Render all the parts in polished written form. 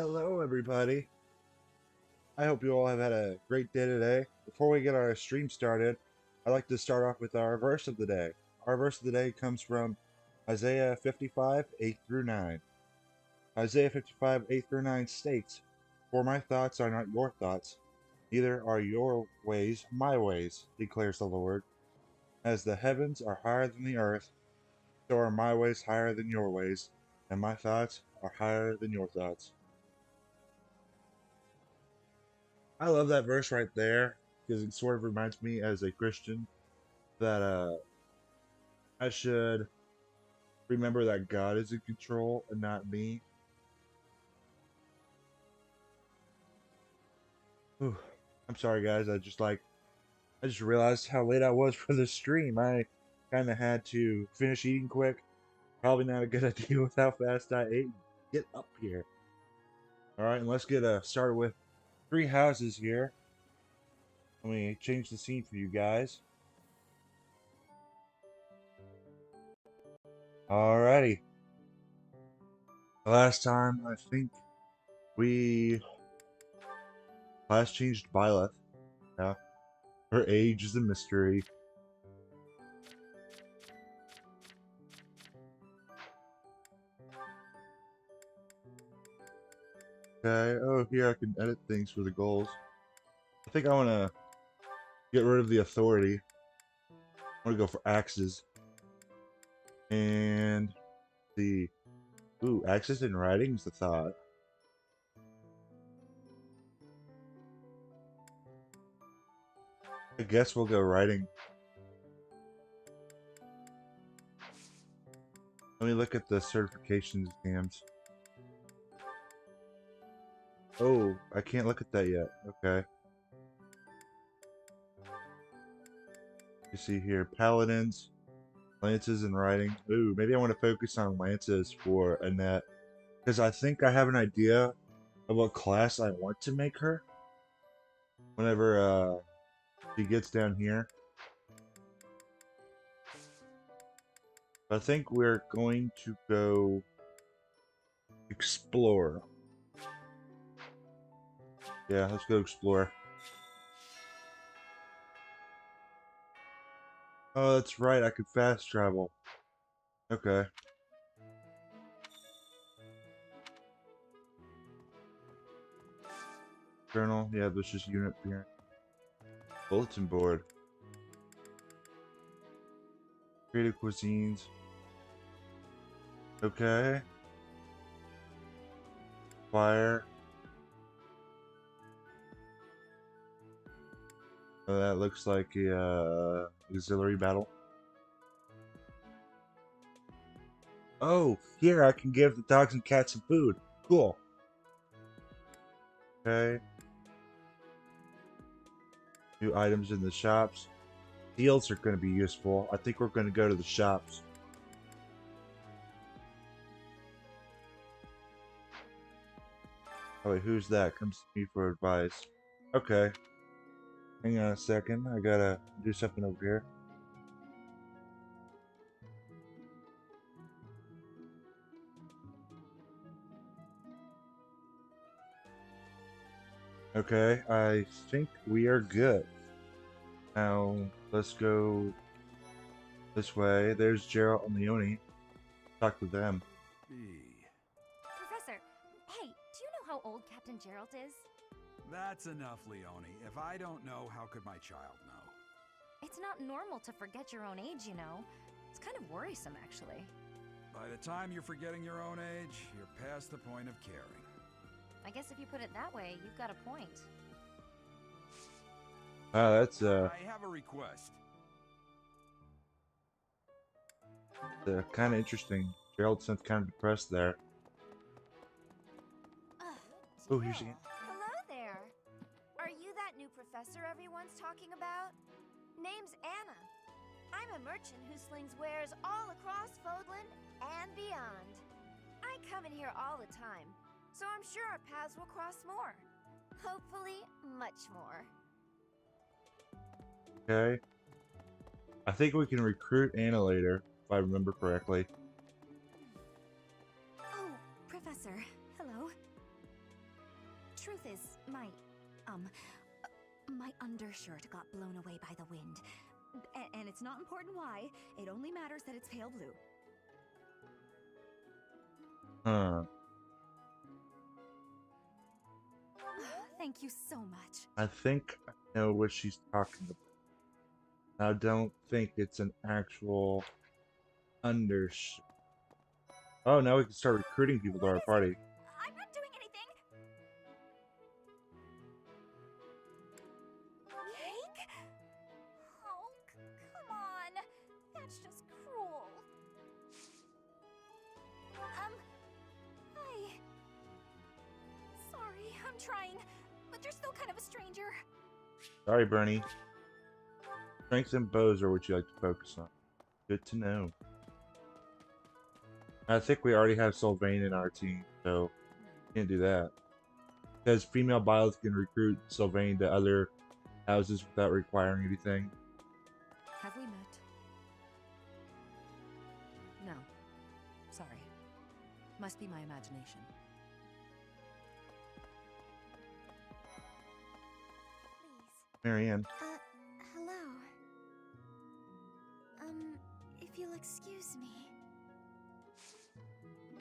Hello, everybody. I hope you all have had a great day today. Before we get our stream started, I'd like to start off with our verse of the day. Our verse of the day comes from Isaiah 55, 8 through 9. Isaiah 55, 8 through 9 states, "For my thoughts are not your thoughts, neither are your ways my ways, declares the Lord. As the heavens are higher than the earth, so are my ways higher than your ways, and my thoughts are higher than your thoughts." I love that verse right there because it sort of reminds me as a Christian that I should remember that God is in control and not me. Whew. I'm sorry guys, I just realized how late I was for the stream. I kind of had to finish eating quick. Probably not a good idea with how fast I ate. Get up here. All right, and let's get started with three houses here. Let me change the scene for you guys. Alrighty. Last time I think we last changed Byleth. Yeah. Her age is a mystery. Okay. Oh, here I can edit things for the goals. I think I want to get rid of the authority. I want to go for axes. And the ooh, axes and writing is the thought. I guess we'll go writing. Let me look at the certification exams. Oh, I can't look at that yet. Okay. You see here, paladins, lances, and riding. Ooh, maybe I want to focus on lances for Annette. Because I think I have an idea of what class I want to make her. Whenever she gets down here. I think we're going to go explore. Yeah, let's go explore. Oh, that's right, I could fast travel. Okay. Journal, yeah, this is unit here. Bulletin board. Creative cuisines. Okay. Fire. Oh, that looks like a auxiliary battle. Oh, here I can give the dogs and cats some food. Cool. Okay. New items in the shops. Deals are going to be useful. I think we're going to go to the shops. Oh wait, who's that? Comes to me for advice. Okay. Hang on a second. I gotta do something over here. Okay, I think we are good. Now, let's go this way. There's Gerald and Leone. Talk to them. Professor, hey, do you know how old Captain Gerald is? That's enough, Leone. If I don't know, how could my child know? It's not normal to forget your own age, you know. It's kind of worrisome, actually. By the time you're forgetting your own age, you're past the point of caring. I guess if you put it that way, you've got a point. Wow, that's I have a request. kind of interesting. Gerald seems kind of depressed there. Oh, here's again. Hello there. Are you that new professor everyone's talking about? Name's Anna. I'm a merchant who slings wares all across Fodland and beyond. I come in here all the time, so I'm sure our paths will cross more. Hopefully, much more. Okay. I think we can recruit Anna later, if I remember correctly. Oh, Professor, hello. My, um, my undershirt got blown away by the wind. And it's not important why. It only matters that it's pale blue. Huh. Thank you so much. I think I know what she's talking about. I don't think it's an actual undershirt. Oh, now we can start recruiting people to What our is party. it? I'm not doing anything. Cake? Oh, come on. That's just cruel. Hi. Sorry, I'm trying, but you're still kind of a stranger. Sorry, Bernie. Strengths and bows are what you like to focus on. Good to know. I think we already have Sylvain in our team, so can't do that. Because female bios can recruit Sylvain to other houses without requiring anything. Have we met? No. Sorry. Must be my imagination. Please. Marianne. Hello. If you'll excuse me.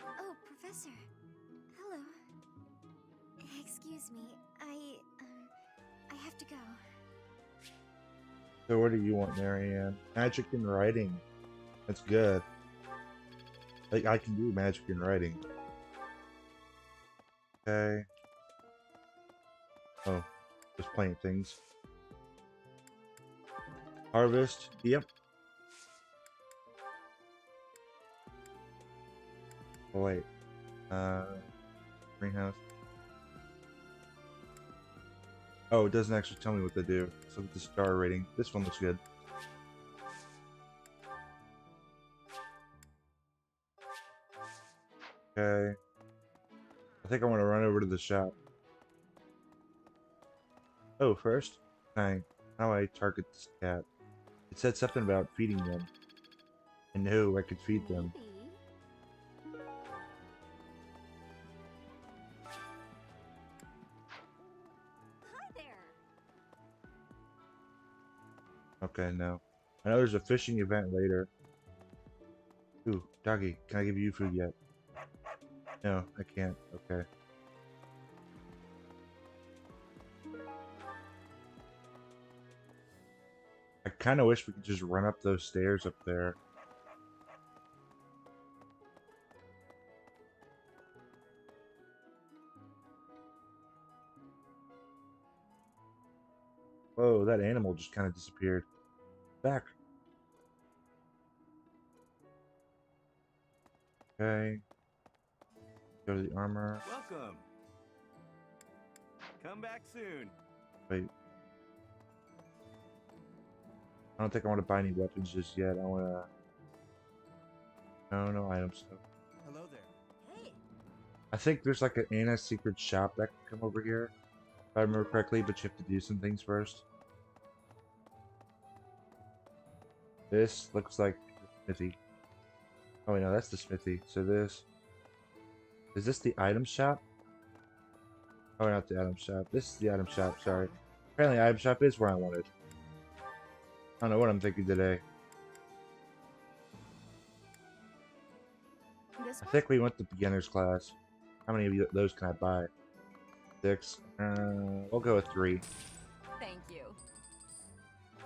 Oh, Professor. Hello. Excuse me, I have to go. So what do you want, Marianne? Magic and writing. That's good. Like, I can do magic and writing. Okay. Oh, just playing things. Harvest. Yep. Oh, wait. Greenhouse. Oh, it doesn't actually tell me what to do. Let's look at the star rating. This one looks good. Okay. I think I want to run over to the shop. Oh, first, how I target this cat. It said something about feeding them. I know I could feed them. Maybe. Hi there. Okay, no. I know there's a fishing event later. Ooh, doggy, can I give you food yet? No, I can't. Okay. I kind of wish we could just run up those stairs up there. Whoa, that animal just kind of disappeared. Back. Okay. Go to the armor. Welcome. Come back soon. Wait. I don't think I want to buy any weapons just yet. I want to... No items. So. Hello there. Hey. I think there's like an Anna's secret shop that can come over here. If I remember correctly, but you have to do some things first. This looks like the smithy. Oh, wait, no, that's the smithy. So this... Is this the item shop? Oh, not the item shop. This is the item shop, sorry. Apparently, item shop is where I wanted. I don't know what I'm thinking today. This I one? think we went to beginner's class. How many of those can I buy? 6. We'll go with 3. Thank you.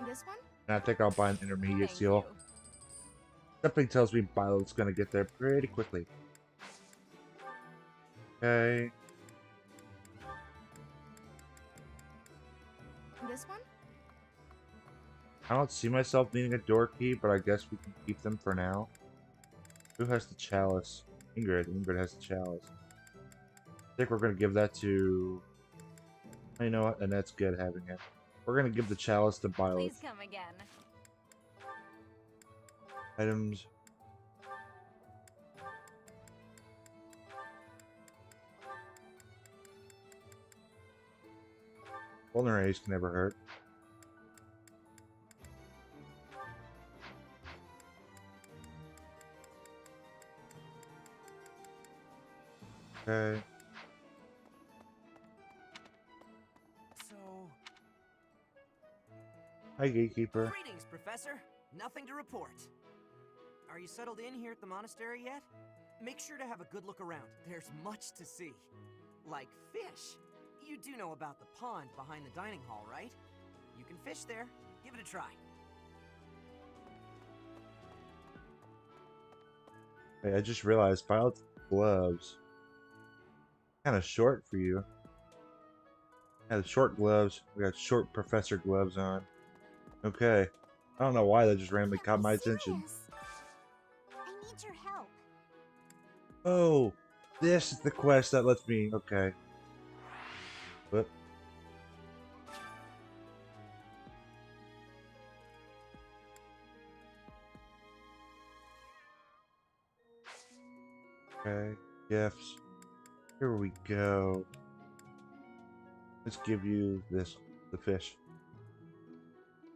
This one? And I think I'll buy an intermediate Thank seal. you. Something tells me Violet's gonna get there pretty quickly. Okay. This one? I don't see myself needing a door key, but I guess we can keep them for now. Who has the chalice? Ingrid. Ingrid has the chalice. I think we're gonna give that to... You know what? And that's good having it. We're gonna give the chalice to Violet. Please come again. Items. Vulneraries can never hurt. Okay. Hi, gatekeeper. Greetings, Professor. Nothing to report. Are you settled in here at the monastery yet? Make sure to have a good look around. There's much to see. Like fish. You do know about the pond behind the dining hall, right? You can fish there. Give it a try. Hey, I just realized Violet's gloves kind of short for you. Had short gloves. We got short professor gloves on. Okay. I don't know why that just randomly caught my attention. I need your help. Oh, this is the quest that lets me. Okay. Whoop. Okay. Gifts. Here we go. Let's give you this, the fish.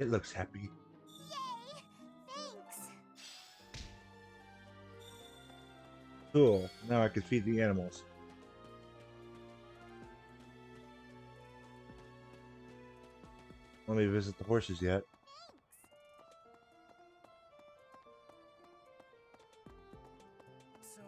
It looks happy. Yay! Thanks. Cool. Now I can feed the animals. Let me visit the horses yet. So...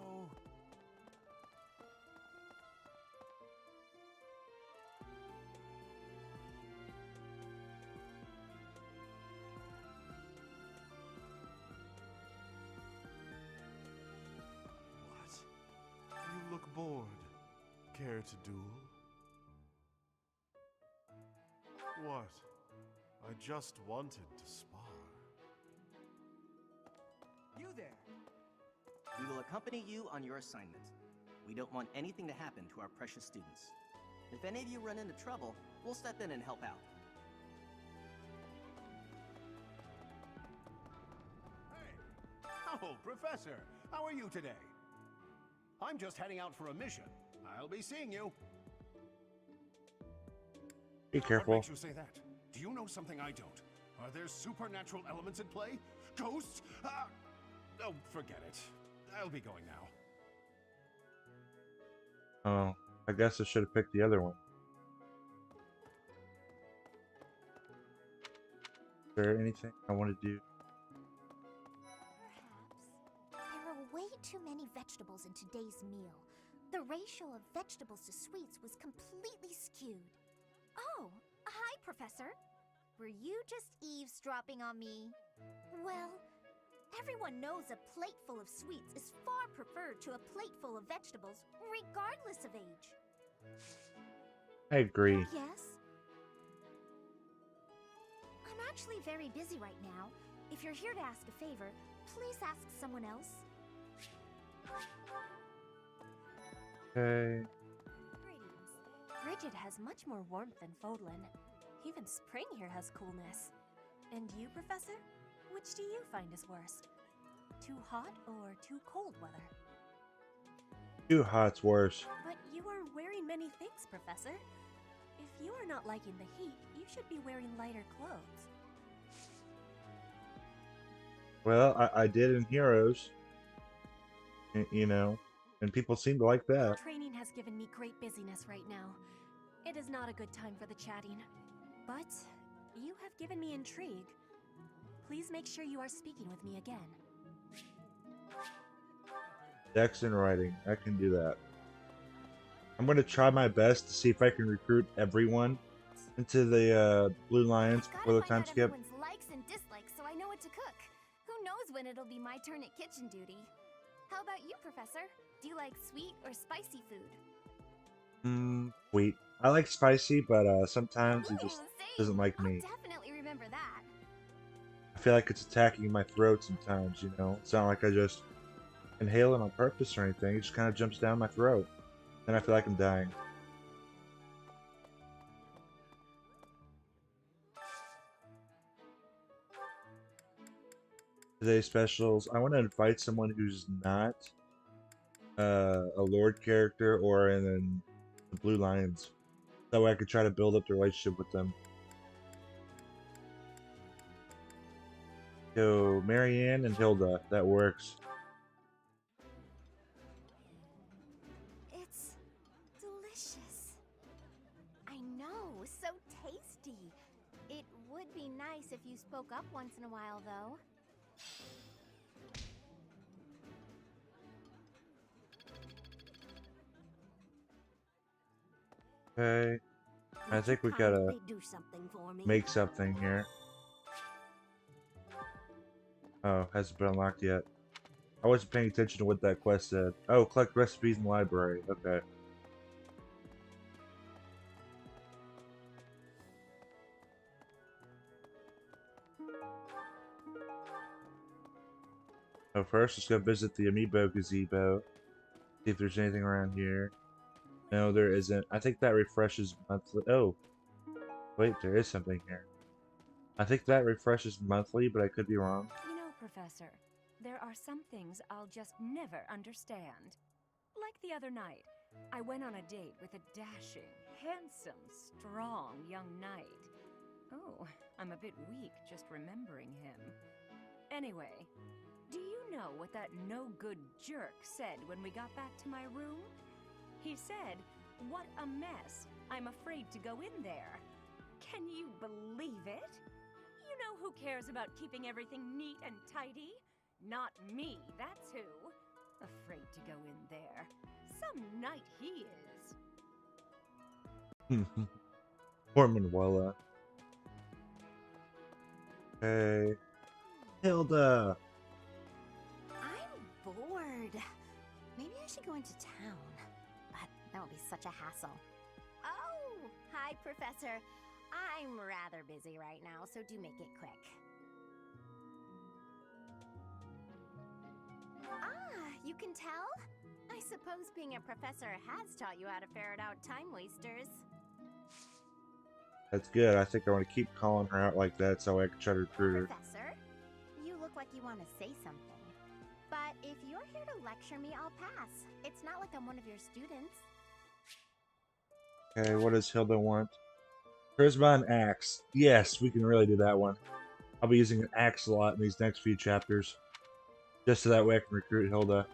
What? You look bored. Care to duel? What? I just wanted to spar. You there! We will accompany you on your assignment. We don't want anything to happen to our precious students. If any of you run into trouble, we'll step in and help out. Hey! Oh, Professor! How are you today? I'm just heading out for a mission. I'll be seeing you. Be What careful. makes you say that? Do you know something I don't? Are there supernatural elements at play? Ghosts? Oh, forget it. I'll be going now. Oh, I guess I should have picked the other one. Is there anything I want to do? Perhaps. There are way too many vegetables in today's meal. The ratio of vegetables to sweets was completely skewed. Oh, hi, Professor. Were you just eavesdropping on me? Well, everyone knows a plate full of sweets is far preferred to a plate full of vegetables, regardless of age. I agree. Yes? I'm actually very busy right now. If you're here to ask a favor, please ask someone else. Okay. Greetings. Bridget has much more warmth than Fodlan. Even spring here has coolness. And you, Professor? Which do you find is worst? Too hot or too cold weather? Too hot's worse. But you are wearing many things, Professor. If you are not liking the heat, you should be wearing lighter clothes. Well, I did in Heroes. You know, and people seem to like that. Training has given me great busyness right now. It is not a good time for the chatting. But you have given me intrigue. Please make sure you are speaking with me again. Dex and writing. I can do that. I'm going to try my best to see if I can recruit everyone into the Blue Lions I've before the gotta time find out skip. everyone's likes and dislikes so I know what to cook. Who knows when it'll be my turn at kitchen duty? How about you, Professor? Do you like sweet or spicy food? Sweet. I like spicy, but sometimes it just Same. doesn't like I'll me. definitely remember that. I feel like it's attacking my throat sometimes, you know? It's not like I just inhale it on purpose or anything. It just kind of jumps down my throat. Then I feel like I'm dying. Today's specials. I want to invite someone who's not a Lord character or in the Blue Lions. That way I could try to build up the relationship with them. So, Marianne and Hilda. That works. It's delicious. I know, so tasty. It would be nice nice if you spoke up once in a while, though. Okay. I Would think you we gotta kindly do something for me? make something here. Oh, hasn't been unlocked yet. I wasn't paying attention to what that quest said. Oh, collect recipes in the library. Okay. So first, let's go visit the Amiibo Gazebo. See if there's anything around here. No, there isn't. I think that refreshes monthly. Oh, wait, there is something here. I think that refreshes monthly, but I could be wrong. You know, Professor, there are some things I'll just never understand. Like the other night, I went on a date with a dashing, handsome, strong young knight. Oh, I'm a bit weak just remembering him. Anyway, do you know what that no-good jerk said when we got back to my room? He said, "What a mess. I'm afraid to go in there." Can you believe it? You know who cares about keeping everything neat and tidy? Not me, that's who. Afraid to go in there. Some knight he is. Poor Manuela. Hey. Hilda! I'm bored. Maybe I should go into town. But that would be such a hassle. Oh, hi, Professor. I'm rather busy right now, so do make it quick. Ah, you can tell? I suppose being a professor has taught you how to ferret out time wasters. That's good. I think I want to keep calling her out like that so I can try to recruit her. Professor, you look like you want to say something. But if you're here to lecture me, I'll pass. It's not like I'm one of your students. Okay, what does Hilda want? Charisma and axe. Yes, we can really do that one. I'll be using an axe a lot in these next few chapters. Just so that way I can recruit Hilda.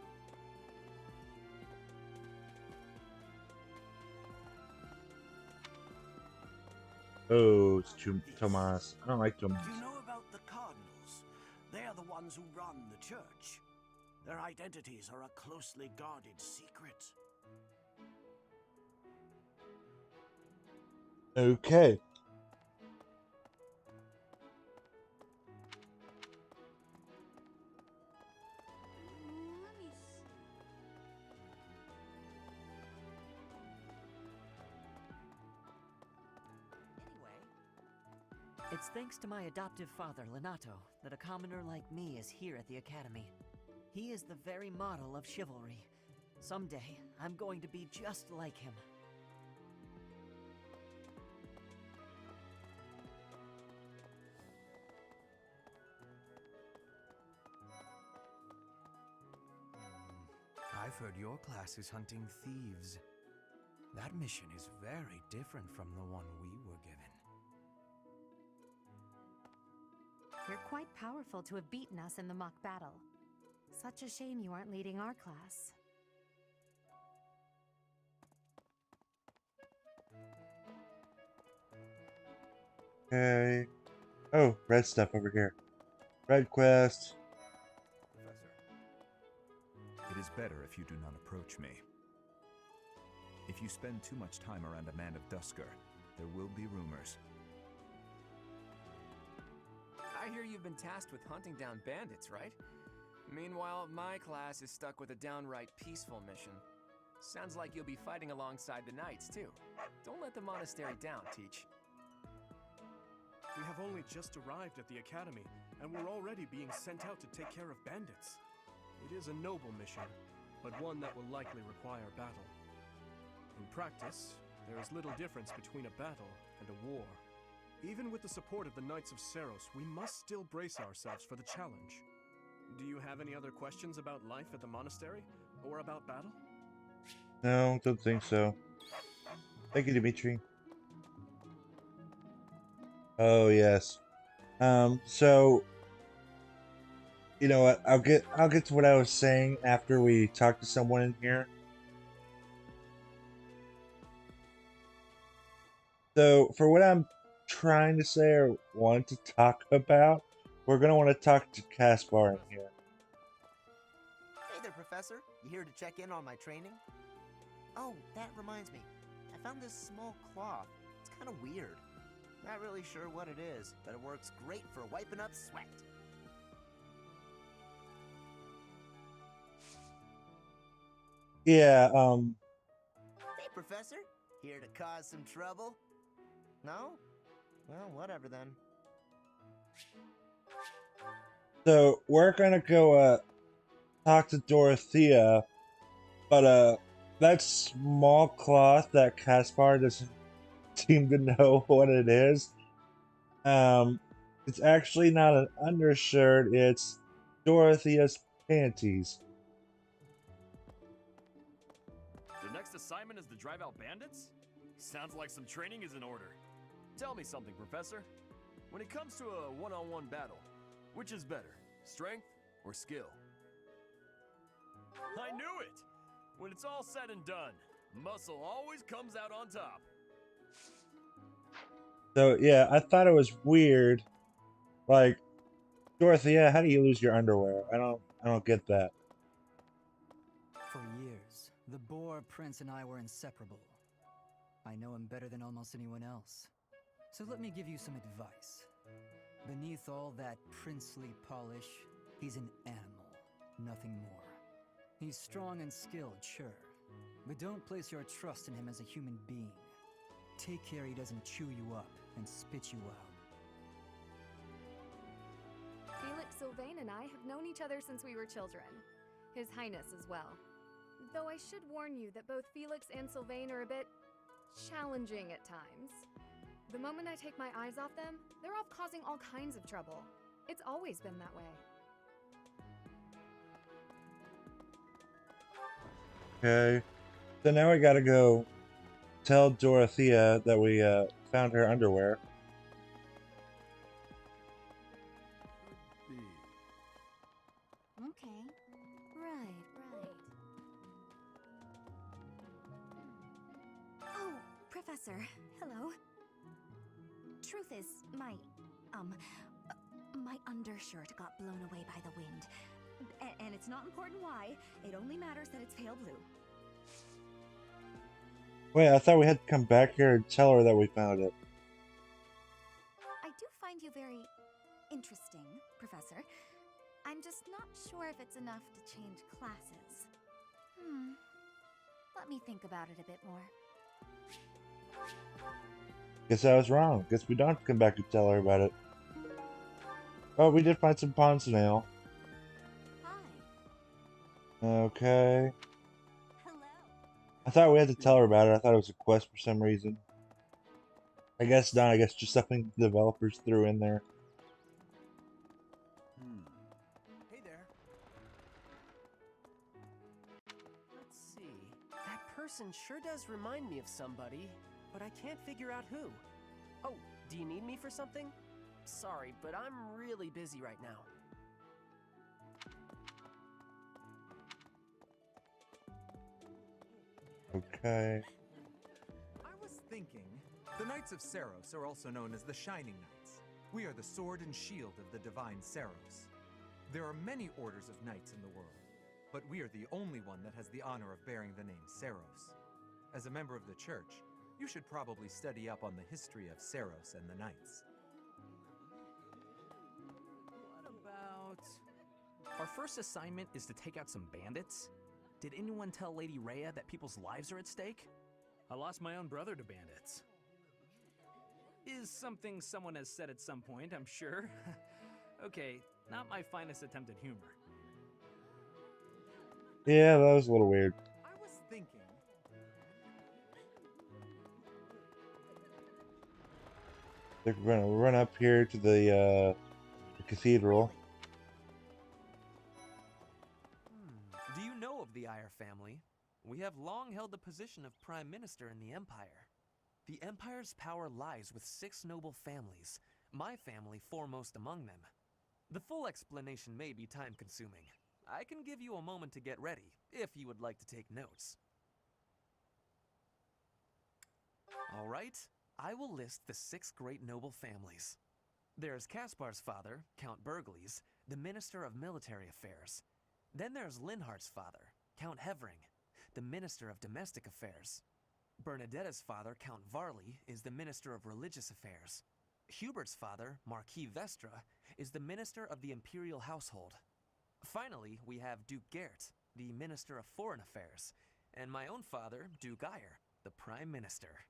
Oh, it's Tomas. I don't like Tomas. Do you know about the Cardinals? They are the ones who run the church. Their identities are a closely guarded secret. Okay. It's thanks to my adoptive father, Lenato, that a commoner like me is here at the Academy. He is the very model of chivalry. Someday, I'm going to be just like him. I've heard your class is hunting thieves. That mission is very different from the one we were given. You're quite powerful to have beaten us in the mock battle. Such a shame you aren't leading our class. Okay. Oh, red stuff over here. Red quest. Professor, it is better if you do not approach me. If you spend too much time around a man of Dusker, there will be rumors. I hear you've been tasked with hunting down bandits, right? Meanwhile, my class is stuck with a downright peaceful mission. Sounds like you'll be fighting alongside the knights, too. Don't let the monastery down, Teach. We have only just arrived at the academy, and we're already being sent out to take care of bandits. It is a noble mission, but one that will likely require battle. In practice, there is little difference between a battle and a war. Even with the support of the Knights of Seros, we must still brace ourselves for the challenge. Do you have any other questions about life at the monastery? Or about battle? No, don't think so. Thank you, Dimitri. Oh yes. So you know what? I'll get to what I was saying after we talk to someone in here. So for what I'm trying to say or want to talk about, we're gonna want to talk to Caspar in here. Hey there, Professor. You here to check in on my training? Oh, that reminds me. I found this small cloth. It's kind of weird. Not really sure what it is, but it works great for wiping up sweat. Yeah, Hey, Professor. Here to cause some trouble? No? Well, whatever then. so we're gonna go talk to Dorothea, but that small cloth that Caspar doesn't seem to know what it is. It's actually not an undershirt, it's Dorothea's panties. The next assignment is to drive out bandits? Sounds like some training is in order. Tell me something, Professor. When it comes to a one-on-one battle, which is better, strength or skill? I knew it! When it's all said and done, muscle always comes out on top. So yeah, I thought it was weird. Like, Dorothea, how do you lose your underwear? I don't get that. For years, the Boar Prince and I were inseparable. I know him better than almost anyone else. So let me give you some advice. Beneath all that princely polish, he's an animal, nothing more. He's strong and skilled, sure, but don't place your trust in him as a human being. Take care he doesn't chew you up and spit you out. Felix Sylvain and I have known each other since we were children. His Highness as well. Though I should warn you that both Felix and Sylvain are a bit challenging at times. The moment I take my eyes off them, they're off causing all kinds of trouble. It's always been that way. Okay. So now we gotta go tell Dorothea that we found her underwear. Okay. Right. Oh, Professor. Hello. Truth is, my undershirt got blown away by the wind. And it's not important why. It only matters that it's pale blue. Wait, I thought we had to come back here and tell her that we found it. I do find you very interesting, Professor. I'm just not sure if it's enough to change classes. Let me think about it a bit more. Guess I was wrong. Guess we don't have to come back and tell her about it. Oh, we did find some pond snail. Okay. I thought we had to tell her about it. I thought it was a quest for some reason. I guess not. I guess just something the developers threw in there. Hey there. Let's see. That person sure does remind me of somebody, but I can't figure out who. Oh, do you need me for something? Sorry, but I'm really busy right now. Okay. I was thinking, the Knights of Seiros are also known as the Shining Knights. We are the sword and shield of the divine Seiros. There are many orders of knights in the world, but we are the only one that has the honor of bearing the name Seiros. As a member of the church, you should probably study up on the history of Seiros and the knights. What about... Our first assignment is to take out some bandits? Did anyone tell Lady Rhea that people's lives are at stake? I lost my own brother to bandits. Is something someone has said at some point, I'm sure. Okay, not my finest attempt at humor. Yeah, that was a little weird. I was thinking... I think we're gonna run up here to the cathedral. Do you know of the Eyre family? We have long held the position of Prime Minister in the Empire. The Empire's power lies with 6 noble families, my family foremost among them. The full explanation may be time-consuming. I can give you a moment to get ready, if you would like to take notes. All right, I will list the 6 great noble families. There's Caspar's father, Count Burgles, the Minister of Military Affairs. Then there's Linhardt's father, Count Hevering, the Minister of Domestic Affairs. Bernadetta's father, Count Varley, is the Minister of Religious Affairs. Hubert's father, Marquis Vestra, is the Minister of the Imperial Household. Finally, we have Duke Gert, the Minister of Foreign Affairs, and my own father, Duke Eyre, the Prime Minister.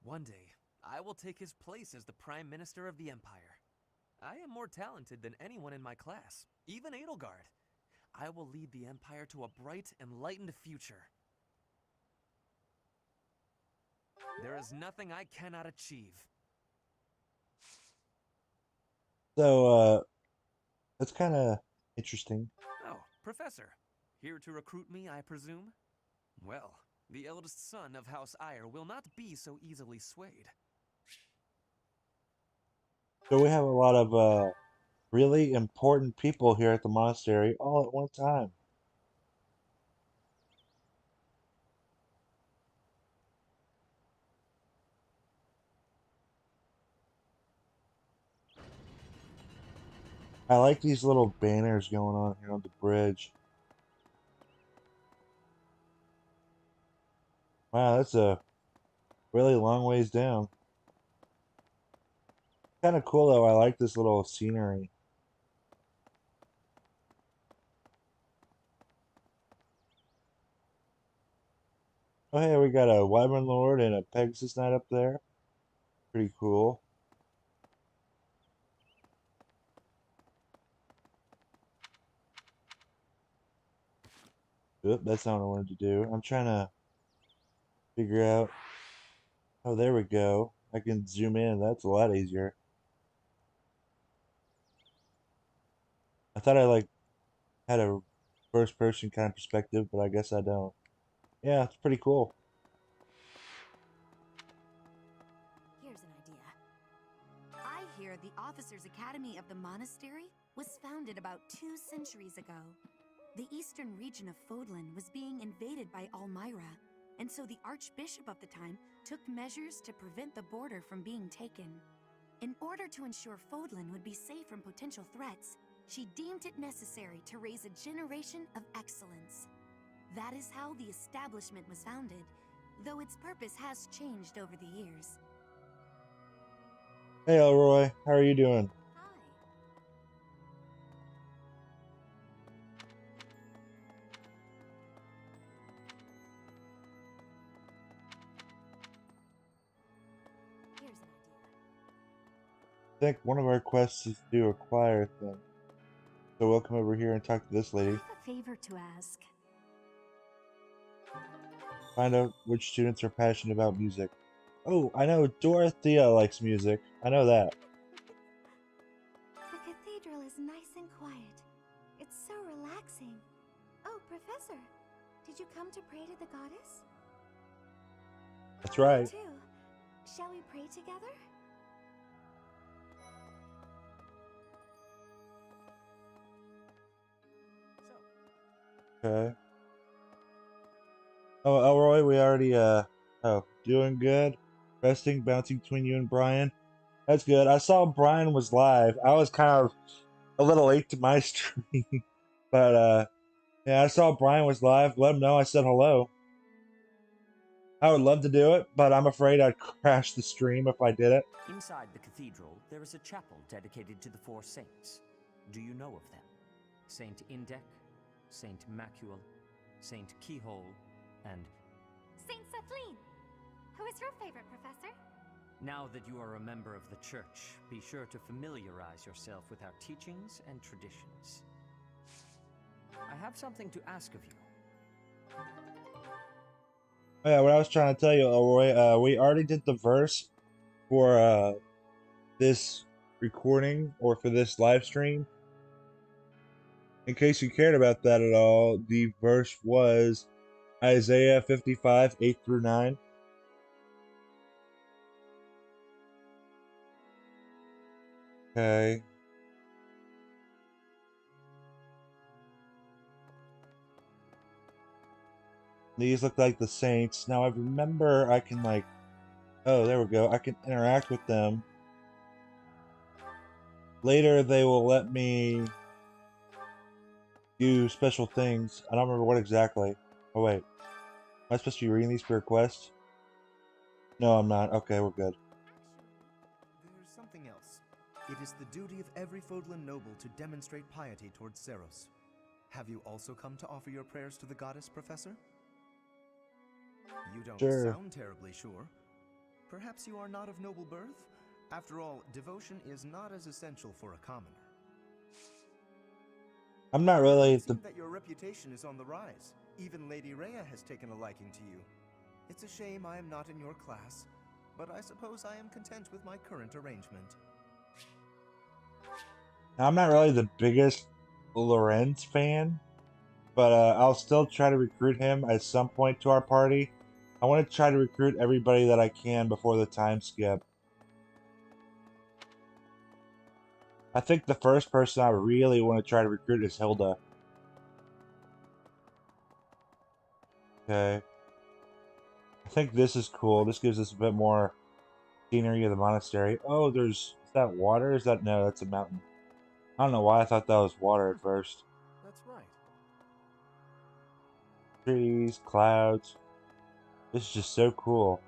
One day, I will take his place as the Prime Minister of the Empire. I am more talented than anyone in my class, even Edelgard. I will lead the Empire to a bright, enlightened future. There is nothing I cannot achieve. So, that's kind of interesting. Oh, Professor. Here to recruit me, I presume? Well, the eldest son of House Eyre will not be so easily swayed. So we have a lot of really important people here at the monastery all at one time. I like these little banners going on here on the bridge. Wow, that's a really long ways down. Kind of cool though. I like this little scenery. Oh, hey, we got a Wyvern Lord and a Pegasus Knight up there. Pretty cool. Oop, that's not what I wanted to do. I'm trying to figure out. Oh, there we go. I can zoom in. That's a lot easier. I thought I like had a first person kind of perspective, but I guess I don't. Yeah, it's pretty cool. Here's an idea. I hear the Officers' Academy of the monastery was founded about 2 centuries ago. The eastern region of Fodlan was being invaded by Almyra, and so the Archbishop of the time took measures to prevent the border from being taken. In order to ensure Fodlan would be safe from potential threats, she deemed it necessary to raise a generation of excellence. That is how the establishment was founded, though its purpose has changed over the years. Hey, Elroy, how are you doing? Here's an idea. I think one of our quests is to do a choir thing. So we'll come over here and talk to this lady. I have a favor to ask. Find out which students are passionate about music. Oh, I know Dorothea likes music. I know that. The cathedral is nice and quiet. It's so relaxing. Oh, Professor, did you come to pray to the goddess? That's right. Me too. Shall we pray together? Okay. Oh, Elroy, we already, doing good. Resting, bouncing between you and Brian. That's good. I saw Brian was live. I was kind of a little late to my stream. But, yeah, I saw Brian was live. Let him know I said hello. I would love to do it, but I'm afraid I'd crash the stream if I did it. Inside the cathedral, there is a chapel dedicated to the 4 saints. Do you know of them? Saint Indec, Saint Macule, Saint Keyhole, and... Saint Cephline! Who is your favorite, Professor? Now that you are a member of the church, be sure to familiarize yourself with our teachings and traditions. I have something to ask of you. Oh, yeah, what I was trying to tell you, Elroy, we already did the verse for this recording or for this live stream. In case you cared about that at all, the verse was Isaiah 55, 8 through 9. Okay. These look like the saints. Now I remember I can like Oh, there we go. I can interact with them. Later, they will let me do special things. I don't remember what exactly. Oh, wait. Am I supposed to be reading these for requests? No, I'm not. Okay, we're good. There's something else. It is the duty of every Fodlan noble to demonstrate piety towards Seros. Have you also come to offer your prayers to the goddess, Professor? You don't Sure. sound terribly sure. Perhaps you are not of noble birth? After all, devotion is not as essential for a commoner. I'm not really It the... seems that your reputation is on the rise. Even Lady Rhea has taken a liking to you. It's a shame I am not in your class, but I suppose I am content with my current arrangement. I'm not really the biggest Lorenz fan, but I'll still try to recruit him at some point to our party. I want to try to recruit everybody that I can before the time skip. I think the first person I really want to try to recruit is Hilda. Okay. I think this is cool. This gives us a bit more scenery of the monastery. Oh, is that water? Is that, no, that's a mountain. I don't know why I thought that was water at first. That's right. Trees, clouds. This is just so cool.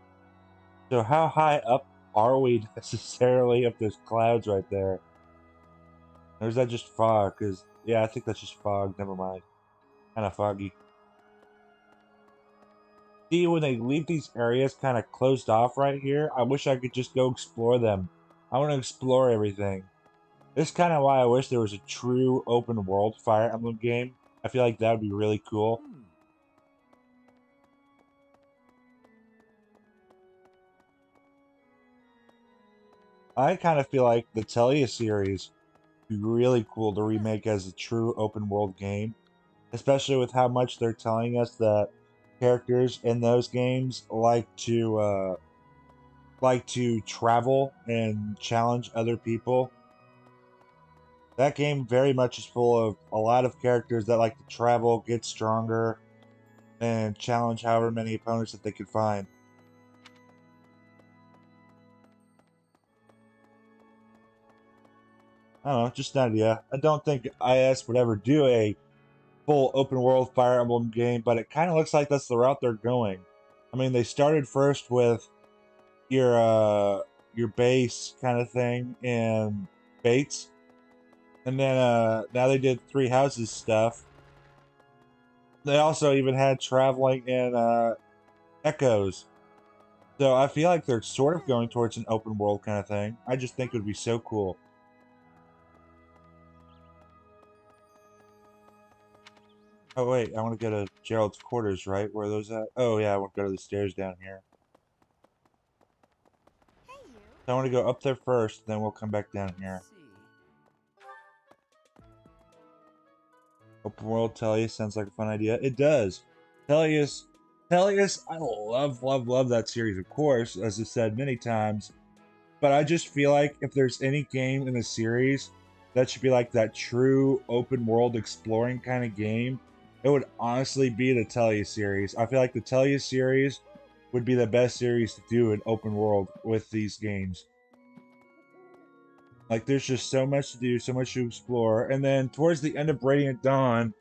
So how high up are we necessarily up those clouds right there? Or is that just fog? Cause yeah, I think that's just fog. Never mind. Kind of foggy. See, when they leave these areas kind of closed off right here, I wish I could just go explore them. I want to explore everything. This is kind of why I wish there was a true open world Fire Emblem game. I feel like that would be really cool. I kind of feel like the Telia series would be really cool to remake as a true open world game, especially with how much they're telling us that characters in those games like to travel and challenge other people. That game very much is full of a lot of characters that like to travel, get stronger, and challenge however many opponents that they can find. I don't know, just an idea. I don't think IS would ever do a full open world Fire Emblem game, but it kind of looks like that's the route they're going. I mean, they started first with your base kind of thing in Bates, and then now they did Three Houses stuff. They also even had traveling in Echoes. So I feel like they're sort of going towards an open world kind of thing. I just think it would be so cool. Oh wait, I want to go to Gerald's quarters, right? Where are those at? Oh yeah, I want to go to the stairs down here. So I want to go up there first, then we'll come back down here. Open world Tellius sounds like a fun idea. It does. Tellius, I love that series, of course, as I've said many times. But I just feel like if there's any game in the series that should be like that true open world exploring kind of game, it would honestly be the Tellius series. I feel like the Tellius series would be the best series to do an open world with these games. Like, there's just so much to do, so much to explore. And then towards the end of Radiant Dawn,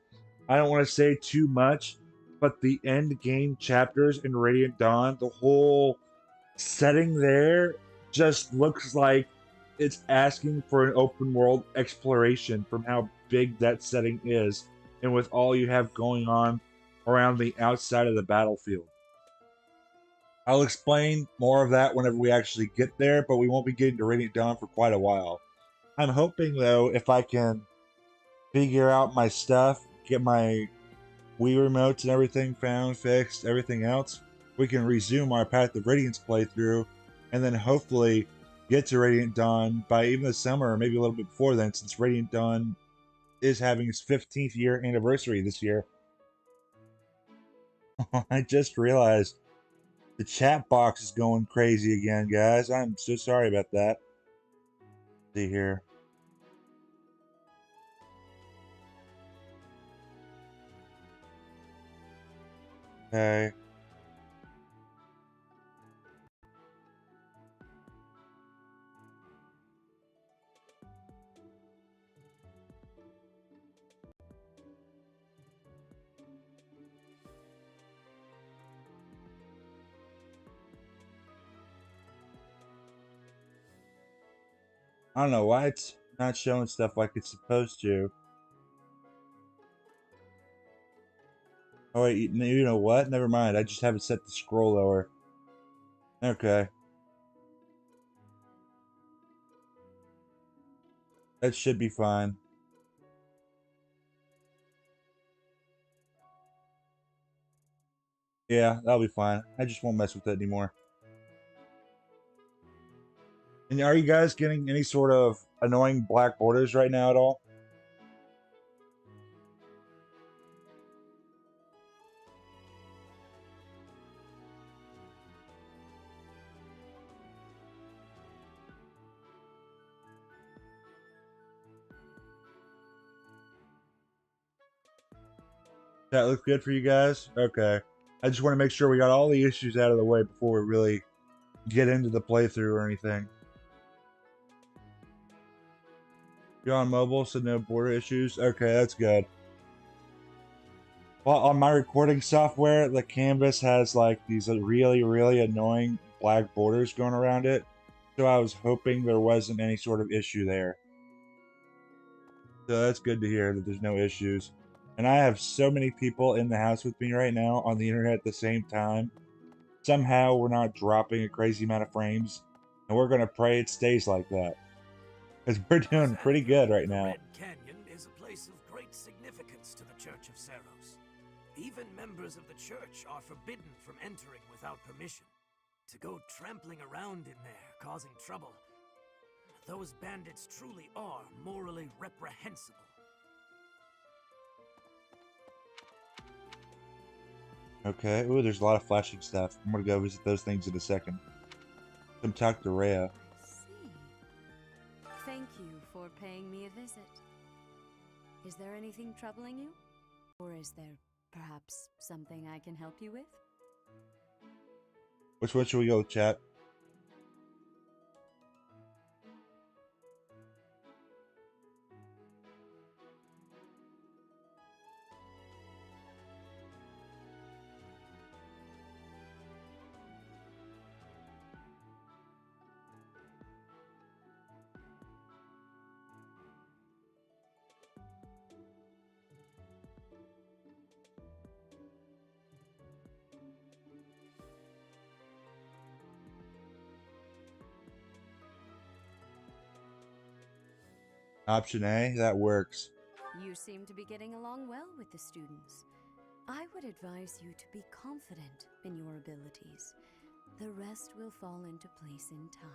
I don't want to say too much, but the end game chapters in Radiant Dawn, the whole setting there just looks like it's asking for an open world exploration from how big that setting is and with all you have going on around the outside of the battlefield. I'll explain more of that whenever we actually get there, but we won't be getting to Radiant Dawn for quite a while. I'm hoping, though, if I can figure out my stuff, get my Wii remotes and everything found, fixed, everything else, we can resume our Path of Radiance playthrough, and then hopefully get to Radiant Dawn by even the summer, or maybe a little bit before then, since Radiant Dawn is having its 15th year anniversary this year. I just realized the chat box is going crazy again, guys. I'm so sorry about that. Let's see here. Okay. I don't know why it's not showing stuff like it's supposed to. Oh wait, you know what? Never mind. I just have it set to scroll lower. Okay. That should be fine. Yeah, that'll be fine. I just won't mess with it anymore. And are you guys getting any sort of annoying black borders right now at all? That looks good for you guys? Okay. I just want to make sure we got all the issues out of the way before we really get into the playthrough or anything. You're on mobile, so no border issues? Okay, that's good. Well, on my recording software, the canvas has like these really, really annoying black borders going around it. So I was hoping there wasn't any sort of issue there. So that's good to hear that there's no issues. And I have so many people in the house with me right now on the internet at the same time. Somehow we're not dropping a crazy amount of frames. And we're going to pray it stays like that. Because we're doing pretty good right now. Red Canyon is a place of great significance to the Church of Saros. Even members of the church are forbidden from entering without permission. To go trampling around in there, causing trouble, those bandits truly are morally reprehensible. Okay, ooh, there's a lot of flashing stuff. I'm gonna go visit those things in a second. Come talk to Rhea. Thank you for paying me a visit. Is there anything troubling you? Or is there perhaps something I can help you with? Which one should we go with, chat? Option A, that works. You seem to be getting along well with the students. I would advise you to be confident in your abilities. The rest will fall into place in time.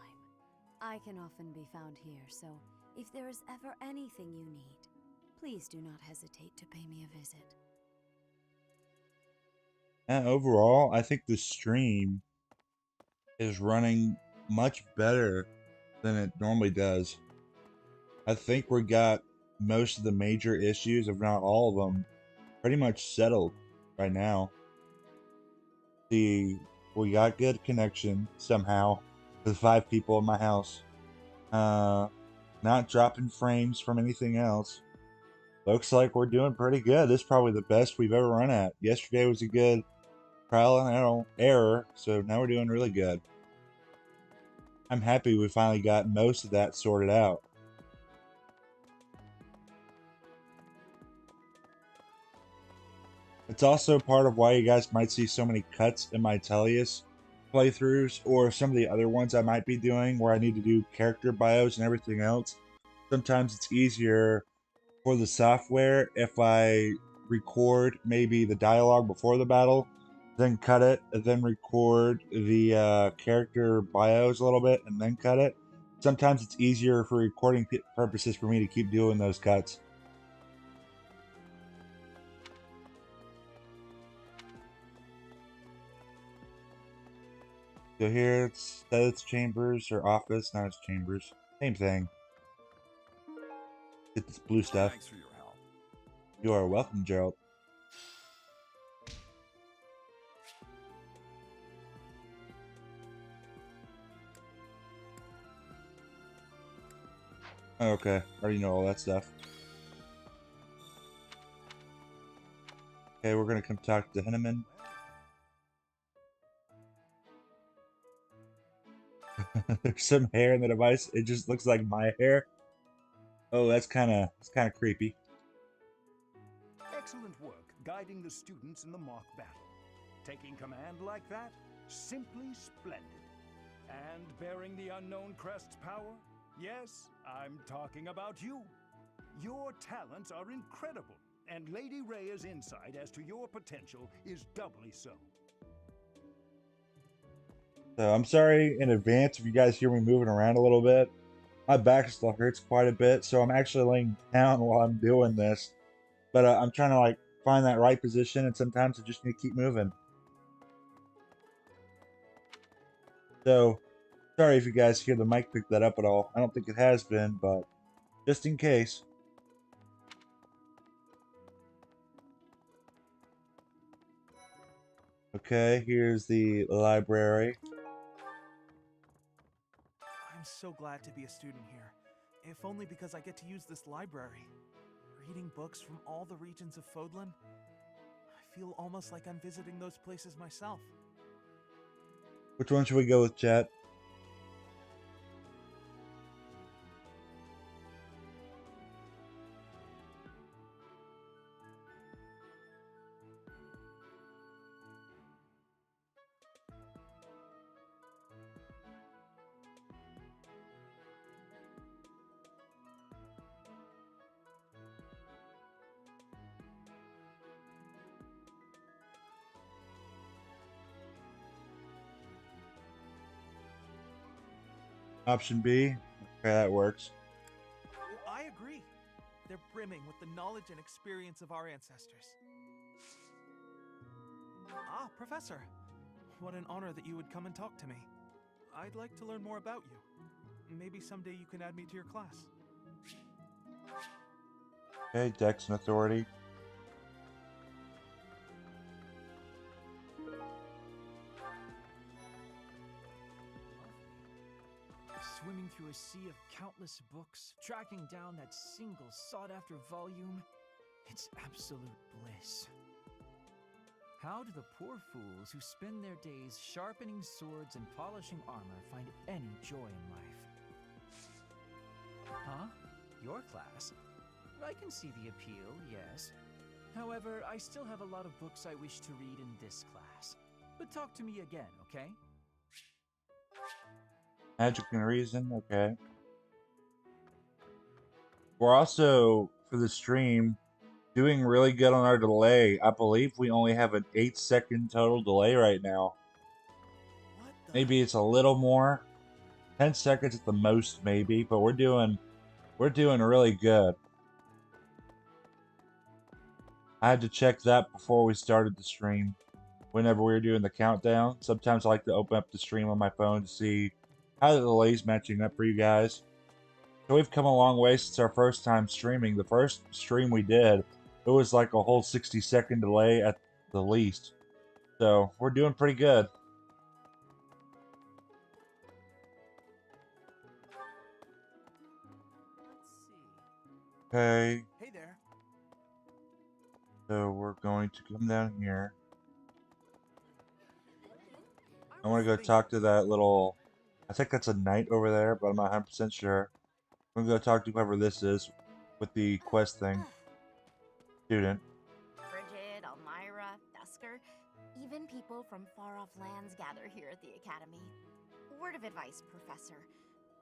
I can often be found here, so if there is ever anything you need, please do not hesitate to pay me a visit. And overall, I think the stream is running much better than it normally does. I think we got most of the major issues, if not all of them, pretty much settled right now. We got good connection somehow with 5 people in my house. Not dropping frames from anything else. Looks like we're doing pretty good. This is probably the best we've ever run at. Yesterday was a good trial and error, so now we're doing really good. I'm happy we finally got most of that sorted out. It's also part of why you guys might see so many cuts in my Tellius playthroughs, or some of the other ones I might be doing where I need to do character bios and everything else. Sometimes it's easier for the software if I record maybe the dialogue before the battle, then cut it, and then record the character bios a little bit, and then cut it. Sometimes it's easier for recording purposes for me to keep doing those cuts. So here it says it's chambers or office, now it's chambers. Same thing. Get this blue stuff. Thanks for your help. You are welcome, Gerald. Okay, already know all that stuff. Okay, we're gonna come talk to Henneman. There's some hair in the device. It just looks like my hair. Oh, that's kind of creepy. Excellent work guiding the students in the mock battle. Taking command like that? Simply splendid. And bearing the unknown crest's power? Yes, I'm talking about you. Your talents are incredible, and Lady Rhea's insight as to your potential is doubly so. So I'm sorry in advance if you guys hear me moving around a little bit. My back still hurts quite a bit, so I'm actually laying down while I'm doing this. But I'm trying to like find that right position, and sometimes I just need to keep moving. So sorry if you guys hear the mic pick that up at all. I don't think it has been, but just in case. Okay, here's the library. I'm so glad to be a student here, if only because I get to use this library. Reading books from all the regions of Fodlan, I feel almost like I'm visiting those places myself. Which one should we go with, chat? Option B. Okay, that works. I agree. They're brimming with the knowledge and experience of our ancestors. Ah, Professor. What an honor that you would come and talk to me. I'd like to learn more about you. Maybe someday you can add me to your class. Okay, Dex and Authority. Swimming through a sea of countless books, tracking down that single sought-after volume, it's absolute bliss. How do the poor fools who spend their days sharpening swords and polishing armor find any joy in life? Huh? Your class? I can see the appeal, yes. However, I still have a lot of books I wish to read in this class. But talk to me again, okay? Magic and Reason, okay. We're also, for the stream, doing really good on our delay. I believe we only have an 8-second total delay right now. Maybe it's a little more. 10 seconds at the most, maybe, but we're doing really good. I had to check that before we started the stream. Whenever we were doing the countdown, sometimes I like to open up the stream on my phone to see how the delay's matching up for you guys. So we've come a long way since our first time streaming. The first stream we did, it was like a whole 60-second delay at the least. So we're doing pretty good. Okay. Hey there. So we're going to come down here. I want to go talk to that little... I think that's a knight over there, but I'm not 100% sure. I'm going to go talk to whoever this is with the quest thing. Student. Bridget, Elmira, Dusker, even people from far-off lands gather here at the Academy. Word of advice, Professor.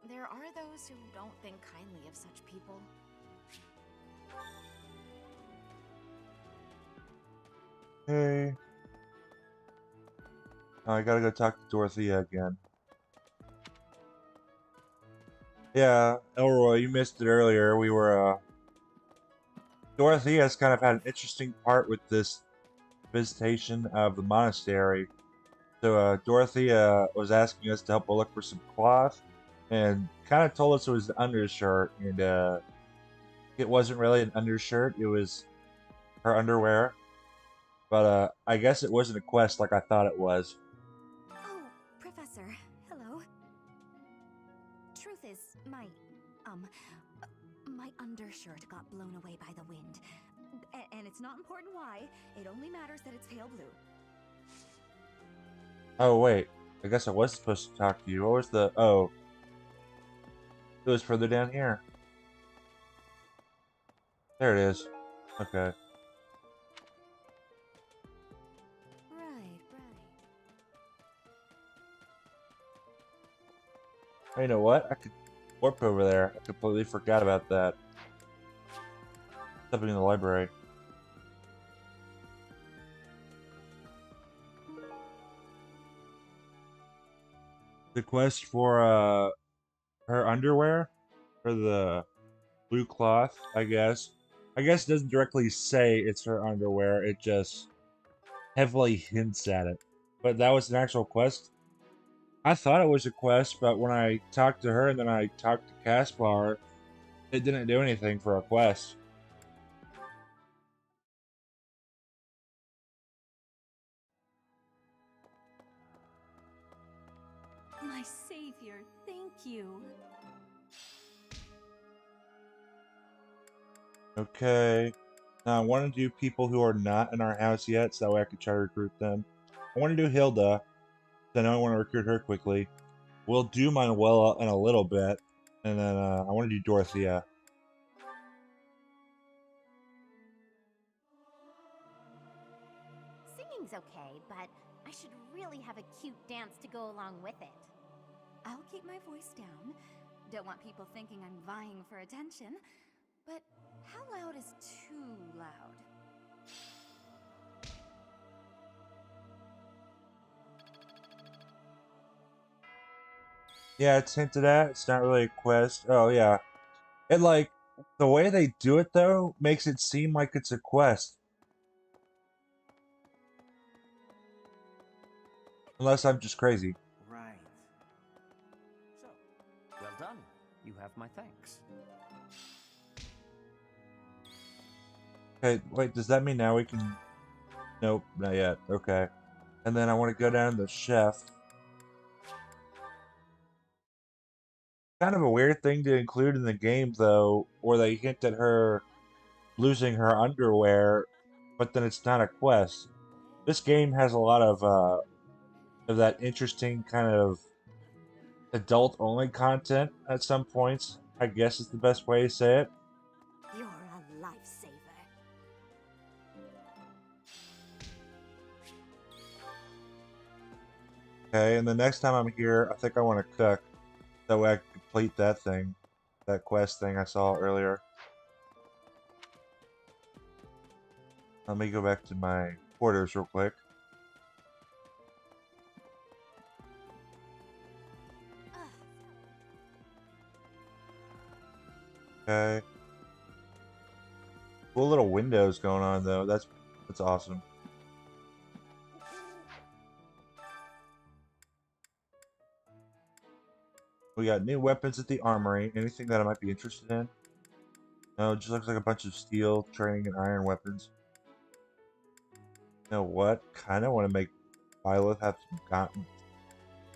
There are those who don't think kindly of such people. Hey. Oh, I gotta go talk to Dorothea again. Yeah, Elroy, you missed it earlier. We were, Dorothea's kind of had an interesting part with this visitation of the monastery. So, Dorothea was asking us to help her look for some cloth, and kind of told us it was an undershirt, and, it wasn't really an undershirt, it was her underwear. But, I guess it wasn't a quest like I thought it was. Oh, Professor, hello. Truth is, my undershirt got blown away by the wind. And it's not important why, it only matters that it's pale blue. Oh, wait. I guess I was supposed to talk to you. What was the... Oh, It was further down here. There it is. Okay. Right. Oh, you know what? I could warp over there. I completely forgot about that. Something in the library. The quest for her underwear for the blue cloth, I guess. I guess it doesn't directly say it's her underwear. It just heavily hints at it. But that was an actual quest. I thought it was a quest, but when I talked to her and then I talked to Caspar, it didn't do anything for a quest. My savior, thank you. Okay. Now I want to do people who are not in our house yet, so that way I can try to recruit them. I want to do Hilda, because I know I want to recruit her quickly. We'll do Manuela in a little bit, and then I want to do Dorothea. Singing's okay, but I should really have a cute dance to go along with it. I'll keep my voice down. Don't want people thinking I'm vying for attention. But how loud is too loud? Yeah, it's hinted at. It's not really a quest. Oh, yeah. It, like, the way they do it, though, makes it seem like it's a quest. Unless I'm just crazy. Right. So, well done. You have my thanks. Okay, wait, does that mean now we can... Nope, not yet. Okay. And then I want to go down to the chef. Kind of a weird thing to include in the game, though, where they hint at her losing her underwear, but then it's not a quest. This game has a lot of that interesting kind of adult-only content at some points, I guess is the best way to say it. You're a lifesaver. Okay, and the next time I'm here, I think I want to cook. That way I can complete that thing. That quest thing I saw earlier. Let me go back to my quarters real quick. Okay. Cool little windows going on though. That's awesome. We got new weapons at the armory. Anything that I might be interested in? No, it just looks like a bunch of steel, training, and iron weapons. You know what? Kind of want to make Violet have some gauntlets.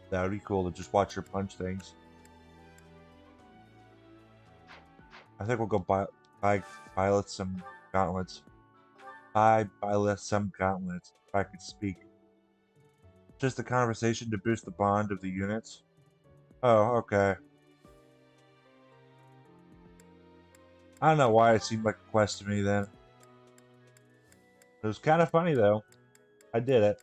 That would be cool to just watch her punch things. I think we'll go buy Violet some gauntlets. Buy Violet some gauntlets, if I could speak. Just a conversation to boost the bond of the units. Oh, okay. I don't know why it seemed like a quest to me then. It was kind of funny though. I did it.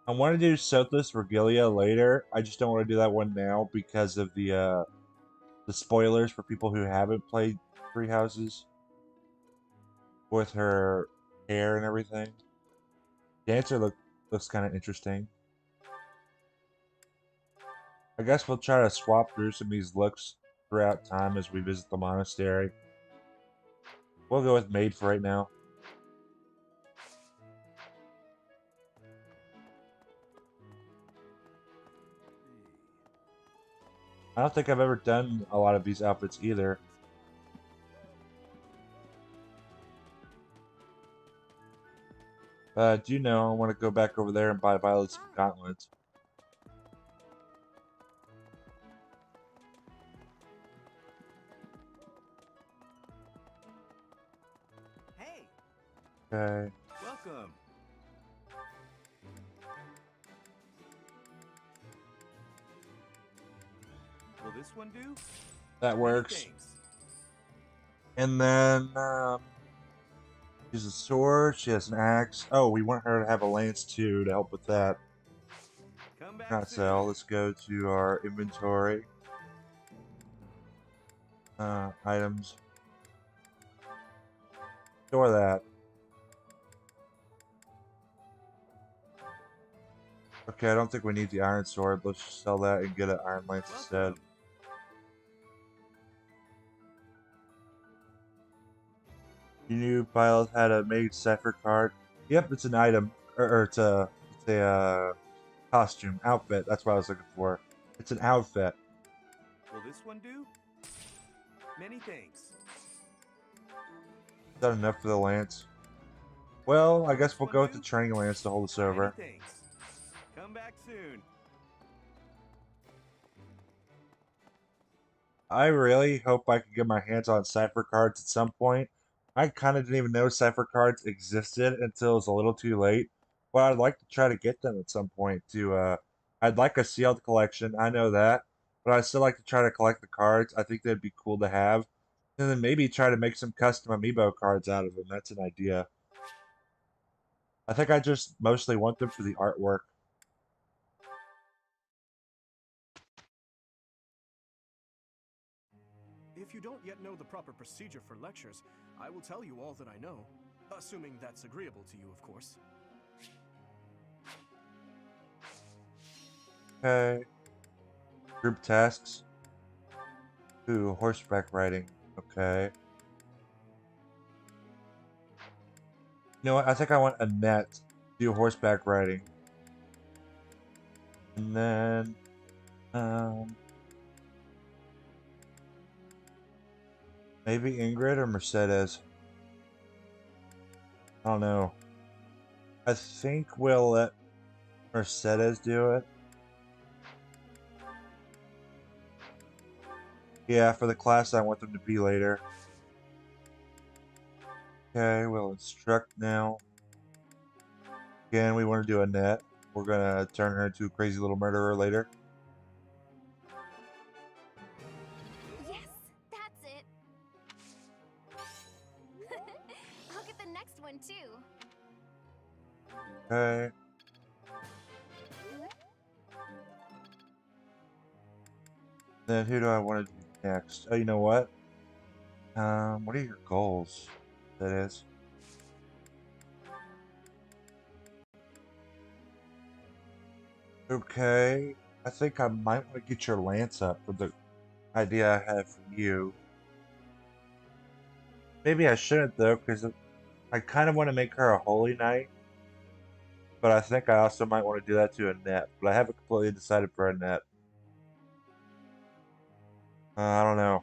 I want to do Sothis Regalia later. I just don't want to do that one now because of the spoilers for people who haven't played Three Houses. With her hair and everything. Dancer looks kind of interesting. I guess we'll try to swap through some of these looks throughout time as we visit the monastery. We'll go with Maid for right now. I don't think I've ever done a lot of these outfits either. But I do know I want to go back over there and buy Violet some gauntlets. Hey! Okay. Welcome. Will this one do? That Many works. thanks. And then, she's a sword. She has an axe. Oh, we want her to have a lance too to help with that. Come back Not soon. sell. Let's go to our inventory. Items. Store that. Okay, I don't think we need the iron sword. Let's just sell that and get an iron lance instead. You knew Pilot had a made cipher card. Yep, it's an item. Or it's a costume, outfit. That's what I was looking for. It's an outfit. Will this one do? Many thanks. Is that enough for the lance? Well, I guess we'll go with the training lance to hold us over. Many thanks. Come back soon. I really hope I can get my hands on cipher cards at some point. I kind of didn't even know cipher cards existed until it was a little too late. But I'd like to try to get them at some point I'd like a sealed collection, I know that. But I'd still like to try to collect the cards. I think they'd be cool to have. And then maybe try to make some custom amiibo cards out of them. That's an idea. I think I just mostly want them for the artwork. If you don't yet know the proper procedure for lectures, I will tell you all that I know. Assuming that's agreeable to you, of course. Okay. Group tasks. Ooh, horseback riding. Okay. You know what? I think I want a net to do horseback riding. And then, maybe Ingrid or Mercedes. I don't know. I think we'll let Mercedes do it. Yeah, for the class I want them to be later. Okay, we'll instruct now. Again, we want to do a net. We're gonna turn her into a crazy little murderer later. Yes, that's it. I'll get the next one too. Okay. Then who do I want to do next? Oh, you know what? What are your goals? That is. Okay. I think I might want to get your lance up for the idea I have for you. Maybe I shouldn't though, because I kind of want to make her a holy knight. But I think I also might want to do that to a net. But I haven't completely decided for a net. I don't know.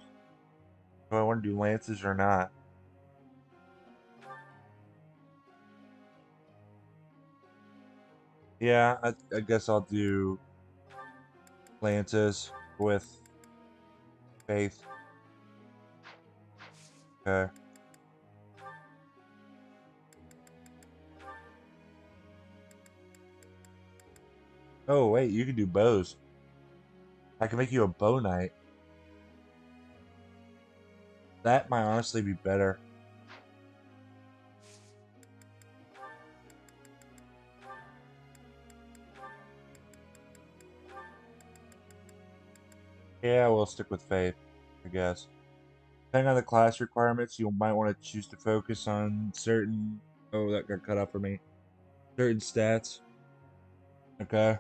Do I want to do lances or not? Yeah, I guess I'll do lances with faith. Okay. Oh, wait, you can do bows. I can make you a bow knight. That might honestly be better. Yeah, we'll stick with faith, I guess. Depending on the class requirements, you might want to choose to focus on certain... Oh, that got cut off for me. Certain stats. Okay.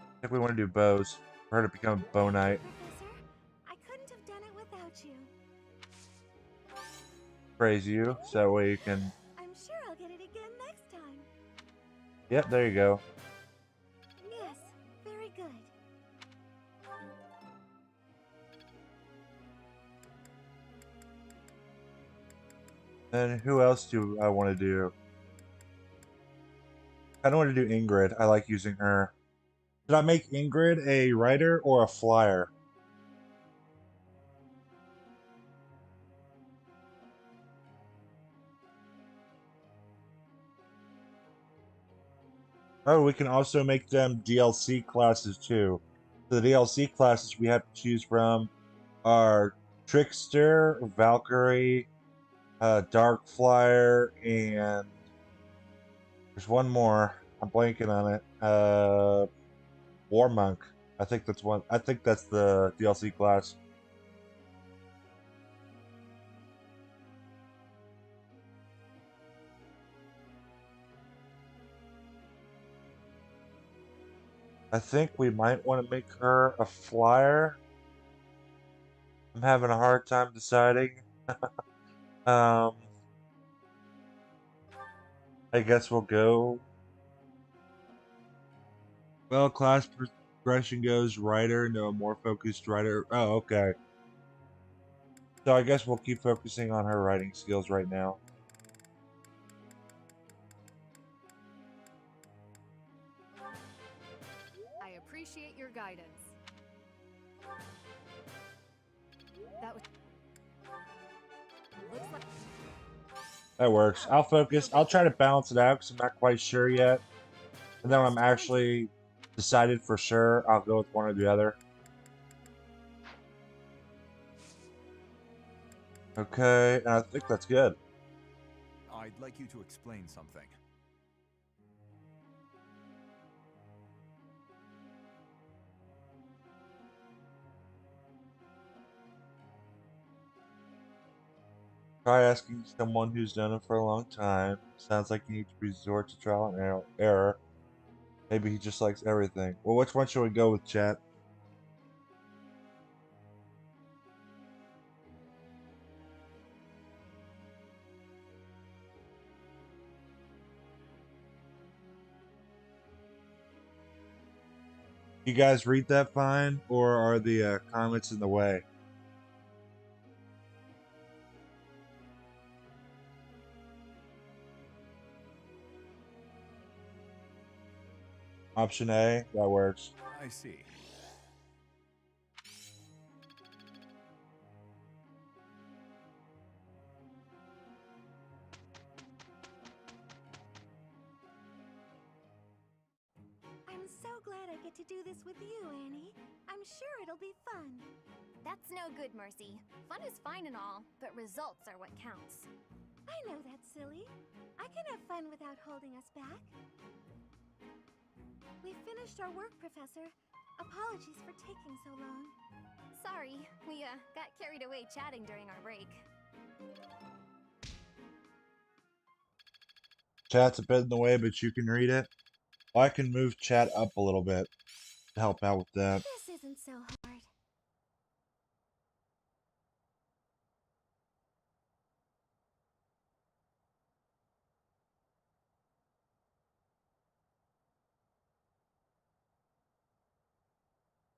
I think we want to do bows. For her to become a bow knight. Professor, I couldn't have done it without you. Praise you, so that way you can... I'm sure I'll get it again next time. Yep, there you go. Yes, very good. And who else do I want to do? I don't want to do Ingrid. I like using her. Should I make Ingrid a rider or a flyer? Oh, we can also make them DLC classes too. So the DLC classes we have to choose from are Trickster, Valkyrie, Dark Flyer, and there's one more. I'm blanking on it. War Monk. I think that's one. I think that's the DLC class. I think we might want to make her a flyer. I'm having a hard time deciding. um, I guess we'll go. Well, class progression goes writer into a more focused writer. Oh, okay. So I guess we'll keep focusing on her writing skills right now. I appreciate your guidance. That was... Looks like... That works. I'll focus. I'll try to balance it out because I'm not quite sure yet. And then when I'm actually decided for sure, I'll go with one or the other. Okay, and I think that's good. I'd like you to explain something. Try asking someone who's done it for a long time. Sounds like you need to resort to trial and error. Maybe he just likes everything. Well, which one should we go with, chat? You guys read that fine, or are the comments in the way? Option A, that works. I see. I'm so glad I get to do this with you, Annie. I'm sure it'll be fun. That's no good, Mercy. Fun is fine and all, but results are what counts. I know that's silly. I can have fun without holding us back. We finished our work, Professor. Apologies for taking so long. Sorry, we got carried away chatting during our break. Chat's a bit in the way, but you can read it. Well, I can move chat up a little bit to help out with that. This isn't so hard.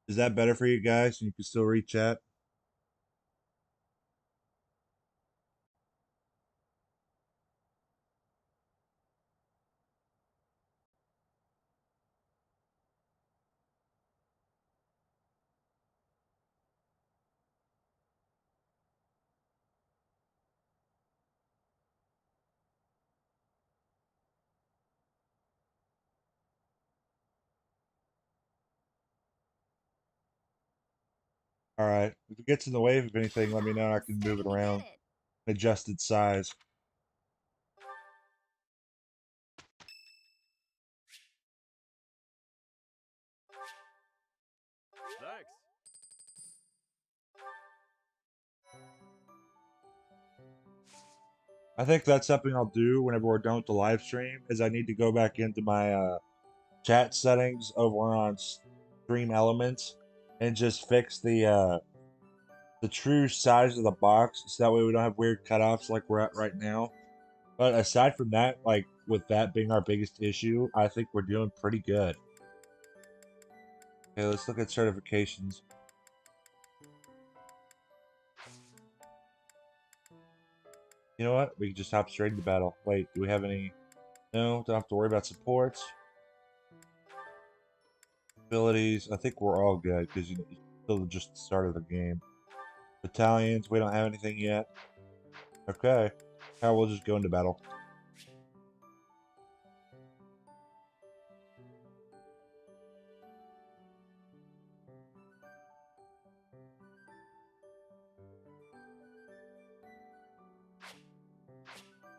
Is that better for you guys? And you can still read chat? Alright. If it gets in the way of anything, let me know and I can move it around. Adjust its size. Thanks. I think that's something I'll do whenever we're done with the live stream, is I need to go back into my chat settings over on Stream Elements and just fix the true size of the box so that way we don't have weird cutoffs like we're at right now. But aside from that, like with that being our biggest issue, I think we're doing pretty good. Okay, let's look at certifications. You know what? We can just hop straight into battle. Wait, do we have any? No, don't have to worry about supports. Abilities, I think we're all good because you know, it's still just the start of the game. Battalions, we don't have anything yet. Okay, now we'll just go into battle.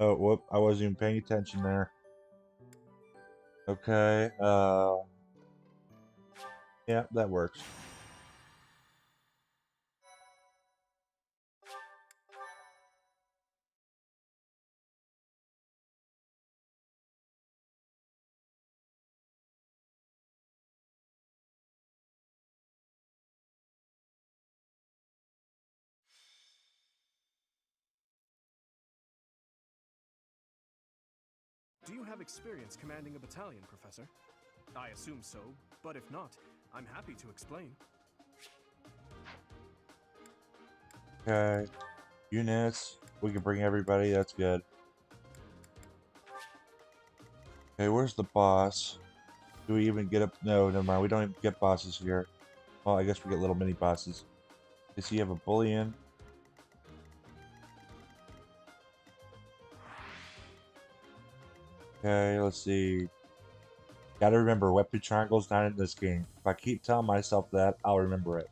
Oh, whoop, I wasn't even paying attention there. Okay, yeah, that works. Do you have experience commanding a battalion, Professor? I assume so, but if not, I'm happy to explain. Okay, units. We can bring everybody, that's good. Okay, where's the boss? Do we even get up? No, never mind. We don't even get bosses here. Well, I guess we get little mini bosses. Does he have a bullion? Okay, let's see. Gotta remember, weapon triangle's not in this game. If I keep telling myself that, I'll remember it.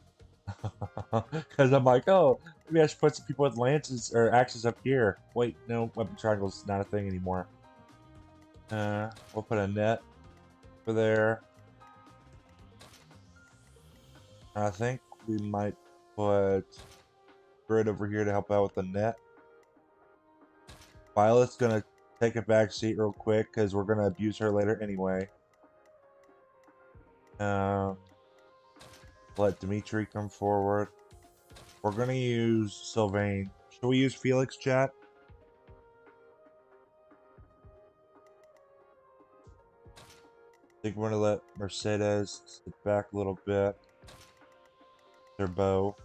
Because I'm like, oh, maybe I should put some people with lances or axes up here. Wait, no, weapon triangle's not a thing anymore. We'll put a net over there. I think we might put Grid over here to help out with the net. Violet's gonna take a back seat real quick because we're gonna abuse her later anyway. Let Dimitri come forward. We're gonna use Sylvain. Should we use Felix, chat? I think we're gonna let Mercedes sit back a little bit. Their bow.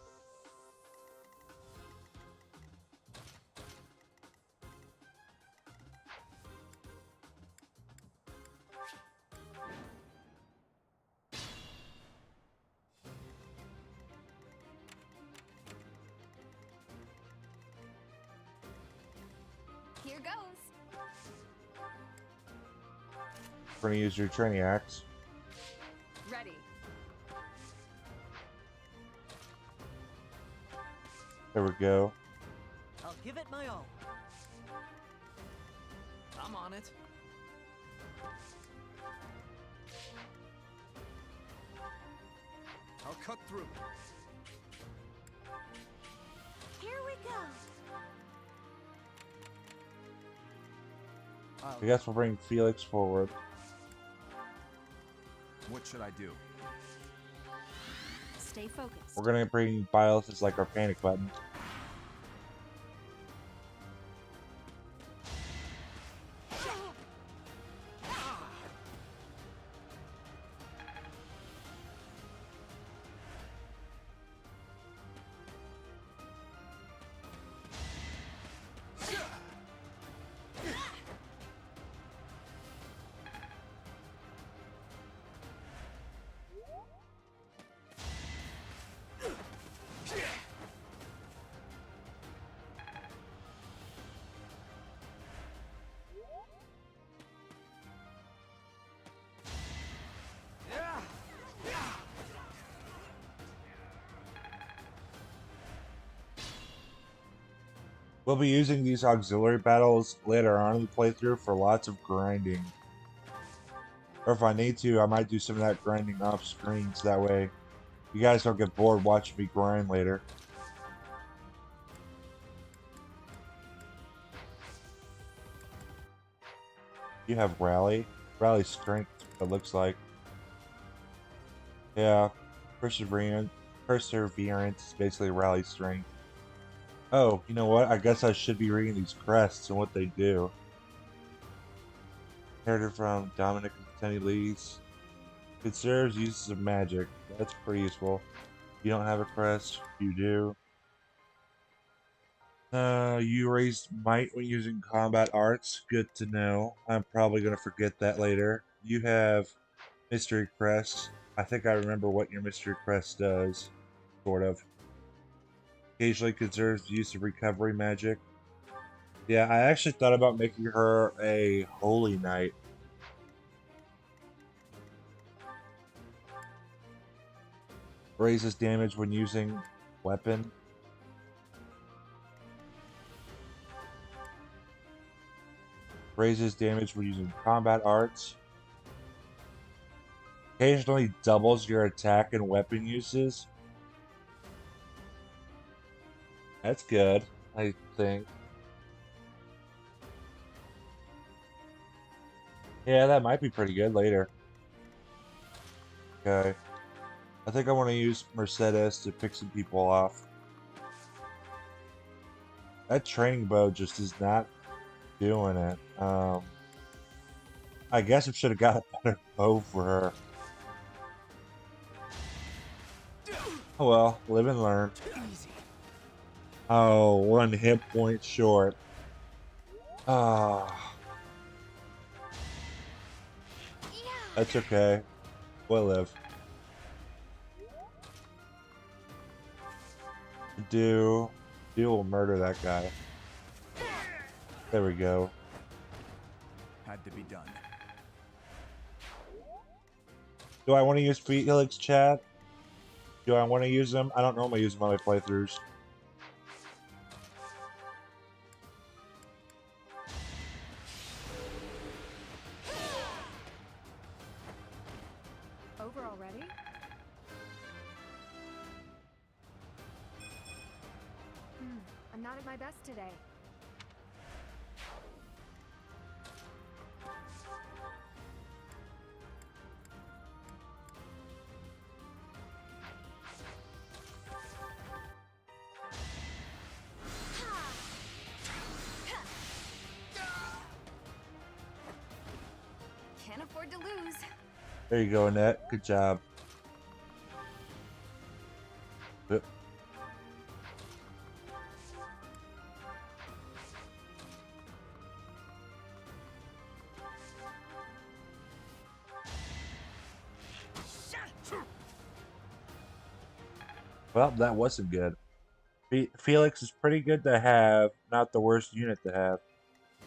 Here goes. We're gonna use your training axe. Ready. There we go. I'll give it my all. I'm on it. I'll cut through. Here we go. I guess we'll bring Felix forward. What should I do? Stay focused. We're gonna bring Bios as like our panic button. We'll be using these auxiliary battles later on in the playthrough for lots of grinding. Or if I need to, I might do some of that grinding off screen so that way you guys don't get bored watching me grind later. You have rally. Rally strength, it looks like. Yeah. Perseverance is basically rally strength. Oh, you know what? I guess I should be reading these crests and what they do. Inherited from Dominic and Tenny Lees. Conserves uses of magic. That's pretty useful. You don't have a crest. You do. You raised might when using combat arts. Good to know. I'm probably going to forget that later. You have mystery crest. I think I remember what your mystery crest does. Sort of. Occasionally conserves use of recovery magic. Yeah, I actually thought about making her a holy knight. Raises damage when using weapon. Raises damage when using combat arts. Occasionally doubles your attack and weapon uses. That's good, I think. Yeah, that might be pretty good later. Okay. I think I want to use Mercedes to pick some people off. That training bow just is not doing it. I guess I should have got a better bow for her. Oh well, live and learn. Oh, 1 hit point short. Ah. That's okay. We'll live. Do will murder that guy. There we go. Had to be done. Do I want to use Felix chat? Do I want to use them? I don't normally use them on my playthroughs. Over already? I'm not at my best today. Can't afford to lose. There you go, Annette. Good job. Yep. Well, that wasn't good. Felix is pretty good to have, not the worst unit to have.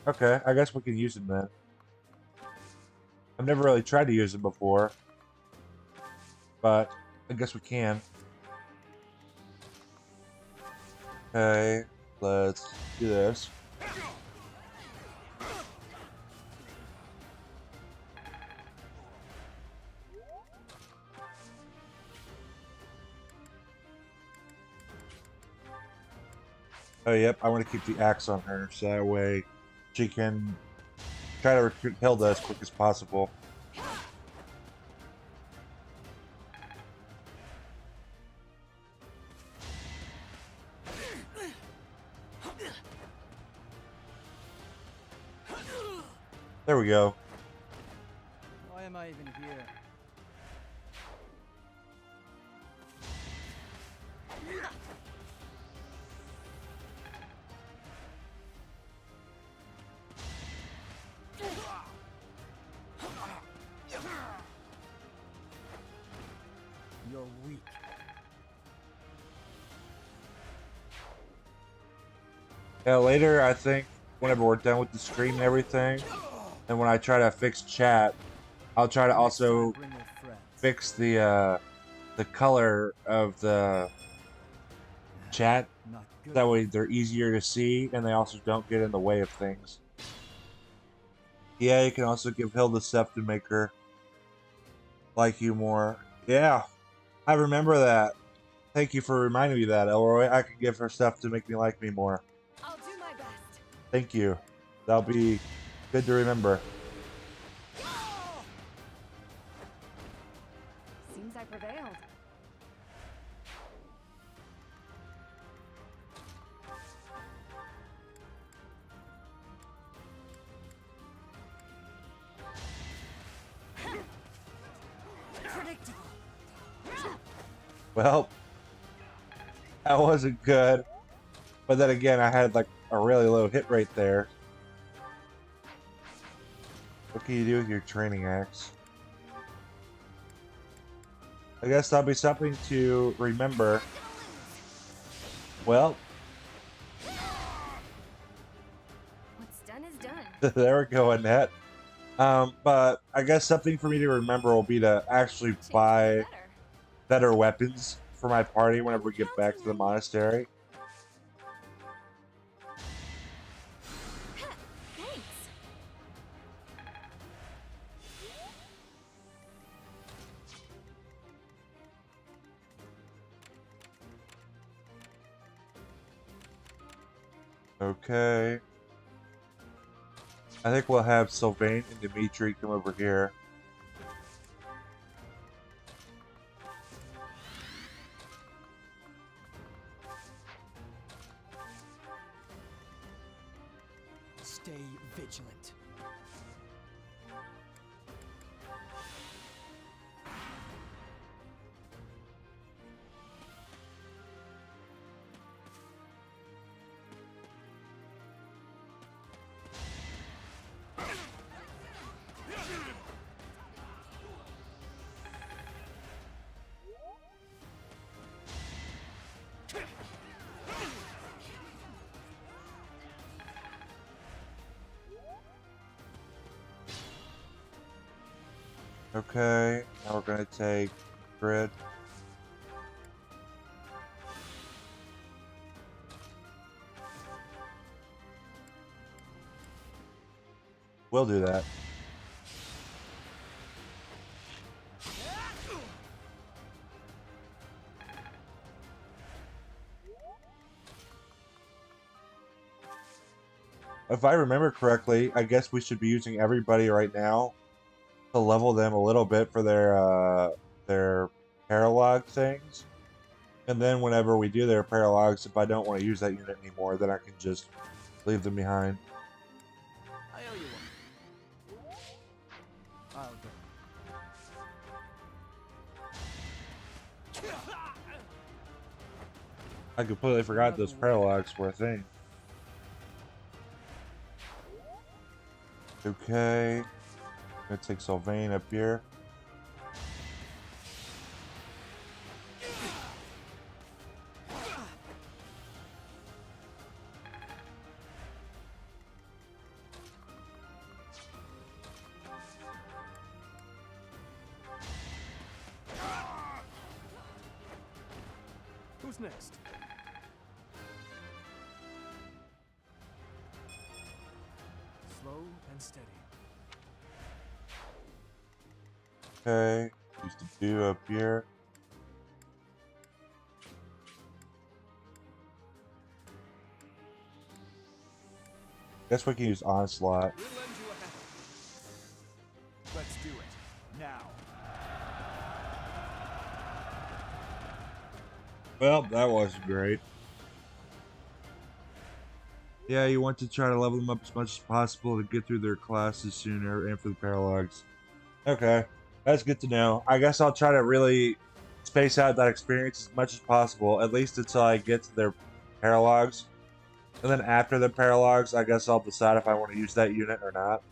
Okay, I guess we can use him then. I've never really tried to use him before, but I guess we can. Okay, let's do this. Oh, yep, I want to keep the axe on her, so that way she can try to recruit Hilda as quick as possible. There we go. Why am I even here? You're weak. Yeah, later, I think, whenever we're done with the stream and everything, and when I try to fix chat, I'll try to also fix the color of the chat. That way they're easier to see, and they also don't get in the way of things. Yeah, you can also give Hilda stuff to make her like you more. Yeah, I remember that. Thank you for reminding me of that, Elroy. I can give her stuff to make me like me more. I'll do my best. Thank you. That'll be good to remember. Seems I prevailed. Predictable. Well, that wasn't good. But then again, I had like a really low hit rate there. What can you do with your training axe? I guess that'll be something to remember. Well, What's done is done. there we go, Annette. But I guess something for me to remember will be to actually buy better weapons for my party whenever we get back to the monastery. Okay. I think we'll have Sylvain and Dimitri come over here. Stay vigilant. Okay, now we're gonna take grid. We'll do that. If I remember correctly, I guess we should be using everybody right now to level them a little bit for their paralog things. And then whenever we do their paralogs, if I don't want to use that unit anymore, then I can just leave them behind. I owe you one. I'll go. I completely forgot those paralogs were a thing. Okay. I'm gonna take Sylvain up here. Who's next? Slow and steady. Okay. Used to do up here. Guess we can use Onslaught. We'll lend you a hand. Let's do it. Now. Well, that wasn't great. Yeah, you want to try to level them up as much as possible to get through their classes sooner and for the paralogs. Okay, that's good to know. I guess I'll try to really space out that experience as much as possible, at least until I get to their paralogs. And then after the paralogs, I guess I'll decide if I want to use that unit or not.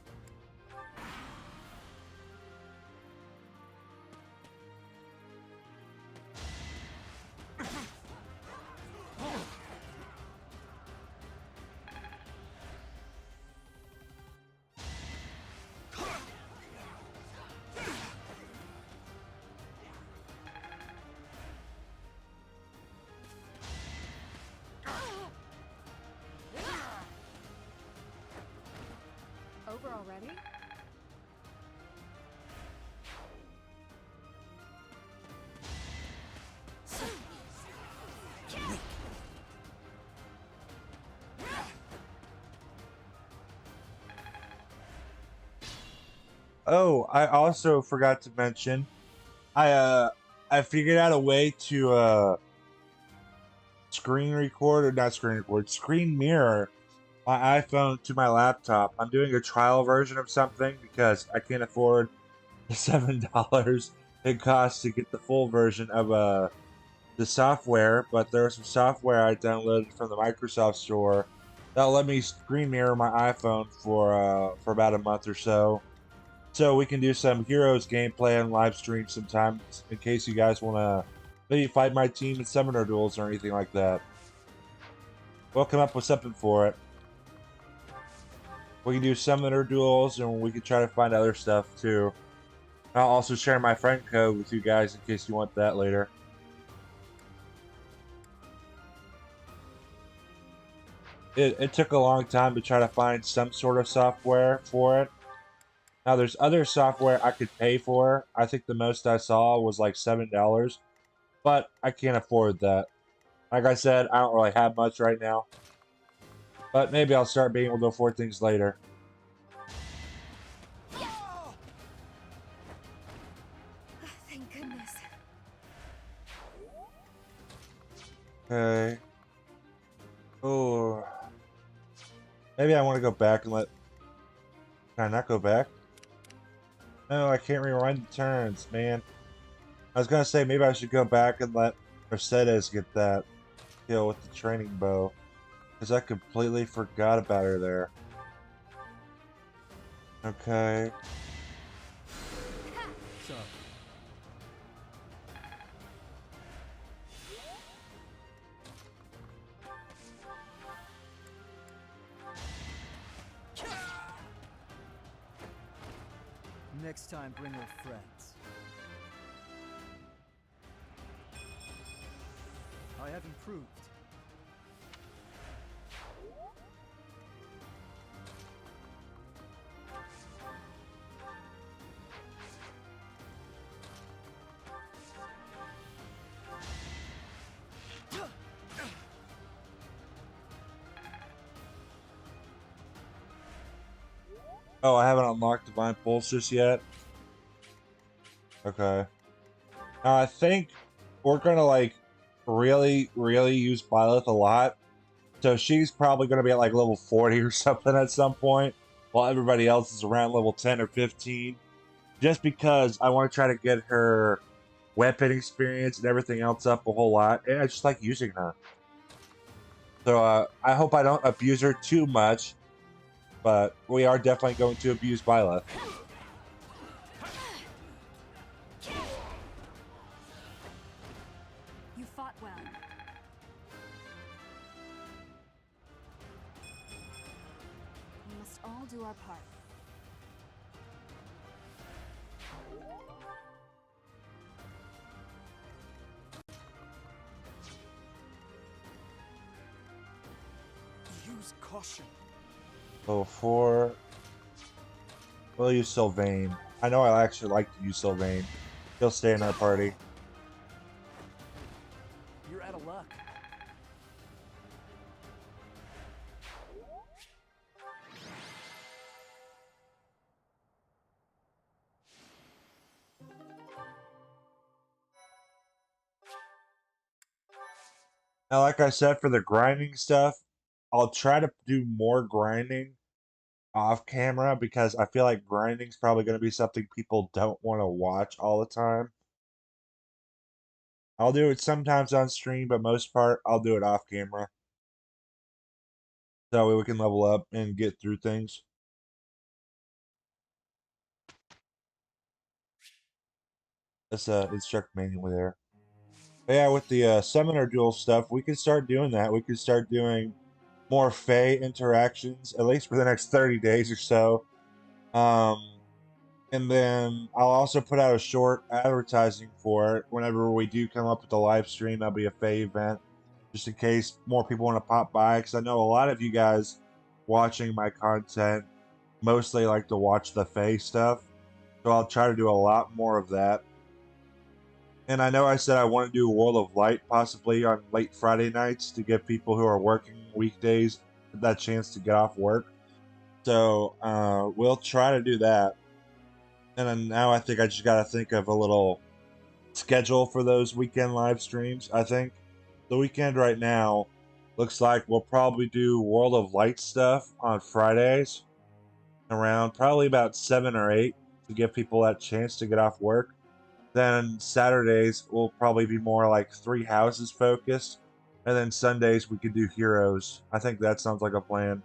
Over already? Oh, I also forgot to mention, I figured out a way to screen record, or not screen record, screen mirror my iPhone to my laptop. I'm doing a trial version of something because I can't afford the $7 it costs to get the full version of the software, but there's some software I downloaded from the Microsoft Store that'll let me screen mirror my iPhone for about a month or so. So we can do some Heroes gameplay and live stream sometimes in case you guys want to maybe fight my team in summoner duels or anything like that. We'll come up with something for it. We can do summoner duels and we can try to find other stuff too. I'll also share my friend code with you guys in case you want that later. It took a long time to try to find some sort of software for it. Now, there's other software I could pay for. I think the most I saw was like $7, but I can't afford that. Like I said, I don't really have much right now. But maybe I'll start being able to afford things later. Thank goodness. Okay. Oh. Maybe I want to go back and let... Can I not go back? No, I can't rewind the turns, man. I was gonna say maybe I should go back and let Mercedes get that kill with the training bow. Because I completely forgot about her there. Okay. So, next time, bring your friends. I have improved. Oh, I haven't unlocked Divine Pulse just yet. Okay. Now I think we're gonna like really use Byleth a lot. So she's probably gonna be at like level 40 or something at some point, while everybody else is around level 10 or 15. Just because I want to try to get her weapon experience and everything else up a whole lot. And I just like using her. So I hope I don't abuse her too much, but we are definitely going to abuse Byleth. You fought well. We must all do our part. Use caution. Level 4. We'll use Sylvain. I know I actually like to use Sylvain. He'll stay in our party. You're out of luck. Now, like I said, for the grinding stuff, I'll try to do more grinding off camera because I feel like grinding's probably going to be something people don't want to watch all the time. I'll do it sometimes on stream, but most part, I'll do it off camera. That way we can level up and get through things. That's instruct manual there. But yeah, with the summoner duel stuff, we can start doing that. We can start doing more Fey interactions, at least for the next 30 days or so. And then I'll also put out a short advertising for it whenever we do come up with a live stream. That'll be a Fey event, just in case more people want to pop by. Because I know a lot of you guys watching my content mostly like to watch the Fey stuff. So I'll try to do a lot more of that. And I know I said I want to do World of Light possibly on late Friday nights to give people who are working weekdays that chance to get off work. So we'll try to do that. And then now I think I just got to think of a little schedule for those weekend live streams. I think the weekend right now looks like we'll probably do World of Light stuff on Fridays around probably about 7 or 8 to give people that chance to get off work. Then Saturdays will probably be more like Three Houses focused. And then Sundays we could do Heroes. I think that sounds like a plan.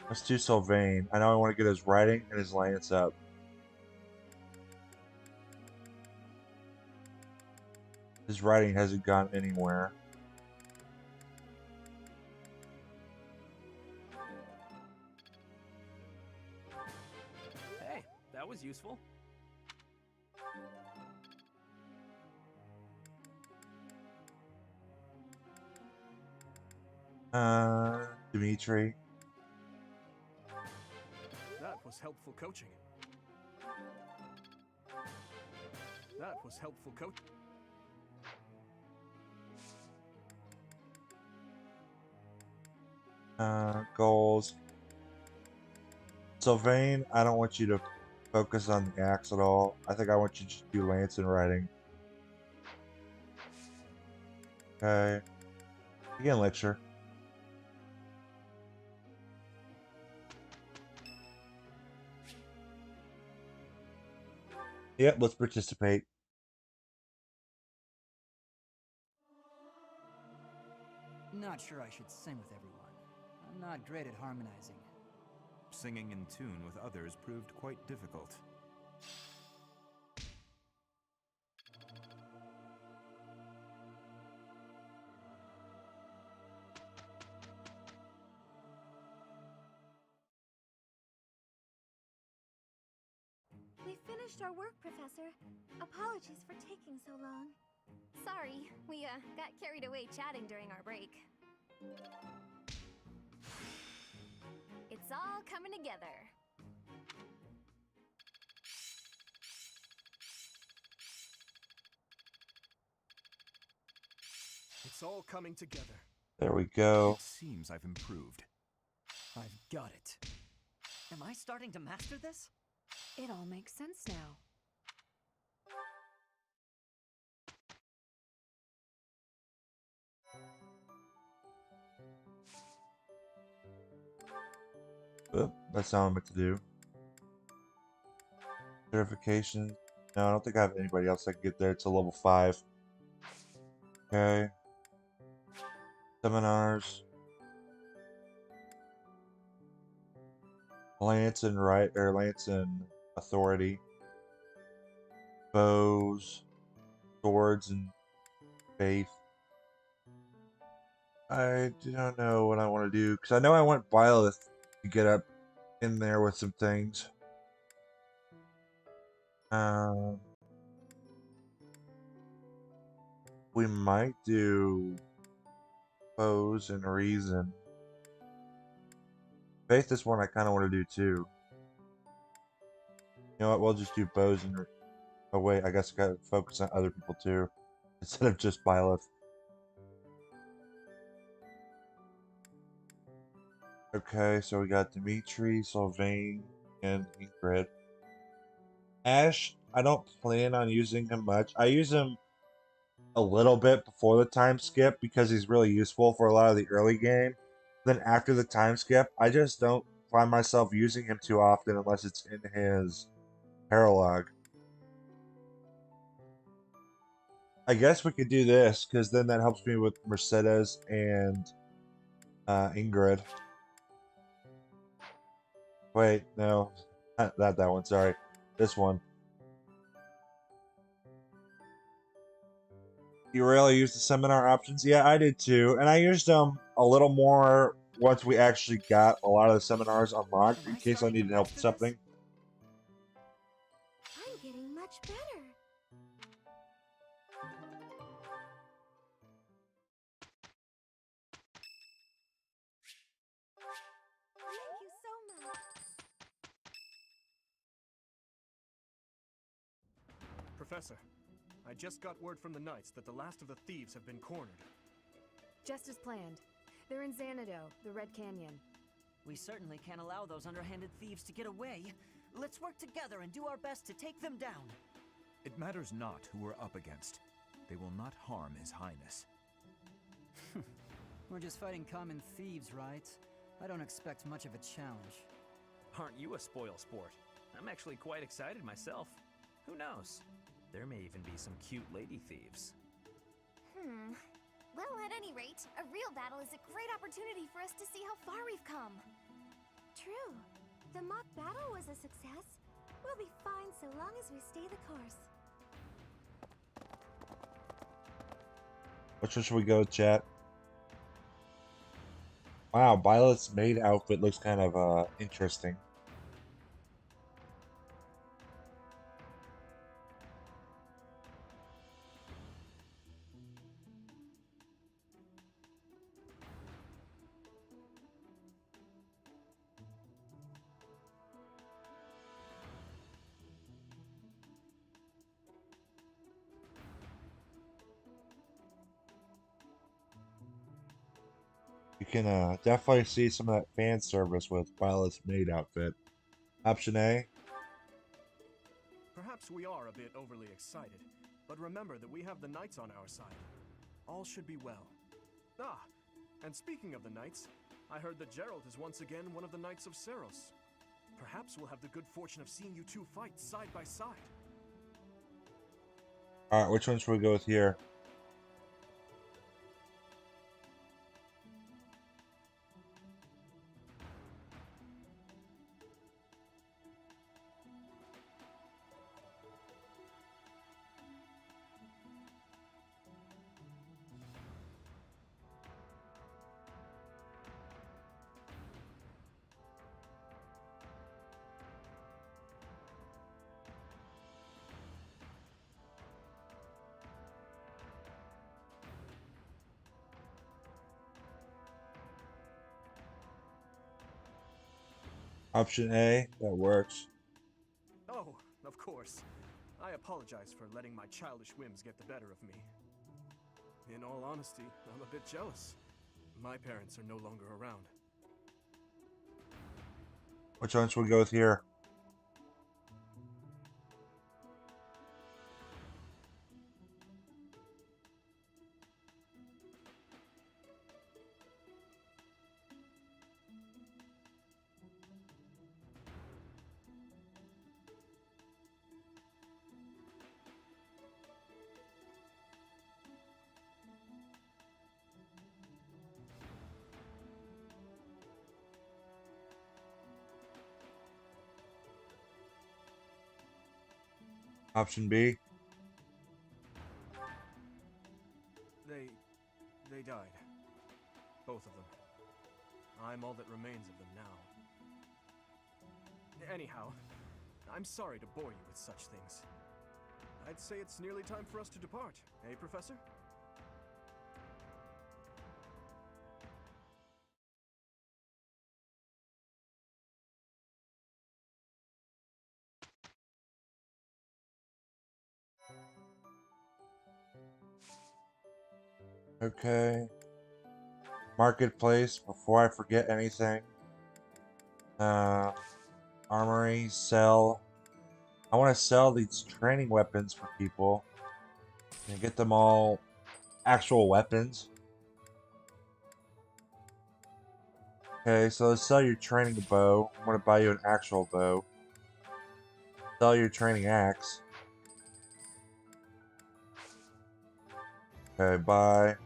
Let's do Sylvain. I know I want to get his writing and his lance up. His writing hasn't gone anywhere. Hey, that was useful. Dimitri. That was helpful coaching. That was helpful coaching. Goals. Sylvain, I don't want you to focus on the axe at all. I think I want you to just do lance and riding. Okay. Begin lecture. Yep, let's participate. Not sure I should sing with everyone. I'm not great at harmonizing. Singing in tune with others proved quite difficult. We finished our work, Professor. Apologies for taking so long. Sorry, we got carried away chatting during our break. It's all coming together. It's all coming together. There we go. It seems I've improved. I've got it. Am I starting to master this? It all makes sense now. Oh, that's not what I'm meant to do. Certification. No, I don't think I have anybody else that can get there to level 5. Okay. Seminars. Lance and Lance and Authority. Bows. Swords and Faith. I do not know what I want to do, because I know I want Byleth to get up in there with some things. We might do Pose and Reason. Faith is one I kind of want to do too. You know what? We'll just do Pose and... Oh wait, I guess I gotta focus on other people too, instead of just Byleth. Okay, so we got Dimitri, Sylvain, and Ingrid. Ash, I don't plan on using him much. I use him a little bit before the time skip because he's really useful for a lot of the early game. Then after the time skip, I just don't find myself using him too often unless it's in his paralogue. I guess we could do this because then that helps me with Mercedes and Ingrid. Wait, no, not that one, sorry. This one. You rarely use the seminar options? Yeah, I did too. And I used them a little more once we actually got a lot of the seminars unlocked in case I needed help with something. I'm getting much better. Thank you so much. Professor, I just got word from the Knights that the last of the thieves have been cornered. Just as planned. They're in Xanadu, the Red Canyon. We certainly can't allow those underhanded thieves to get away. Let's work together and do our best to take them down. It matters not who we're up against. They will not harm His Highness. We're just fighting common thieves, right? I don't expect much of a challenge. Aren't you a spoil sport? I'm actually quite excited myself. Who knows? There may even be some cute lady thieves. Well, at any rate, a real battle is a great opportunity for us to see how far we've come. True. The mock battle was a success. We'll be fine so long as we stay the course. Which one should we go, chat? Wow, Violet's maid outfit looks kind of interesting. You can definitely see some of that fan service with Violet's maid outfit. Option A. Perhaps we are a bit overly excited, but remember that we have the knights on our side. All should be well. Ah, and speaking of the knights, I heard that Gerald is once again one of the knights of Seros. Perhaps we'll have the good fortune of seeing you two fight side by side. Alright, which one should we go with here? Option A, that works. Oh, of course. I apologize for letting my childish whims get the better of me. In all honesty, I'm a bit jealous. My parents are no longer around. Which one should we go with here? Option B. They died. Both of them. I'm all that remains of them now. Anyhow, I'm sorry to bore you with such things. I'd say it's nearly time for us to depart, eh, Professor? Okay. Marketplace, before I forget anything. Armory, sell. I want to sell these training weapons for people. And get them all actual weapons. Okay, so let's sell your training bow. I'm going to buy you an actual bow. Sell your training axe. Okay, buy.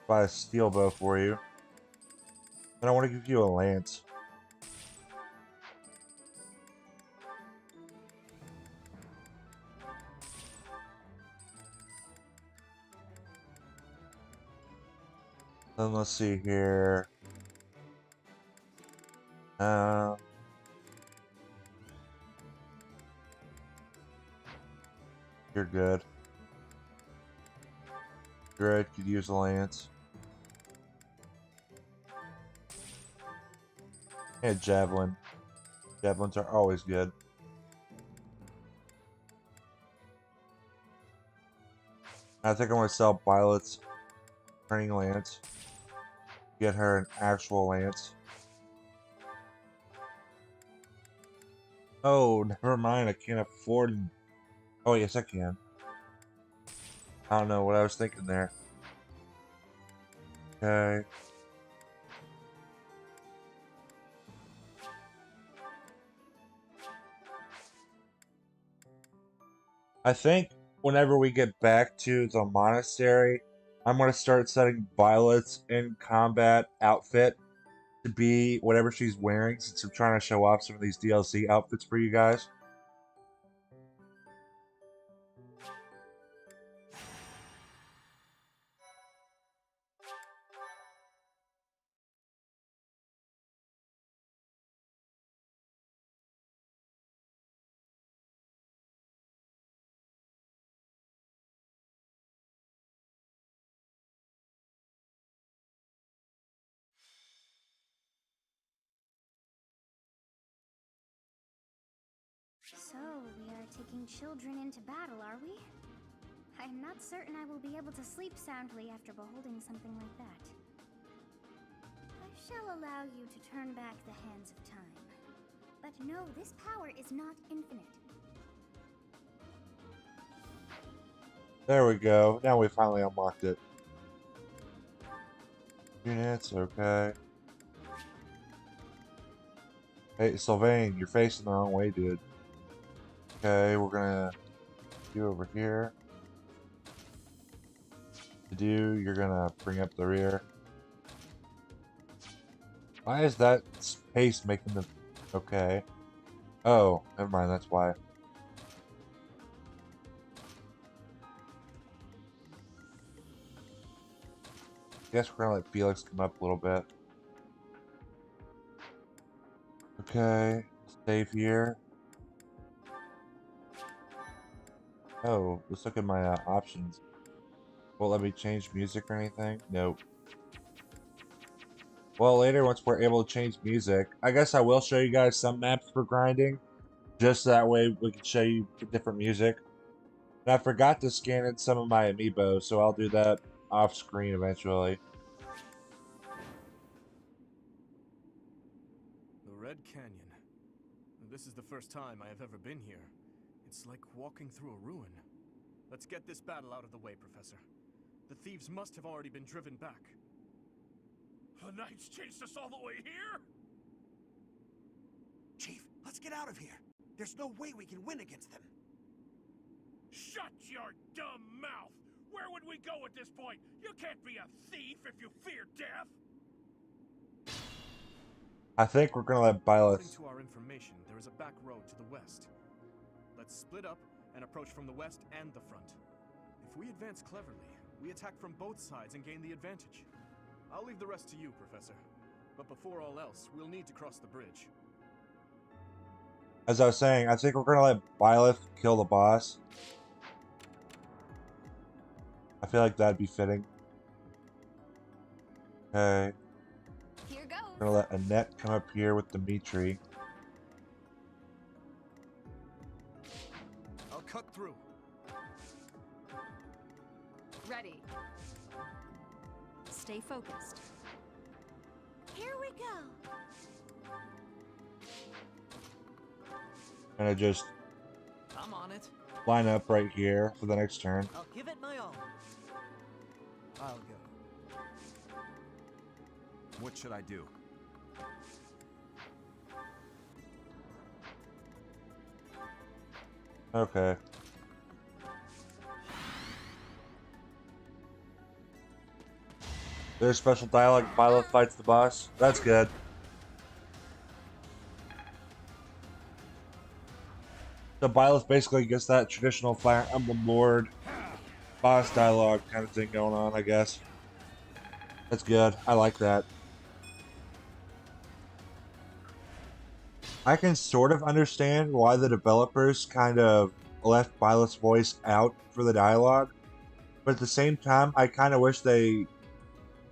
Buy a steel bow for you. And I want to give you a lance. Then let's see here. You're good. Good, could use a lance. And javelin. Javelins are always good. I think I'm going to sell Violet's training lance. Get her an actual lance. Oh, never mind. I can't afford. Oh, yes, I can. I don't know what I was thinking there. Okay. I think whenever we get back to the monastery, I'm going to start setting Violet's in combat outfit to be whatever she's wearing, since I'm trying to show off some of these DLC outfits for you guys. So, we are taking children into battle, are we? I am not certain I will be able to sleep soundly after beholding something like that. I shall allow you to turn back the hands of time. But no, this power is not infinite. There we go. Now we finally unlocked it. Units, okay. Hey, Sylvain, you're facing the wrong way, dude. Okay, we're gonna do over here. To do, you're gonna bring up the rear. Why is that space making the... Okay. Oh, never mind, that's why. Guess we're gonna let Felix come up a little bit. Okay, save here. Oh, let's look at my options. Won't let me change music or anything? Nope. Well, later, once we're able to change music, I guess I will show you guys some maps for grinding. Just that way we can show you different music. And I forgot to scan in some of my amiibo, so I'll do that off screen eventually. The Red Canyon. This is the first time I have ever been here. It's like walking through a ruin. Let's get this battle out of the way, Professor. The thieves must have already been driven back. The Knights chased us all the way here? Chief, let's get out of here. There's no way we can win against them. Shut your dumb mouth! Where would we go at this point? You can't be a thief if you fear death! I think we're gonna let According Byleth. to our information, there is a back road to the west. Let's split up and approach from the west and the front. If we advance cleverly, we attack from both sides and gain the advantage. I'll leave the rest to you, Professor. But before all else, we'll need to cross the bridge. As I was saying, I think we're gonna let Byleth kill the boss. I feel like that'd be fitting. Okay. Here goes. We're gonna let Annette come up here with Dimitri. I'll cut through. Ready. Stay focused. Here we go. Gonna just I'm on it. line up right here for the next turn. I'll give it my all. I'll go. What should I do? Okay. There's special dialogue. Byleth fights the boss. That's good. So Byleth basically gets that traditional Fire Emblem Lord boss dialogue kind of thing going on, I guess. That's good. I like that. I can sort of understand why the developers kind of left Byleth's voice out for the dialogue, but at the same time, I kind of wish they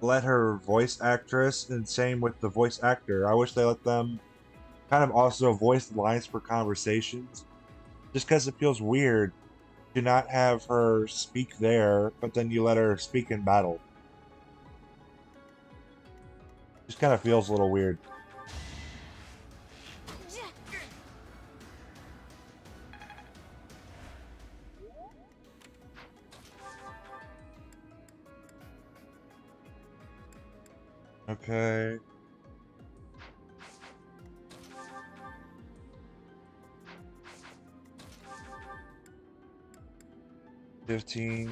let her voice actress, and same with the voice actor. I wish they let them kind of also voice lines for conversations, just because it feels weird to not have her speak there, but then you let her speak in battle. Just kind of feels a little weird. Okay. $15.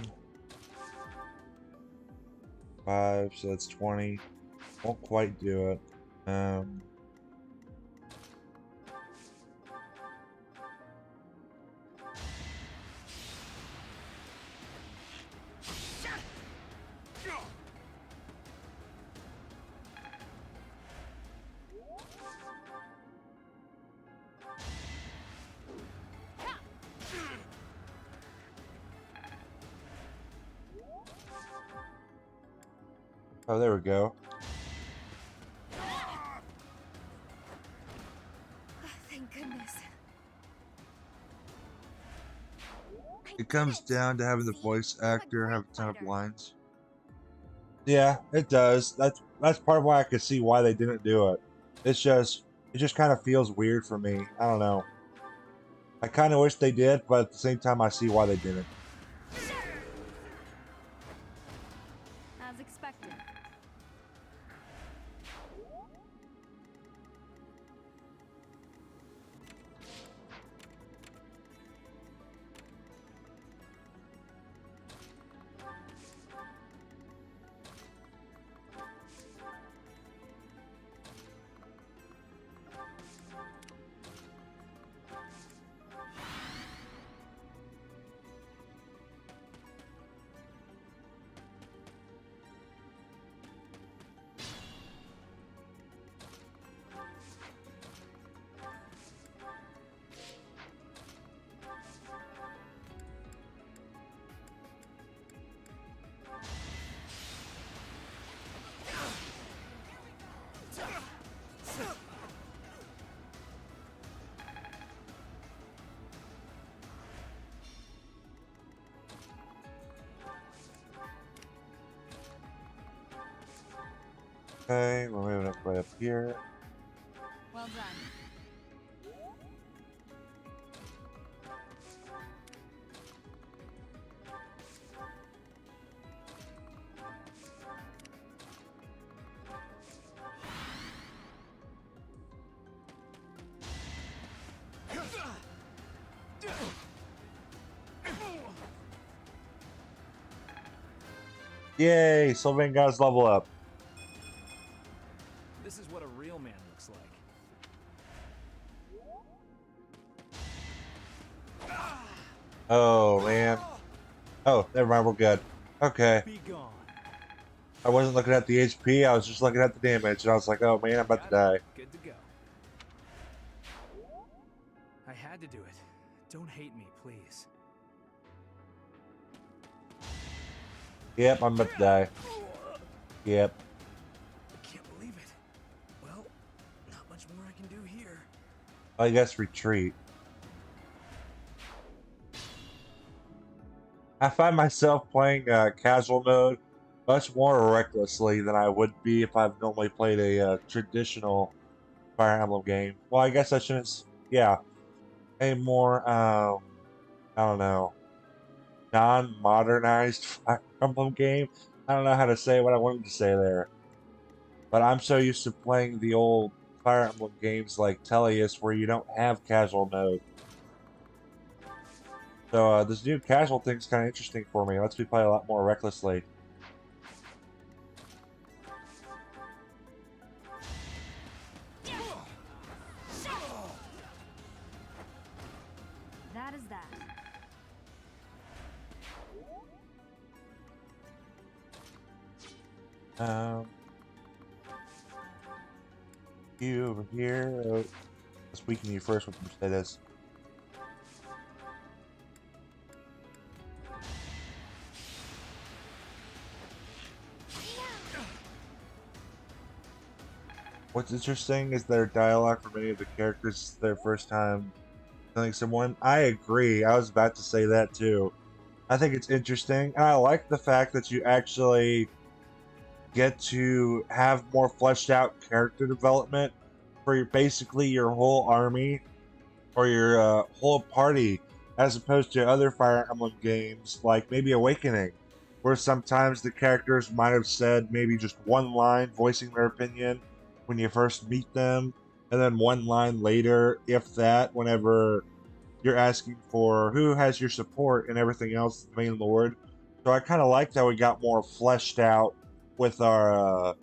$5, so that's 20. Won't quite do it. Oh, there we go. Thank goodness. It comes down to having the voice actor have a ton of lines. Yeah, it does. That's part of why I could see why they didn't do it. It just kind of feels weird for me. I don't know. I kind of wish they did, but at the same time, I see why they didn't. As expected. Okay, we're moving up right up here. Well done. Yay! Sylvain got his level up. This is what a real man looks like. Oh, man. Oh, never mind, we're good. Okay. Be gone. I wasn't looking at the HP, I was just looking at the damage, and I was like, oh man, I'm about to die. Good to go. I had to do it. Don't hate me, please. Yep, I'm about to die. Yep. I can't believe it. Well, not much more I can do here. I guess retreat. I find myself playing casual mode much more recklessly than I would be if I've normally played a traditional Fire Emblem game. Well, I guess I shouldn't. Yeah, a more I don't know, non-modernized Fire Emblem game. I don't know how to say what I wanted to say there, but I'm so used to playing the old Fire Emblem games like Tellius, where you don't have casual mode. So this new casual thing's kind of interesting for me. It lets me play a lot more recklessly. That is that. You over here. Let's weaken you first with Mercedes. What's interesting is their dialogue for many of the characters is their first time killing someone. I agree. I was about to say that too. I think it's interesting, and I like the fact that you actually get to have more fleshed out character development for basically your whole army or your whole party, as opposed to other Fire Emblem games like maybe Awakening, where sometimes the characters might have said maybe just one line voicing their opinion when you first meet them, and then one line later, if that, whenever you're asking for who has your support and everything else, the main lord. So I kind of liked how we got more fleshed out with our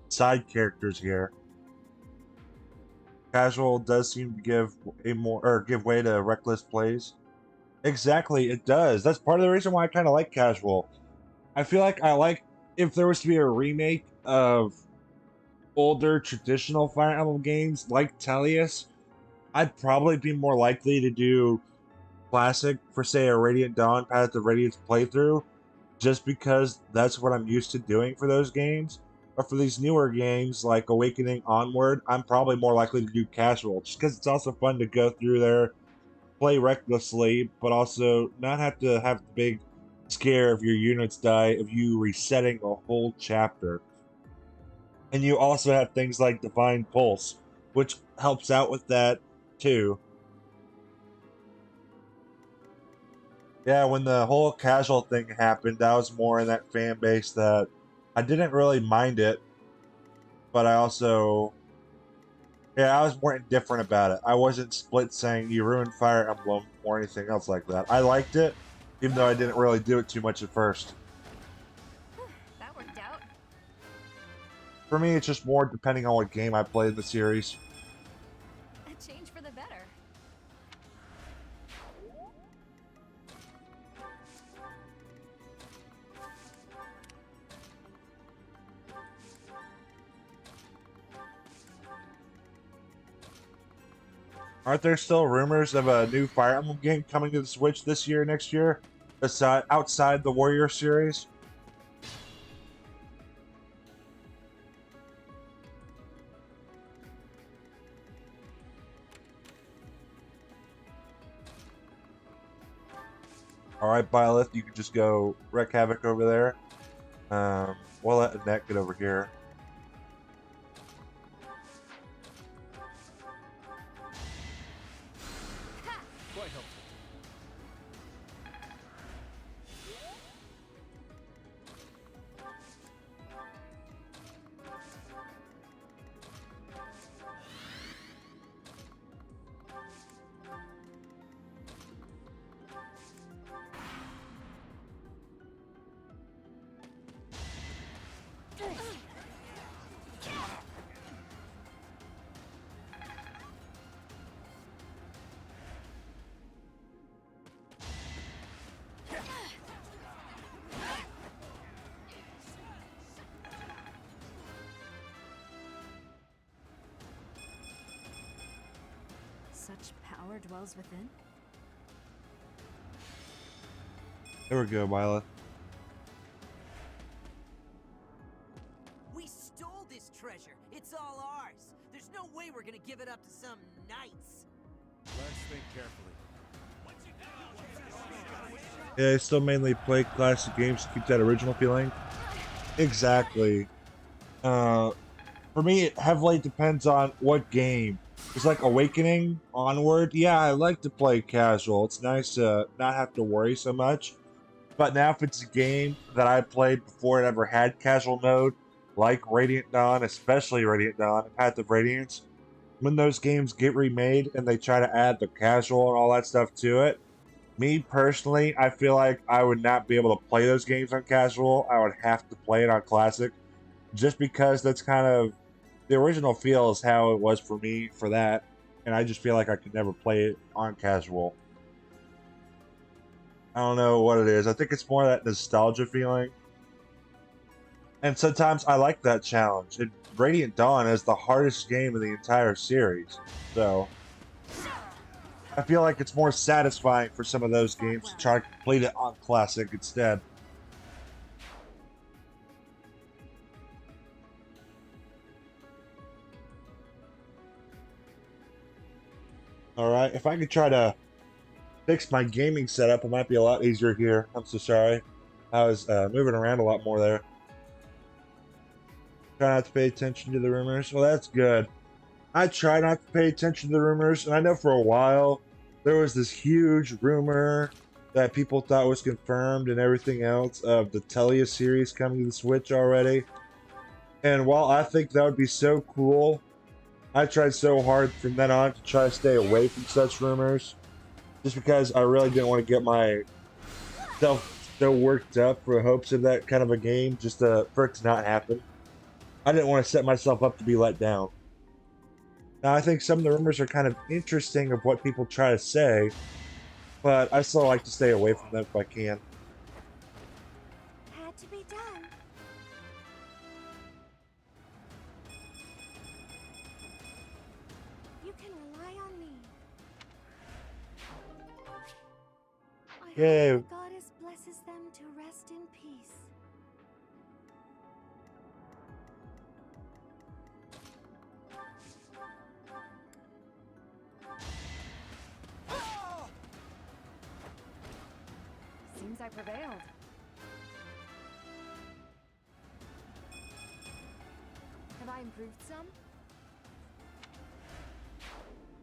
side characters here. Casual does seem to give way to reckless plays. Exactly, it does. That's part of the reason why I kind of like casual. I feel like if there was to be a remake of older traditional Fire Emblem games like Tellius, I'd probably be more likely to do classic for, say, a Radiant Dawn Path of Radiance playthrough, just because that's what I'm used to doing for those games. But for these newer games like Awakening onward, I'm probably more likely to do casual, just because it's also fun to go through there play recklessly, but also not have to have the big scare of your units die of you resetting a whole chapter. And you also have things like Divine Pulse, which helps out with that too. Yeah, when the whole casual thing happened, I was more in that fan base that I didn't really mind it, but I also, yeah, I was more indifferent about it. I wasn't split saying you ruined Fire Emblem or anything else like that. I liked it, even though I didn't really do it too much at first. That worked out. For me, it's just more depending on what game I played in the series. A change for the better. Aren't there still rumors of a new Fire Emblem game coming to the Switch this year, next year, aside outside the Warrior series? Alright, Byleth, you can just go wreak havoc over there. We'll let Annette get over here. Quite helpful. Such power dwells within. There we go, Byleth. We stole this treasure. It's all ours. There's no way we're gonna give it up to some knights. Let's think carefully. Yeah, I still mainly play classic games to keep that original feeling. Exactly. For me, it heavily depends on what game. It's like Awakening onward. Yeah, I like to play casual. It's nice to not have to worry so much. But now if it's a game that I played before it ever had casual mode, like Radiant Dawn, especially Radiant Dawn and Path of Radiance, when those games get remade and they try to add the casual and all that stuff to it, me personally, I feel like I would not be able to play those games on casual. I would have to play it on classic, just because that's kind of the original feel is how it was for me for that, and I just feel like I could never play it on casual. I don't know what it is. I think it's more that nostalgia feeling. And sometimes I like that challenge. Radiant Dawn is the hardest game in the entire series. So I feel like it's more satisfying for some of those games to try to complete it on classic instead. Alright, if I could try to fix my gaming setup, it might be a lot easier here. I'm so sorry. I was moving around a lot more there. Try not to pay attention to the rumors. Well, that's good. I try not to pay attention to the rumors, and I know for a while there was this huge rumor that people thought was confirmed and everything else of the Telia series coming to the Switch already. And while I think that would be so cool, I tried so hard from then on to try to stay away from such rumors, just because I really didn't want to get myself so worked up for hopes of that kind of a game, just for it to not happen. I didn't want to set myself up to be let down. Now, I think some of the rumors are kind of interesting of what people try to say, but I still like to stay away from them if I can. Had to be done. You can rely on me. I Yay. hope the goddess blesses them to rest in peace. I prevailed. Have I improved some?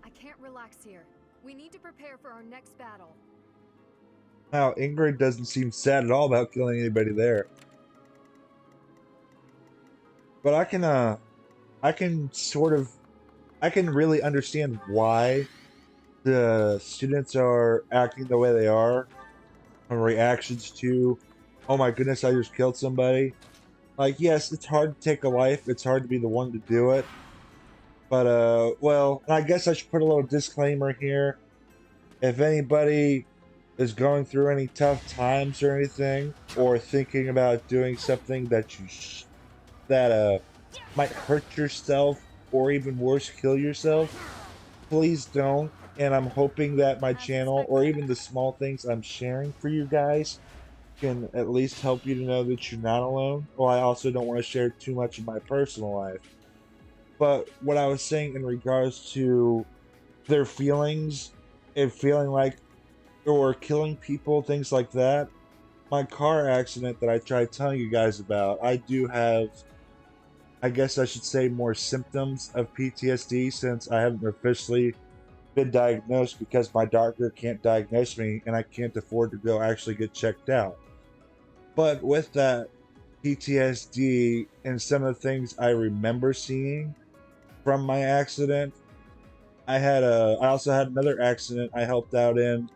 I can't relax here. We need to prepare for our next battle. Now, Ingrid doesn't seem sad at all about killing anybody there. But I can really understand why the students are acting the way they are, or reactions to, oh my goodness, I just killed somebody. Like, yes, it's hard to take a life, it's hard to be the one to do it. But, well, I guess I should put a little disclaimer here. If anybody is going through any tough times or anything, or thinking about doing something that might hurt yourself, or even worse, kill yourself, please don't. And I'm hoping that my channel, or even the small things I'm sharing for you guys, can at least help you to know that you're not alone. Well, I also don't want to share too much of my personal life. But what I was saying in regards to their feelings and feeling like, or killing people, things like that, my car accident that I tried telling you guys about, I do have, I guess I should say, more symptoms of PTSD since I haven't officially been diagnosed because my doctor can't diagnose me and I can't afford to go actually get checked out. But with that PTSD and some of the things I remember seeing from my accident, I also had another accident I helped out in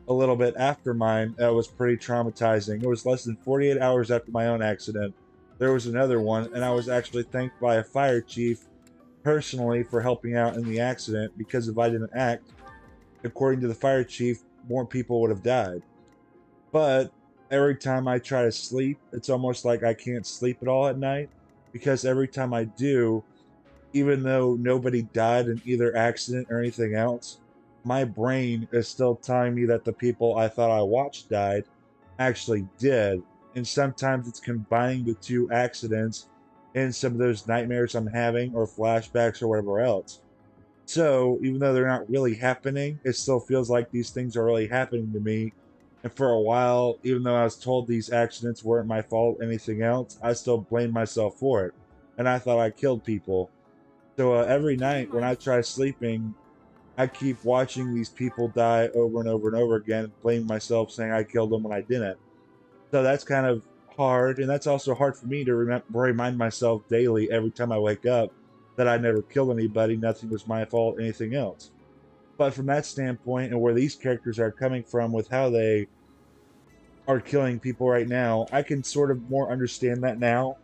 a little bit after mine that was pretty traumatizing. It was less than 48 hours after my own accident. There was another one, and I was actually thanked by a fire chief personally for helping out in the accident because if I didn't act, according to the fire chief, more people would have died. But every time I try to sleep, it's almost like I can't sleep at all at night because every time I do, even though nobody died in either accident or anything else, my brain is still telling me that the people I thought I watched died actually did. And sometimes it's combining the two accidents in some of those nightmares I'm having or flashbacks or whatever else. So, even though they're not really happening, it still feels like these things are really happening to me. And for a while, even though I was told these accidents weren't my fault, anything else, I still blamed myself for it. And I thought I killed people. So every night when I try sleeping, I keep watching these people die over and over and over again, blame myself saying I killed them when I didn't. So that's kind of hard, and that's also hard for me to remind myself daily every time I wake up that I never killed anybody, nothing was my fault, anything else. But from that standpoint, and where these characters are coming from with how they are killing people right now, I can sort of more understand that now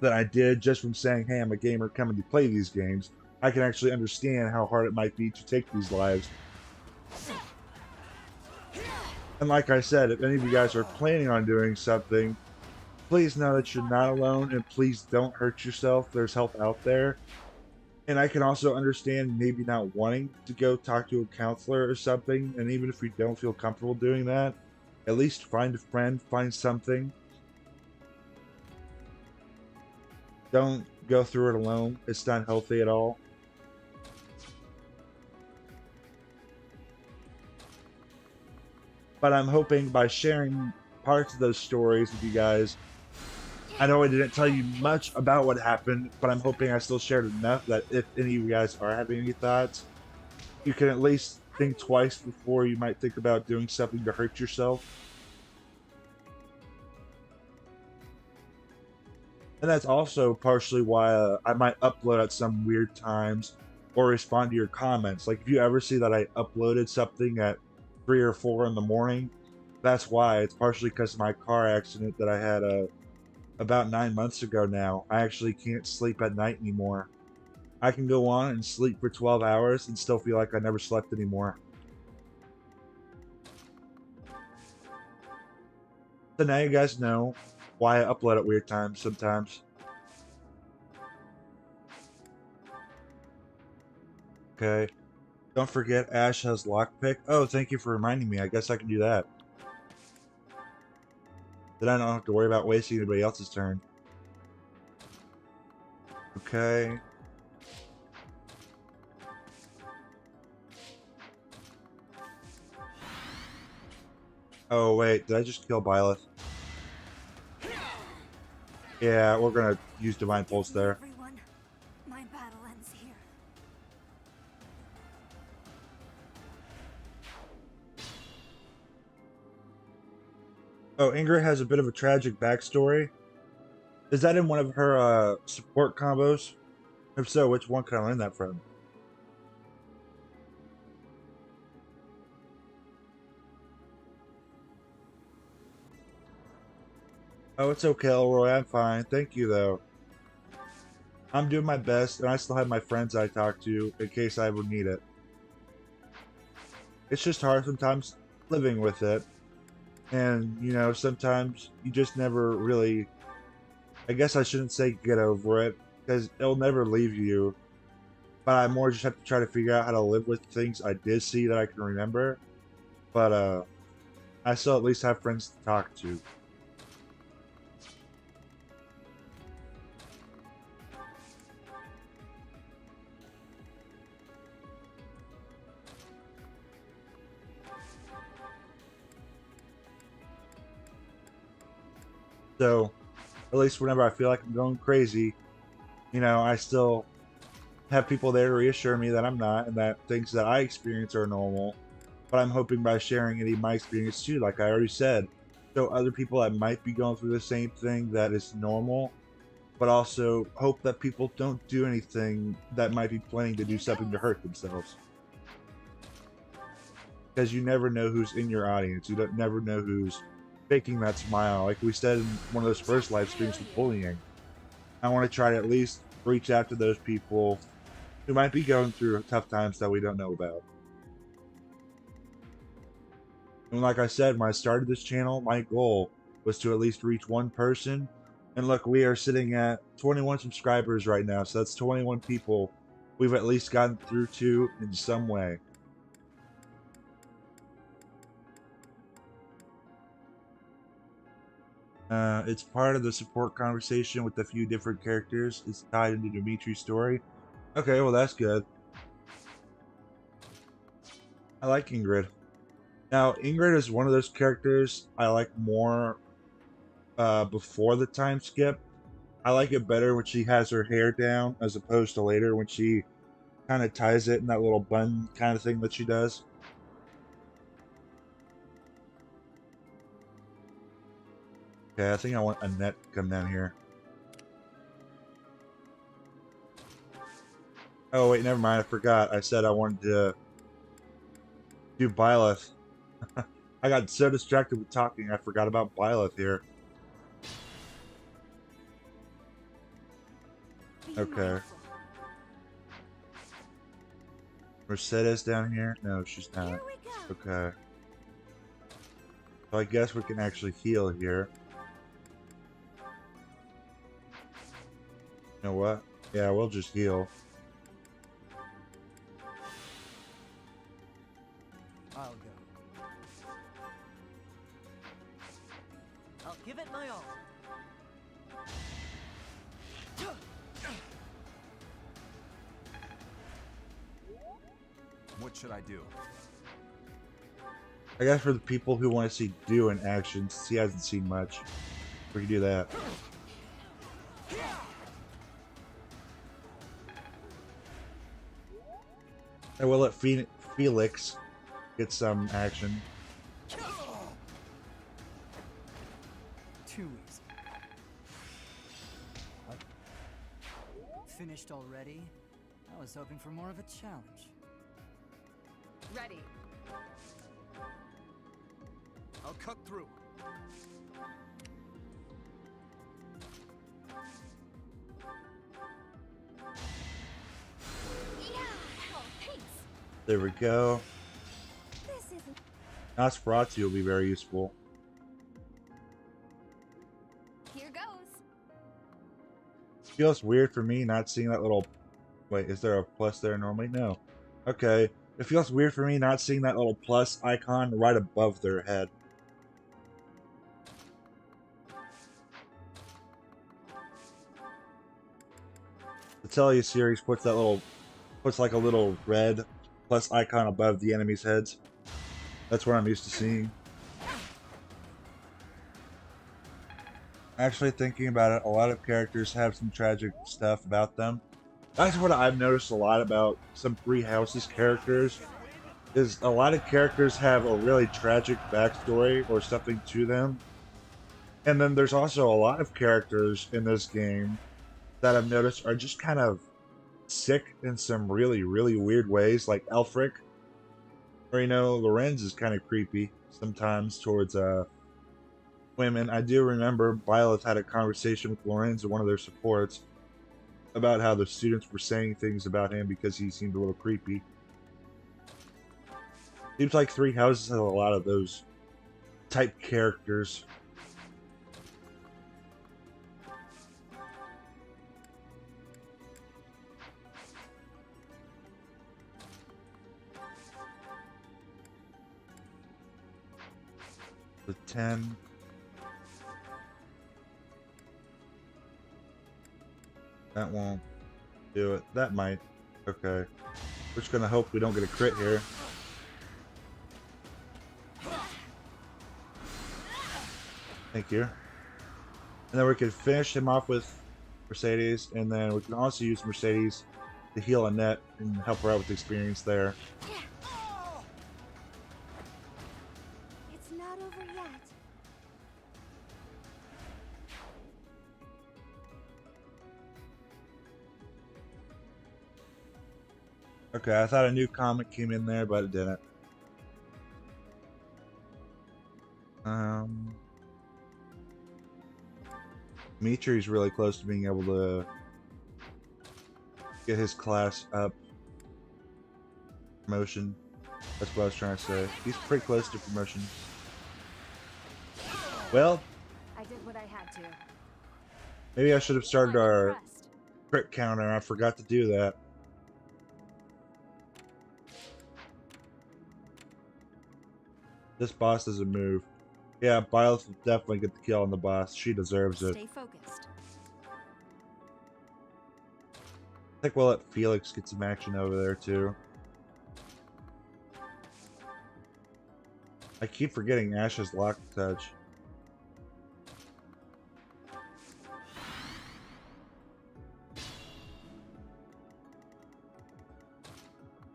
than I did just from saying, hey, I'm a gamer coming to play these games. I can actually understand how hard it might be to take these lives. And like I said, if any of you guys are planning on doing something, please know that you're not alone and please don't hurt yourself. There's help out there. And I can also understand maybe not wanting to go talk to a counselor or something. And even if you don't feel comfortable doing that, at least find a friend, find something. Don't go through it alone. It's not healthy at all. But I'm hoping by sharing parts of those stories with you guys, I know I didn't tell you much about what happened, but I'm hoping I still shared enough that if any of you guys are having any thoughts, you can at least think twice before you might think about doing something to hurt yourself. And that's also partially why I might upload at some weird times or respond to your comments. Like if you ever see that I uploaded something at 3 or 4 in the morning, that's why. It's partially because of my car accident that I had about 9 months ago now. I actually can't sleep at night anymore. I can go on and sleep for 12 hours and still feel like I never slept anymore. So now you guys know why I upload at weird times sometimes. Okay. Don't forget Ash has lockpick. Oh, thank you for reminding me. I guess I can do that. Then I don't have to worry about wasting anybody else's turn. Okay. Oh wait, did I just kill Byleth? Yeah, we're gonna use Divine Pulse there. Everyone, my battle ends here. Oh, Ingrid has a bit of a tragic backstory. Is that in one of her support combos? If so, which one can I learn that from? Oh, it's okay, Elroy. I'm fine. Thank you, though. I'm doing my best, and I still have my friends I talk to in case I would need it. It's just hard sometimes living with it. And, you know, sometimes you just never really... I guess I shouldn't say get over it, because it'll never leave you. But I more just have to try to figure out how to live with things I did see that I can remember. But, I still at least have friends to talk to. So, at least whenever I feel like I'm going crazy, you know, I still have people there to reassure me that I'm not, and that things that I experience are normal. But I'm hoping by sharing any of my experience too, like I already said, so other people that might be going through the same thing that is normal, but also hope that people don't do anything that might be planning to do something to hurt themselves. Because you never know who's in your audience. You don't never know who's faking that smile. Like we said in one of those first live streams with bullying. I want to try to at least reach out to those people who might be going through tough times that we don't know about. And like I said, when I started this channel, my goal was to at least reach one person. And look, we are sitting at 21 subscribers right now, so that's 21 people we've at least gotten through to in some way. It's part of the support conversation with a few different characters. It's tied into Dimitri's story. Okay, well that's good. I like Ingrid. Now, Ingrid is one of those characters I like more before the time skip. I like it better when she has her hair down as opposed to later when she kind of ties it in that little bun kind of thing that she does. Okay, I think I want Annette to come down here. Oh, wait, never mind. I forgot. I said I wanted to do Byleth. I got so distracted with talking, I forgot about Byleth here. Okay. Mercedes down here? No, she's not. Okay. So I guess we can actually heal here. You know what? Yeah, we'll just heal. I'll go. I'll give it my all. What should I do? I guess for the people who want to see Do in action, since he hasn't seen much, we can do that. And we'll let Felix get some action. Too easy. Finished already? I was hoping for more of a challenge. Ready. I'll cut through. There we go. Nosferatu will be very useful. Here goes. Feels weird for me not seeing that little... Wait, is there a plus there normally? No. Okay. It feels weird for me not seeing that little plus icon right above their head. The Telia series puts like a little red plus icon above the enemy's heads. That's what I'm used to seeing. Actually, thinking about it, a lot of characters have some tragic stuff about them. That's what I've noticed a lot about some Three Houses characters, is a lot of characters have a really tragic backstory or something to them. And then there's also a lot of characters in this game that I've noticed are just kind of sick in some really, really weird ways, like Elfric, or Lorenz is kind of creepy sometimes towards women. I do remember Byleth had a conversation with Lorenz, one of their supports, about how the students were saying things about him because he seemed a little creepy. Seems like Three Houses has a lot of those type characters. The 10. That won't do it. That might. Okay. We're just gonna hope we don't get a crit here. Thank you. And then we can finish him off with Mercedes, and then we can also use Mercedes to heal Annette and help her out with the experience there. It's not over yet. Okay, I thought a new comet came in there, but it didn't. Dimitri's really close to being able to get his class up. Promotion. That's what I was trying to say. He's pretty close to promotion. Well, I did what I had to. maybe I should have started our crit counter. I forgot to do that. This boss doesn't move. Yeah, Byleth will definitely get the kill on the boss. She deserves it. Stay focused. I think we'll let Felix get some action over there too. I keep forgetting Ash's lock touch.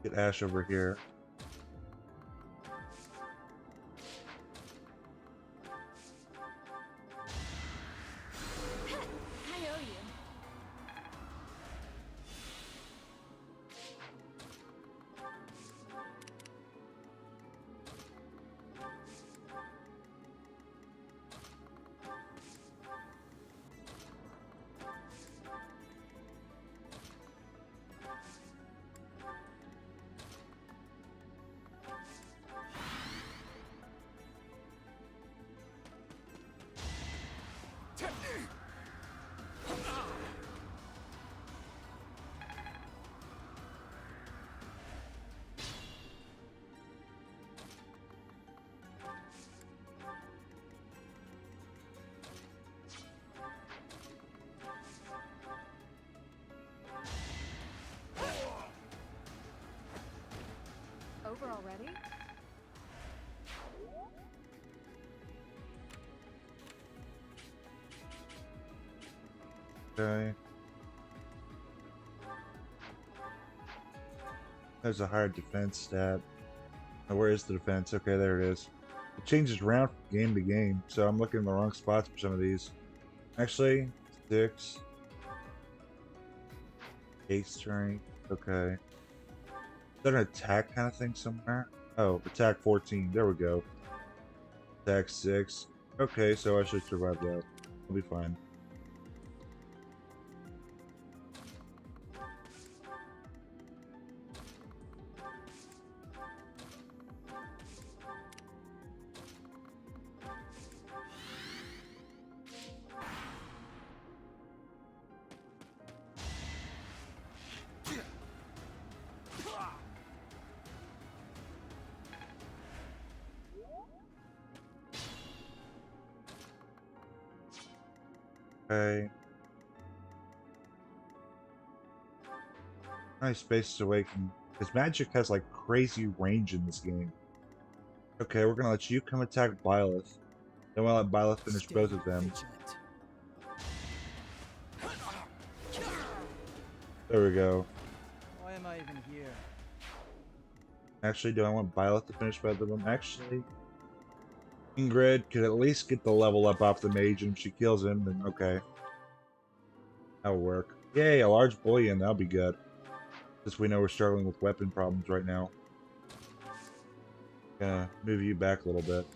Get Ash over here. Over already? Okay. There's a higher defense stat. Oh, where is the defense? Okay, there it is. It changes round from game to game, so I'm looking in the wrong spots for some of these. Actually, 6. 8 strength. Okay. Is that an attack kind of thing somewhere? Oh, attack 14. There we go. Attack 6. Okay, so I should survive that. I'll be fine. Okay. Nice Space Awakening. Because magic has like crazy range in this game. Okay, we're gonna let you come attack Byleth. Then we'll let Byleth finish both of them. Vigilant. There we go. Why am I even here? Actually, do I want Violet to finish Bedlam? Actually, Ingrid could at least get the level up off the mage, and if she kills him, then okay. That'll work. Yay, a large bullion. That'll be good. Since we know we're struggling with weapon problems right now. Gonna move you back a little bit.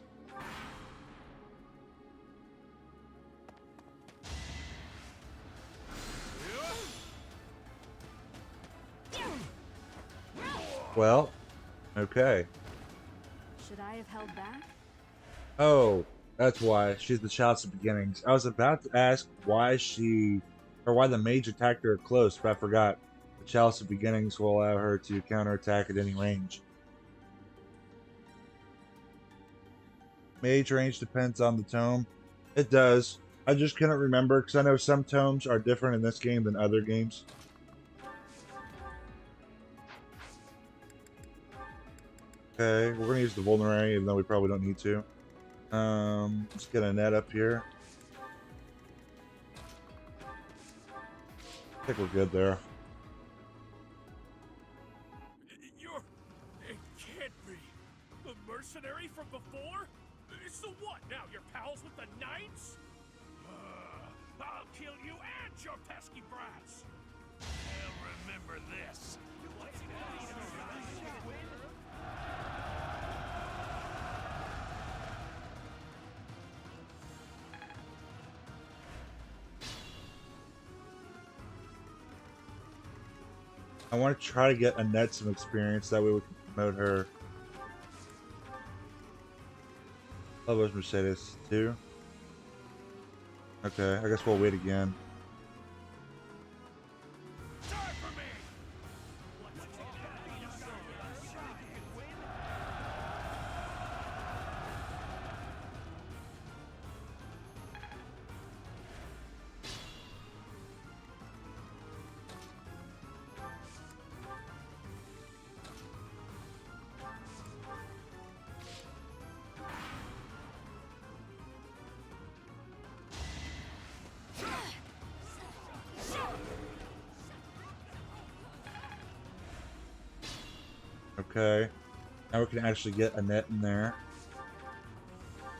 Well, okay. Should I have held back? Oh, that's why. She's the Chalice of Beginnings. I was about to ask why why the mage attacked her close, but I forgot. The Chalice of Beginnings will allow her to counterattack at any range. Mage range depends on the tome. It does. I just couldn't remember, because I know some tomes are different in this game than other games. Okay, we're going to use the Vulnerary, even though we probably don't need to. Let's get a net up here. I think we're good there. It can't be. The mercenary from before? So what, now you're pals with the Knights? I'll kill you and your pesky brats! I'll remember this. I want to try to get Annette some experience, that way we can promote her. Love Mercedes too. Okay, I guess we'll wait again. Okay. Now we can actually get Annette in there.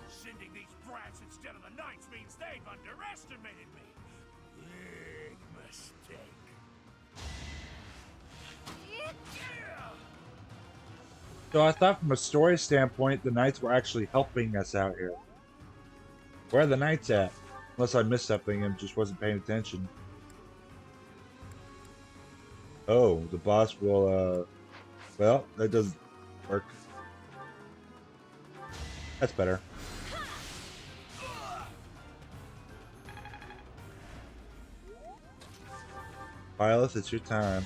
Sending these brats instead of the Knights means they've underestimated me. Big mistake. So I thought from a story standpoint, the Knights were actually helping us out here. Where are the Knights at? Unless I missed something and just wasn't paying attention. Oh, the boss will, well, that doesn't work. That's better. Violet, it's your time.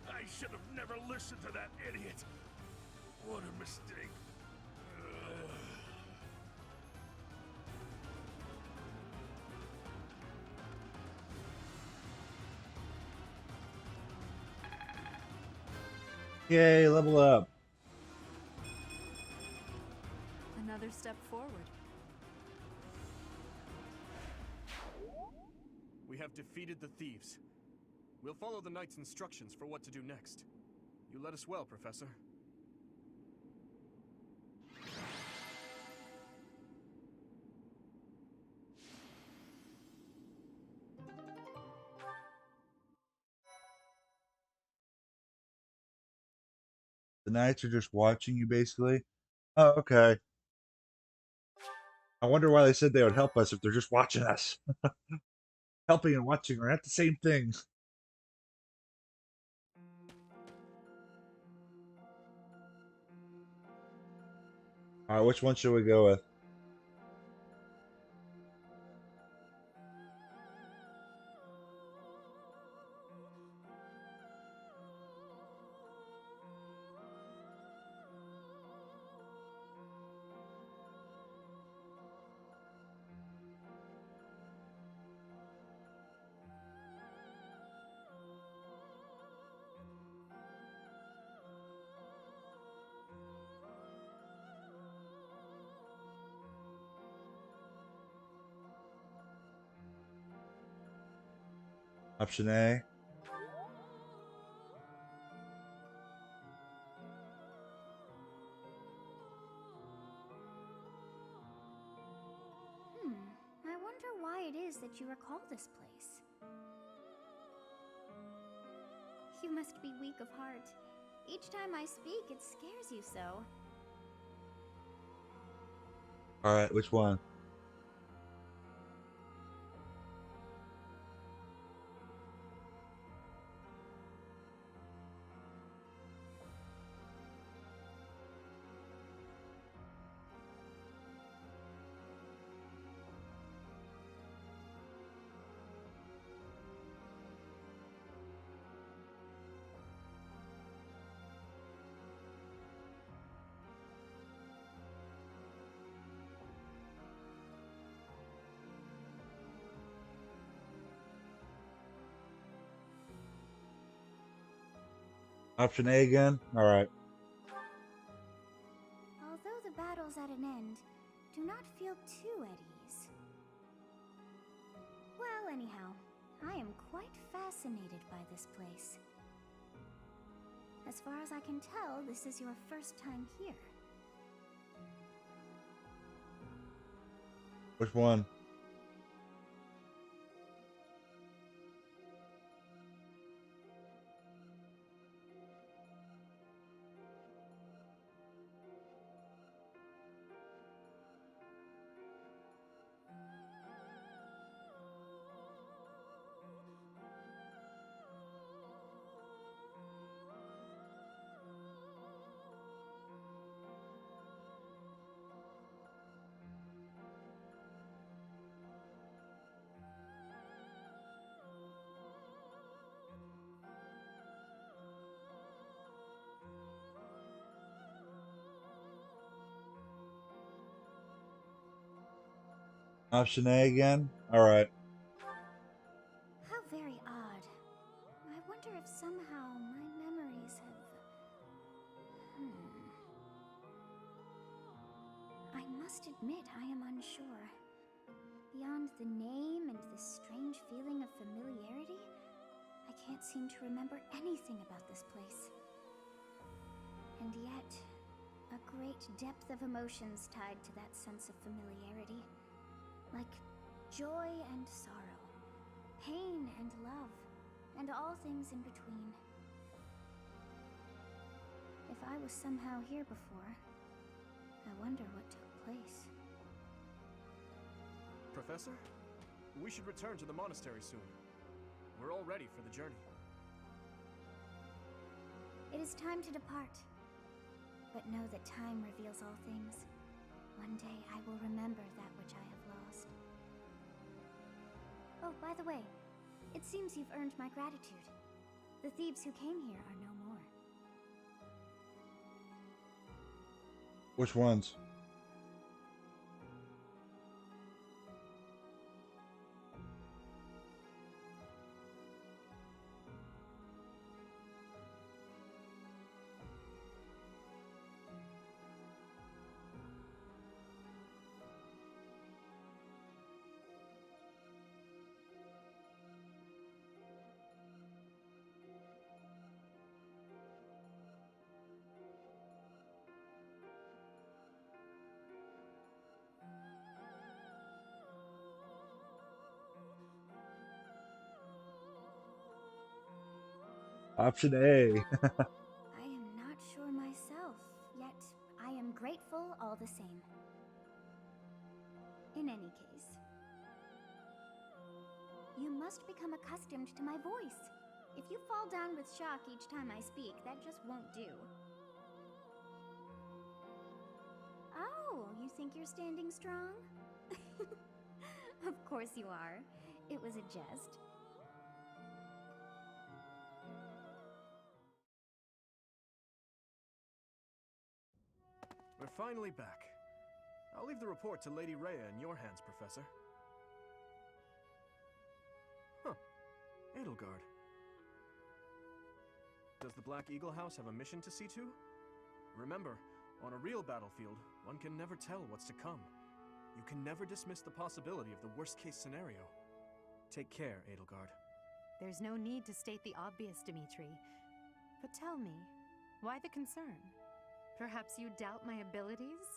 I should have never listened to that idiot. What a mistake. Yay, level up. Another step forward. We have defeated the thieves. We'll follow the Knight's instructions for what to do next. You led us well, Professor. The Knights are just watching you, basically. Oh, okay. I wonder why they said they would help us if they're just watching us. Helping and watching are not the same things. Alright, which one should we go with? Option A. I wonder why it is that you recall this place. You must be weak of heart. Each time I speak, it scares you so. Alright, which one? Option A again? Alright. Although the battle's at an end, do not feel too at ease. Well, anyhow, I am quite fascinated by this place. As far as I can tell, this is your first time here. Which one? Option A again? Alright. How very odd. I wonder if somehow my memories have... I must admit I am unsure. Beyond the name and this strange feeling of familiarity, I can't seem to remember anything about this place. And yet, a great depth of emotions tied to that sense of familiarity. Like joy and sorrow, pain and love, and all things in between. If I was somehow here before, I wonder what took place. Professor, we should return to the monastery soon. We're all ready for the journey. It is time to depart. But know that time reveals all things. One day I will remember that which I have lost. Oh, by the way, it seems you've earned my gratitude. The thieves who came here are no more. Which ones? Option A. I am not sure myself, yet I am grateful all the same. In any case, you must become accustomed to my voice. If you fall down with shock each time I speak, that just won't do. Oh, you think you're standing strong? Of course you are. It was a jest. We're finally back. I'll leave the report to Lady Rhea in your hands, Professor. Huh. Edelgard. Does the Black Eagle House have a mission to see to? Remember, on a real battlefield, one can never tell what's to come. You can never dismiss the possibility of the worst-case scenario. Take care, Edelgard. There's no need to state the obvious, Dimitri. But tell me, why the concern? Perhaps you doubt my abilities?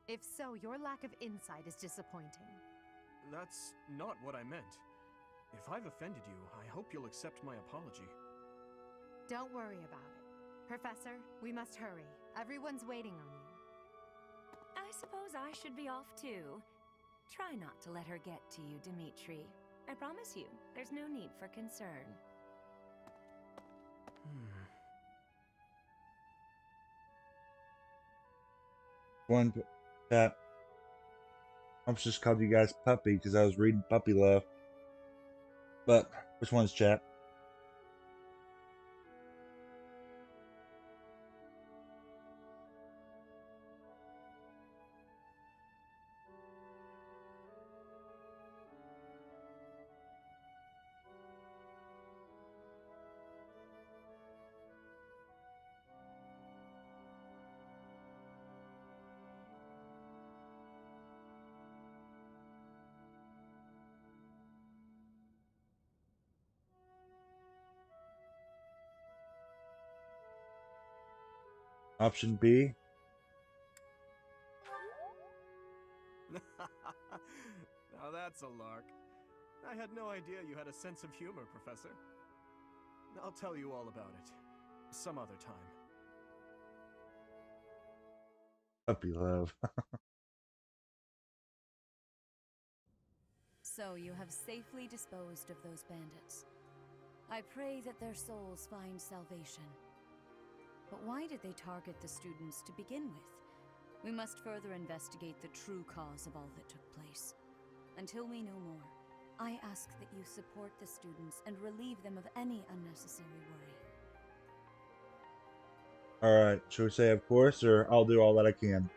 If so, your lack of insight is disappointing. That's not what I meant. If I've offended you, I hope you'll accept my apology. Don't worry about it. Professor, we must hurry. Everyone's waiting on you. I suppose I should be off too. Try not to let her get to you, Dimitri. I promise you, there's no need for concern. One chat. I almost just called you guys puppy because I was reading Puppy Love. But which one's chat? Option B. Now that's a lark. I had no idea you had a sense of humor, Professor. I'll tell you all about it some other time. Puppy Love. So you have safely disposed of those bandits. I pray that their souls find salvation. But why did they target the students to begin with? We must further investigate the true cause of all that took place. Until we know more, I ask that you support the students and relieve them of any unnecessary worry. Alright, should we say of course, or I'll do all that I can?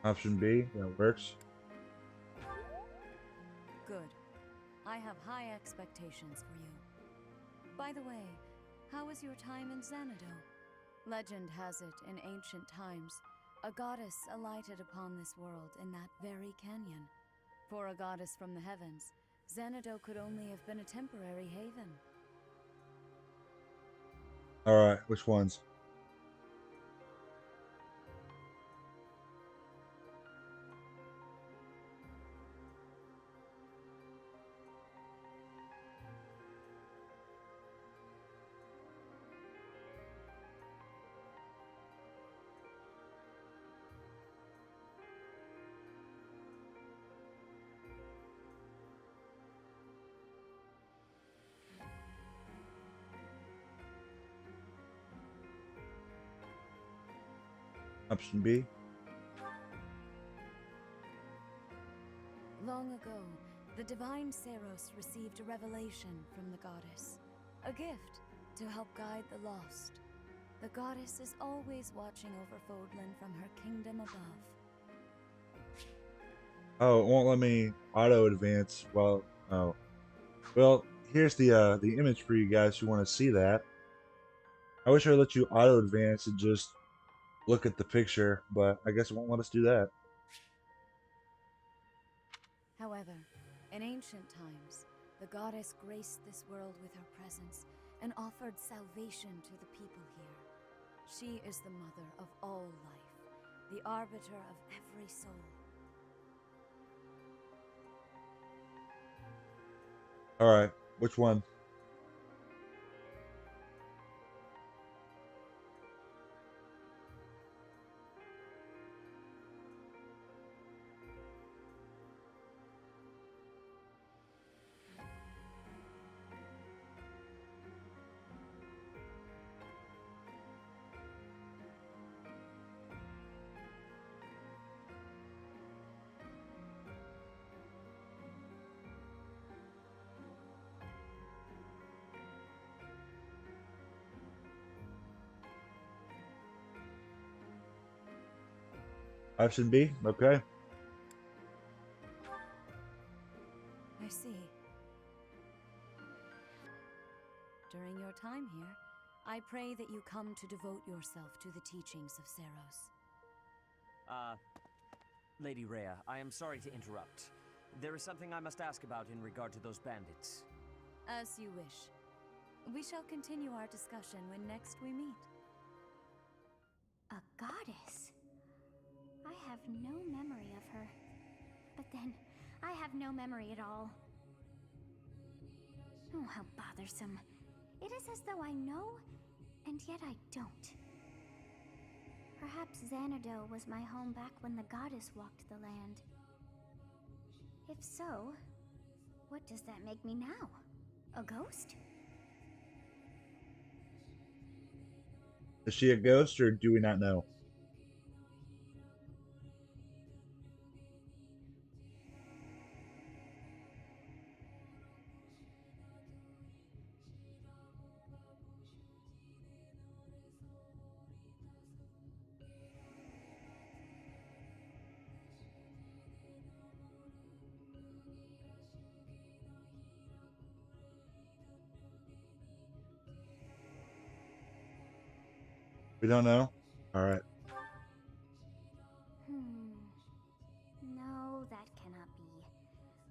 Option B, that works. Good. I have high expectations for you. By the way, how was your time in Xanadu? Legend has it, in ancient times, a goddess alighted upon this world in that very canyon. For a goddess from the heavens, Xanadu could only have been a temporary haven. Alright, which ones? Option B. Long ago, the divine Saros received a revelation from the goddess, a gift to help guide the lost. The goddess is always watching over Fodlan from her kingdom above. Oh, it won't let me auto advance. Well, oh. Well, here's the image for you guys who want to see that. I wish I would let you auto advance and just look at the picture, but I guess it won't let us do that. However, in ancient times, the goddess graced this world with her presence and offered salvation to the people here. She is the mother of all life, the arbiter of every soul. Alright, which one? Option B? Okay. I see. During your time here, I pray that you come to devote yourself to the teachings of Seros. Lady Rhea, I am sorry to interrupt. There is something I must ask about in regard to those bandits. As you wish. We shall continue our discussion when next we meet. A goddess? I have no memory of her. But then, I have no memory at all. Oh, how bothersome. It is as though I know, and yet I don't. Perhaps Xanadu was my home back when the goddess walked the land. If so, what does that make me now? A ghost? Is she a ghost, or do we not know? We don't know? Alright. No, that cannot be.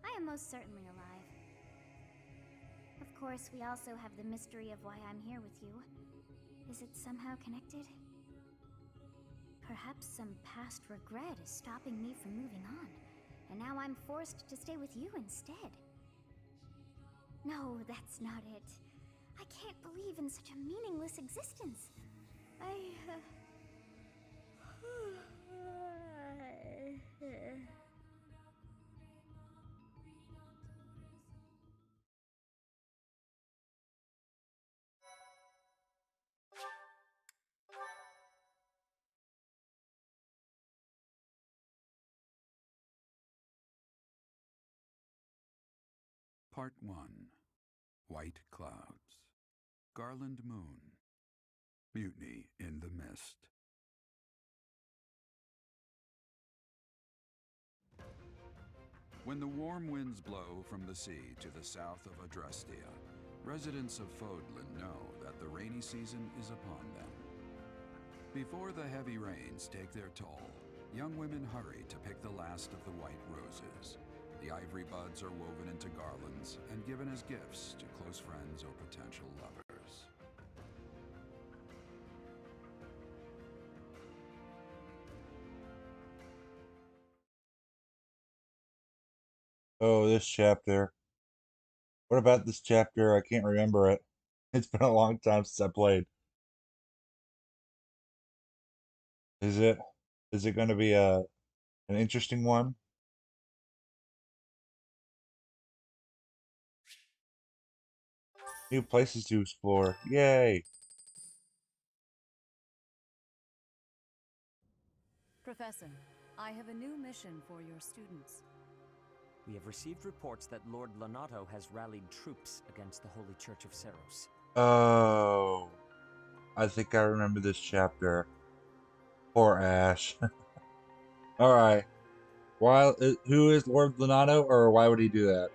I am most certainly alive. Of course, we also have the mystery of why I'm here with you. Is it somehow connected? Perhaps some past regret is stopping me from moving on, and now I'm forced to stay with you instead. No, that's not it. I can't believe in such a meaningless existence. Part 1. White Clouds. Garland Moon. Mutiny in the Mist. When the warm winds blow from the sea to the south of Adrestia, residents of Fodlan know that the rainy season is upon them. Before the heavy rains take their toll, young women hurry to pick the last of the white roses. The ivory buds are woven into garlands and given as gifts to close friends or potential lovers. Oh, this chapter. What about this chapter? I can't remember it. It's been a long time since I played. Is it? Is it going to be an interesting one? New places to explore. Yay! Professor, I have a new mission for your students. We have received reports that Lord Lonato has rallied troops against the Holy Church of Seros. Oh, I think I remember this chapter. Poor Ash. Alright. Who is Lord Lonato, or why would he do that?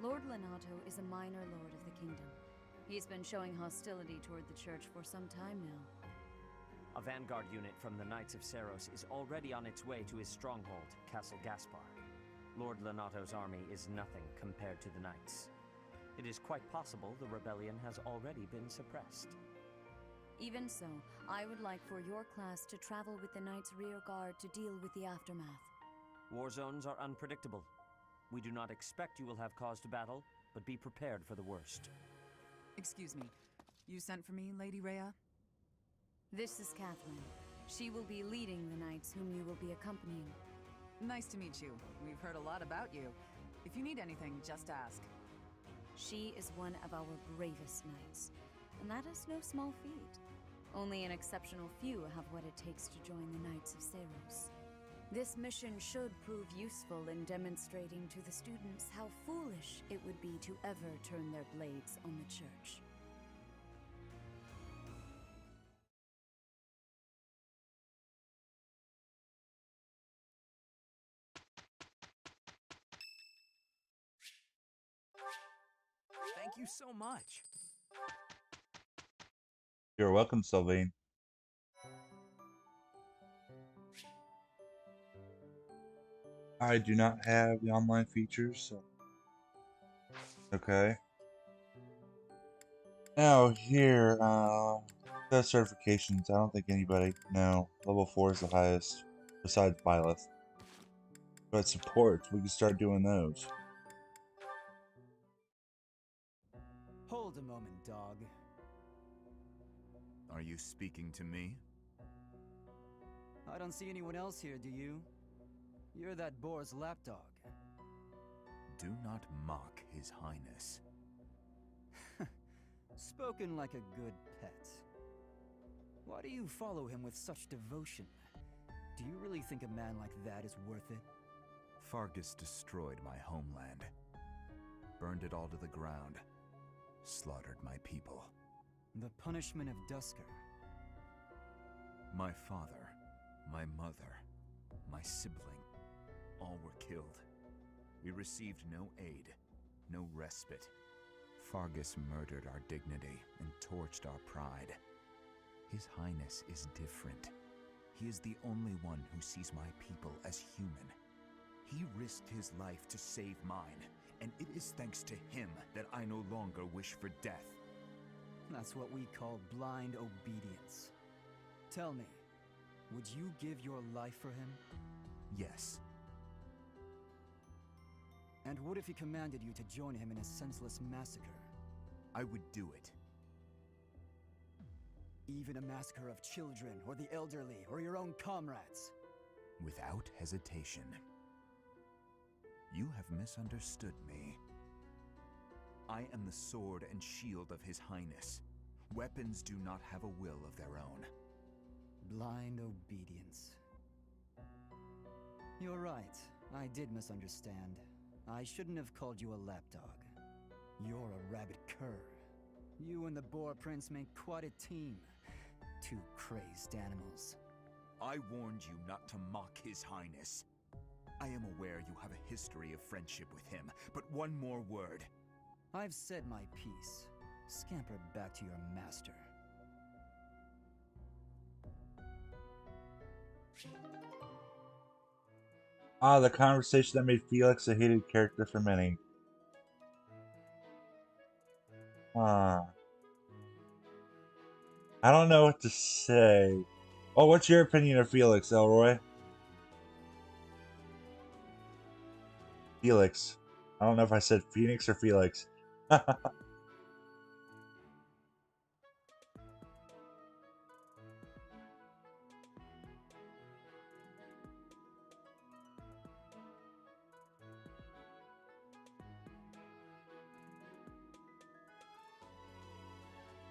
Lord Lonato is a minor lord of the kingdom. He's been showing hostility toward the church for some time now. A vanguard unit from the Knights of Seros is already on its way to his stronghold, Castle Gaspar. Lord Lonato's army is nothing compared to the Knights. It is quite possible the rebellion has already been suppressed. Even so, I would like for your class to travel with the Knights' rear guard to deal with the aftermath. War zones are unpredictable. We do not expect you will have cause to battle, but be prepared for the worst. Excuse me. You sent for me, Lady Rhea? This is Catherine. She will be leading the knights whom you will be accompanying. Nice to meet you. We've heard a lot about you. If you need anything, just ask. She is one of our bravest knights. and that is no small feat. Only an exceptional few have what it takes to join the Knights of Seros. This mission should prove useful in demonstrating to the students how foolish it would be to ever turn their blades on the Church. Thank you so much. You're welcome, Sylvain. I do not have the online features, so. Okay. Now here, the certifications. I don't think anybody. No, level 4 is the highest, besides Byleth. But supports, we can start doing those. Hold a moment, dog. Are you speaking to me? I don't see anyone else here, do you? You're that boar's lapdog. Do not mock His Highness. Spoken like a good pet. Why do you follow him with such devotion? Do you really think a man like that is worth it? Fargus destroyed my homeland. Burned it all to the ground. Slaughtered my people. The punishment of Dusker. My father, my mother, my sibling, all were killed. We received no aid, no respite. Fargus murdered our dignity and torched our pride. His Highness is different. He is the only one who sees my people as human. He risked his life to save mine, and it is thanks to him that I no longer wish for death. That's what we call blind obedience. Tell me, would you give your life for him? Yes. And what if he commanded you to join him in a senseless massacre? I would do it. Even a massacre of children, or the elderly, or your own comrades? Without hesitation. You have misunderstood me. I am the sword and shield of His Highness. Weapons do not have a will of their own. Blind obedience. You're right. I did misunderstand. I shouldn't have called you a lapdog. You're a rabid cur. You and the Boar Prince make quite a team. Two crazed animals. I warned you not to mock His Highness. I am aware you have a history of friendship with him, but one more word. I've said my piece. Scamper back to your master. Ah, the conversation that made Felix a hated character for many. Ah. I don't know what to say. Oh, what's your opinion of Felix, Elroy? Felix. I don't know if I said Phoenix or Felix.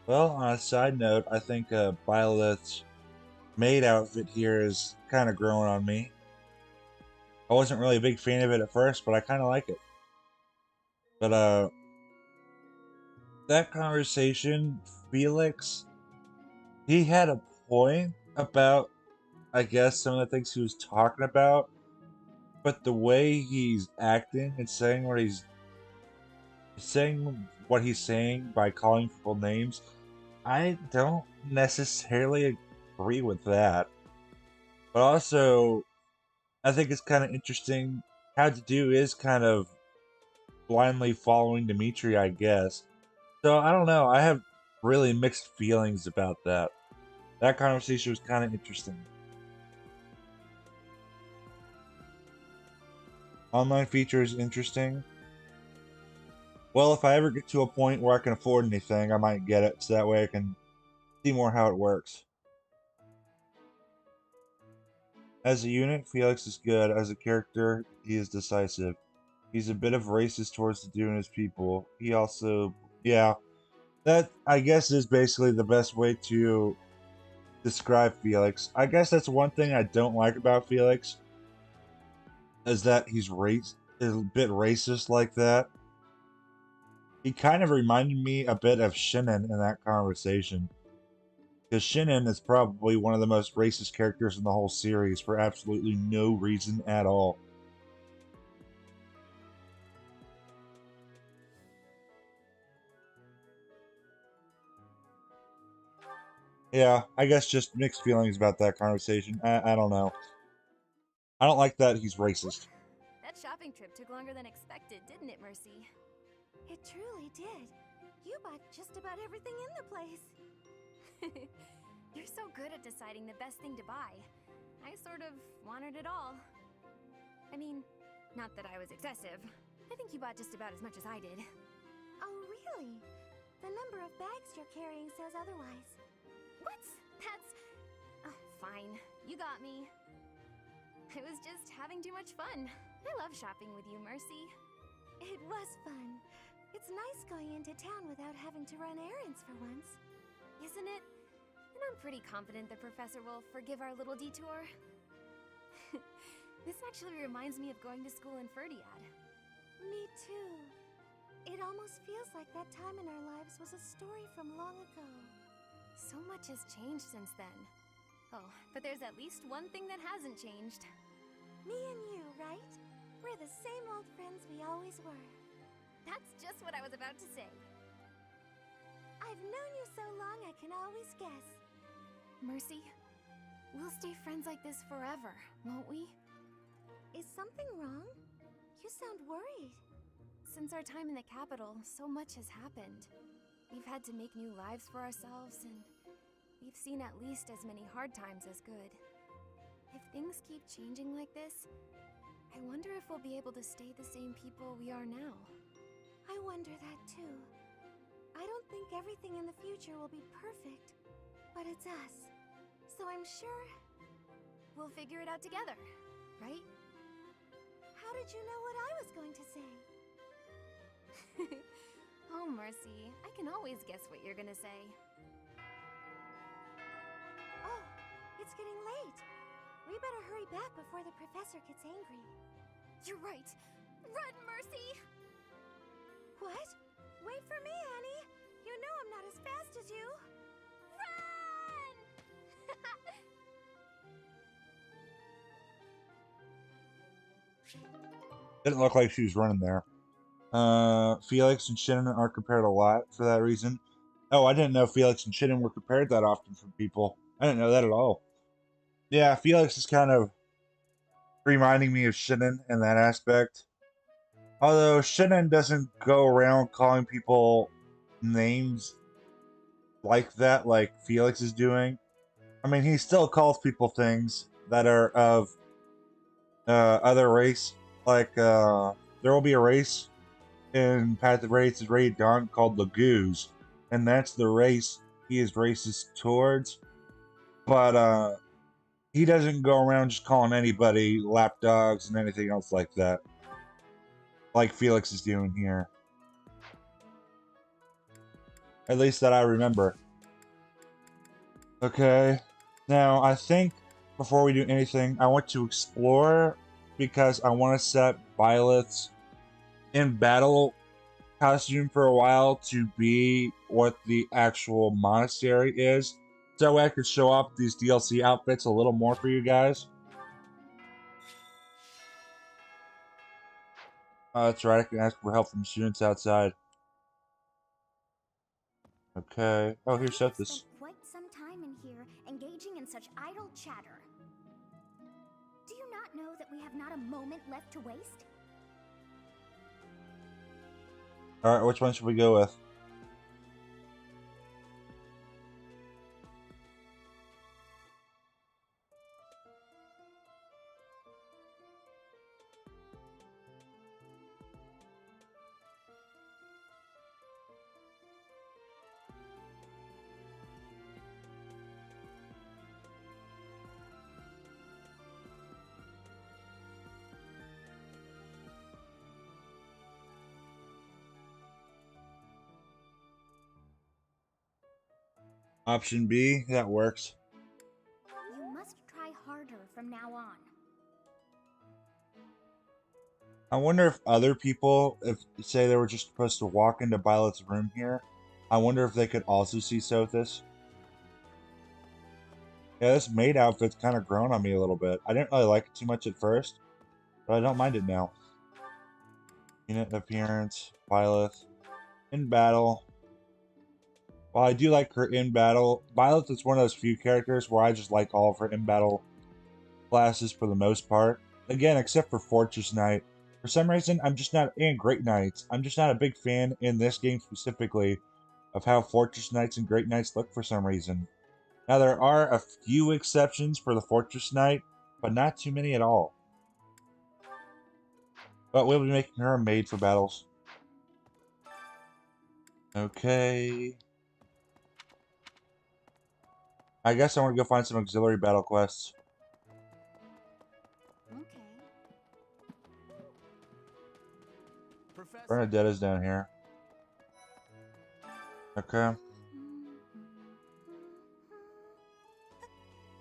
Well, on a side note, I think Byleth's maid outfit here is kind of growing on me. I wasn't really a big fan of it at first, but I kind of like it. But that conversation, Felix, he had a point about, I guess, some of the things he was talking about, but the way he's acting and saying what he's saying by calling people names, I don't necessarily agree with that. But also, I think it's kind of interesting. How to do is kind of blindly following Dimitri, I guess. So I don't know. I have really mixed feelings about that. That conversation was kind of interesting. Online feature is interesting. Well, if I ever get to a point where I can afford anything, I might get it, so that way I can see more how it works. As a unit, Felix is good. As a character, he is decisive. He's a bit of racist towards the Duna's people. He also, yeah, That, I guess, is basically the best way to describe Felix. I guess that's one thing I don't like about Felix, is that he's is a bit racist like that. He kind of reminded me a bit of Shannon in that conversation. Because Shannon is probably one of the most racist characters in the whole series for absolutely no reason at all. Yeah, I guess just mixed feelings about that conversation. I don't know. I don't like that he's racist. That shopping trip took longer than expected, didn't it, Mercy? It truly did. You bought just about everything in the place. You're so good at deciding the best thing to buy. I sort of wanted it all. I mean, not that I was excessive. I think you bought just about as much as I did. Oh, really? The number of bags you're carrying says otherwise. What? That's... Oh, fine. You got me. I was just having too much fun. I love shopping with you, Mercy. It was fun. It's nice going into town without having to run errands for once. Isn't it? And I'm pretty confident the professor will forgive our little detour. This actually reminds me of going to school in Ferdiad. Me too. It almost feels like that time in our lives was a story from long ago. So much has changed since then. Oh, but there's at least one thing that hasn't changed. Me and you, right? We're the same old friends we always were. That's just what I was about to say. I've known you so long I can always guess. Mercy, we'll stay friends like this forever, won't we? Is something wrong? You sound worried. Since our time in the capital, so much has happened. We've had to make new lives for ourselves, and we've seen at least as many hard times as good. If things keep changing like this, I wonder if we'll be able to stay the same people we are now. I wonder that too. I don't think everything in the future will be perfect, but it's us. So I'm sure we'll figure it out together, right? How did you know what I was going to say? Oh, Mercy, I can always guess what you're gonna say. Oh, it's getting late. We better hurry back before the professor gets angry. You're right. Run, Mercy! What? Wait for me, Annie. You know I'm not as fast as you. Run! Didn't look like she was running there. Felix and Shannon are compared a lot for that reason. Oh, I didn't know Felix and Shannon were compared that often from people. I didn't know that at all. Yeah, Felix is kind of reminding me of Shannon in that aspect. Although Shannon doesn't go around calling people names like that, like Felix is doing. I mean, he still calls people things that are of other race. Like, there will be a race in Path of Radiance is Radiant Dawn called the Goose, and that's the race he is racist towards. But he doesn't go around just calling anybody lapdogs and anything else like that, like Felix is doing here. At least that I remember. Okay, now I think before we do anything, I want to explore because I want to set Violet's in battle costume for a while to be what the actual monastery is. So I could show off these DLC outfits a little more for you guys. That's right, I can ask for help from students outside. Okay. Oh, here's Spent Sothis. quite some time in here, engaging in such idle chatter. Do you not know that we have not a moment left to waste? Alright, which one should we go with? Option B, that works. You must try harder from now on. I wonder if other people, if say they were just supposed to walk into Violet's room here, I wonder if they could also see Sothis. Yeah, this maid outfit's kind of grown on me a little bit. I didn't really like it too much at first, but I don't mind it now. Unit appearance, Violet. In battle. While I do like her in battle, Violet is one of those few characters where I just like all of her in battle classes for the most part. Again, except for Fortress Knight. For some reason, I'm just not, and Great Knights, I'm just not a big fan in this game specifically of how Fortress Knights and Great Knights look for some reason. Now, there are a few exceptions for the Fortress Knight, but not too many at all. But we'll be making her a maid for battles. Okay. I guess I want to go find some auxiliary battle quests. Okay. Bernadetta's down here. Okay.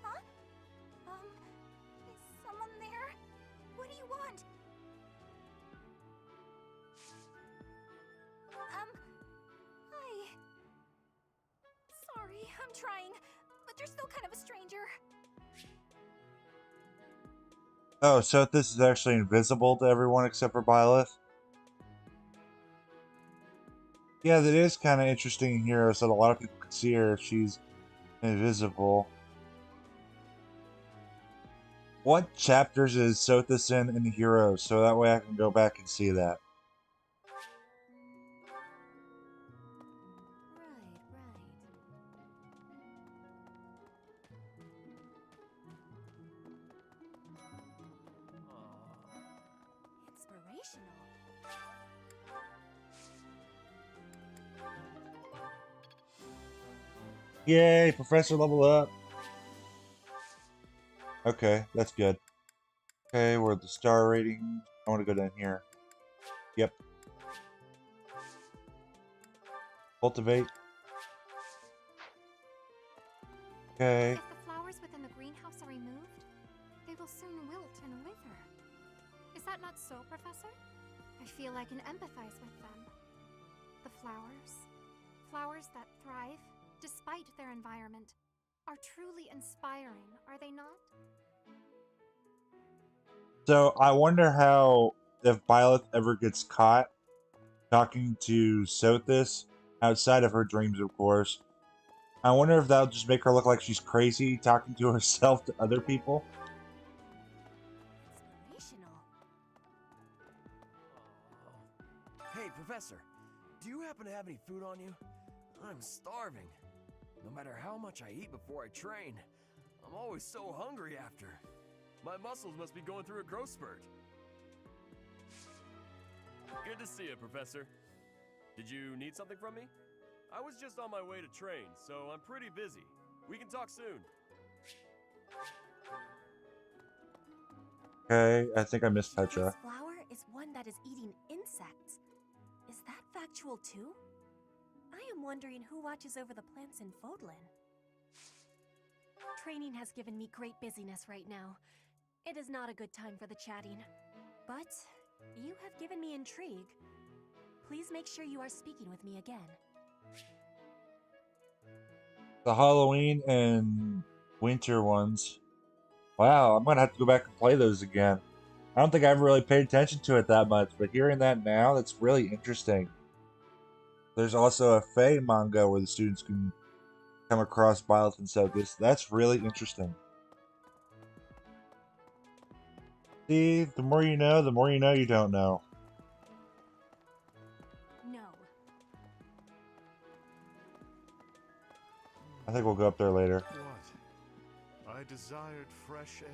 Huh? Is someone there? What do you want? Hi. Sorry, I'm trying, but you're still kind of a stranger. Oh, so this is actually invisible to everyone except for Byleth? Yeah, that is kind of interesting here, so that a lot of people can see her if she's invisible. What chapters is Sothis in the Heroes, so that way I can go back and see that. Inspirational. Yay, Professor level up! Okay, that's good. Okay, we're at the star rating. I want to go down here. Yep. Cultivate. Okay. If the flowers within the greenhouse are removed, they will soon wilt and wither. Is that not so, Professor? I feel I can empathize with them. The flowers that thrive despite their environment, are truly inspiring, are they not? So I wonder how, if Byleth ever gets caught talking to Sothis, outside of her dreams, of course. I wonder if that'll just make her look like she's crazy, talking to herself to other people. Hey, Professor, do you happen to have any food on you? I'm starving. No matter how much I eat before I train, I'm always so hungry after. My muscles must be going through a growth spurt. Good to see you, Professor. Did you need something from me? I was just on my way to train, so I'm pretty busy. We can talk soon. Okay, I think I missed Petra. This flower is one that is eating insects. Is that factual too? I am wondering who watches over the plants in Fodlan. Training has given me great busyness right now. It is not a good time for the chatting. But you have given me intrigue. Please make sure you are speaking with me again. The Halloween and winter ones. Wow, I'm gonna have to go back and play those again. I don't think I ever really paid attention to it that much, but hearing that now, that's really interesting. There's also a Fae manga where the students can come across Byleth and Sothis. That's really interesting. See, the more you know you don't know. No. I think we'll go up there later. What? I desired fresh air.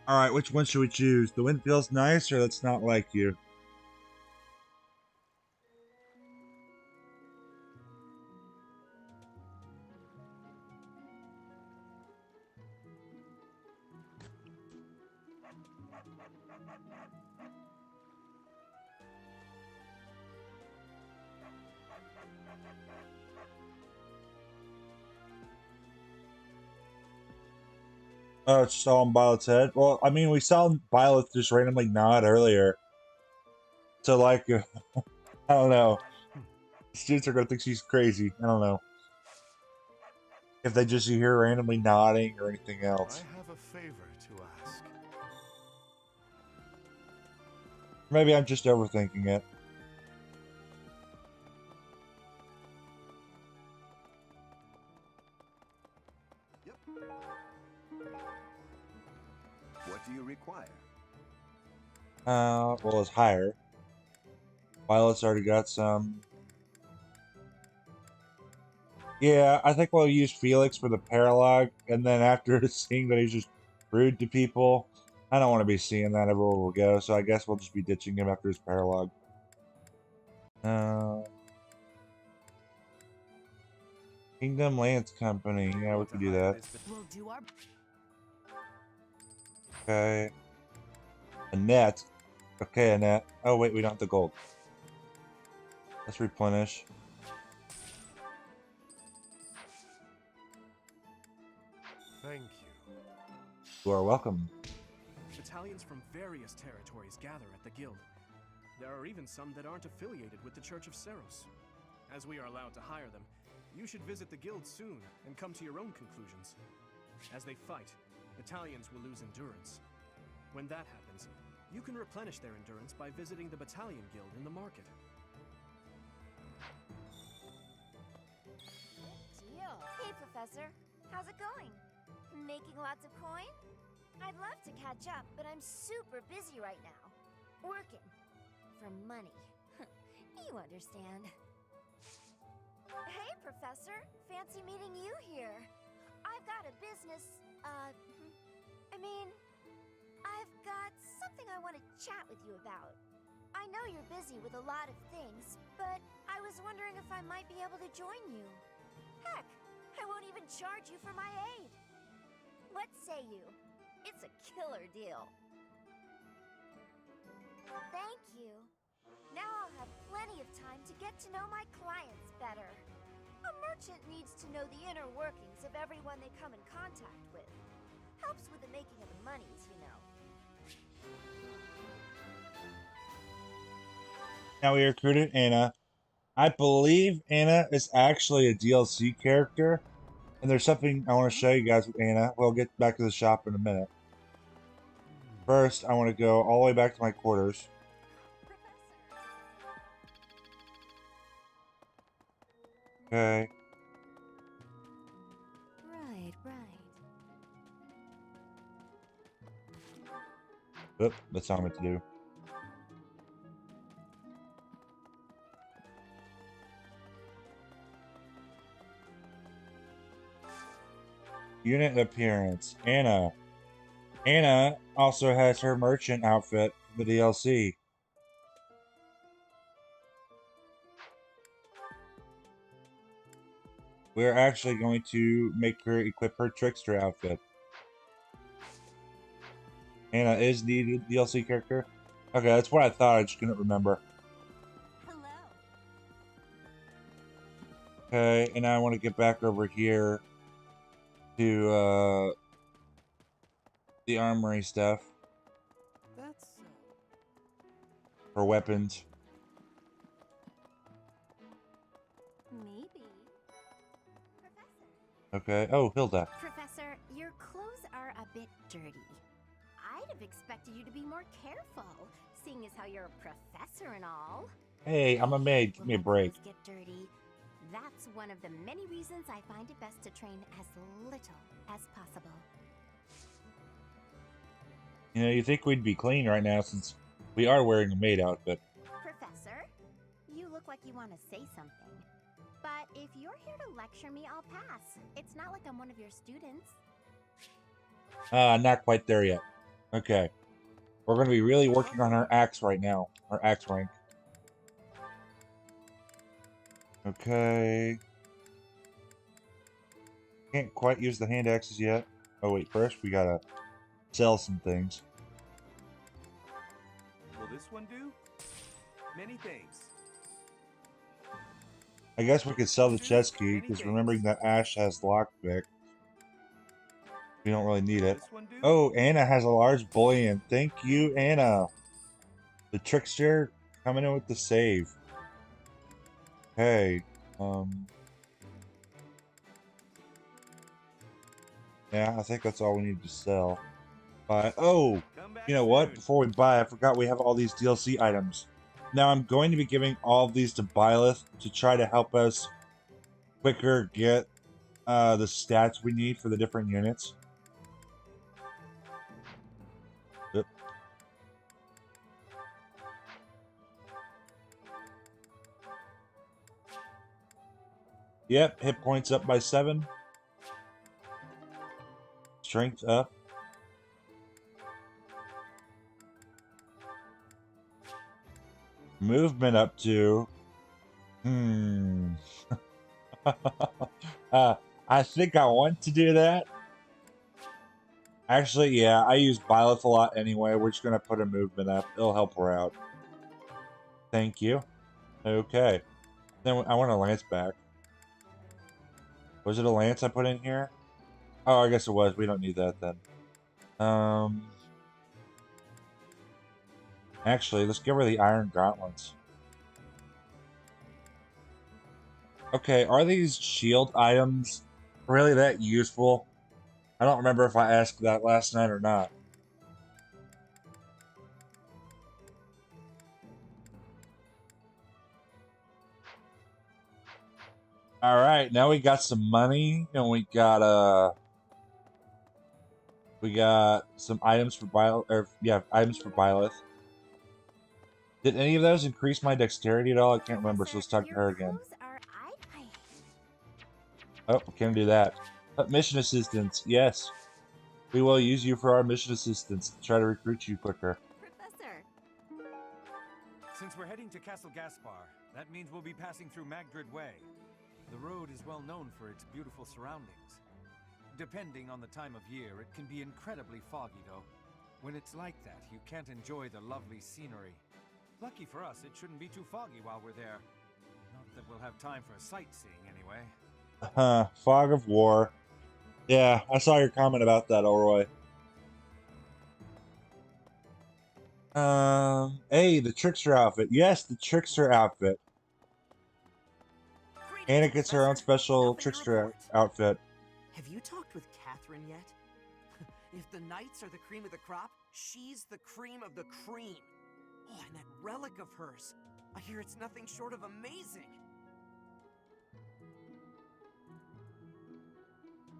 Alright, which one should we choose? The wind feels nice, or that's not like you? Oh, it's just all on Violet's head. Well, I mean, we saw Violet just randomly nod earlier. So, like, I don't know. Students are gonna think she's crazy. I don't know. If they just hear her randomly nodding or anything else. I have a favor to ask. Maybe I'm just overthinking it. Yep. What do you require? Well, it's higher. Violet's already got some. Yeah, I think we'll use Felix for the paralog, and then after seeing that he's just rude to people, I don't want to be seeing that everywhere we'll go, so I guess we'll just be ditching him after his paralog. Kingdom Lance Company. Yeah, we can do that. We'll do our Okay. Annette. Okay, Annette. Oh, wait, we don't have the gold. Let's replenish. Thank you. You are welcome. Battalions from various territories gather at the guild. There are even some that aren't affiliated with the Church of Seros. As we are allowed to hire them, you should visit the guild soon and come to your own conclusions. As they fight, battalions will lose endurance. When that happens, you can replenish their endurance by visiting the battalion guild in the market. Deal. Hey, Professor. How's it going? Making lots of coin? I'd love to catch up, but I'm super busy right now. Working. For money. You understand. Hey, Professor. Fancy meeting you here. I've got a business, I've got something I want to chat with you about. I know you're busy with a lot of things, but I was wondering if I might be able to join you. Heck, I won't even charge you for my aid. What say you? It's a killer deal. Thank you. Now I'll have plenty of time to get to know my clients better. A merchant needs to know the inner workings of everyone they come in contact with. Helps with the making of the monies, you know. Now we recruited Anna. I believe Anna is actually a DLC character. And there's something I want to show you guys with Anna. We'll get back to the shop in a minute. First, I want to go all the way back to my quarters. Okay. Right. Oop, that's not what I meant to do. Unit appearance. Anna. Anna also has her merchant outfit for the DLC. We're actually going to make her equip her trickster outfit. Anna is the DLC character? Okay, that's what I thought, I just couldn't remember. Hello. Okay, and now I want to get back over here to the armory stuff. That's For weapons. maybe. Okay. Oh, Hilda. Professor, your clothes are a bit dirty. I'd have expected you to be more careful, seeing as how you're a professor and all. Hey, I'm a maid. Give me a break. Clothes get dirty. That's one of the many reasons I find it best to train as little as possible. You know, you think we'd be clean right now since we are wearing a maid outfit. Professor, you look like you want to say something. But if you're here to lecture me, I'll pass. It's not like I'm one of your students. Not quite there yet. Okay. We're going to be really working on our axe right now. Our axe rank. Okay. Can't quite use the hand axes yet. Oh wait, first we gotta sell some things. Will this one do? Many thanks. I guess we could sell the chest key, because remembering that Ash has lockpick. We don't really need it. Oh, Anna has a large bullion. Thank you, Anna. The trickster coming in with the save. Hey, yeah, I think that's all we need to sell. But oh, you know what? Before we buy, I forgot we have all these DLC items. Now I'm going to be giving all of these to Byleth to try to help us quicker get the stats we need for the different units. Yep. Yep, hit points up by 7. Strength up. Movement up to... I think I want to do that. Actually, yeah, I use Byleth a lot anyway. We're just going to put a movement up. It'll help her out. Thank you. Okay. Then I want a lance back. Was it a lance I put in here? Oh, I guess it was. We don't need that then. Actually, let's give her the iron gauntlets. Okay, are these shield items really that useful? I don't remember if I asked that last night or not. Alright, now we got some money, and we got some items for items for Byleth. Did any of those increase my dexterity at all? I can't remember, so let's talk to her again. Oh, we can't do that. Mission assistance, yes. We will use you for our mission assistance to try to recruit you quicker. Professor! Since we're heading to Castle Gaspar, that means we'll be passing through Magdred Way. The road is well known for its beautiful surroundings. Depending on the time of year, it can be incredibly foggy, though. When it's like that, you can't enjoy the lovely scenery. Lucky for us, it shouldn't be too foggy while we're there. Not that we'll have time for sightseeing, anyway. Fog of War. Yeah, I saw your comment about that, Elroy. Hey, the Trickster outfit. Yes, the Trickster outfit. Anna gets her own special Trickster outfit. Have you talked with Catherine yet? If the knights are the cream of the crop, she's the cream of the cream. Oh, and that relic of hers. I hear it's nothing short of amazing.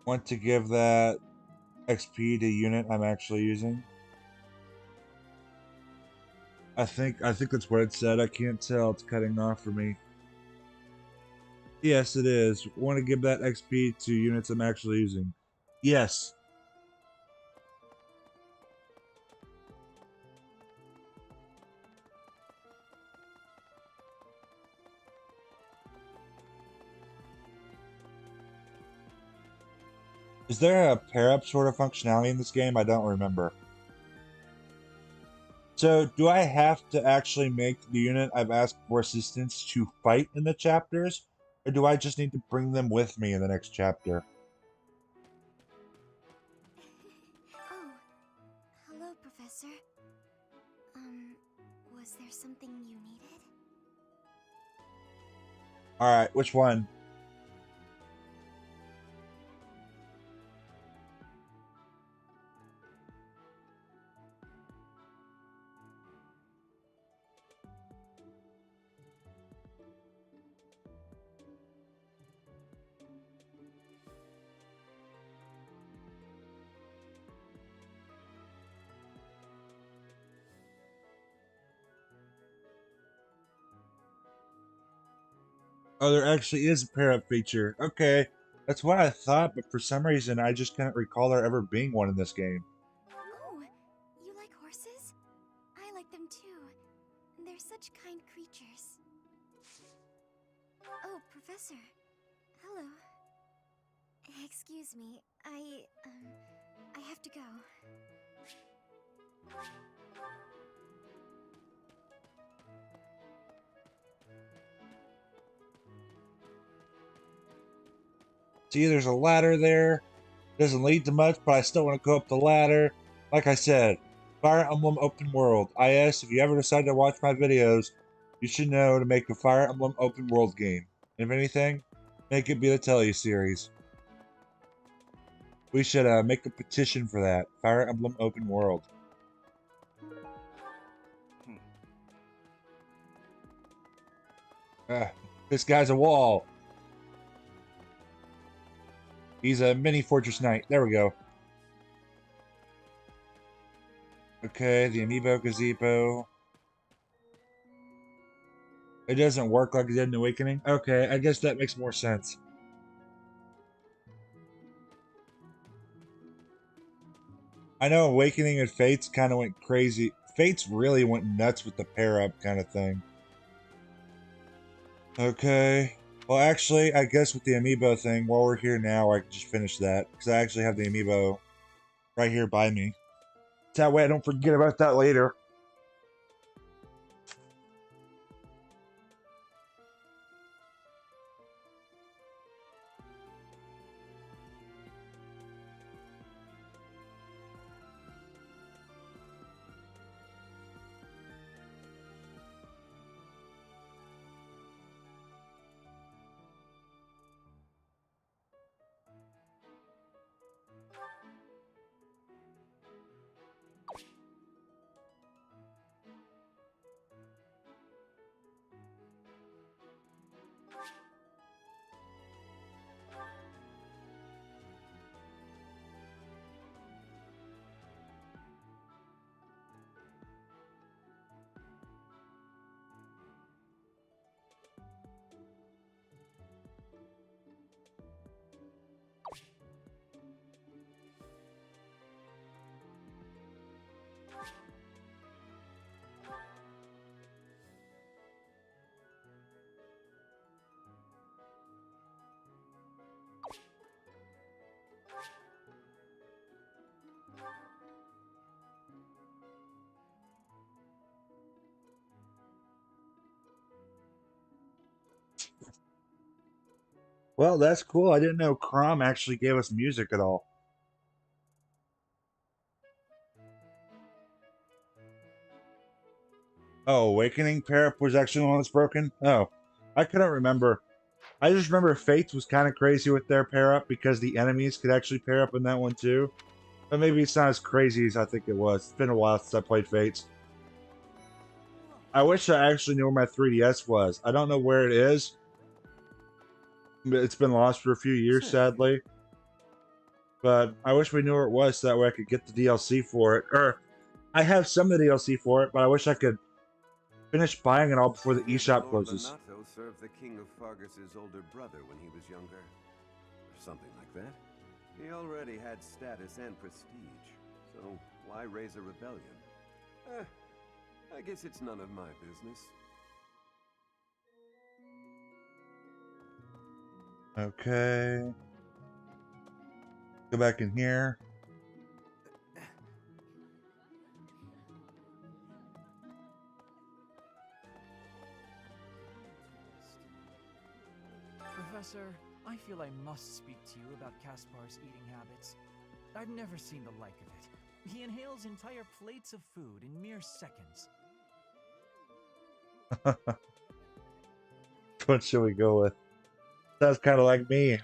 Want to give that XP to unit I'm actually using? I think that's what it said. I can't tell. It's cutting off for me. Yes, it is. Want to give that XP to units I'm actually using? Yes. Is there a pair-up sort of functionality in this game? I don't remember. So, do I have to actually make the unit I've asked for assistance to fight in the chapters? Or do I just need to bring them with me in the next chapter? Oh, hello, Professor. Was there something you needed? Alright, which one? Oh, there actually is a pair-up feature. Okay, that's what I thought, but for some reason I just can't recall there ever being one in this game. Oh, you like horses? I like them too. They're such kind creatures. Oh, Professor. Hello. Excuse me, I have to go. See, there's a ladder there. Doesn't lead to much, but I still want to go up the ladder. Like I said, Fire Emblem Open World. IS, if you ever decide to watch my videos, you should know to make a Fire Emblem Open World game. If anything, make it be the Telly series. We should make a petition for that. Fire Emblem Open World. This guy's a wall. He's a mini Fortress Knight. There we go. Okay, the amiibo gazebo. It doesn't work like it did in Awakening. Okay, I guess that makes more sense. I know Awakening and Fates kind of went crazy. Fates really went nuts with the pair-up kind of thing. Okay. Well, actually, I guess with the amiibo thing, while we're here now, I can just finish that. Because I actually have the amiibo right here by me. That way I don't forget about that later. Well, that's cool. I didn't know Crom actually gave us music at all. Oh, Awakening pair-up was actually the one that's broken? Oh, I couldn't remember. I just remember Fates was kind of crazy with their pair-up because the enemies could actually pair up in that one too. But maybe it's not as crazy as I think it was. It's been a while since I played Fates. I wish I actually knew where my 3DS was. I don't know where it is. It's been lost for a few years, sadly. But I wish we knew where it was so that way I could get the DLC for it. Or, I have some of the DLC for it, but I wish I could finish buying it all before the eShop closes. Lord Lonato served the King of Fargus's older brother when he was younger. Or something like that. He already had status and prestige, so why raise a rebellion? I guess it's none of my business. Okay. Go back in here. Professor, I feel I must speak to you about Caspar's eating habits. I've never seen the like of it. He inhales entire plates of food in mere seconds. What should we go with? Sounds kind of like me.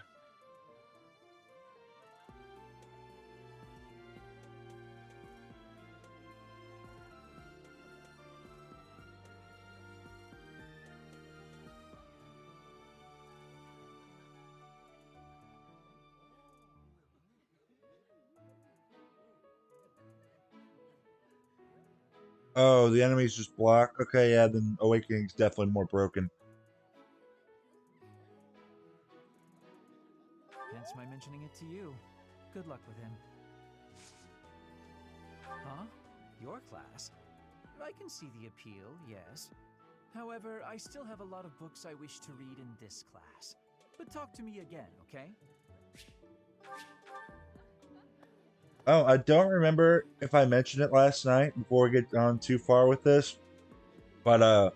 Oh, the enemy's just block. Okay, yeah, then Awakening's definitely more broken. Hence my mentioning it to you. Good luck with him. Huh? Your class? I can see the appeal, yes. However, I still have a lot of books I wish to read in this class. But talk to me again, okay? Oh, I don't remember if I mentioned it last night before we get on too far with this. But,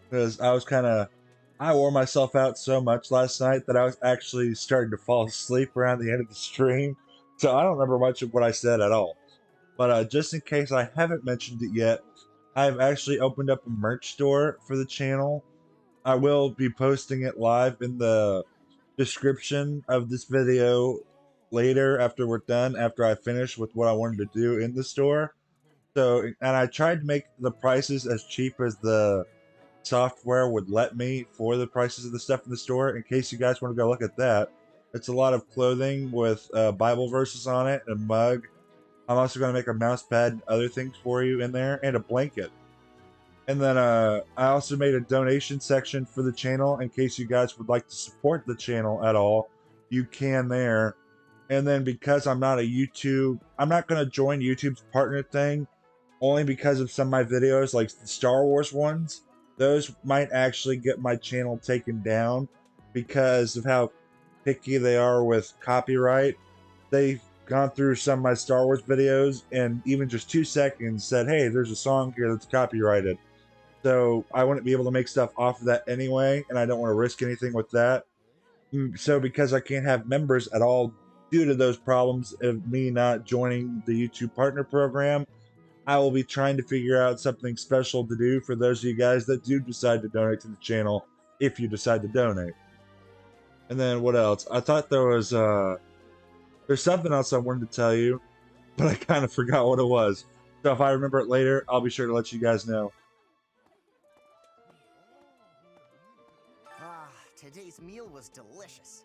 because I wore myself out so much last night that I was actually starting to fall asleep around the end of the stream. So I don't remember much of what I said at all. But just in case I haven't mentioned it yet, I've actually opened up a merch store for the channel. I will be posting it live in the description of this video later after we're done, after I finish with what I wanted to do in the store. So, and I tried to make the prices as cheap as the software would let me for the prices of the stuff in the store, in case you guys want to go look at that. It's a lot of clothing with Bible verses on it, and a mug. I'm also going to make a mouse pad and other things for you in there, and a blanket. And then I also made a donation section for the channel in case you guys would like to support the channel at all. You can there. And then because I'm not a YouTube, I'm not going to join YouTube's partner thing only because of some of my videos, like the Star Wars ones. Those might actually get my channel taken down because of how picky they are with copyright. They've gone through some of my Star Wars videos and even just 2 seconds said, hey, there's a song here that's copyrighted. So I wouldn't be able to make stuff off of that anyway, and I don't want to risk anything with that. So because I can't have members at all due to those problems of me not joining the YouTube partner program, I will be trying to figure out something special to do for those of you guys that do decide to donate to the channel, if you decide to donate. And then what else? I thought there's something else I wanted to tell you, but I kind of forgot what it was. So if I remember it later, I'll be sure to let you guys know. Ah, today's meal was delicious.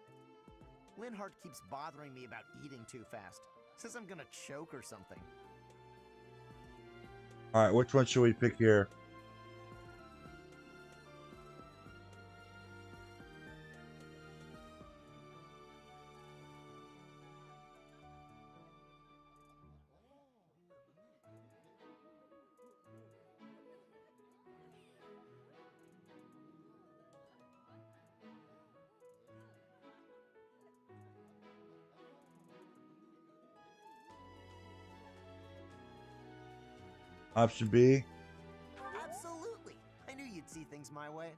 Linhardt keeps bothering me about eating too fast. Says I'm gonna choke or something. Alright, which one should we pick here? Option B. Absolutely! I knew you'd see things my way.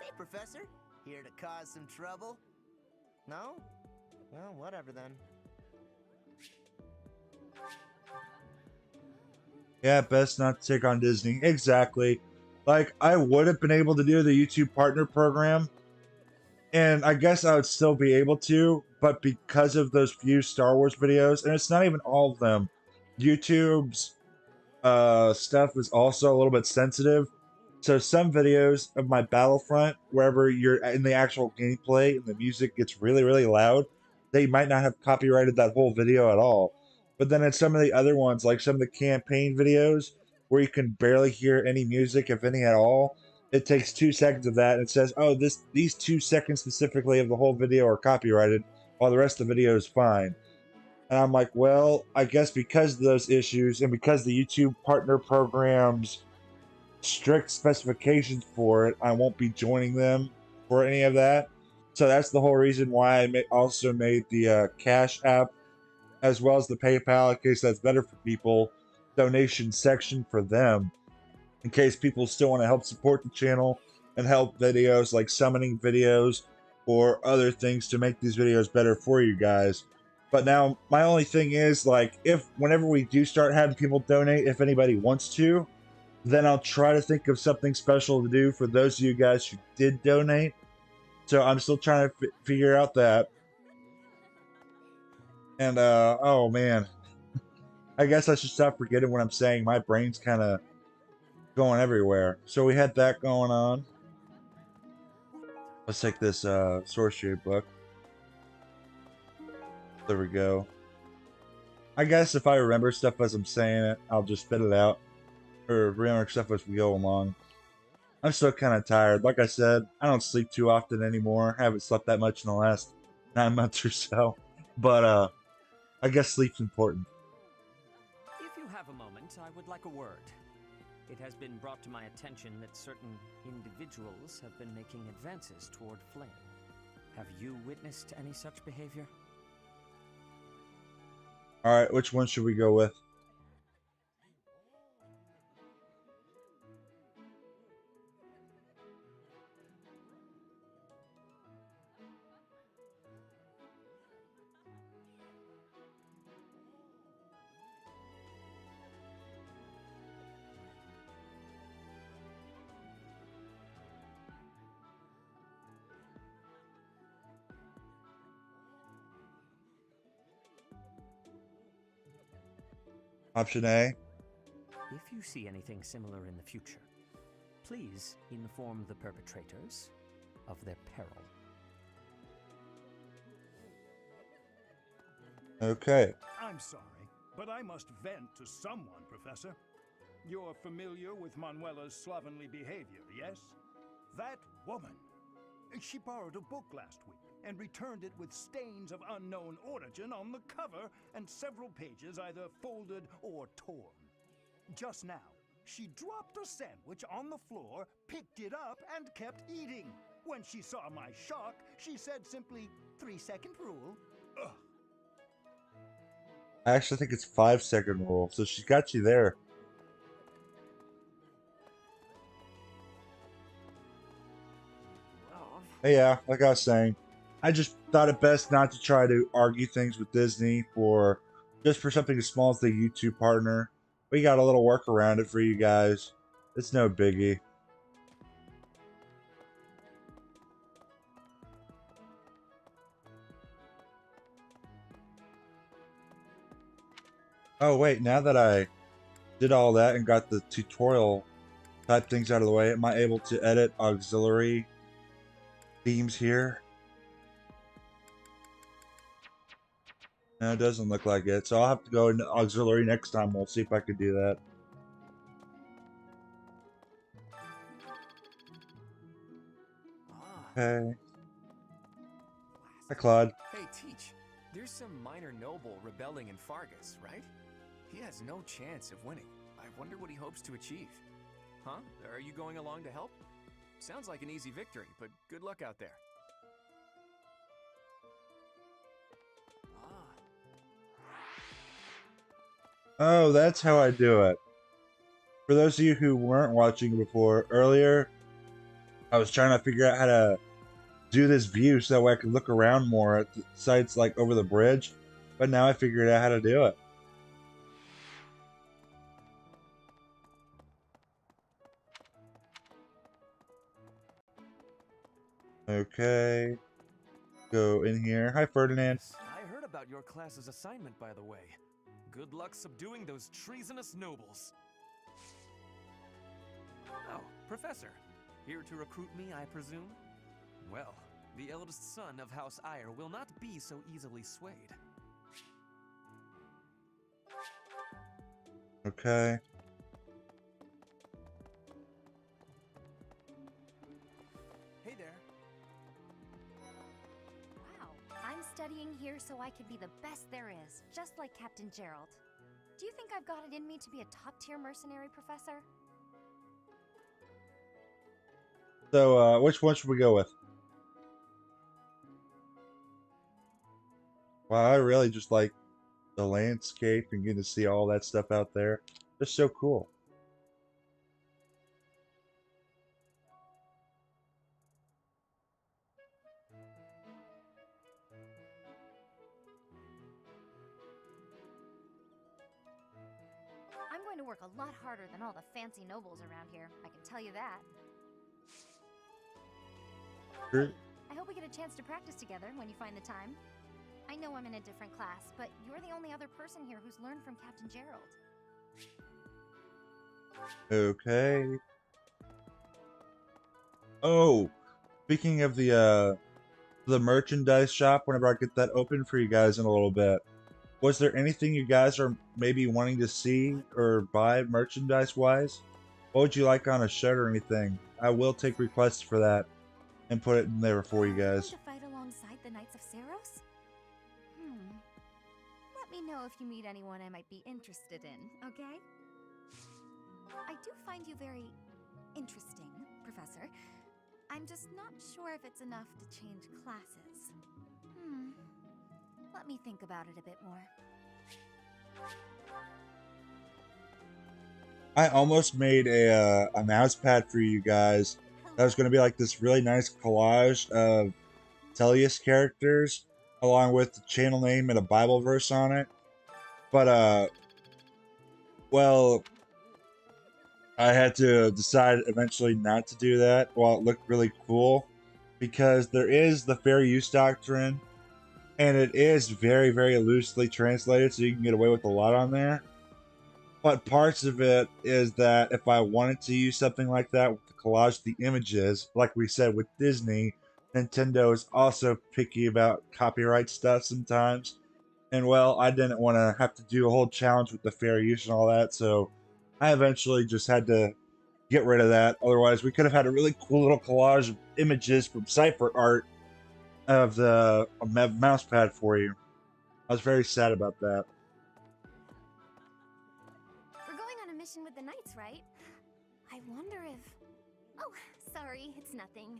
Hey, Professor. Here to cause some trouble? No? Well, whatever then. Yeah, best not to take on Disney. Exactly. Like, I would have been able to do the YouTube partner program, and I guess I would still be able to, but because of those few Star Wars videos, and it's not even all of them, YouTube's stuff is also a little bit sensitive. So some videos of my Battlefront, wherever you're in the actual gameplay and the music gets really, really loud, they might not have copyrighted that whole video at all. But then in some of the other ones, like some of the campaign videos, where you can barely hear any music, if any at all, it takes 2 seconds of that and it says, "Oh, these 2 seconds specifically of the whole video are copyrighted, while the rest of the video is fine." And I'm like, well, I guess because of those issues and because the YouTube partner program's strict specifications for it, I won't be joining them for any of that. So that's the whole reason why I also made the Cash App as well as the PayPal, in case that's better for people, donation section for them, in case people still want to help support the channel and help videos like summoning videos or other things to make these videos better for you guys. But now my only thing is, like, if whenever we do start having people donate, if anybody wants to, then I'll try to think of something special to do for those of you guys who did donate. So I'm still trying to figure out that. And oh man, I guess I should stop forgetting what I'm saying. My brain's kind of going everywhere. So we had that going on. Let's take this sorcery book. There we go. I guess if I remember stuff as I'm saying it, I'll just spit it out. Or remember stuff as we go along. I'm still kind of tired. Like I said, I don't sleep too often anymore. I haven't slept that much in the last 9 months or so. But I guess sleep's important. If you have a moment, I would like a word. It has been brought to my attention that certain individuals have been making advances toward Flame. Have you witnessed any such behavior? Alright, which one should we go with? Option A. If you see anything similar in the future, please inform the perpetrators of their peril. Okay. I'm sorry, but I must vent to someone, Professor. You're familiar with Manuela's slovenly behavior, yes? That woman. She borrowed a book last week and returned it with stains of unknown origin on the cover and several pages either folded or torn. Just now, she dropped a sandwich on the floor, picked it up, and kept eating. When she saw my shock, she said simply, 3-second rule. Ugh. I actually think it's 5-second rule, so she got you there. Yeah, like I was saying, I just thought it best not to try to argue things with Disney for just for something as small as the YouTube partner. We got a little work around it for you guys. It's no biggie. Oh wait, now that I did all that and got the tutorial type things out of the way, am I able to edit auxiliary themes here? No, it doesn't look like it. So I'll have to go into auxiliary next time. We'll see if I can do that. Okay. Hi, Claude. Hey, Teach. There's some minor noble rebelling in Fargus, right? He has no chance of winning. I wonder what he hopes to achieve. Huh? Are you going along to help? Sounds like an easy victory, but good luck out there. Oh, that's how I do it. For those of you who weren't watching before, earlier, I was trying to figure out how to do this view so that way I could look around more at the sites like over the bridge, but now I figured out how to do it. Okay, go in here. Hi, Ferdinand. I heard about your class's assignment, by the way. Good luck subduing those treasonous nobles. Oh, Professor. Here to recruit me, I presume? Well, the eldest son of House Ire will not be so easily swayed. Okay. Hey there. Wow, I'm studying here so I can be the best there is, just like Captain Gerald. Do you think I've got it in me to be a top-tier mercenary, Professor? So, which one should we go with? Wow, I really just like the landscape and getting to see all that stuff out there. Just so cool. I'm going to work a lot harder than all the fancy nobles around here, I can tell you that. Sure. I hope we get a chance to practice together when you find the time. I know I'm in a different class, but you're the only other person here who's learned from Captain Gerald. Okay. Oh, speaking of the merchandise shop, whenever I get that open for you guys in a little bit, was there anything you guys are maybe wanting to see or buy merchandise-wise? What would you like on a shirt or anything? I will take requests for that and put it in there for you guys. To fight alongside the Knights of Saros? Let me know if you meet anyone I might be interested in, okay? I do find you very interesting, Professor. I'm just not sure if it's enough to change classes. Let me think about it a bit more. I almost made a mouse pad for you guys. That was going to be like this really nice collage of Tellius characters, along with the channel name and a Bible verse on it. But, well, I had to decide eventually not to do that while it looked really cool, because there is the fair use doctrine, and it is very, very loosely translated, so you can get away with a lot on there. But parts of it is that if I wanted to use something like that with the collage of the images, like we said with Disney, Nintendo is also picky about copyright stuff sometimes. And well, I didn't want to have to do a whole challenge with the fair use and all that, so I eventually just had to get rid of that. Otherwise, we could have had a really cool little collage of images from cipher art of the mouse pad for you. I was very sad about that. We're going on a mission with the Knights, right? I wonder if... Oh, sorry, it's nothing.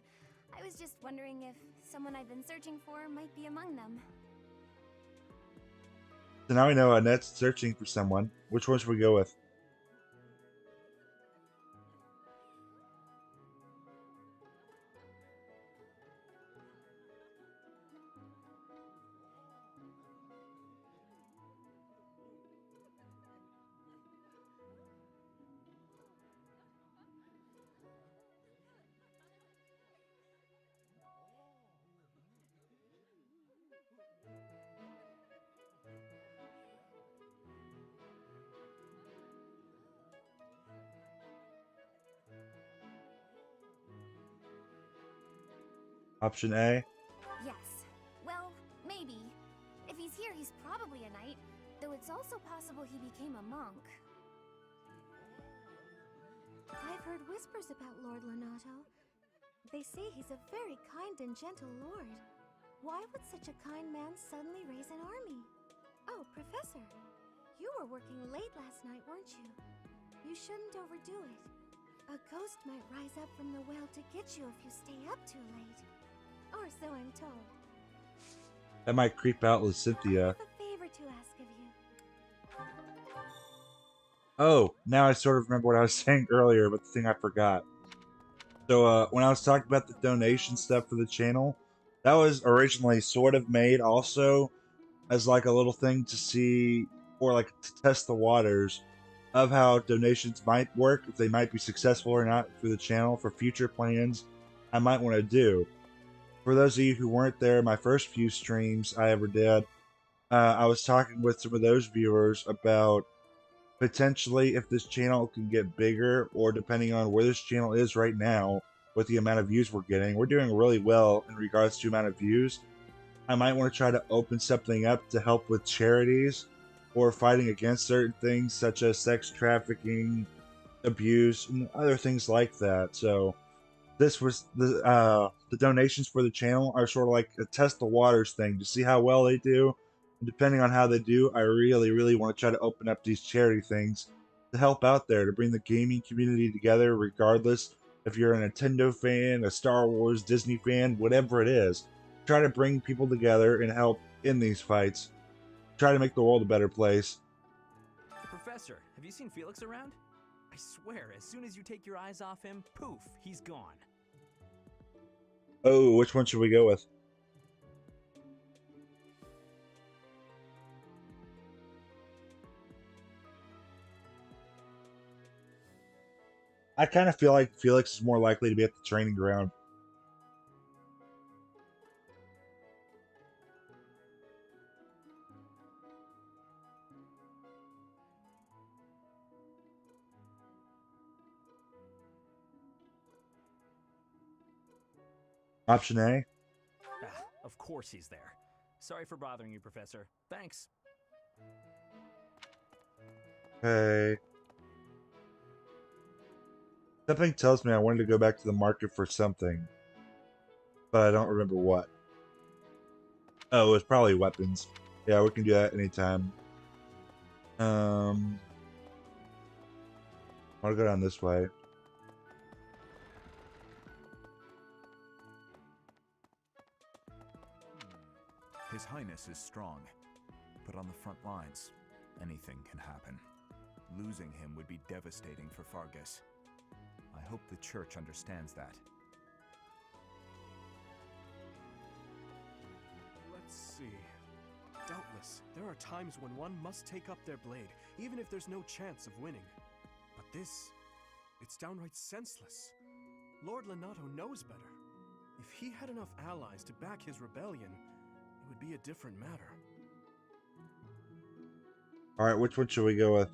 I was just wondering if someone I've been searching for might be among them. So now we know Annette's searching for someone. Which one should we go with? Option A. Yes. Well, maybe. If he's here, he's probably a knight, though it's also possible he became a monk. I've heard whispers about Lord Lonato. They say he's a very kind and gentle lord. Why would such a kind man suddenly raise an army? Oh, Professor, you were working late last night, weren't you? You shouldn't overdo it. A ghost might rise up from the well to get you if you stay up too late. Or so I'm told. That might creep out with Cynthia. I have a favor to ask of you. Oh, now I sort of remember what I was saying earlier, but the thing I forgot. So when I was talking about the donation stuff for the channel, that was originally sort of made also as like a little thing to see or like to test the waters of how donations might work, if they might be successful or not for the channel for future plans I might want to do. For those of you who weren't there, my first few streams I ever did, I was talking with some of those viewers about potentially if this channel can get bigger, or depending on where this channel is right now with the amount of views we're getting. We're doing really well in regards to amount of views. I might want to try to open something up to help with charities or fighting against certain things such as sex trafficking, abuse, and other things like that. So this was the donations for the channel are sort of like a test the waters thing to see how well they do. And depending on how they do, I really want to try to open up these charity things to help out there, to bring the gaming community together, regardless if you're a Nintendo fan, a Star Wars, Disney fan, whatever it is. Try to bring people together and help in these fights. Try to make the world a better place. Professor, have you seen Felix around? I swear, as soon as you take your eyes off him, poof, he's gone. Oh, which one should we go with? I kind of feel like Felix is more likely to be at the training ground. Option A? Ah, of course he's there. Sorry for bothering you, Professor. Thanks. Okay. Something tells me I wanted to go back to the market for something, but I don't remember what. Oh, it was probably weapons. Yeah, we can do that anytime. I want to go down this way. His Highness is strong, but on the front lines, anything can happen. Losing him would be devastating for Fargus. I hope the Church understands that. Let's see. Doubtless, there are times when one must take up their blade, even if there's no chance of winning. But this, it's downright senseless. Lord Lonato knows better. If he had enough allies to back his rebellion, it would be a different matter. Alright, which one should we go with?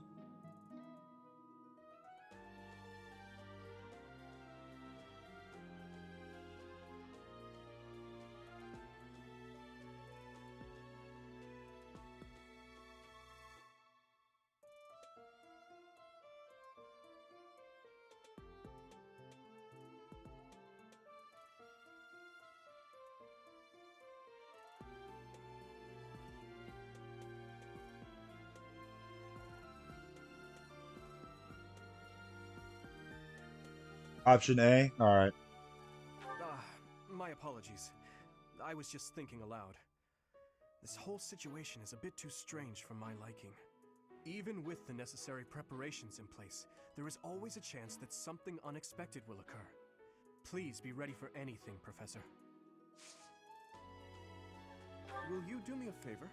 Option A? Alright. My apologies. I was just thinking aloud. This whole situation is a bit too strange for my liking. Even with the necessary preparations in place, there is always a chance that something unexpected will occur. Please be ready for anything, Professor. Will you do me a favor?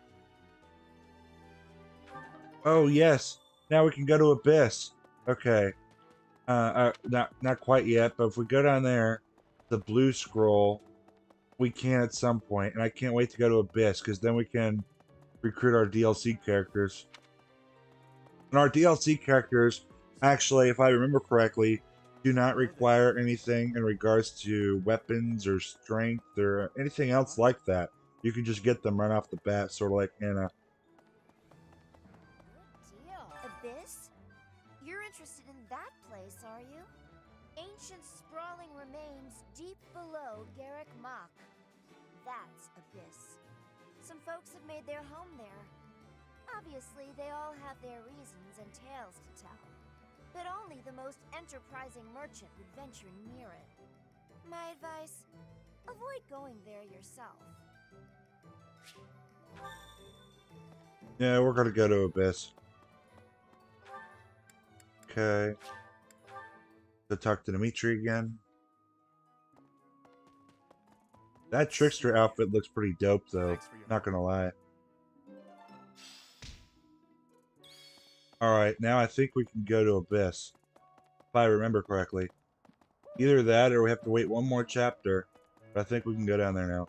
Oh, yes. Now we can go to Abyss. Okay. Not quite yet, but if we go down there, the blue scroll, we can at some point, and I can't wait to go to Abyss, because then we can recruit our DLC characters. And our DLC characters, actually, if I remember correctly, do not require anything in regards to weapons or strength or anything else like that. You can just get them right off the bat, sort of like Anna. Deal. Abyss? You're interested in that place, are you? Ancient sprawling remains deep below Garrick Mach. That's Abyss. Some folks have made their home there. Obviously, they all have their reasons and tales to tell. But only the most enterprising merchant would venture near it. My advice, avoid going there yourself. Yeah, we're gonna go to Abyss. Okay. Go talk to Dimitri again. That trickster outfit looks pretty dope, though. Not gonna lie. Alright, now I think we can go to Abyss. If I remember correctly. Either that or we have to wait one more chapter. But I think we can go down there now.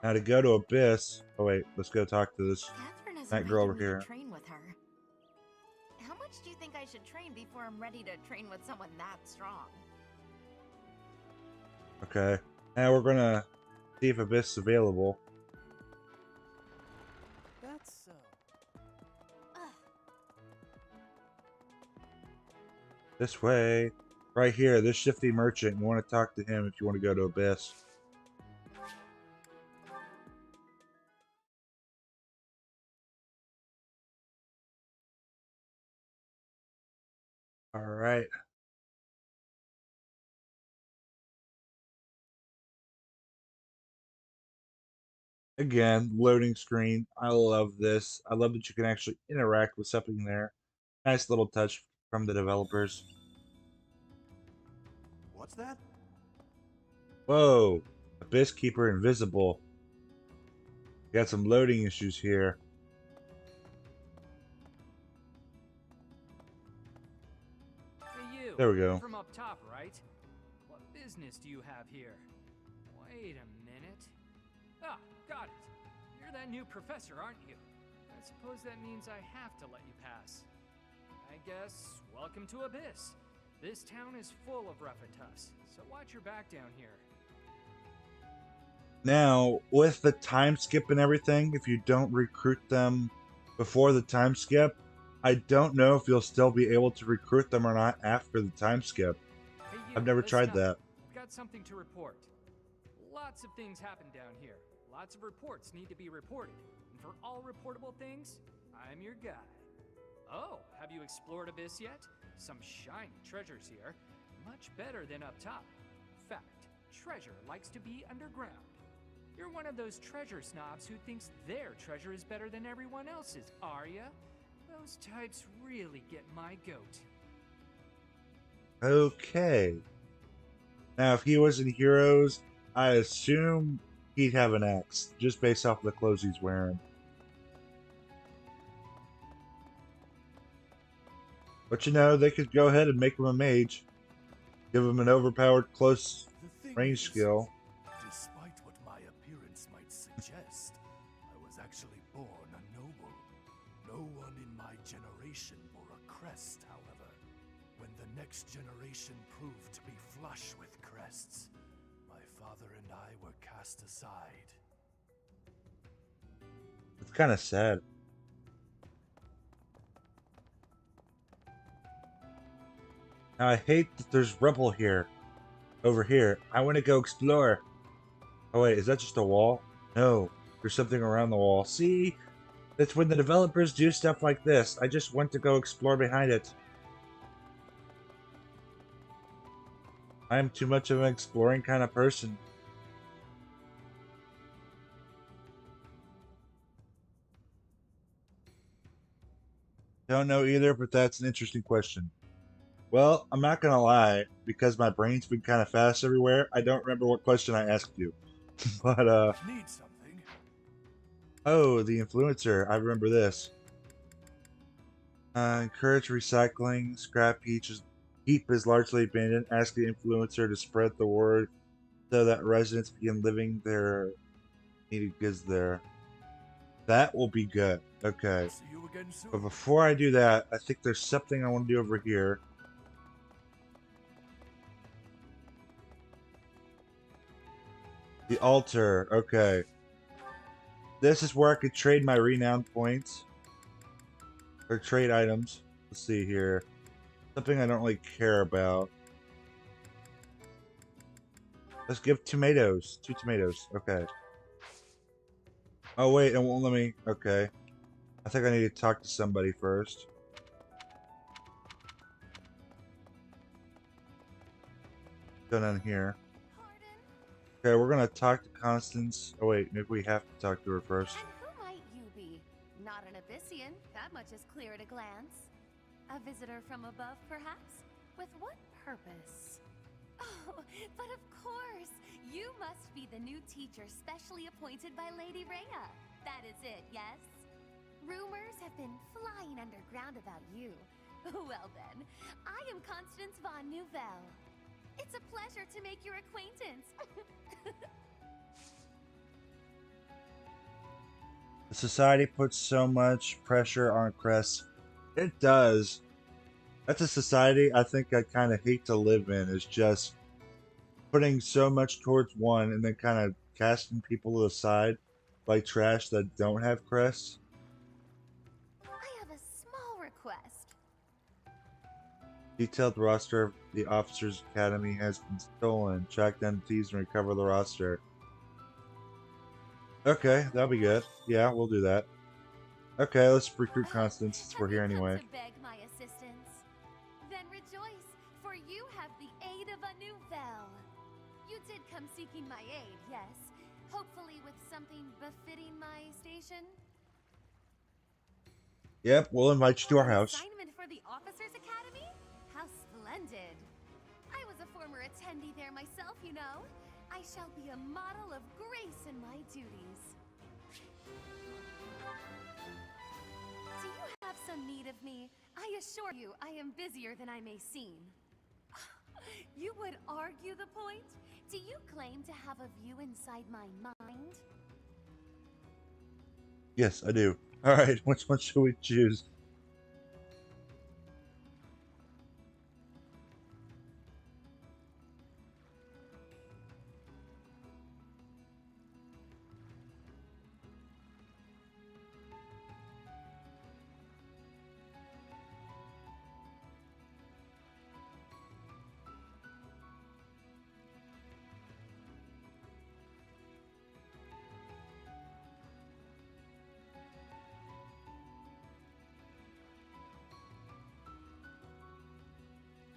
Now to go to Abyss... Oh wait, let's go talk to this that girl over here. Train with her. How much do you think I should train before I'm ready to train with someone that strong? Okay. Now we're gonna see if Abyss is available. That's so. This way. Right here, this shifty merchant. You want to talk to him if you want to go to Abyss. Alright. Again, loading screen. I love this. I love that you can actually interact with something there. Nice little touch from the developers. What's that? Whoa! Abyss Keeper invisible. Got some loading issues here. Hey you, There we go. from up top, right? What business do you have here? Wait a minute. Ah, got it. You're that new professor, aren't you? I suppose that means I have to let you pass. I guess, welcome to Abyss. This town is full of Rephitus, so watch your back down here. Now, with the time skip and everything, if you don't recruit them before the time skip, I don't know if you'll still be able to recruit them or not after the time skip. Hey, you, I've never tried listen that. up. I've got something to report. Lots of things happen down here. Lots of reports need to be reported. And for all reportable things, I'm your guy. Oh, have you explored Abyss yet? Some shiny treasures here. Much better than up top. In fact, treasure likes to be underground. You're one of those treasure snobs who thinks their treasure is better than everyone else's, are ya? Those types really get my goat. Okay. Now, if he was in Heroes, I assume he'd have an axe, just based off the clothes he's wearing. But you know, they could go ahead and make him a mage. Give him an overpowered close range skill. Despite what my appearance might suggest, I was actually born a noble. No one in my generation bore a crest, however. When the next generation proved to be flush with crests, my father and I were cast aside. It's kind of sad. Now, I hate that there's rubble here. Over here. I want to go explore. Oh wait, is that just a wall? No, there's something around the wall. See? That's when the developers do stuff like this. I just want to go explore behind it. I'm too much of an exploring kind of person. Don't know either, but that's an interesting question. Well, I'm not gonna lie, because my brain's been kind of fast everywhere, I don't remember what question I asked you. But, Need something? oh, the influencer. I remember this. Encourage recycling. Heap is largely abandoned. Ask the influencer to spread the word so that residents begin living their needed goods there. That will be good. Okay. See you again soon. But before I do that, I think there's something I want to do over here. The altar. Okay. This is where I could trade my renown points. Or trade items. Let's see here. Something I don't really care about. Let's give tomatoes. 2 tomatoes. Okay. Oh, wait. It won't let me. Okay. I think I need to talk to somebody first. Go down here. Okay, we're gonna talk to Constance. Oh, wait. Maybe we have to talk to her first. And who might you be? Not an Abyssian. That much is clear at a glance. A visitor from above, perhaps? With what purpose? Oh, but of course! You must be the new teacher specially appointed by Lady Rhea. That is it, yes? Rumors have been flying underground about you. Well then, I am Constance von Nouvelle. It's a pleasure to make your acquaintance. The society puts so much pressure on Crest. It does. That's a society I think I kind of hate to live in, is just putting so much towards one and then kind of casting people to the side like trash that don't have crests. I have a small request. Detailed roster of the Officers Academy has been stolen. Track down thieves and recover the roster. Okay, that'll be good. Yeah, we'll do that. Okay, let's recruit Constance since we're here anyway. To beg my assistance. Then rejoice, for you have the aid of a Nouvelle. You did come seeking my aid, yes. Hopefully with something befitting my station. Yep, we'll invite you to our house. Assignment for the Officers Academy? How splendid. I was a former attendee there myself, you know. I shall be a model of grace in my duties. Do you have some need of me? I assure you, I am busier than I may seem. You would argue the point? Do you claim to have a view inside my mind? Yes, I do. Alright, which one should we choose?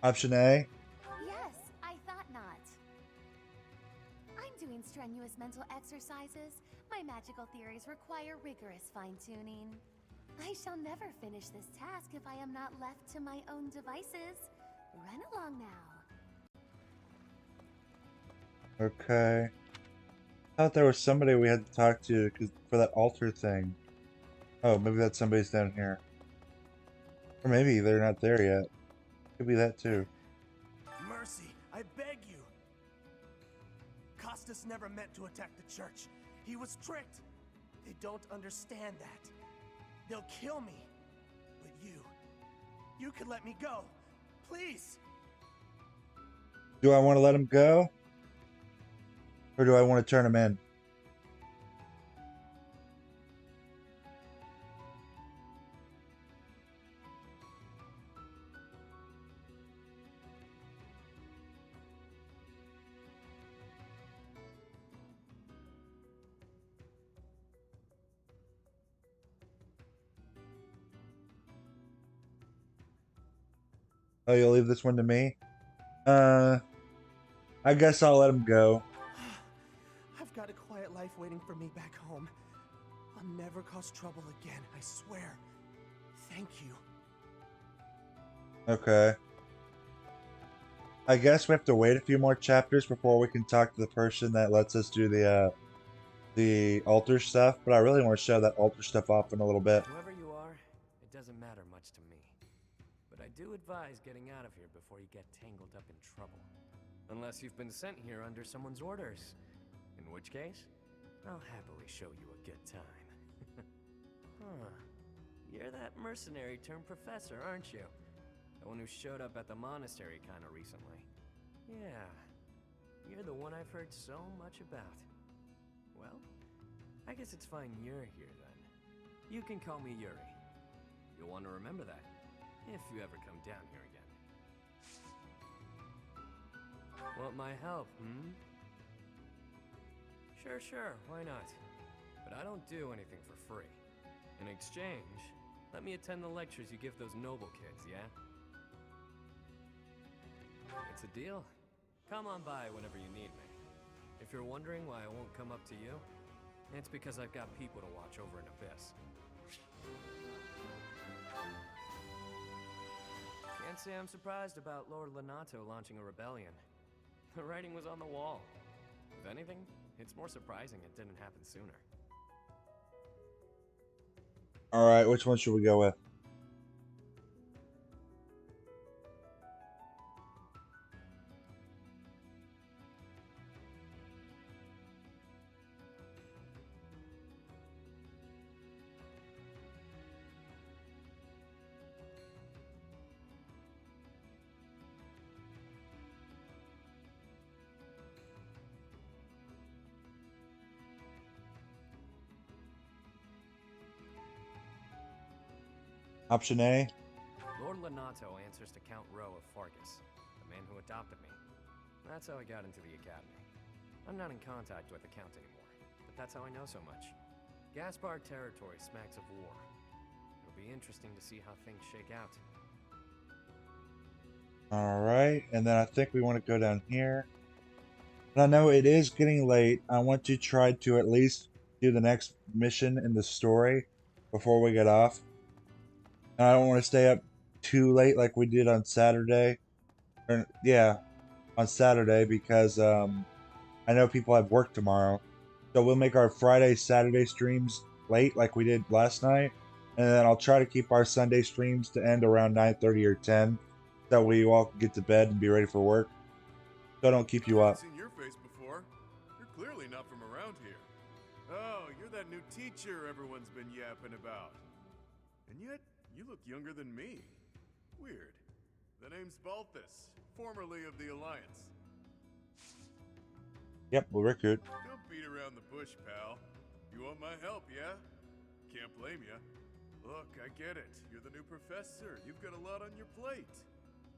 Option A? Yes, I thought not. I'm doing strenuous mental exercises. My magical theories require rigorous fine-tuning. I shall never finish this task if I am not left to my own devices. Run along now. Okay. I thought there was somebody we had to talk to for that altar thing. Oh, maybe that somebody's down here. Or maybe they're not there yet. Could be that too. Mercy, I beg you. Costas never meant to attack the church. He was tricked. They don't understand that. They'll kill me. But you could let me go. Please. Do I want to let him go? Or do I want to turn him in? Oh, you'll leave this one to me? I guess I'll let him go. I've got a quiet life waiting for me back home. I'll never cause trouble again, I swear. Thank you. Okay. I guess we have to wait a few more chapters before we can talk to the person that lets us do the altar stuff, but I really want to show that altar stuff off in a little bit. Whoever you are, it doesn't matter much to me. But I do advise getting out of here before you get tangled up in trouble. Unless you've been sent here under someone's orders. In which case, I'll happily show you a good time. Huh. You're that mercenary turned professor, aren't you? The one who showed up at the monastery kinda recently. Yeah. You're the one I've heard so much about. Well, I guess it's fine you're here then. You can call me Yuri. You'll want to remember that, if you ever come down here again. Want my help, Sure, why not? But I don't do anything for free. In exchange, let me attend the lectures you give those noble kids, yeah? It's a deal. Come on by whenever you need me. If you're wondering why I won't come up to you, it's because I've got people to watch over in Abyss. Can't say I'm surprised about Lord Lenato launching a rebellion. The writing was on the wall. If anything, it's more surprising it didn't happen sooner. Alright, which one should we go with? Option A. Lord Lenato answers to Count Rowe of Fargus, the man who adopted me. That's how I got into the academy. I'm not in contact with the Count anymore, but that's how I know so much. Gaspar territory smacks of war. It'll be interesting to see how things shake out. Alright, and then I think we want to go down here. And I know it is getting late. I want to try to at least do the next mission in the story before we get off. And I don't want to stay up too late like we did on Saturday. Or, yeah, on Saturday because I know people have work tomorrow. So we'll make our Friday, Saturday streams late like we did last night. And then I'll try to keep our Sunday streams to end around 9:30 or 10. So we all can get to bed and be ready for work. So I don't keep you up. I've seen your face before. You're clearly not from around here. Oh, you're that new teacher everyone's been yapping about. And yet, you look younger than me. Weird. The name's Balthus, formerly of the Alliance. Yep, we'll recruit. Don't beat around the bush, pal. You want my help, yeah? Can't blame ya. Look, I get it. You're the new professor. You've got a lot on your plate.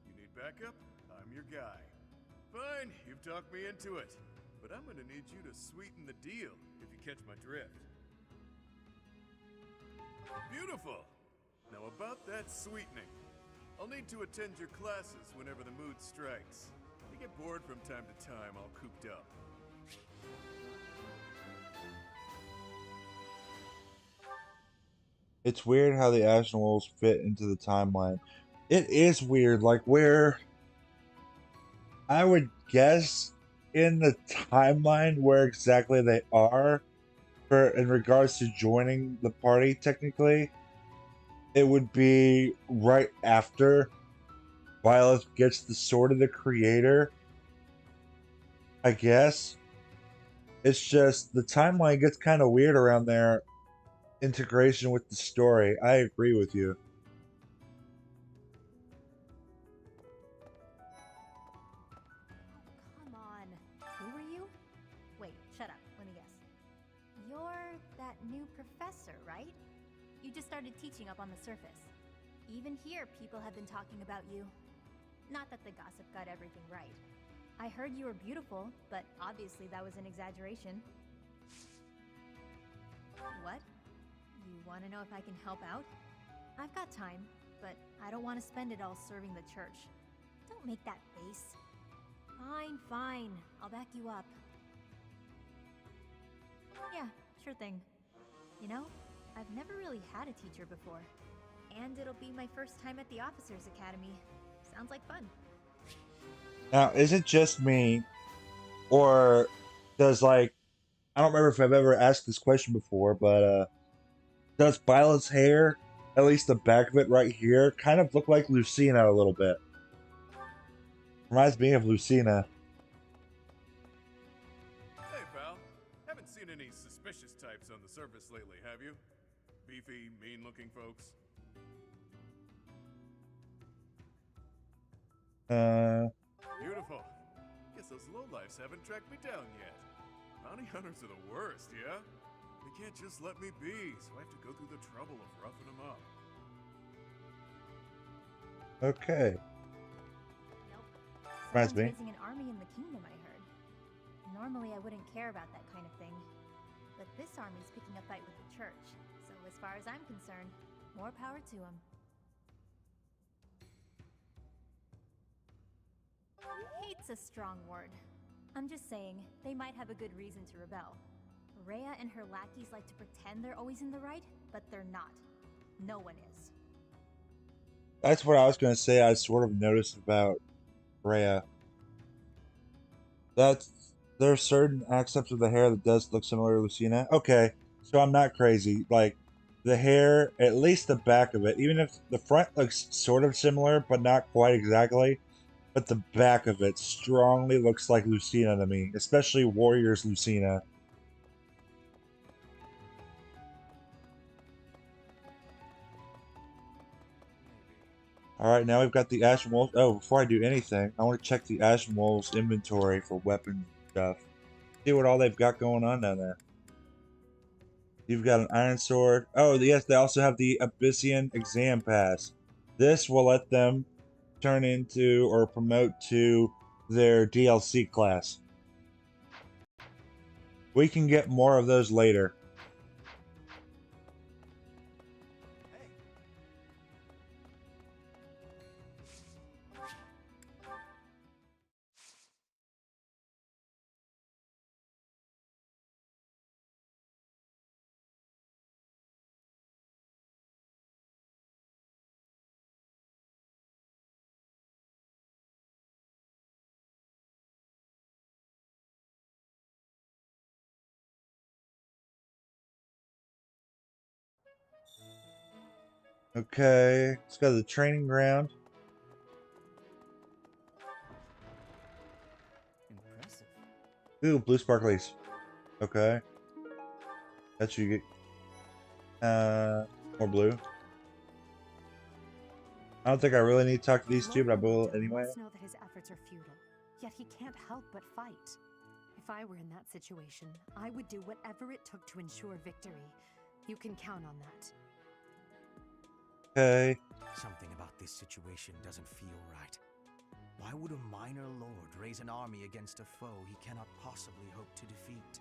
You need backup? I'm your guy. Fine, you've talked me into it. But I'm gonna need you to sweeten the deal, if you catch my drift. Beautiful! Now about that sweetening. I'll need to attend your classes whenever the mood strikes. I get bored from time to time, all cooped up. It's weird how the Ashen Wolves fit into the timeline. It is weird, like where I would guess in the timeline where exactly they are for in regards to joining the party technically. It would be right after Violet gets the Sword of the Creator. I guess. It's just the timeline gets kind of weird around their integration with the story. I agree with you. Come on. Who are you? Wait, shut up. Let me guess. You're that new professor, right? You just started teaching up on the surface. Even here, people have been talking about you. Not that the gossip got everything right. I heard you were beautiful, but obviously that was an exaggeration. What? You want to know if I can help out? I've got time, but I don't want to spend it all serving the church. Don't make that face. Fine, fine. I'll back you up. Yeah, sure thing. You know, I've never really had a teacher before. And it'll be my first time at the Officers Academy. Sounds like fun. Now, is it just me, or does like I don't remember if I've ever asked this question before, but does Violet's hair, at least the back of it right here, kind of look like Lucina a little bit? Reminds me of Lucina. Hey, pal. Haven't seen any suspicious types on the surface lately, have you? Beefy, mean-looking folks? Beautiful. Guess those lowlifes haven't tracked me down yet. Bounty hunters are the worst, yeah? They can't just let me be, so I have to go through the trouble of roughing them up. Okay. Reminds Someone's me. raising an army in the kingdom, I heard. Normally I wouldn't care about that kind of thing. But this army's picking a fight with the church. So as far as I'm concerned, more power to them. Hate's a strong word. I'm just saying, they might have a good reason to rebel. Rhea and her lackeys like to pretend they're always in the right, but they're not. No one is. That's what I was going to say. I sort of noticed about Rhea. That's there's certain aspects of the hair that does look similar to Lucina. Okay, so I'm not crazy. Like the hair, at least the back of it, even if the front looks sort of similar, but not quite exactly. But the back of it strongly looks like Lucina to me, especially Warriors Lucina. Alright, now we've got the Ashen Wolves. Oh, before I do anything, I want to check the Ashen Wolves inventory for weapon stuff. See what all they've got going on down there. You've got an Iron Sword. Oh, yes, they also have the Abyssian Exam Pass. This will let them turn into or promote to their DLC class. We can get more of those later. Okay, let's go to the training ground. Impressive. Ooh, blue sparklies. Okay. That you get. More blue. I don't think I really need to talk to these two, but I will anyway. Must know that his efforts are futile, yet he can't help but fight. If I were in that situation, I would do whatever it took to ensure victory. You can count on that. Okay. Something about this situation doesn't feel right. Why would a minor lord raise an army against a foe he cannot possibly hope to defeat?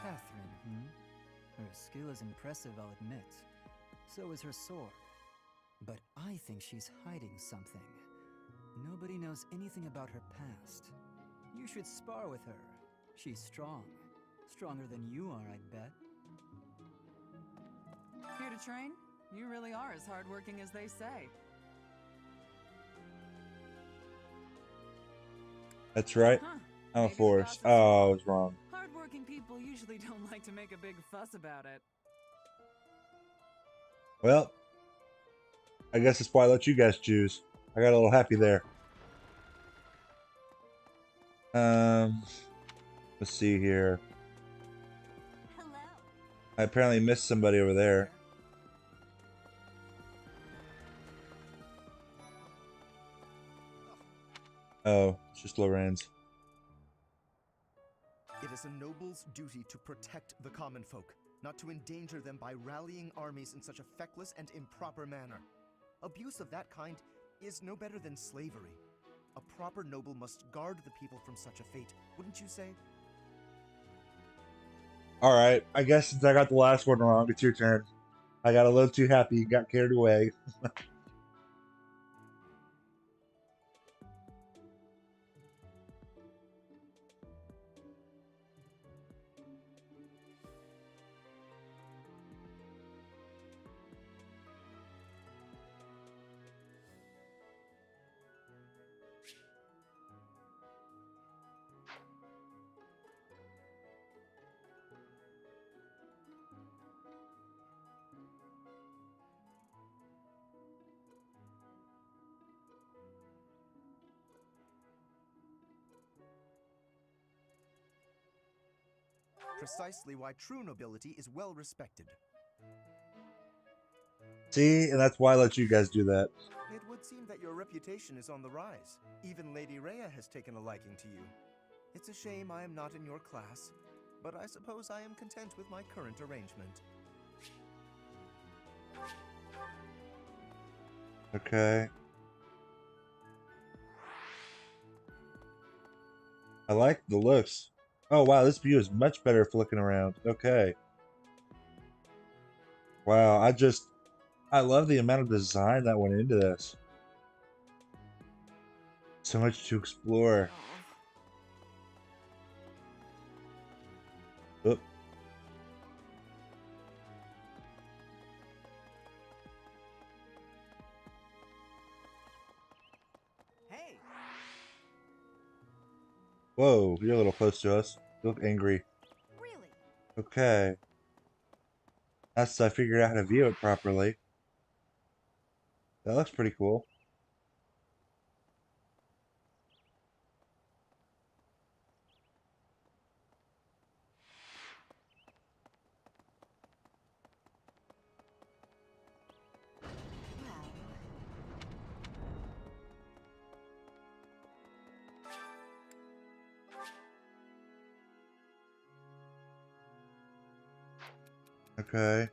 Catherine, Her skill is impressive, I'll admit. So is her sword. But I think she's hiding something. Nobody knows anything about her past. You should spar with her. She's strong. Stronger than you are, I'd bet. Here to train? You really are as hardworking as they say. That's right. Huh. I'm a forest. Oh, I was wrong. Hardworking people usually don't like to make a big fuss about it. Well, I guess that's why I let you guys choose. I got a little happy there. Let's see here. I apparently missed somebody over there. Oh, it's just Lorenz. It is a noble's duty to protect the common folk, not to endanger them by rallying armies in such a feckless and improper manner. Abuse of that kind is no better than slavery. A proper noble must guard the people from such a fate, wouldn't you say? Alright, I guess since I got the last one wrong, it's your turn. I got a little too happy, got carried away. precisely why true nobility is well respected. See, and that's why I let you guys do that. It would seem that your reputation is on the rise. Even Lady Rhea has taken a liking to you. It's a shame I am not in your class, but I suppose I am content with my current arrangement. Okay. I like the looks. Oh wow, this view is much better for looking around. Okay. Wow, I love the amount of design that went into this. So much to explore. Oop. Hey! Whoa, you're a little close to us. You look angry. Really? Okay. That's I figured out how to view it properly. That looks pretty cool. Okay.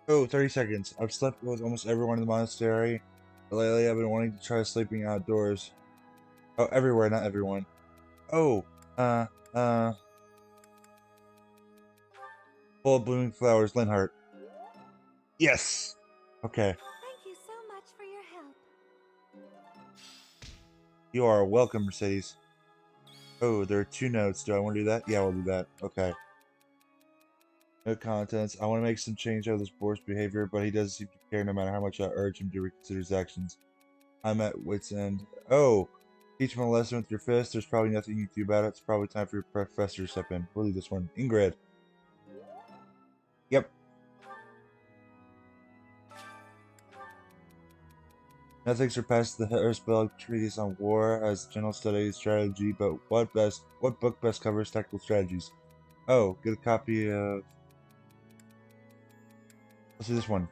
Oh, 30 seconds. I've slept with almost everyone in the monastery. But lately, I've been wanting to try sleeping outdoors. Oh, everywhere, not everyone. Oh, uh, full of blooming flowers, Linhart. Yes! Okay. Thank you so much for your help. You are welcome, Mercedes. Oh, there are 2 notes. Do I want to do that? Yeah, we'll do that. Okay. No contents. I want to make some change out of this boar's behavior, but he doesn't seem to care no matter how much I urge him to reconsider his actions. I'm at wit's end. Oh! Teach him a lesson with your fist. There's probably nothing you can do about it. It's probably time for your professor to step in. We'll do this one. Ingrid. Yep. Nothing surpasses the Hirschfeld treatise on war as general study strategy, but what book best covers tactical strategies? Oh, get a copy of... Let's do this one.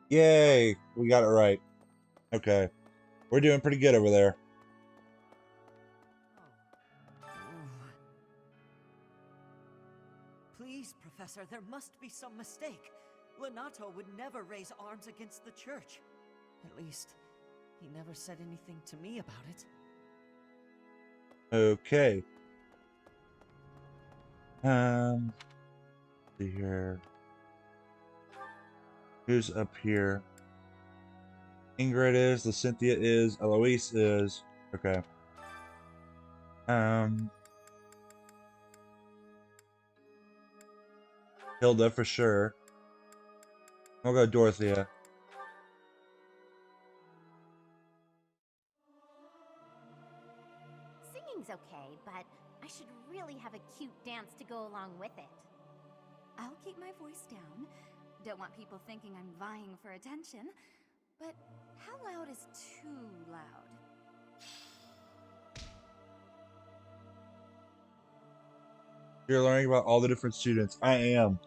Yay! We got it right. Okay. We're doing pretty good over there. Please, Professor, there must be some mistake. Lenato would never raise arms against the church. At least, he never said anything to me about it. Okay. Let's see here. Who's up here? Ingrid is, Lacynthia is, Eloise is. Okay. Hilda for sure. We'll go Dorothea. Singing's okay, but I should really have a cute dance to go along with it. I'll keep my voice down. Don't want people thinking I'm vying for attention. But how loud is too loud? You're learning about all the different students. I am.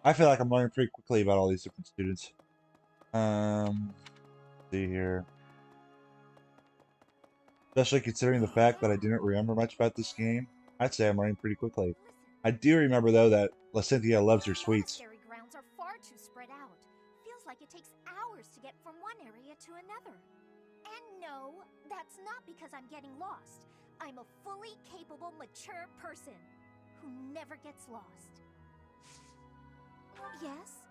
I feel like I'm learning pretty quickly about all these different students. Let's see here. Especially considering the fact that I didn't remember much about this game, I'd say I'm learning pretty quickly. I do remember, though, that Lacynthia loves her sweets. Monastery grounds are far too spread out. Feels like it takes hours to get from one area to another. And no, that's not because I'm getting lost. I'm a fully capable, mature person who never gets lost. Yes?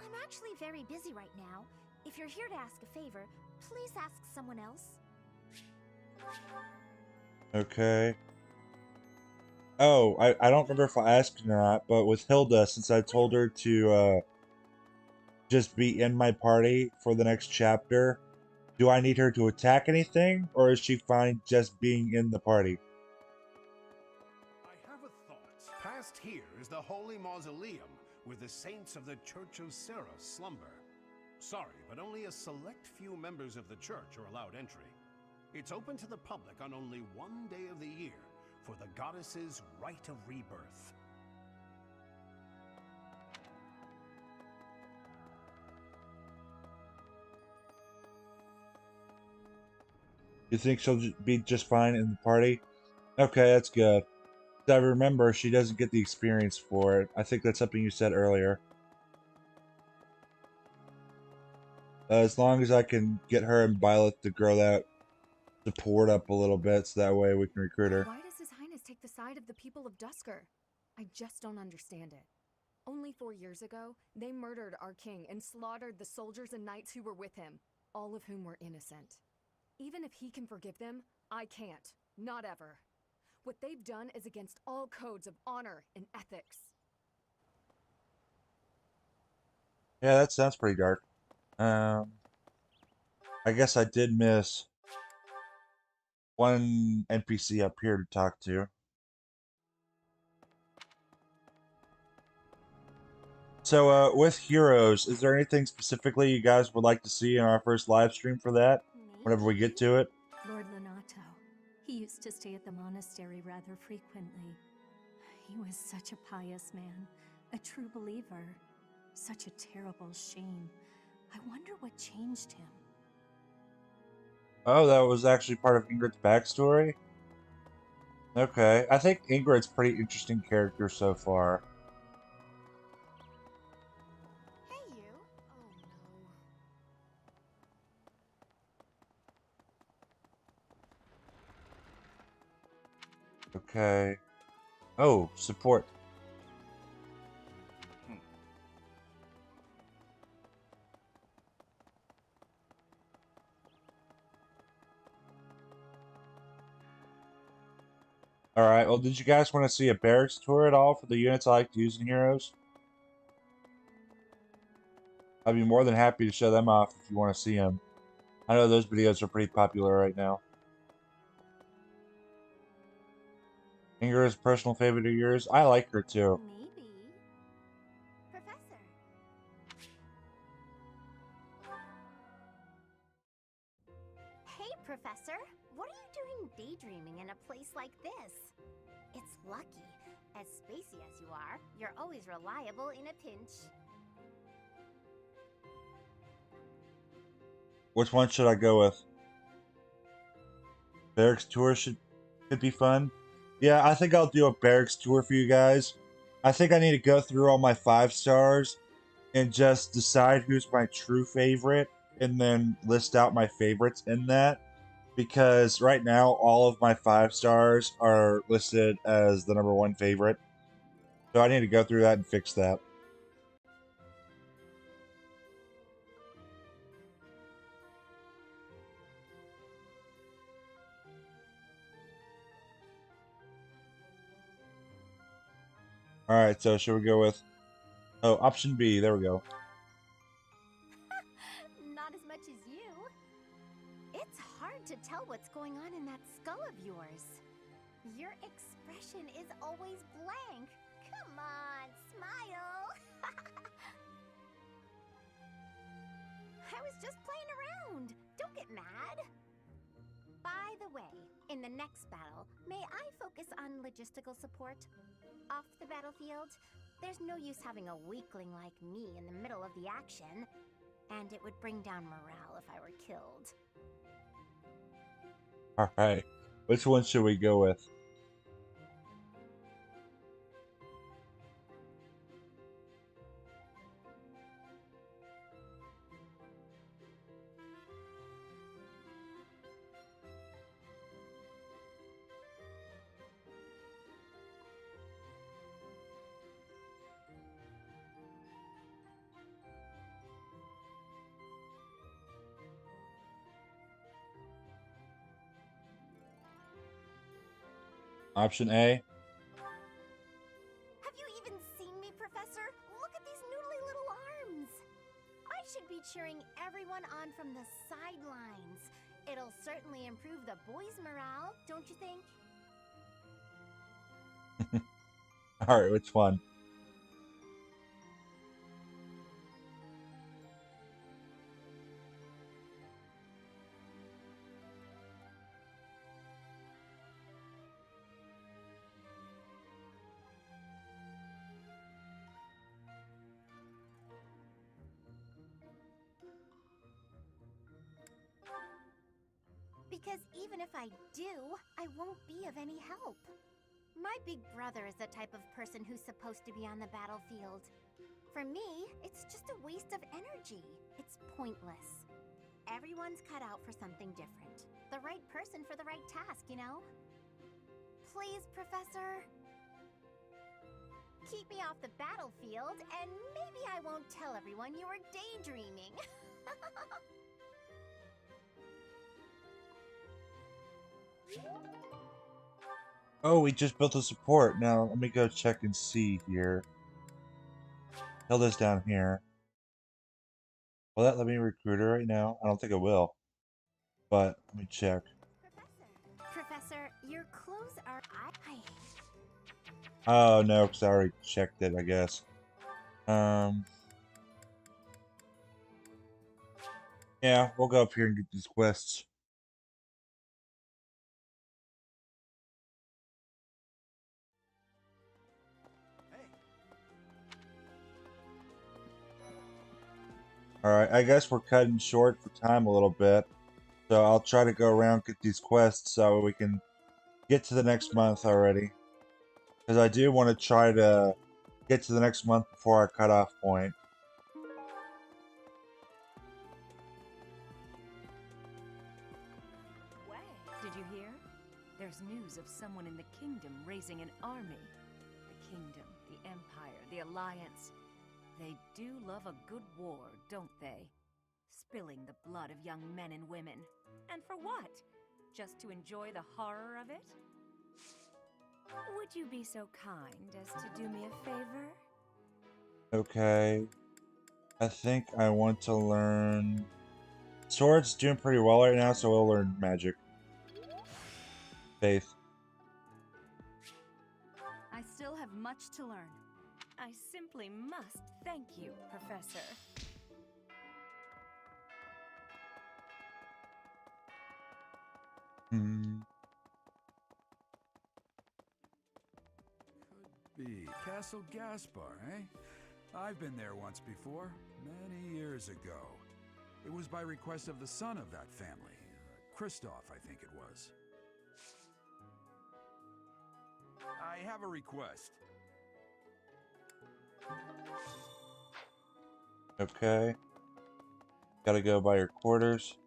I'm actually very busy right now. If you're here to ask a favor, please ask someone else. Okay. Oh, I don't remember if I asked or not, but with Hilda, since I told her to just be in my party for the next chapter, do I need her to attack anything, or is she fine just being in the party? I have a thought. Past here is the Holy Mausoleum, where the saints of the Church of Sarah slumber. Sorry, but only a select few members of the church are allowed entry. It's open to the public on only one day of the year for the goddess's rite of rebirth. You think she'll be just fine in the party? Okay, that's good. I remember she doesn't get the experience for it. I think that's something you said earlier. As long as I can get her and Violet to grow that support up a little bit, so that way we can recruit her. Why does His Highness take the side of the people of Dusker? I just don't understand it. Only 4 years ago, they murdered our king and slaughtered the soldiers and knights who were with him, all of whom were innocent. Even if he can forgive them, I can't. Not ever. What they've done is against all codes of honor and ethics. Yeah, that sounds pretty dark. I guess I did miss one NPC up here to talk to. So, with Heroes, is there anything specifically you guys would like to see in our first live stream for that? Whenever we get to it? Lord Lonato. He used to stay at the monastery rather frequently. He was such a pious man, a true believer. Such a terrible shame. I wonder what changed him. Oh, that was actually part of Ingrid's backstory? Okay, I think Ingrid's a pretty interesting character so far. Hey, you. Oh, no. Okay. Oh, support. Alright, well, did you guys want to see a barracks tour at all for the units I like to use in Heroes? I'd be more than happy to show them off if you want to see them. I know those videos are pretty popular right now. Ingrid is a personal favorite of yours? I like her too. Maybe. Professor. Hey, Professor. What are you doing daydreaming in a place like this? It's lucky. As spacey as you are, you're always reliable in a pinch. Which one should I go with? Barracks tour could be fun. Yeah, I think I'll do a barracks tour for you guys. I think I need to go through all my 5 stars and just decide who's my true favorite and then list out my favorites in that. Because right now, all of my 5 stars are listed as the #1 favorite. So I need to go through that and fix that. Alright, so should we go with... Oh, option B. There we go. Not as much as you. It's hard to tell what's going on in that skull of yours. Your expression is always blank. Come on, smile. I was just playing around. Don't get mad. By the way, in the next battle, may I focus on logistical support? Off the battlefield, there's no use having a weakling like me in the middle of the action, and it would bring down morale if I were killed. Alright, which one should we go with? Option A. Have you even seen me, Professor? Look at these noodly little arms. I should be cheering everyone on from the sidelines. It'll certainly improve the boys' morale, don't you think? Alright, which one? even if I do, I won't be of any help. My big brother is the type of person who's supposed to be on the battlefield. For me, it's just a waste of energy. It's pointless. Everyone's cut out for something different. The right person for the right task, you know? Please, Professor. Keep me off the battlefield, and maybe I won't tell everyone you were daydreaming. Oh, we just built a support. Now, let me go check and see here. Hilda's down here. Will that let me recruit her right now? I don't think it will. But, let me check. Professor, your clothes are... Oh, no, because I already checked it, I guess. Yeah, we'll go up here and get these quests. Alright, I guess we're cutting short for time a little bit. So I'll try to go around get these quests so we can get to the next month already. Because I do want to try to get to the next month before our cutoff point. Did you hear? There's news of someone in the kingdom raising an army. The kingdom, the empire, the alliance. They do love a good war, don't they? Spilling the blood of young men and women. And for what? Just to enjoy the horror of it? Would you be so kind as to do me a favor? Okay. I think I want to learn... Sword's doing pretty well right now, so we'll learn magic. Faith. I still have much to learn. I simply must thank you, Professor. Be Castle Gaspar, eh? I've been there once before, many years ago. It was by request of the son of that family. Christoph, I think it was. I have a request. Okay. Gotta go by your quarters.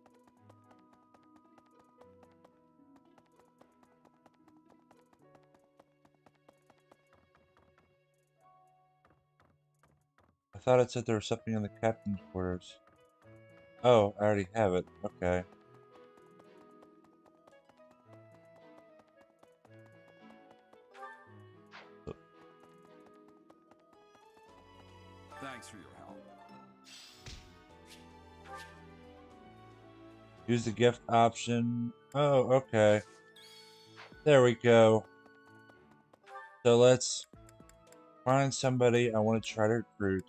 I thought it said there was something in the captain's quarters. Oh, I already have it. Okay. Thanks for your help. Use the gift option. Oh, okay. There we go. So let's find somebody I want to try to recruit.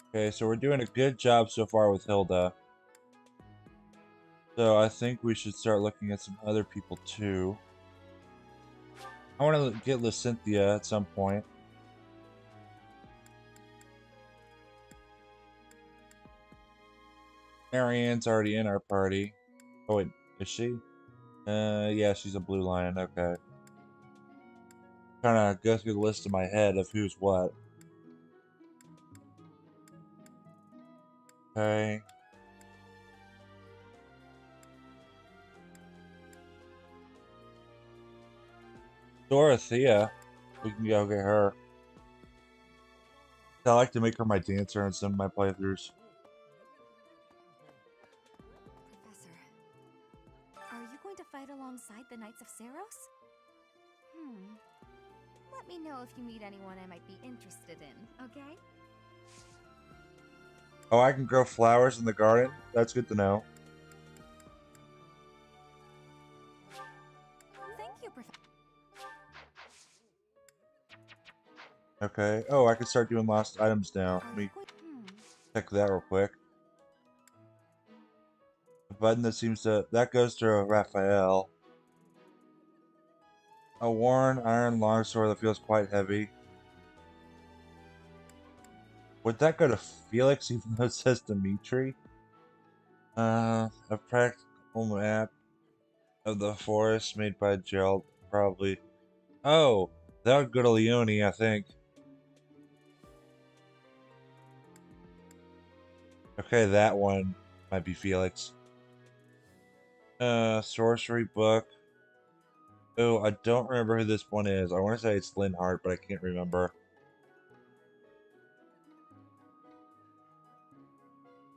Okay, so we're doing a good job so far with Hilda. So I think we should start looking at some other people too. I want to get Lysynthia at some point. Marianne's already in our party. Oh wait, is she? Yeah, she's a blue lion. Okay. Trying to go through the list in my head of who's what. Okay. Dorothea. We can go get her. I like to make her my dancer in some of my playthroughs. Professor, are you going to fight alongside the Knights of Saros? Let me know if you meet anyone I might be interested in, okay? Oh, I can grow flowers in the garden? That's good to know. Thank you, Professor. Okay. Oh, I can start doing lost items now. Let me check that real quick. The button that seems to... That goes to Raphael. A worn iron longsword that feels quite heavy. Would that go to Felix even though it says Dimitri? A practical map of the forest made by Gerald, probably. Oh, that would go to Leone, I think. Okay, that one might be Felix. Sorcery book. Oh, I don't remember who this one is. I want to say it's Linhart, but I can't remember.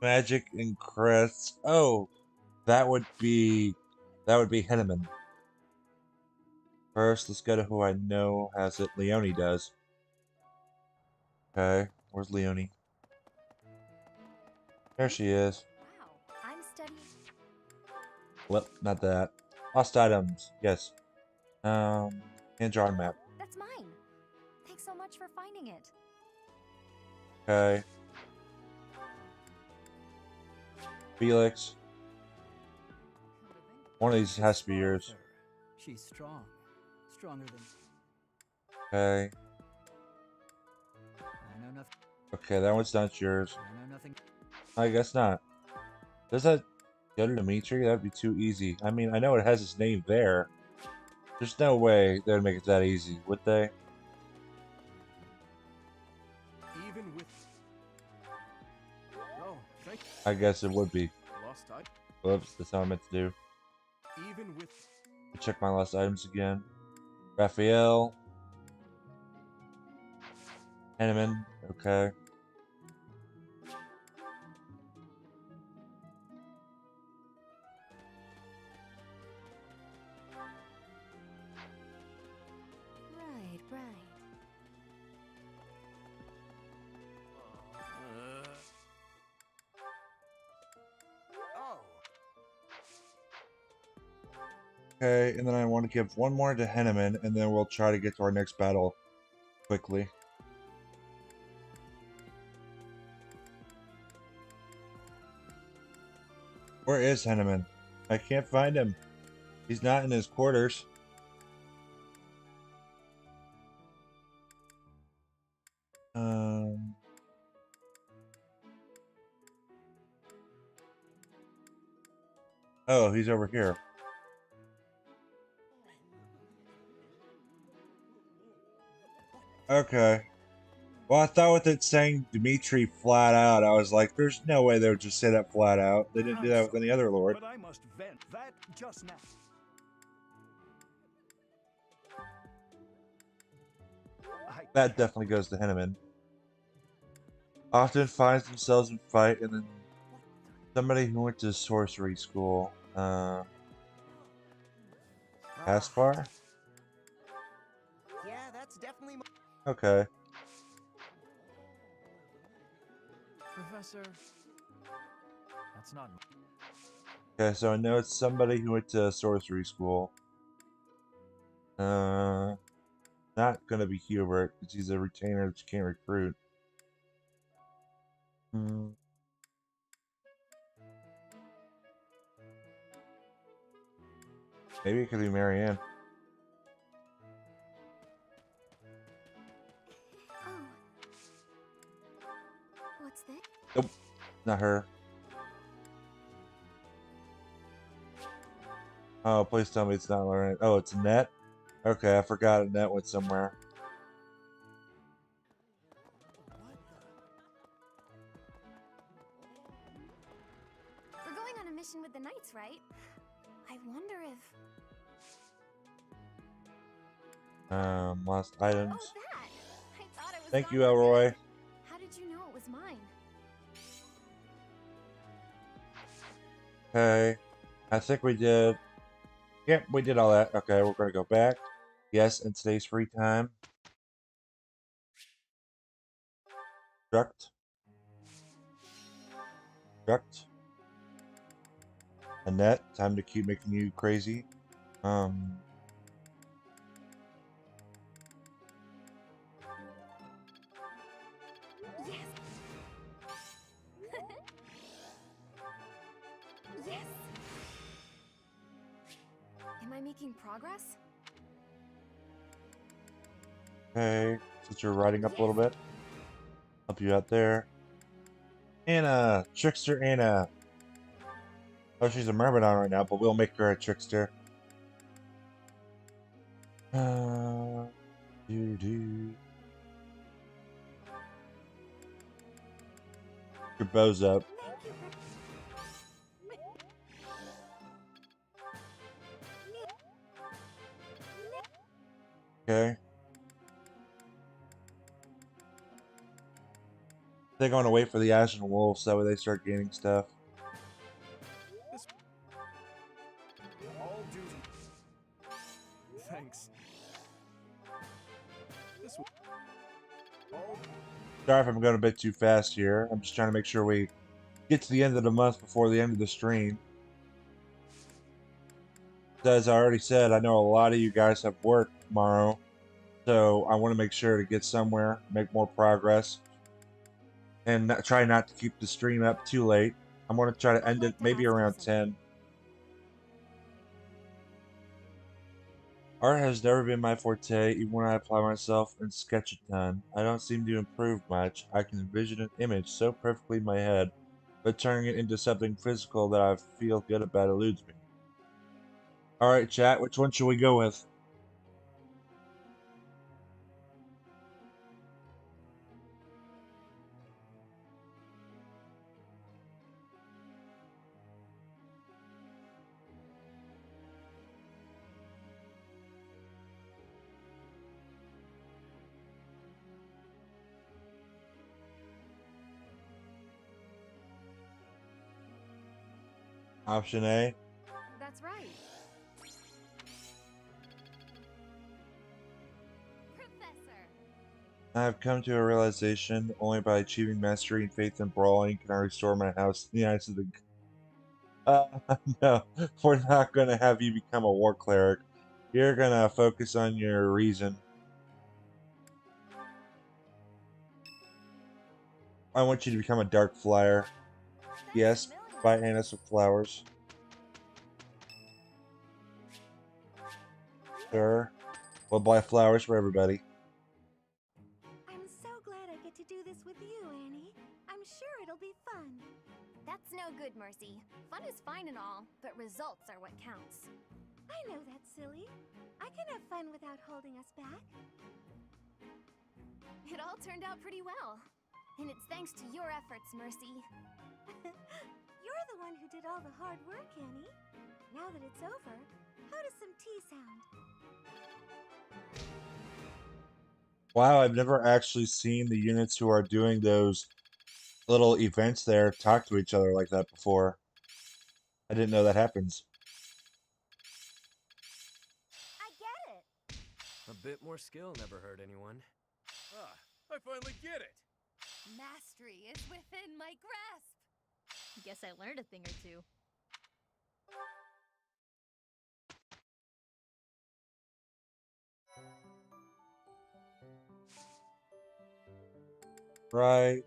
Magic and crests. Oh, that would be Henneman. First, let's go to who I know has it. Leone does. Okay, where's Leone? There she is. Wow, I'm studying. Well, not that. Lost items. Yes. Hand-drawn map. That's mine. Thanks so much for finding it. Okay. Felix. One of these has to be yours. She's strong. Stronger than... Okay. I know nothing. Okay, that one's not yours. I know nothing. I guess not. Does that go to Dimitri? That'd be too easy. I mean, I know it has his name there. There's no way they'd make it that easy, would they? Even with... Oh, thank you. I guess it would be. Lost item. Whoops, that's how I meant to do. Even with... Check my lost items again. Raphael. Henneman. Okay. Right. Okay, and then I want to give one more to Henneman, and then we'll try to get to our next battle quickly. Where is Henneman? I can't find him. He's not in his quarters. Oh, he's over here. Okay. Well, I thought with it saying Dimitri flat out, I was like, there's no way they would just say that flat out. They didn't do that with any other lord. But I must vent that just now. That definitely goes to Henneman. Often finds themselves in fight, and then somebody who went to sorcery school. Aspar? Yeah, that's definitely... Okay. Professor... That's not... Okay, so I know it's somebody who went to sorcery school. Not gonna be Hubert, because he's a retainer that you can't recruit. Maybe it could be Marianne. What's this? Nope, not her. Oh, please tell me it's not Lauren. Oh, it's Annette? Okay, I forgot Annette went somewhere. We're going on a mission with the Knights, right? I wonder if... Lost items. Oh, that! I thought it was Thank you, gone Elroy. already. How did you know it was mine? Okay, I think we did. Yep, we did all that. Okay, we're gonna go back. Yes, in today's free time. Struct. Annette, time to keep making you crazy. Yes! Am I making progress? Okay, since you're riding up a little bit, help you out there. Anna, Trickster Anna. Oh, she's a myrmidon right now, but we'll make her a trickster. Your bow's up. Okay. They're going to wait for the Ashen Wolves, that way they start gaining stuff. All duty. Thanks. This will. All. Sorry if I'm going a bit too fast here. I'm just trying to make sure we get to the end of the month before the end of the stream. As I already said, I know a lot of you guys have work tomorrow, so I want to make sure to get somewhere, make more progress, and try not to keep the stream up too late. I'm going to try to end it maybe around 10. Art has never been my forte, even when I apply myself and sketch a ton. I don't seem to improve much. I can envision an image so perfectly in my head, but turning it into something physical that I feel good about eludes me. Alright, chat, which one should we go with? Option A. That's right. I have come to a realization only by achieving mastery and faith in brawling can I restore my house in the eyes of the... No, we're not going to have you become a war cleric. You're going to focus on your reason. I want you to become a dark flyer. Yes, buy Anna some flowers. Sure. We'll buy flowers for everybody. I'm so glad I get to do this with you, Annie. I'm sure it'll be fun. That's no good, Mercy. Fun is fine and all, but results are what counts. I know that, silly. I can have fun without holding us back. It all turned out pretty well. And it's thanks to your efforts, Mercy. You're the one who did all the hard work, Annie. Now that it's over, how does some tea sound? Wow, I've never actually seen the units who are doing those little events there talk to each other like that before. I didn't know that happens. I get it. A bit more skill never hurt anyone. Ah, I finally get it. Mastery is within my grasp. Guess I learned a thing or two. Right.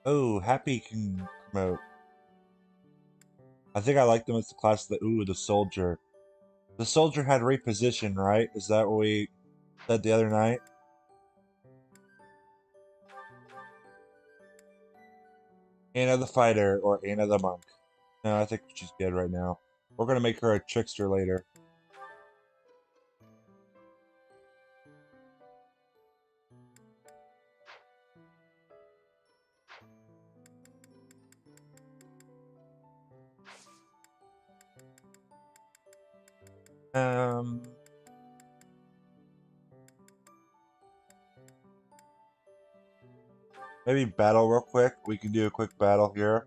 Oh, Happy can promote. I think I like them as the class of the soldier. The soldier had reposition, right? Is that what we said the other night? Anna the fighter or Anna the monk. No, I think she's good right now. We're gonna make her a trickster later. Maybe battle real quick. We can do a quick battle here.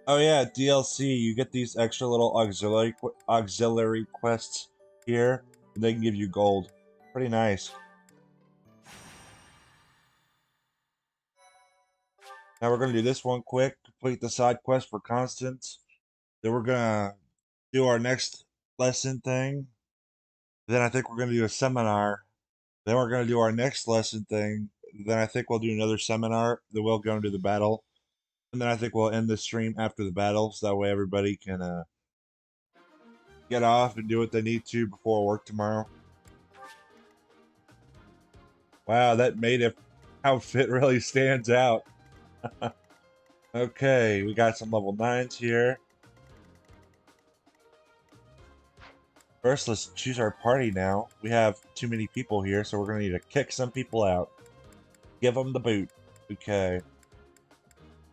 Oh yeah, DLC. You get these extra little auxiliary quests here, and they can give you gold. Pretty nice. Now we're gonna do this one quick. Complete the side quest for Constance. Then we're gonna do our next lesson thing. Then I think we're gonna do a seminar. Then we're gonna do our next lesson thing. Then I think we'll do another seminar. Then we'll go into the battle. And then I think we'll end the stream after the battle, so that way everybody can get off and do what they need to before work tomorrow. Wow, that maid outfit really stands out. Okay, we got some level 9s here. First, let's choose our party now. We have too many people here, so we're going to need to kick some people out. Give them the boot. Okay.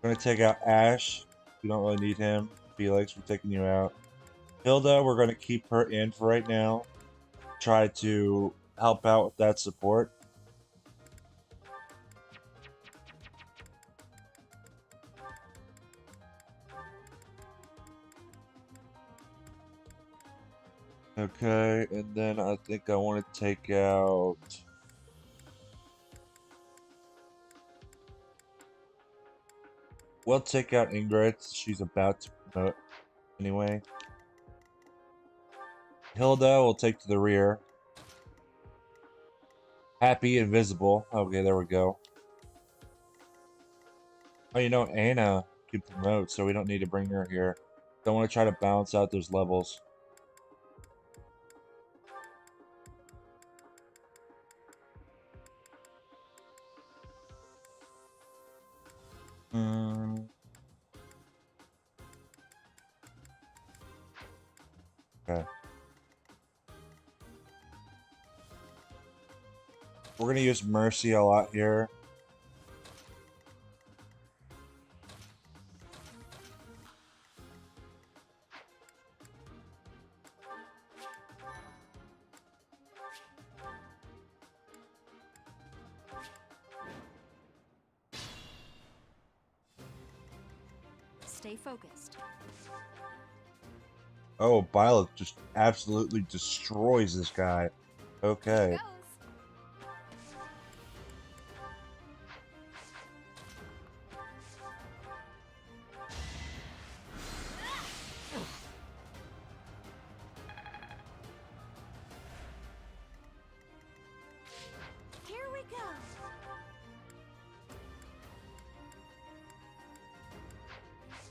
We're going to take out Ash. We don't really need him. Felix, we're taking you out. Hilda, we're going to keep her in for right now. Try to help out with that support. Okay, and then I think I want to take out... We'll take out Ingrid. She's about to promote anyway. Hilda will take to the rear. Happy, invisible. Okay, there we go. Oh, you know, Anna can promote, so we don't need to bring her here. Don't want to try to balance out those levels. Okay. We're going to use Mercy a lot here. Stay focused. Oh, Violet just absolutely destroys this guy. Okay. Here we go.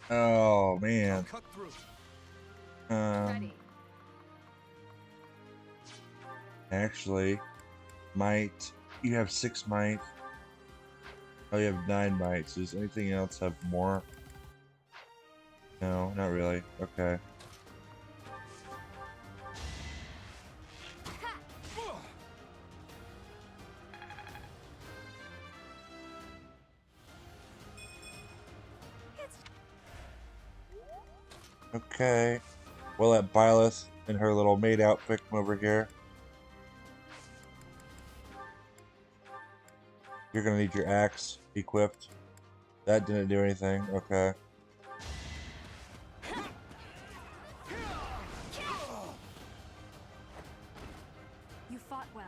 Oh, man. Cut through. Actually, might. You have 6 might. Oh, you have 9 mites. Does anything else have more? No, not really. Okay. Okay. We'll let Byleth in her little maid outfit come over here. You're gonna need your axe equipped. That didn't do anything. Okay. You fought well.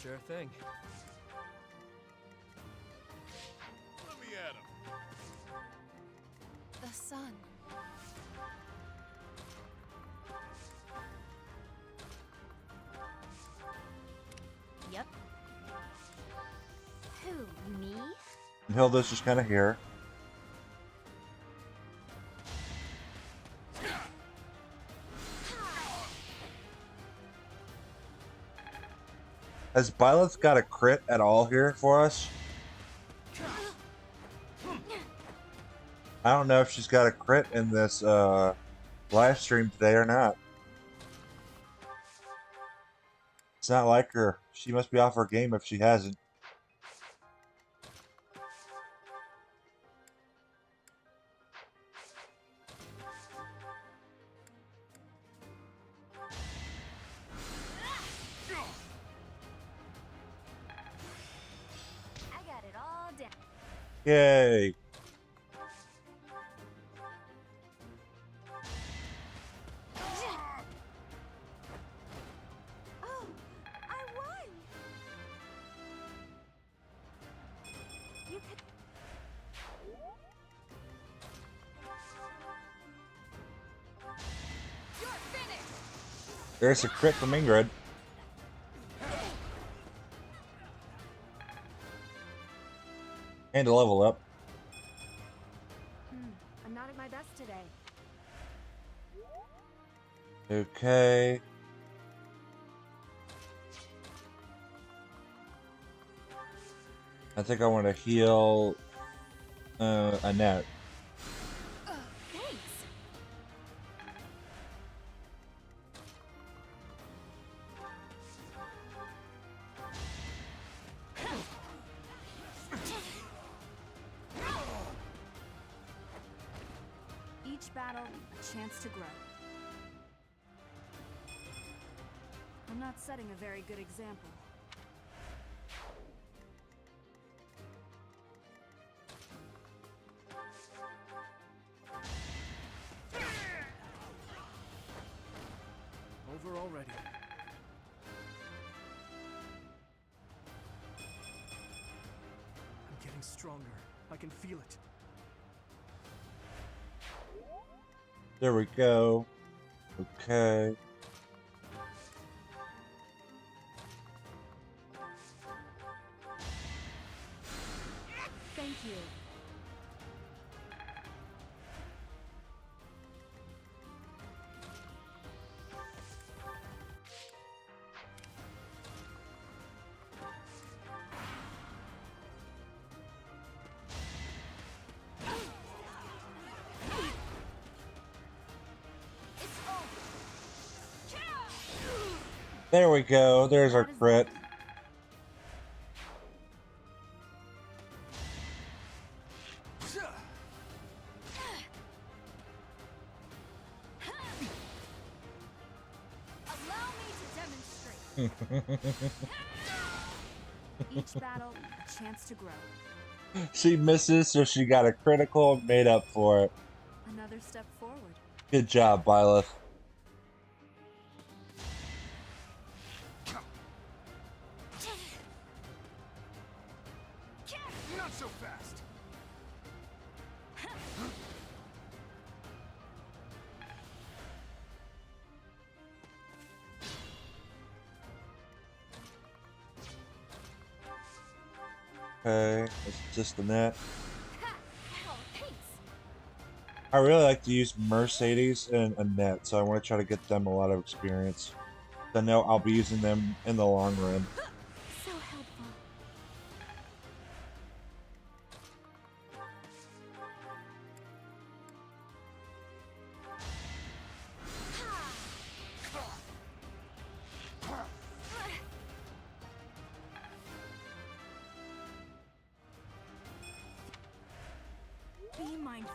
Sure thing. Let me at him. The sun. Yep. Who, me? And Hilda's just kind of here. Has Byleth got a crit at all here for us? I don't know if she's got a crit in this live stream today or not. It's not like her. She must be off her game if she hasn't. I got it all down. Yay! Oh, I won. You could. You're finished. There's a crit from Ingrid. And a level up. best today. Okay. I think I want to heal Annette. Thanks. Each battle, a chance to grow. I'm not setting a very good example. Over already. I'm getting stronger. I can feel it. There we go. Okay. Thank you. There we go. There's our crit. Allow me to demonstrate. Each battle, a chance to grow. She misses, so she got a critical and made up for it. Another step forward. Good job, Byleth. Not so fast. Okay, it's just the net. Oh, thanks. I really like to use Mercedes and Annette, so I want to try to get them a lot of experience. I know I'll be using them in the long run. So helpful. Be mindful.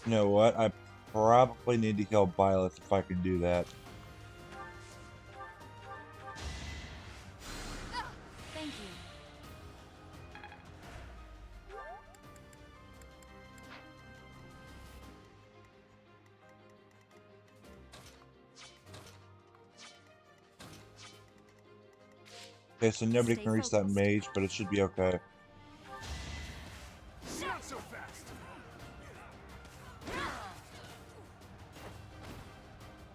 You know what? I probably need to heal Byleth if I can do that. Thank you. Okay, so nobody can reach that mage, but it should be okay. Not so fast.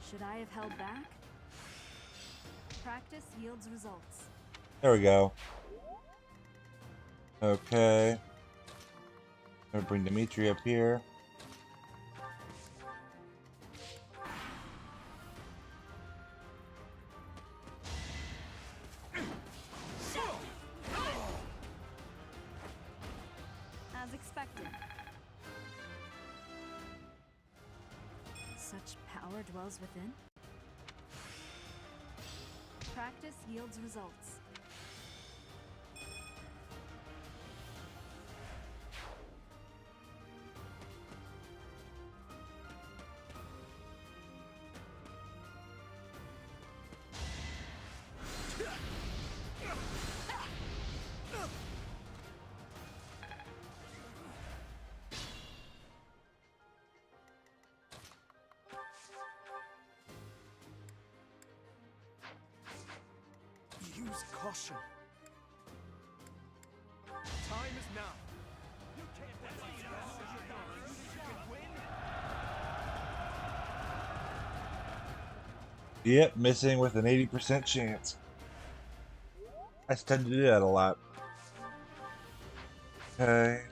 Should I have held back? Practice yields results. There we go. Okay. I'm gonna bring Dimitri up here. As expected. Such power dwells within. Practice yields results. Use caution. Time is now. You can't win. Yep, missing with an 80% chance. I tend to do that a lot. Okay.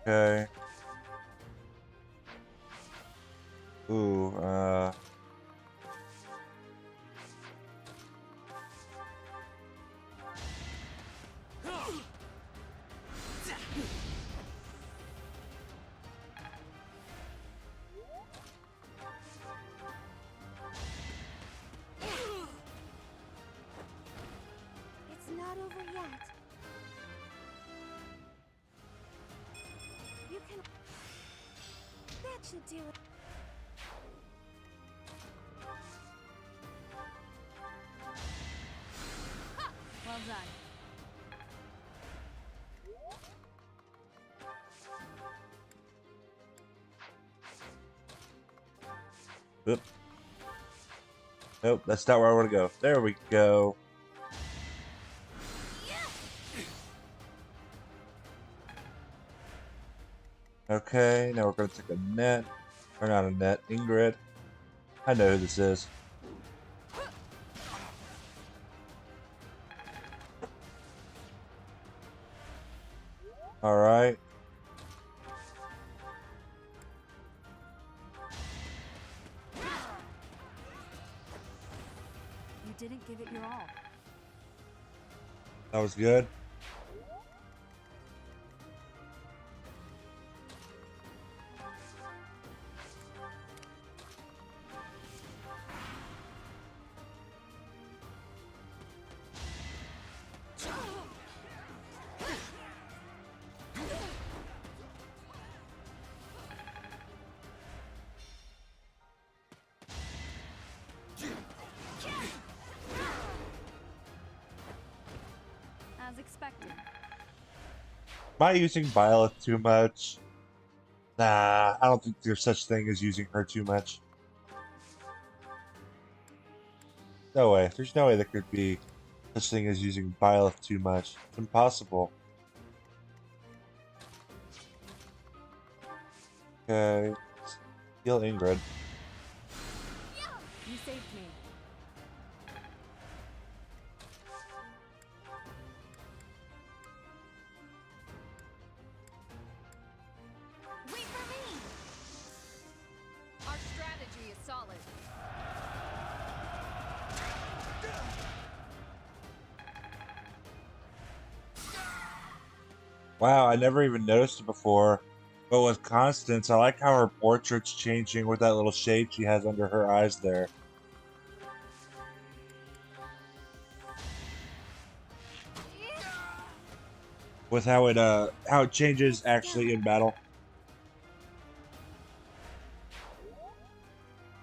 Okay. Ooh, It's not over yet. You can... That should do it. Well done. oop. Nope, that's not where I want to go. There we go. Okay, now we're going to take a net. Or not a net, Ingrid. I know who this is. Alright. You didn't give it your all. That was good. As expected. Am I using Violet too much? Nah, I don't think there's such thing as using her too much. No way. There's no way there could be such thing as using Violet too much. It's impossible. Okay. Heal Ingrid. You saved me. Wait for me! Our strategy is solid. Wow, I never even noticed it before. But with Constance, I like how her portrait's changing with that little shade she has under her eyes there. With how it changes actually in battle.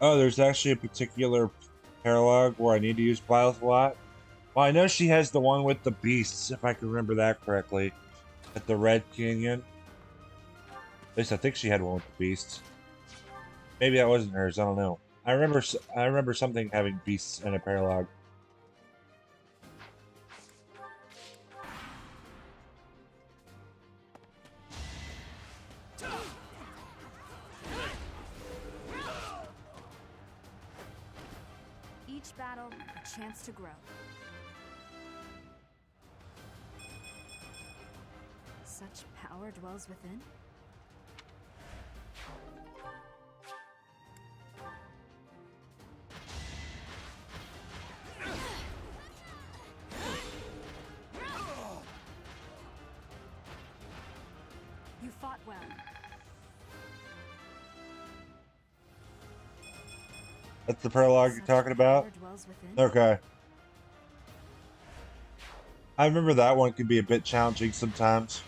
Oh, there's actually a particular paralogue where I need to use Byleth a lot. Well, I know she has the one with the beasts, if I can remember that correctly. At the Red Canyon. At least I think she had one with the beasts. Maybe that wasn't hers, I don't know. I remember something having beasts in a paralogue. Each battle, a chance to grow. Such power dwells within. You fought well. That's the paralogue you're talking about? Okay. I remember that one can be a bit challenging sometimes.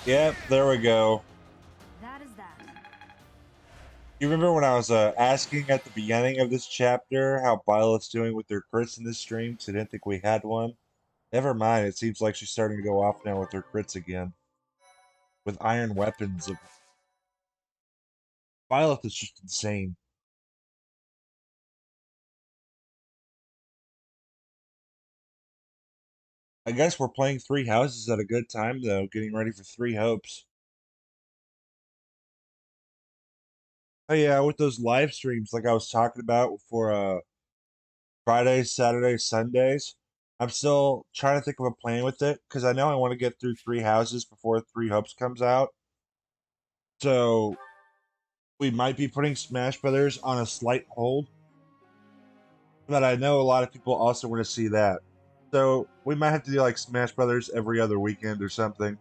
Yep, there we go. That is that. You remember when I was asking at the beginning of this chapter how Violet's doing with her crits in this stream because I didn't think we had one? Never mind, it seems like she's starting to go off now with her crits again. With iron weapons. Violet is just insane. I guess we're playing Three Houses at a good time, though, getting ready for Three Hopes. Oh yeah, with those live streams like I was talking about for Fridays, Saturdays, Sundays, I'm still trying to think of a plan with it because I know I want to get through three houses before Three Hopes comes out. So we might be putting Smash Brothers on a slight hold, but I know a lot of people also want to see that. So we might have to do like Smash Brothers every other weekend or something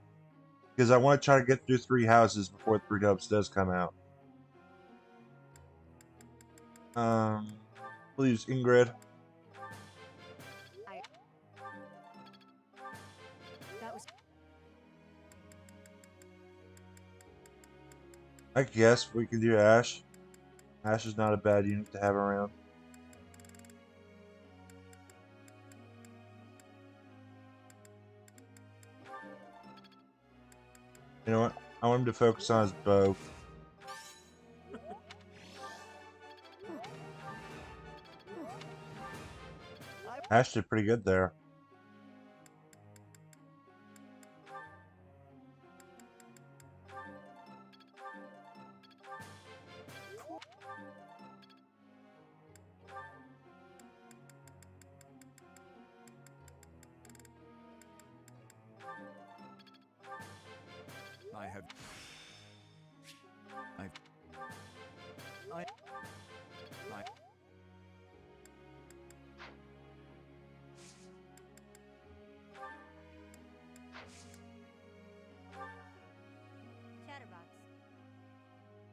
because I want to try to get through three houses before Three Hopes does come out. Please, Ingrid. That was. I guess we can do Ash. Ash is not a bad unit to have around. You know what? I want him to focus on his bow. Ash did pretty good there.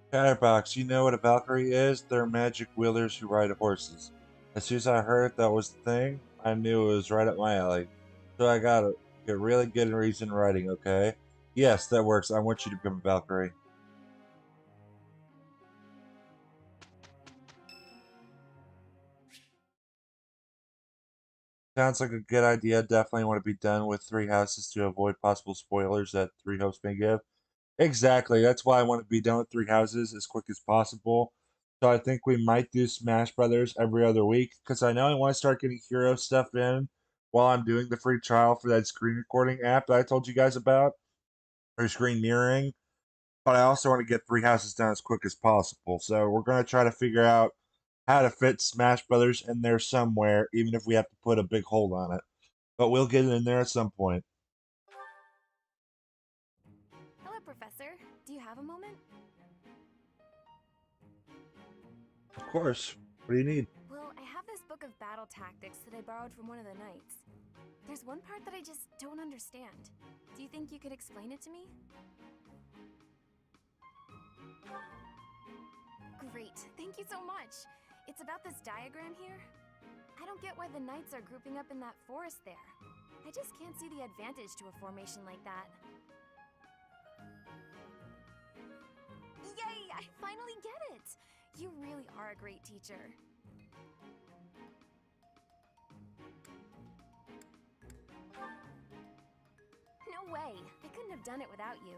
Chatterbox, you know what a Valkyrie is? They're magic wielders who ride horses. As soon as I heard that was the thing, I knew it was right up my alley. So I gotta get really good in reason writing, okay? Yes, that works. I want you to become a Valkyrie. Sounds like a good idea. Definitely want to be done with three houses to avoid possible spoilers that Three Hopes may give. Exactly. That's why I want to be done with three houses as quick as possible. So I think we might do Smash Brothers every other week because I know I want to start getting hero stuff in while I'm doing the free trial for that screen recording app that I told you guys about, or screen mirroring. But I also want to get three houses done as quick as possible. So we're going to try to figure out how to fit Smash Brothers in there somewhere, even if we have to put a big hold on it. But we'll get it in there at some point. Hello, Professor. Do you have a moment? Of course. What do you need? Well, I have this book of battle tactics that I borrowed from one of the knights. There's one part that I just don't understand. Do you think you could explain it to me? Great, thank you so much. It's about this diagram here. I don't get why the knights are grouping up in that forest there. I just can't see the advantage to a formation like that. Yay! I finally get it! You really are a great teacher. No way! I couldn't have done it without you.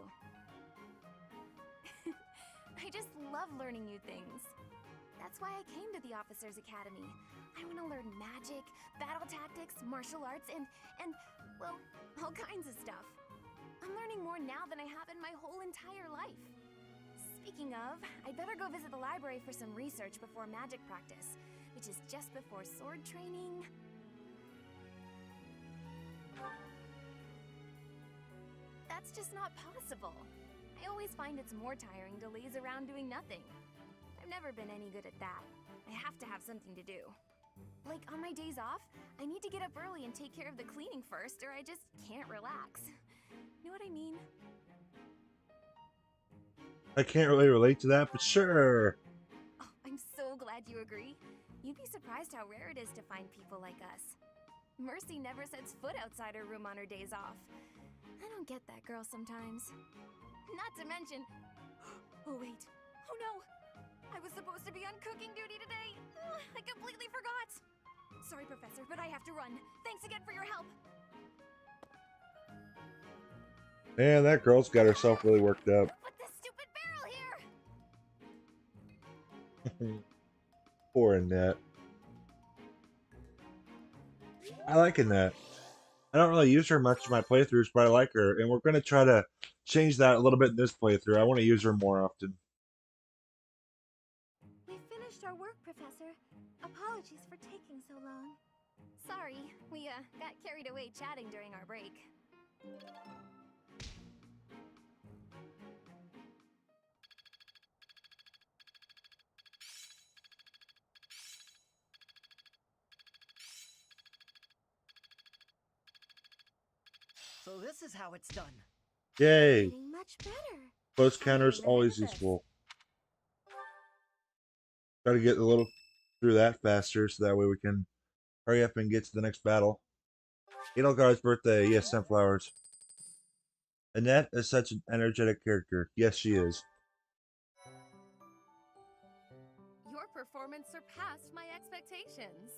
I just love learning new things. That's why I came to the Officers Academy. I want to learn magic, battle tactics, martial arts, and, well, all kinds of stuff. I'm learning more now than I have in my whole entire life. Speaking of, I'd better go visit the library for some research before magic practice, which is just before sword training. That's just not possible. I always find it's more tiring to laze around doing nothing. I've never been any good at that. I have to have something to do. Like, on my days off, I need to get up early and take care of the cleaning first, or I just can't relax. Know what I mean? I can't really relate to that, but sure. Oh, I'm so glad you agree. You'd be surprised how rare it is to find people like us. Mercy never sets foot outside her room on her days off. I don't get that girl sometimes. Not to mention... Oh, wait. Oh, no. I was supposed to be on cooking duty today. I completely forgot. Sorry, Professor, but I have to run. Thanks again for your help. Man, that girl's got herself really worked up. Put this stupid barrel here. Poor Annette. I like Annette. I don't really use her much in my playthroughs, but I like her, and we're going to try to change that a little bit in this playthrough. I want to use her more often. We finished our work, Professor. Apologies for taking so long. Sorry, we got carried away chatting during our break. So this is how it's done. Yay! Getting much better. Close counters always useful. Got to get a little through that faster, so that way we can hurry up and get to the next battle. Edelgard's birthday. Yes, sunflowers. Annette is such an energetic character. Yes, she is. Your performance surpassed my expectations.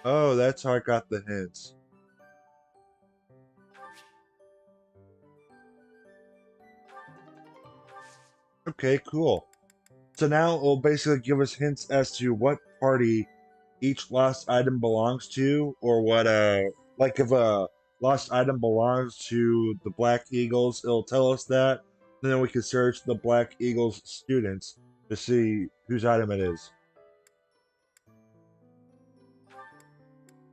Oh, that's how I got the hints. Okay, cool. So now it will basically give us hints as to what party each lost item belongs to, or what like if a lost item belongs to the Black Eagles, it'll tell us that. And then we can search the Black Eagles students to see whose item it is.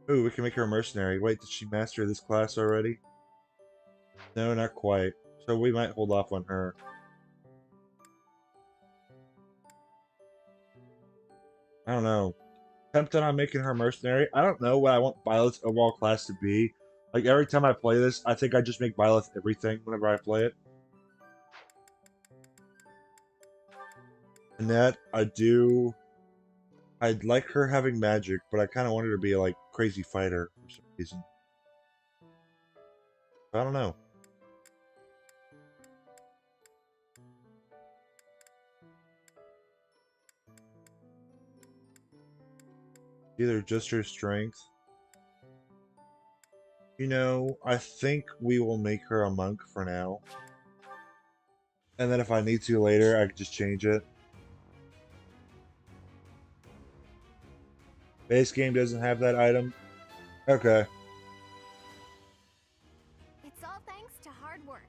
Ooh, we can make her a mercenary. Wait, did she master this class already? No, not quite. So we might hold off on her. I don't know. Tempted on making her mercenary. I don't know what I want Violet's overall class to be. Like, every time I play this, I think I just make Violet everything whenever I play it. Annette, I'd like her having magic, but I kind of want her to be, like, crazy fighter for some reason. I don't know. Either just her strength. You know, I think we will make her a monk for now. And then if I need to later, I can just change it. Base game doesn't have that item? Okay. It's all thanks to hard work.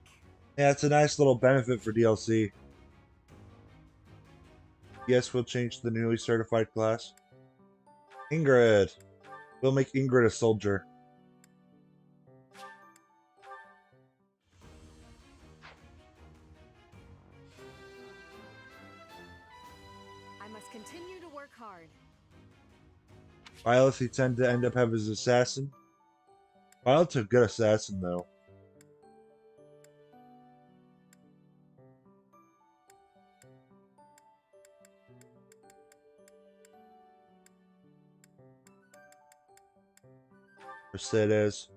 Yeah, it's a nice little benefit for DLC. Yes, we'll change to the newly certified class. Ingrid. We'll make Ingrid a soldier. I must continue to work hard. Violet, you tend to end up having as assassin. Violet's a good assassin, though. Mercedes.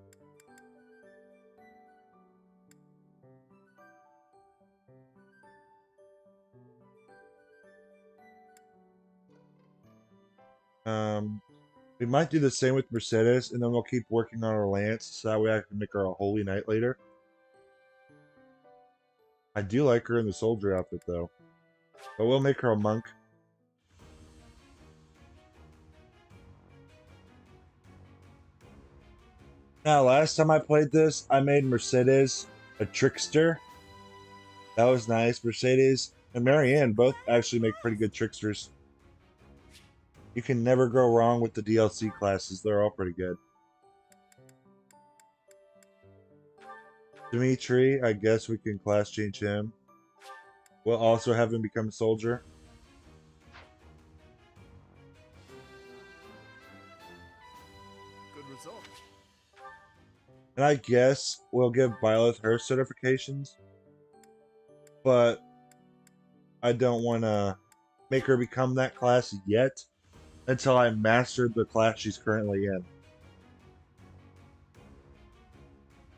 We might do the same with Mercedes, and then we'll keep working on our lance, so that way I can make her a holy knight later. I do like her in the soldier outfit, though. But we'll make her a monk. Now, last time I played this, I made Mercedes a trickster. That was nice. Mercedes and Marianne both actually make pretty good tricksters. You can never go wrong with the DLC classes. They're all pretty good. Dimitri, I guess we can class change him. We'll also have him become a soldier. Good result. And I guess we'll give Violet her certifications. But I don't want to make her become that class yet until I mastered the class she's currently in.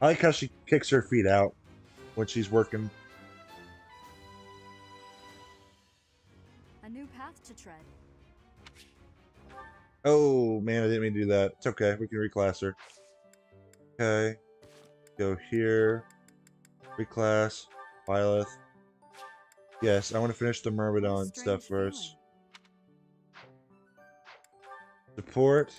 I like how she kicks her feet out when she's working. A new path to tread. Oh, man, I didn't mean to do that. It's okay. We can reclass her. Okay. Go here. Reclass. Violet. Yes, I want to finish the Myrmidon stuff first. Support.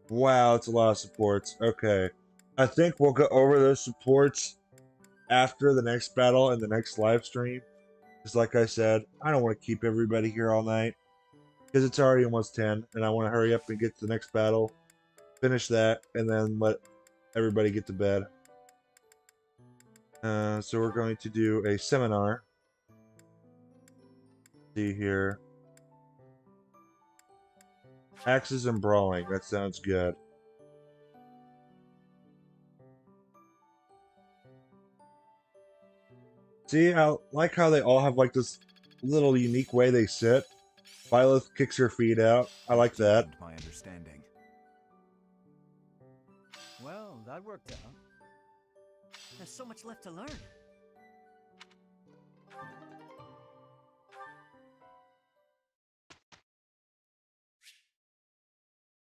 Wow, it's a lot of supports. Okay. I think we'll go over those supports after the next battle and the next live stream. Because, like I said, I don't want to keep everybody here all night. Because it's already almost 10, and I want to hurry up and get to the next battle, finish that, and then let everybody get to bed. So we're going to do a seminar. See here. Axes and brawling. That sounds good. See, I like how they all have like this little unique way they sit. Violet kicks her feet out. I like that. My understanding. Well, that worked out. There's so much left to learn.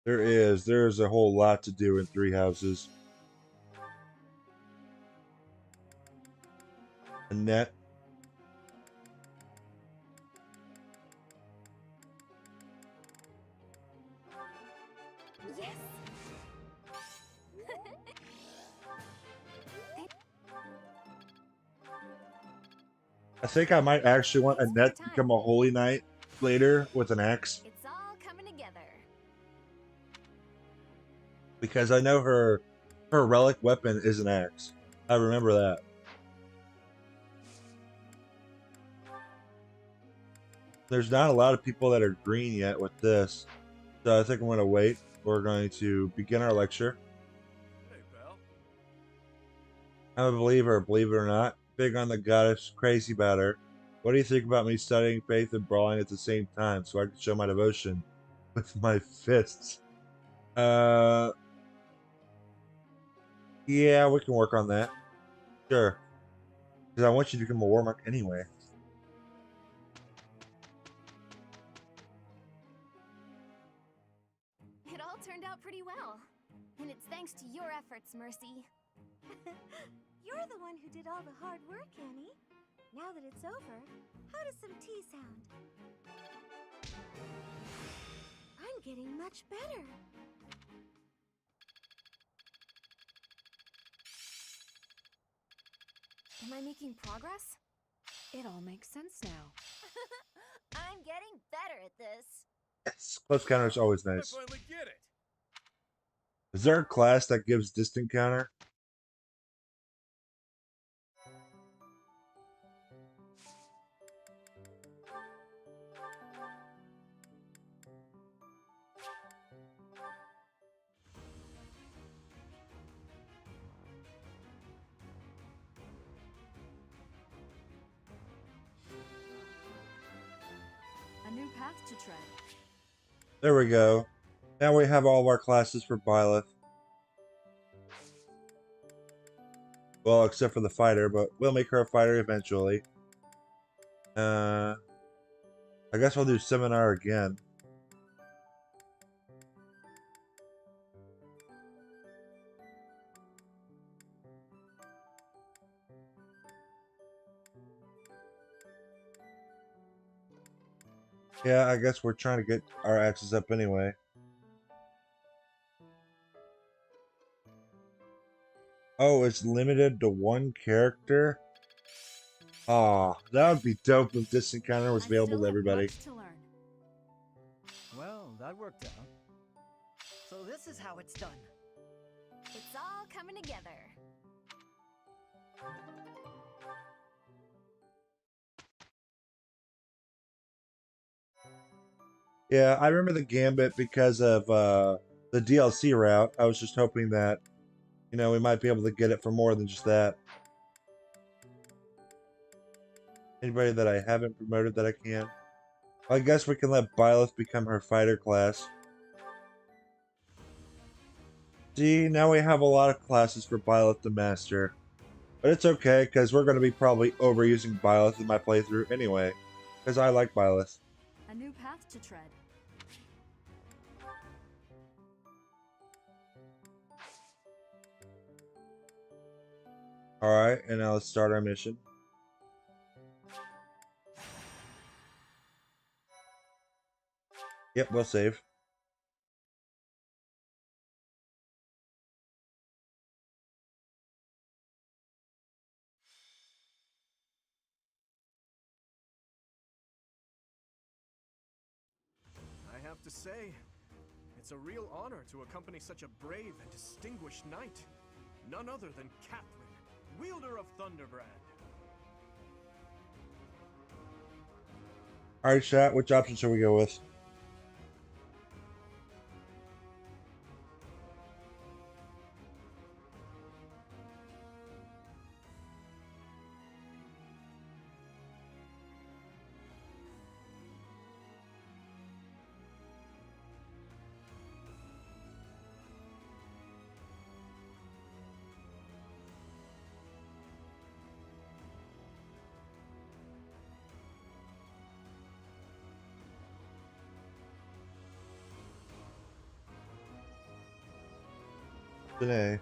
There's a whole lot to do in Three Houses. Annette. Yes! I think I might actually want Annette to become a holy knight later with an axe. It's all coming together. Because I know her relic weapon is an axe. I remember that. There's not a lot of people that are green yet with this. So I think I'm going to wait. We're going to begin our lecture. Hey, pal. I'm a believer, believe it or not. Big on the goddess, crazy about her. What do you think about me studying faith and brawling at the same time so I can show my devotion with my fists? Yeah, we can work on that. Sure. Because I want you to become a warmark anyway. It all turned out pretty well. And it's thanks to your efforts, Mercy. You're the one who did all the hard work, Annie. Now that it's over, how does some tea sound? I'm getting much better. Am I making progress? It all makes sense now. I'm getting better at this. Yes, close counter is always nice. I finally get it. Is there a class that gives distant counter? A new path to tread. There we go. Now we have all of our classes for Byleth. Well, except for the fighter, but we'll make her a fighter eventually. I guess we'll do seminar again. Yeah, I guess we're trying to get our axes up anyway. Oh, it's limited to one character? Aw, that would be dope if this encounter was available to everybody. Well, that worked out. So this is how it's done. It's all coming together. Yeah, I remember the Gambit because of the DLC route. I was just hoping that, you know, we might be able to get it for more than just that. Anybody that I haven't promoted that I can? I guess we can let Byleth become her fighter class. See, now we have a lot of classes for Byleth to master. But it's okay, because we're going to be probably overusing Byleth in my playthrough anyway. Because I like Byleth. A new path to tread. Alright, and now let's start our mission. Yep, we'll save. have to say, it's a real honor to accompany such a brave and distinguished knight. None other than Catherine, wielder of Thunderbrand. Alright, chat, which option should we go with? Today.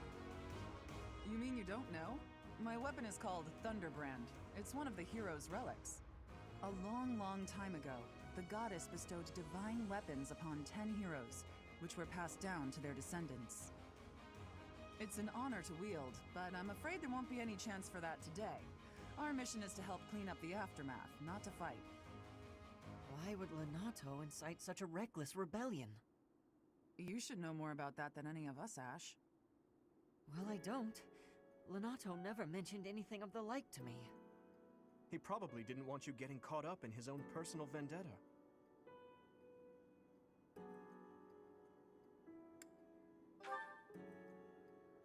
You mean you don't know? My weapon is called Thunderbrand. It's one of the hero's relics. A long, long time ago, the goddess bestowed divine weapons upon 10 heroes, which were passed down to their descendants. It's an honor to wield, but I'm afraid there won't be any chance for that today. Our mission is to help clean up the aftermath, not to fight. Why would Lonato incite such a reckless rebellion? You should know more about that than any of us, Ash. Well, I don't. Lonato never mentioned anything of the like to me. He probably didn't want you getting caught up in his own personal vendetta.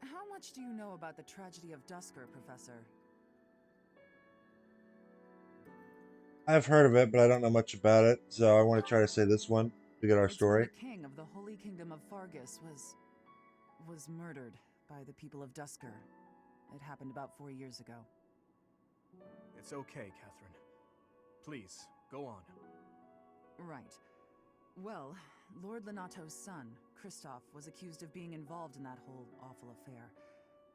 How much do you know about the tragedy of Dusker, Professor? I've heard of it, but I don't know much about it, so I want to try to say this one to get our story. The king of the Holy Kingdom of Fargus was murdered by the people of Dusker. It happened about 4 years ago. It's okay, Catherine. Please, go on. Right. Well, Lord Lonato's son, Kristoff, was accused of being involved in that whole awful affair.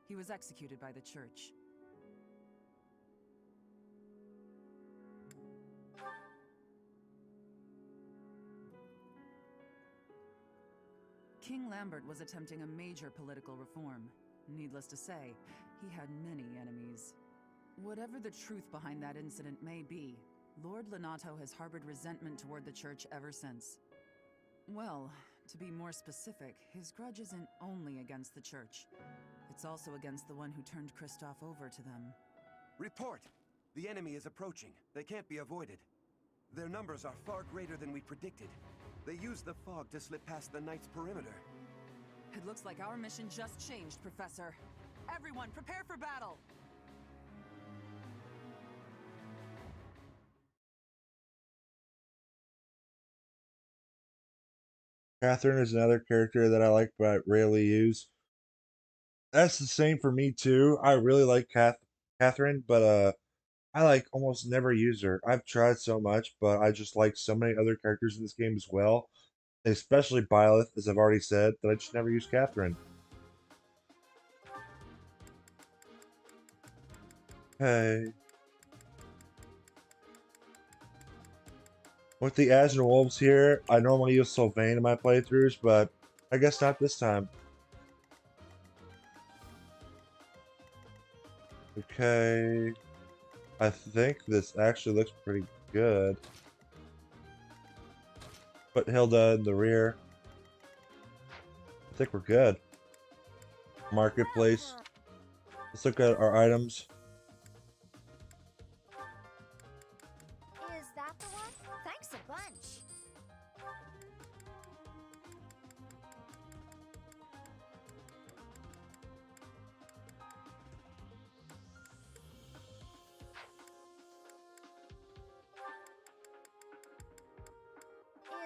He was executed by the church. King Lambert was attempting a major political reform. Needless to say, he had many enemies. Whatever the truth behind that incident may be, Lord Lonato has harbored resentment toward the church ever since. Well, to be more specific, his grudge isn't only against the church. It's also against the one who turned Kristoff over to them. Report! The enemy is approaching. They can't be avoided. Their numbers are far greater than we predicted. They used the fog to slip past the Knight's perimeter. It looks like our mission just changed, Professor. Everyone, prepare for battle! Catherine is another character that I like but rarely use. That's the same for me too. I really like Catherine, but I like almost never use her. I've tried so much, but I just like so many other characters in this game as well. Especially Byleth, as I've already said, that I just never use Catherine. Hey. With the Azure Wolves here, I normally use Sylvain in my playthroughs, but I guess not this time. Okay. I think this actually looks pretty good. Put Hilda in the rear. I think we're good. Marketplace. Let's look at our items. Is that the one? Thanks a bunch.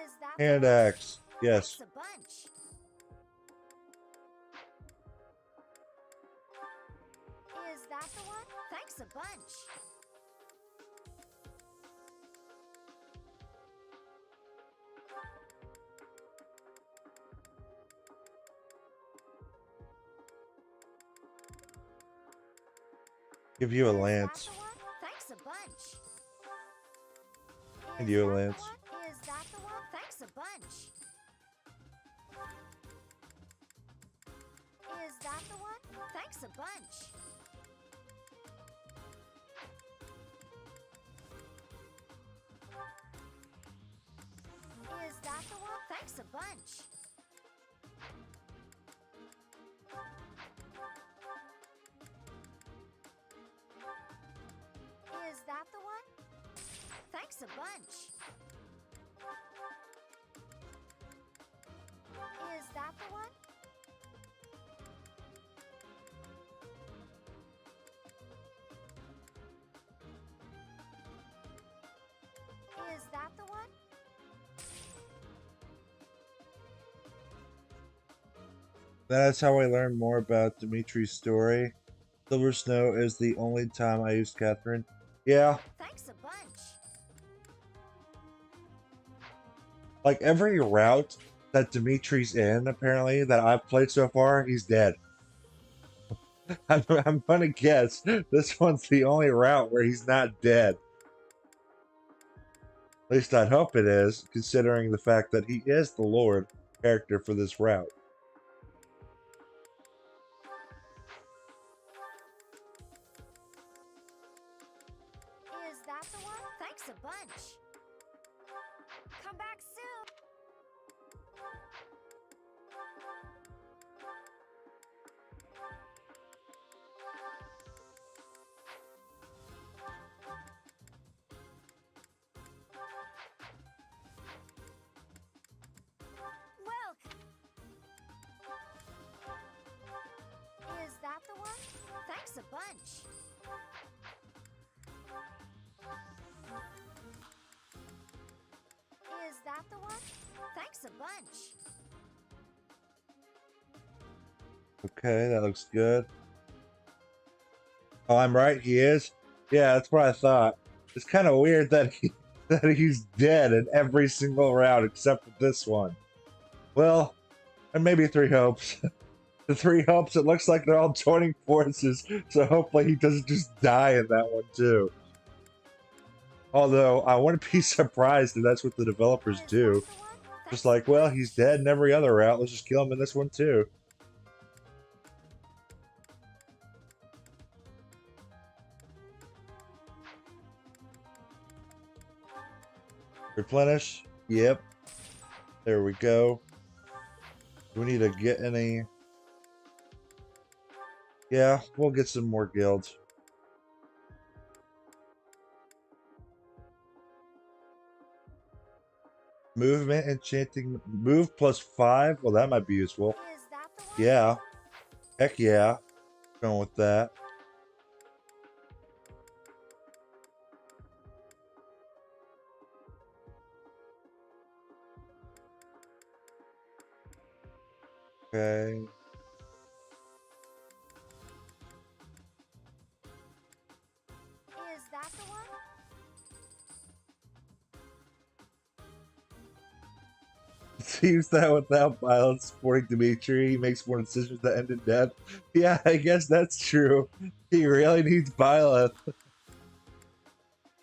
Is that the Hand one? axe. Yes. Thanks a bunch. Is that the one? Thanks a bunch. Give you a Is that lance. the one? Thanks a bunch. And Is you a that the lance. one? Is that the one? Thanks a bunch. Is that the one? Thanks a bunch. Is that the one? Thanks Thanks a bunch. Is that the one? Thanks a bunch. Is that the one? Is that the one? That's how I learned more about Dimitri's story. Silver Snow is the only time I used Catherine. Yeah. Thanks a bunch. Like every route that Dimitri's in, apparently, that I've played so far, he's dead. I'm gonna guess this one's the only route where he's not dead. At least I hope it is, considering the fact that he is the Lord character for this route. Is that the one? Thanks a bunch. Come back soon. Welcome. Is that the one? Thanks a bunch. Is that the one? Thanks a bunch. Okay, that looks good. Oh, I'm right, he is? Yeah, that's what I thought. It's kind of weird that he's dead in every single route except for this one. Well, and maybe Three Hopes. The Three Hopes, it looks like they're all joining forces, so hopefully he doesn't just die in that one too. Although, I wouldn't be surprised if that's what the developers do. Just like, well, he's dead in every other route, let's just kill him in this one too. Replenish? Yep. There we go. Do we need to get any? Yeah, we'll get some more guilds. Movement, enchanting, move +5? Well, that might be useful. Yeah. Heck yeah. Going with that. Okay. Is that the one? Seems that without violence supporting Dimitri, he makes more decisions that end in death. Yeah, I guess that's true. He really needs Byleth.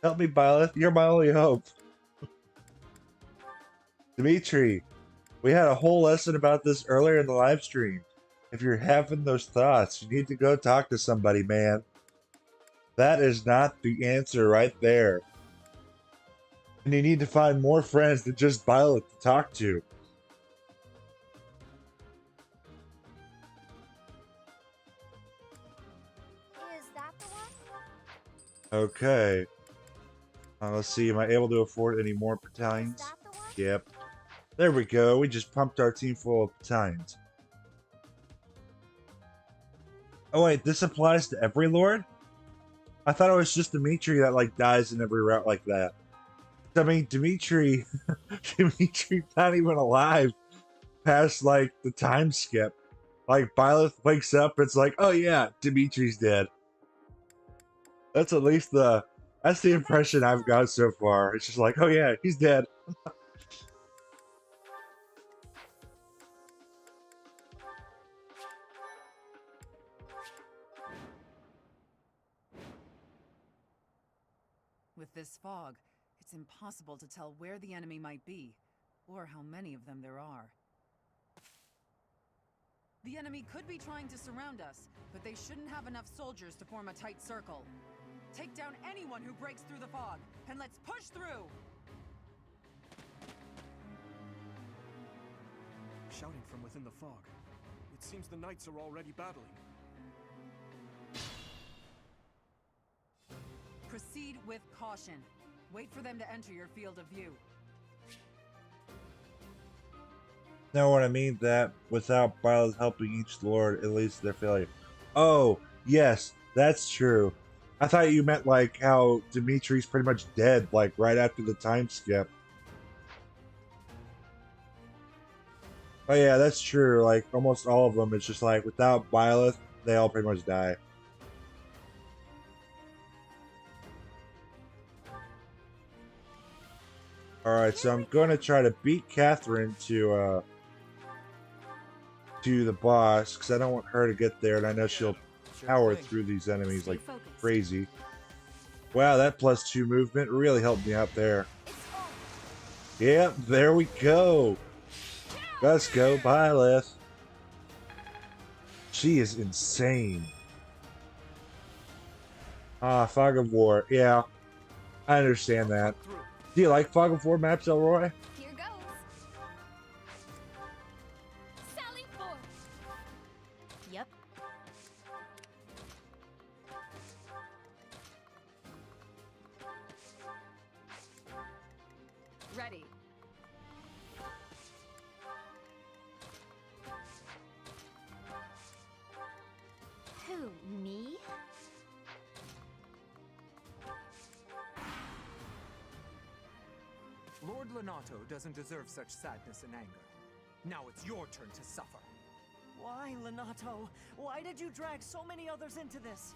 Help me, Byleth. You're my only hope. Dimitri, we had a whole lesson about this earlier in the live stream. If you're having those thoughts, you need to go talk to somebody, man. That is not the answer right there. And you need to find more friends than just Byleth to talk to. Is that the one? Okay. Let's see, am I able to afford any more battalions? Yep. There we go, we just pumped our team full of battalions. Oh wait, this applies to every lord? I thought it was just Dimitri that like dies in every route like that. I mean, Dimitri's not even alive past like the time skip. Like Byleth wakes up, it's like, oh yeah, Dimitri's dead. That's at least that's the impression I've got so far. It's just like, oh yeah, he's dead. With this fog, it's impossible to tell where the enemy might be, or how many of them there are. The enemy could be trying to surround us, but they shouldn't have enough soldiers to form a tight circle. Take down anyone who breaks through the fog, and let's push through! shouting from within the fog. It seems the knights are already battling. Proceed with caution. Wait for them to enter your field of view. Know what I mean? That without Byleth helping each lord, it leads to their failure. Oh, yes, that's true. I thought you meant like how Dimitri's pretty much dead, like right after the time skip. Oh yeah, that's true. Like almost all of them, it's just like without Byleth, they all pretty much die. Alright, so I'm going to try to beat Catherine to the boss, because I don't want her to get there, and I know she'll power through these enemies like crazy. Wow, that +2 movement really helped me out there. Yep, there we go. Let's go, Byleth. She is insane. Ah, Fog of War. Yeah, I understand that. Do you like Fog of War maps, Elroy? Here goes. Sally forth. Yep. Ready. Who, me? Lord Lenato doesn't deserve such sadness and anger. Now it's your turn to suffer. Why, Lenato? Why did you drag so many others into this?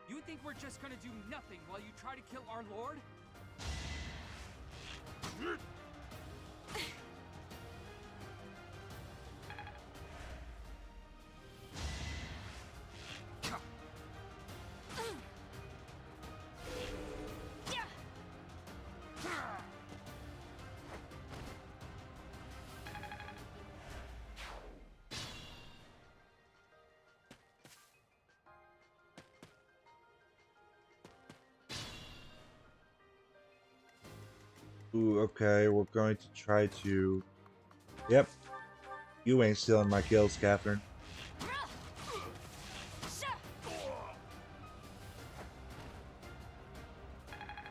You think we're just gonna do nothing while you try to kill our lord? Ooh, okay, we're going to try to... Yep. You ain't stealing my kills, Catherine.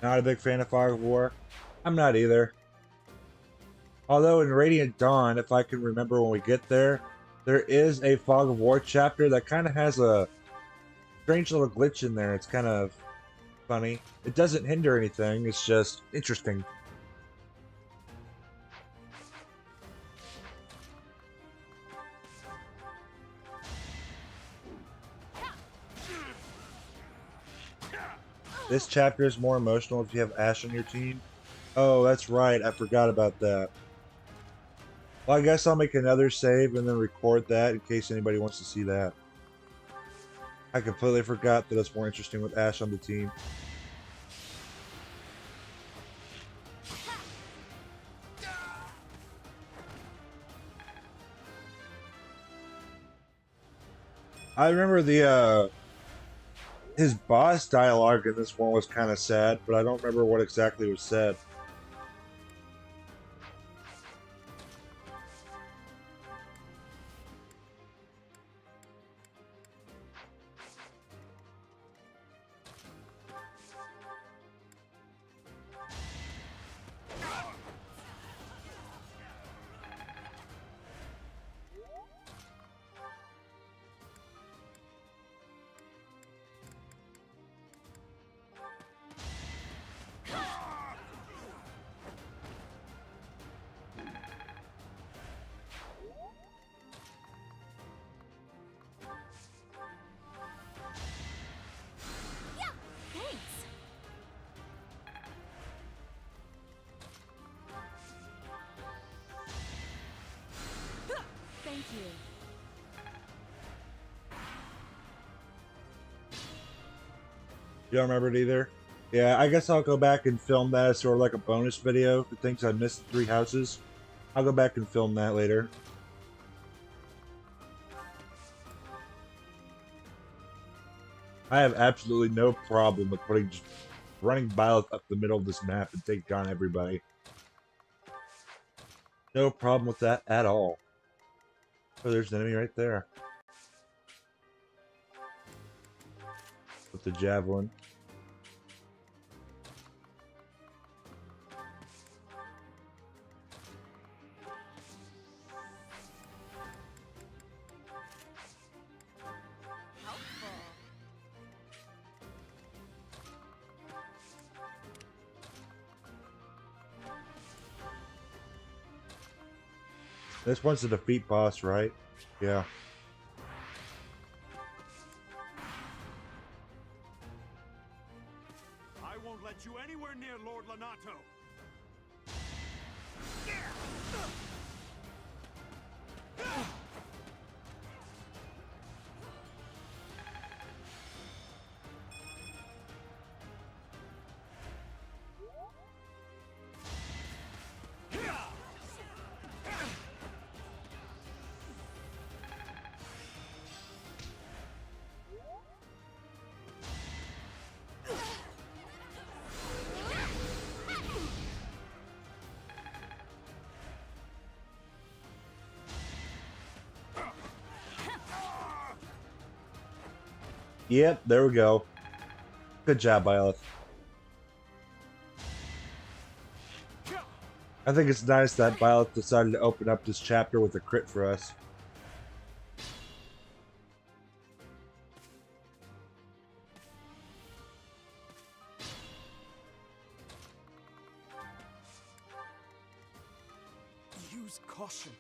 Not a big fan of Fog of War. I'm not either. Although in Radiant Dawn, if I can remember when we get there, there is a Fog of War chapter that kind of has a strange little glitch in there. It's kind of funny. It doesn't hinder anything, it's just interesting. This chapter is more emotional if you have Ash on your team. Oh, that's right. I forgot about that. Well, I guess I'll make another save and then record that in case anybody wants to see that. I completely forgot that it's more interesting with Ash on the team. I remember the his boss dialogue in this one was kind of sad, but I don't remember what exactly was said. Thank you. You don't remember it either? Yeah, I guess I'll go back and film that as sort of like a bonus video for things I missed in 3 houses. I'll go back and film that later. I have absolutely no problem with putting just running Byleth up the middle of this map and take down everybody. No problem with that at all. Oh, there's an enemy right there. With the javelin. This one's the defeat boss, right? Yeah. I won't let you anywhere near Lord Lonato. Yep, there we go. Good job, Byleth. I think it's nice that Byleth decided to open up this chapter with a crit for us. Use caution.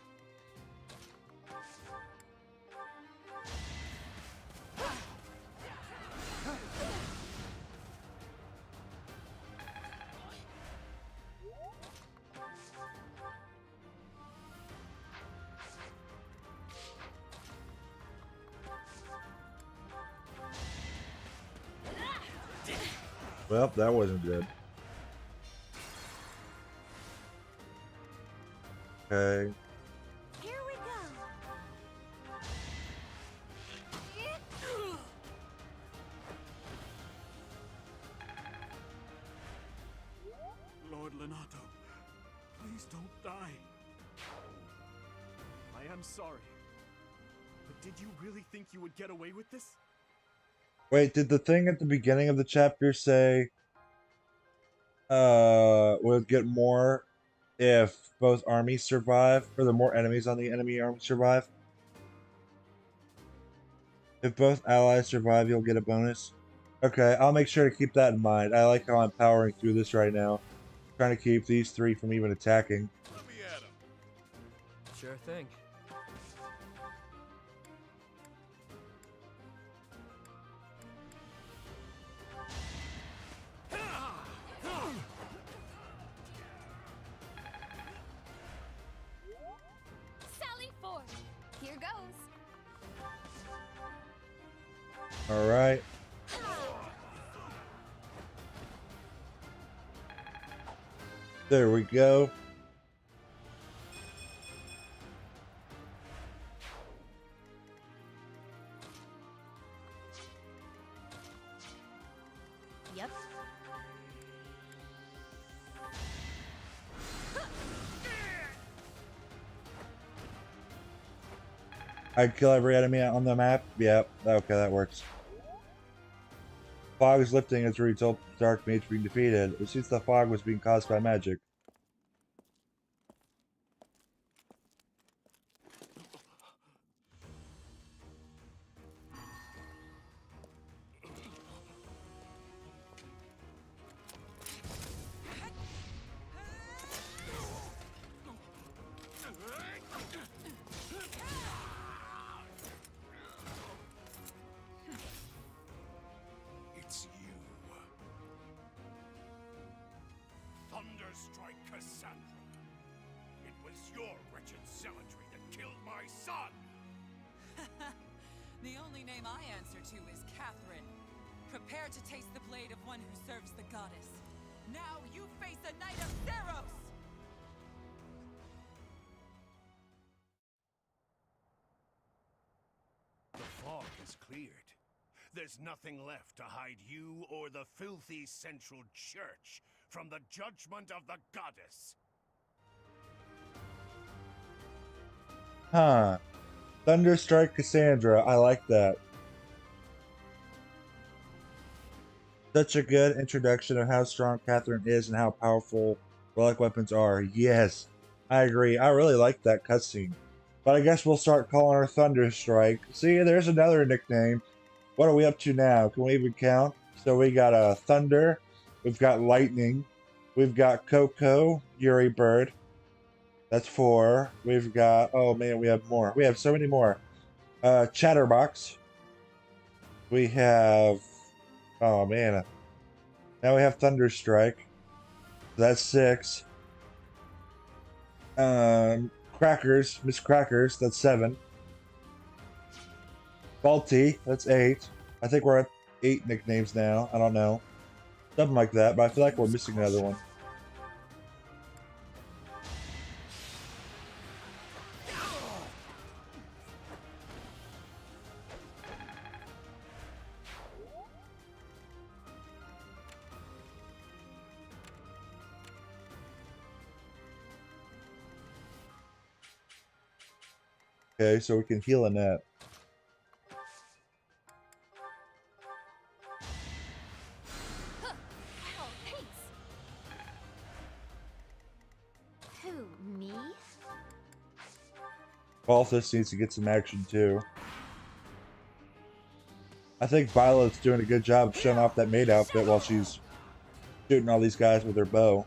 Well, that wasn't good. Okay. Here we go. Lord Lonato, please don't die. I am sorry. But did you really think you would get away with this? Wait, did the thing at the beginning of the chapter say we'll get more if both armies survive, or the more enemies on the enemy army survive? If both allies survive, you'll get a bonus. Okay, I'll make sure to keep that in mind. I like how I'm powering through this right now. Trying to keep these three from even attacking. Let me at him. Sure thing. Sally forth. Here goes. Alright. There we go. Yep. I'd kill every enemy on the map? Yep. Okay, that works. Fog is lifting as a result of the Dark Mage being defeated. It seems the fog was being caused by magic. It's you. Thunderstrike Cassandra. It was your wretched zealotry that killed my son! The only name I answer to is Catherine. Prepare to taste the blade of one who serves the goddess. Now you face a knight of Theros! The fog has cleared. There's nothing left to hide you or the filthy Central Church from the judgment of the goddess. Huh. Thunderstrike Cassandra. I like that. Such a good introduction of how strong Catherine is and how powerful relic weapons are. Yes, I agree. I really like that cutscene. But I guess we'll start calling her Thunderstrike. See, there's another nickname. What are we up to now? Can we even count? So we got Thunder, we've got Lightning, we've got Coco, Yuri Bird. That's 4. We've got, oh man, we have more. We have so many more. Chatterbox. We have, oh man. Now we have Thunderstrike. That's 6. Crackers, Miss Crackers, that's 7. Balti, that's 8. I think we're at 8 nicknames now. I don't know. Something like that, but I feel like we're missing another one. Okay, so we can heal Annette. Who, me? Balthus needs to get some action too. I think Violet's doing a good job of showing off that maid outfit while she's shooting all these guys with her bow.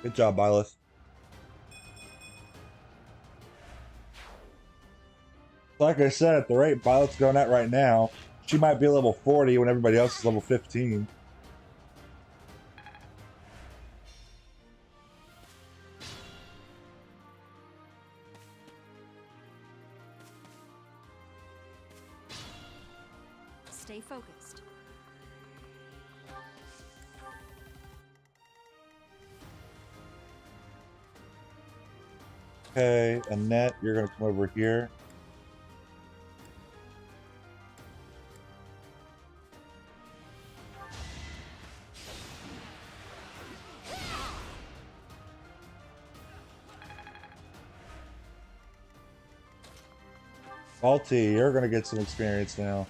Good job, Violet. Like I said, at the rate Violet's going at right now, she might be level 40 when everybody else is level 15. Stay focused. Okay, Annette, you're going to come over here. Balti, you're going to get some experience now.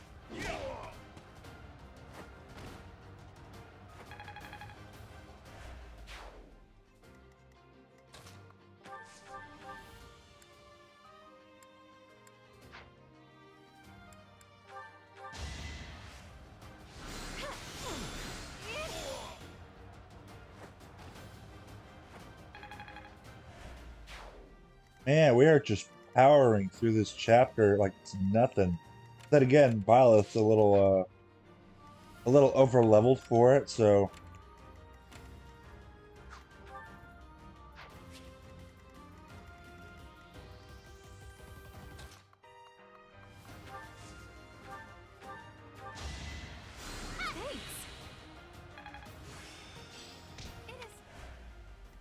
Man, we are just powering through this chapter like it's nothing. Then again, Violet's a little over leveled for it, so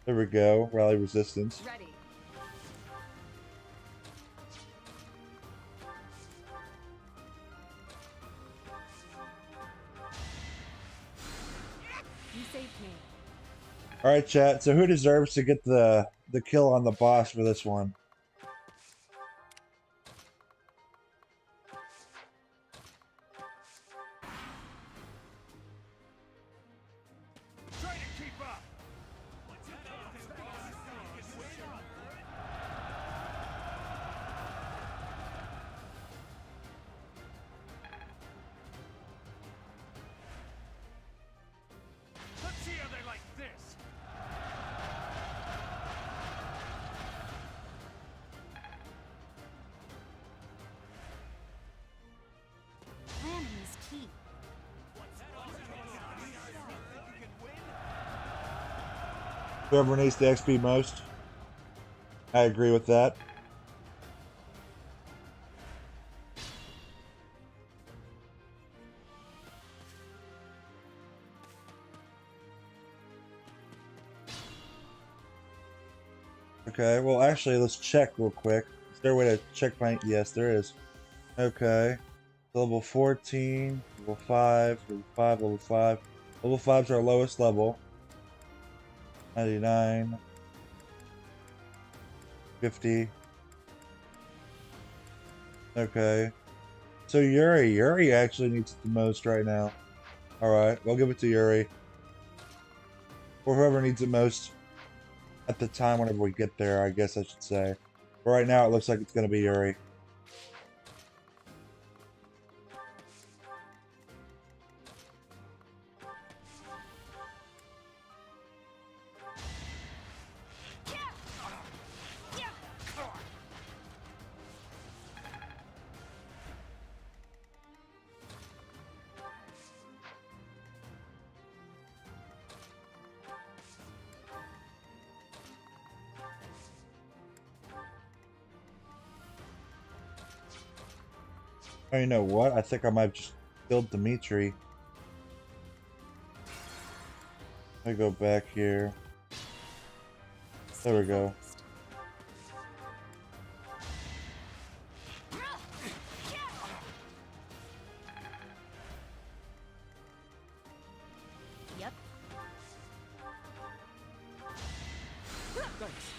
there we go. Rally resistance. Ready. You saved me. All right, chat. So who deserves to get the kill on the boss for this one? Try to keep up. Let's see how they like this. Planning is key. Whoever needs the XP most. I agree with that. Okay, well actually let's check real quick. Is there a way to check my... Yes, there is. Okay. Level 14, level 5, level 5, level 5. Level 5's our lowest level. 99. 50. Okay. So Yuri actually needs it the most right now. Alright, we'll give it to Yuri. Or whoever needs it most at the time whenever we get there, I guess I should say. But right now it looks like it's gonna be Yuri. Oh, you know what? I think I might have just killed Dimitri. Let me go back here. There we go. Yep. Thanks.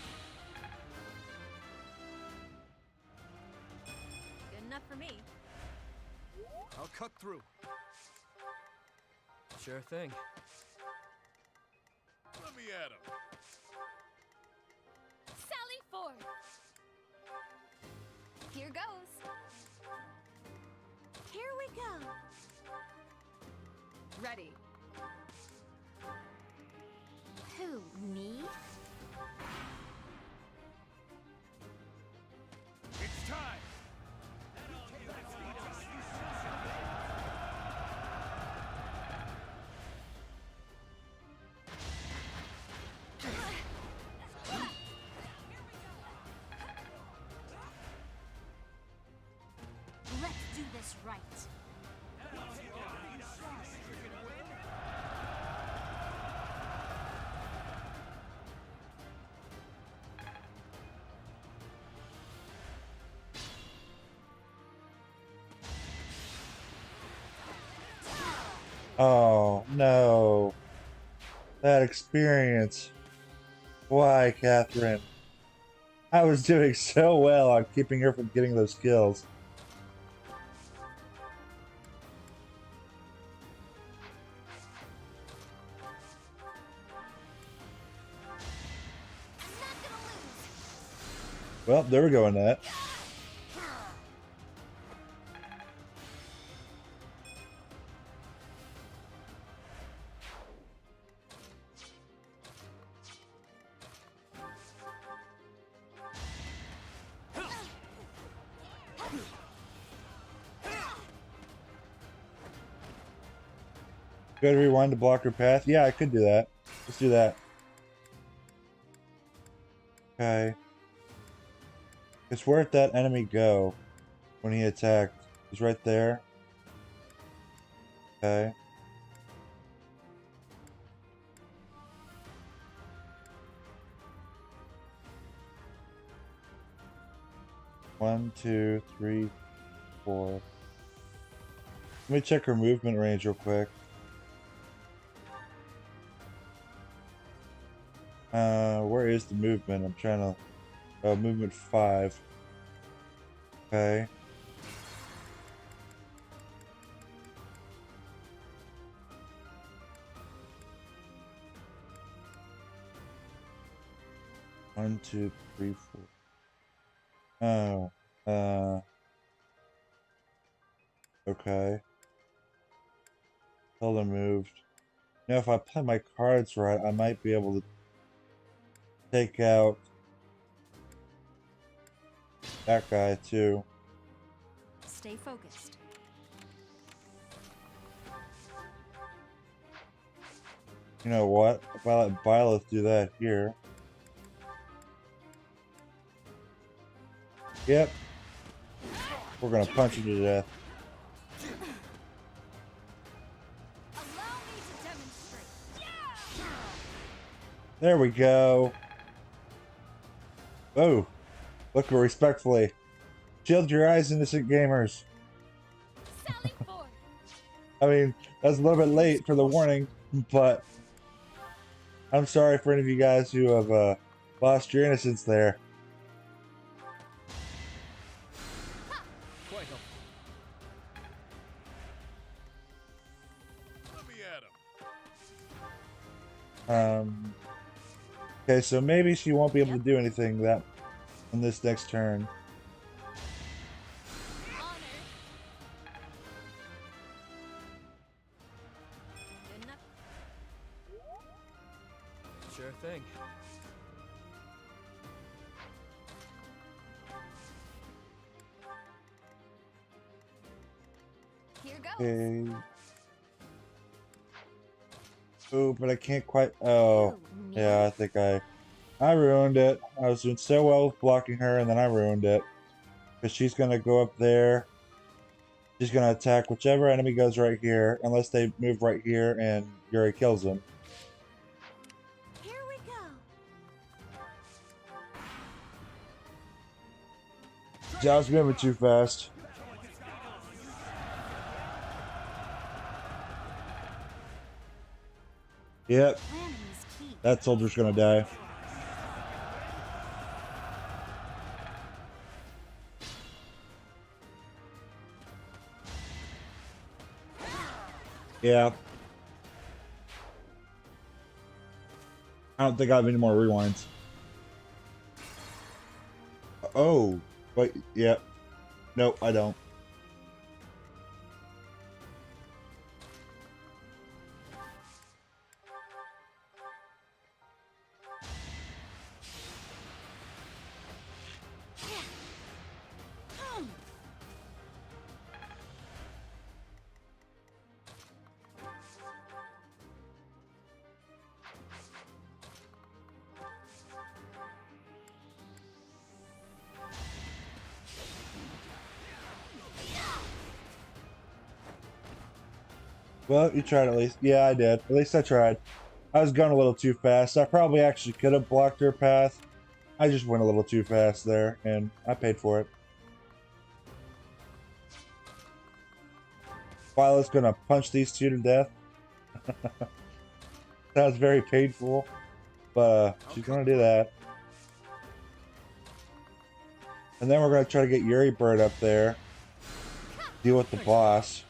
Good enough for me. I'll cut through. Sure thing. Let me at him. Sally forth! Here goes. Here we go. Ready. Who, me? It's time! Let's do this right. Oh, no. That experience. Why, Catherine? I was doing so well on keeping her from getting those kills. Well, there we go in that. Go to rewind to block her path? Yeah, I could do that. Let's do that. Okay. Guess where'd that enemy go when he attacked? He's right there. Okay. One, two, three, four. Let me check her movement range real quick. Where is the movement? I'm trying to... Oh, movement 5. Okay. One, two, three, four. Oh. Okay. Zelda moved. You know, if I play my cards right, I might be able to take out that guy too. Stay focused. You know what? If I let Byleth do that here. Yep. We're gonna punch him to death. There we go. Oh, look respectfully. Shield your eyes, innocent gamers. I mean, that's a little bit late for the warning, but I'm sorry for any of you guys who have lost your innocence there. Quite helpful. Let me at him. Okay, so maybe she won't be able to do anything that in this next turn. Sure thing. Here goes. Okay. Oh, but I can't quite. Oh, yeah, I think I ruined it. I was doing so well with blocking her, and then I ruined it. Because she's going to go up there. She's going to attack whichever enemy goes right here, unless they move right here and Yuri kills them. Here we go. I was moving too fast. Yep. That soldier's going to die. Yeah. I don't think I have any more rewinds. Oh, wait, yeah. Nope, I don't. Well, you tried at least. Yeah, I did. At least I tried. I was going a little too fast. I probably actually could have blocked her path. I just went a little too fast there, and I paid for it. Violet's gonna punch these two to death. Sounds very painful, but she's gonna do that. And then we're gonna try to get Yuri Bird up there. Deal with the boss.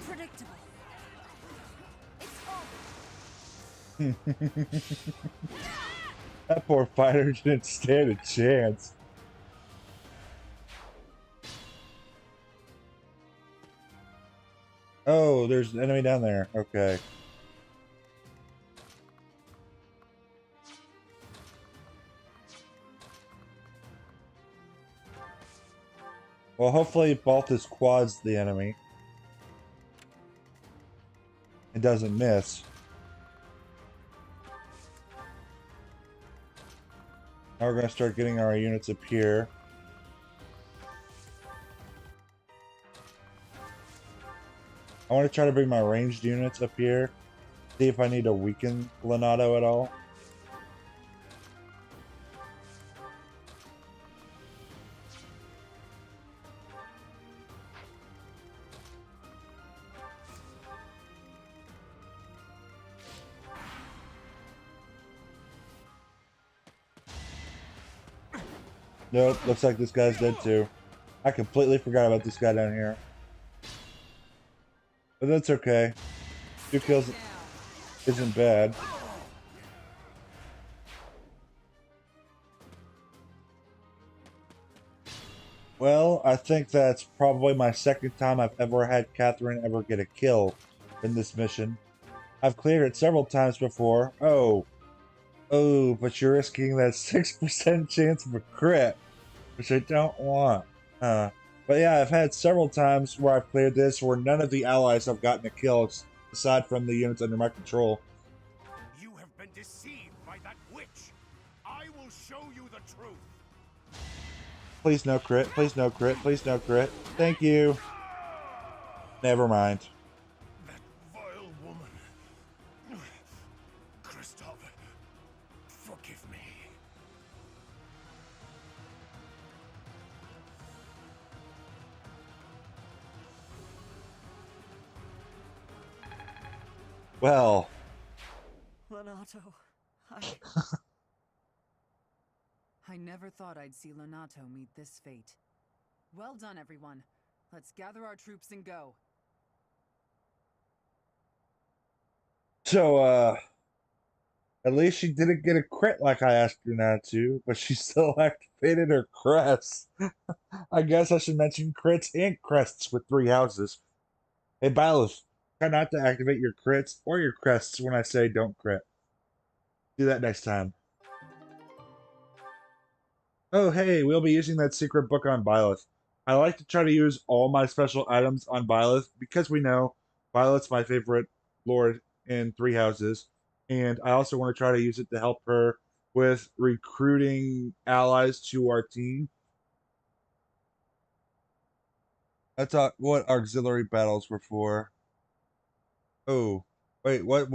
Predictable. That poor fighter didn't stand a chance. Oh, there's an enemy down there. Okay. Well, hopefully Baltus quads the enemy. It doesn't miss. Now we're going to start getting our units up here. I want to try to bring my ranged units up here. See if I need to weaken Leonardo at all. Nope, looks like this guy's dead too. I completely forgot about this guy down here. But that's okay. 2 kills isn't bad. Well, I think that's probably my second time I've ever had Catherine ever get a kill in this mission. I've cleared it several times before. Oh, but you're risking that 6% chance of a crit, which I don't want. But yeah, I've had several times where I've cleared this where none of the allies have gotten a kill aside from the units under my control. You have been deceived by that witch. I will show you the truth. Please no crit, please no crit, please no crit. Thank you. Never mind. That vile woman. Kristoff, forgive me. Well. Lonato, I never thought I'd see Lonato meet this fate. Well done, everyone. Let's gather our troops and go. So, at least she didn't get a crit like I asked her not to, but she still activated her crest. I guess I should mention crits and crests with 3 houses. Hey, Byleth, try not to activate your crits or your crests when I say don't crit. Do that next time. Oh, hey, we'll be using that secret book on Byleth. I like to try to use all my special items on Byleth because we know Byleth's my favorite lord in 3 houses. And I also want to try to use it to help her with recruiting allies to our team. I thought what auxiliary battles were for. Oh, wait, what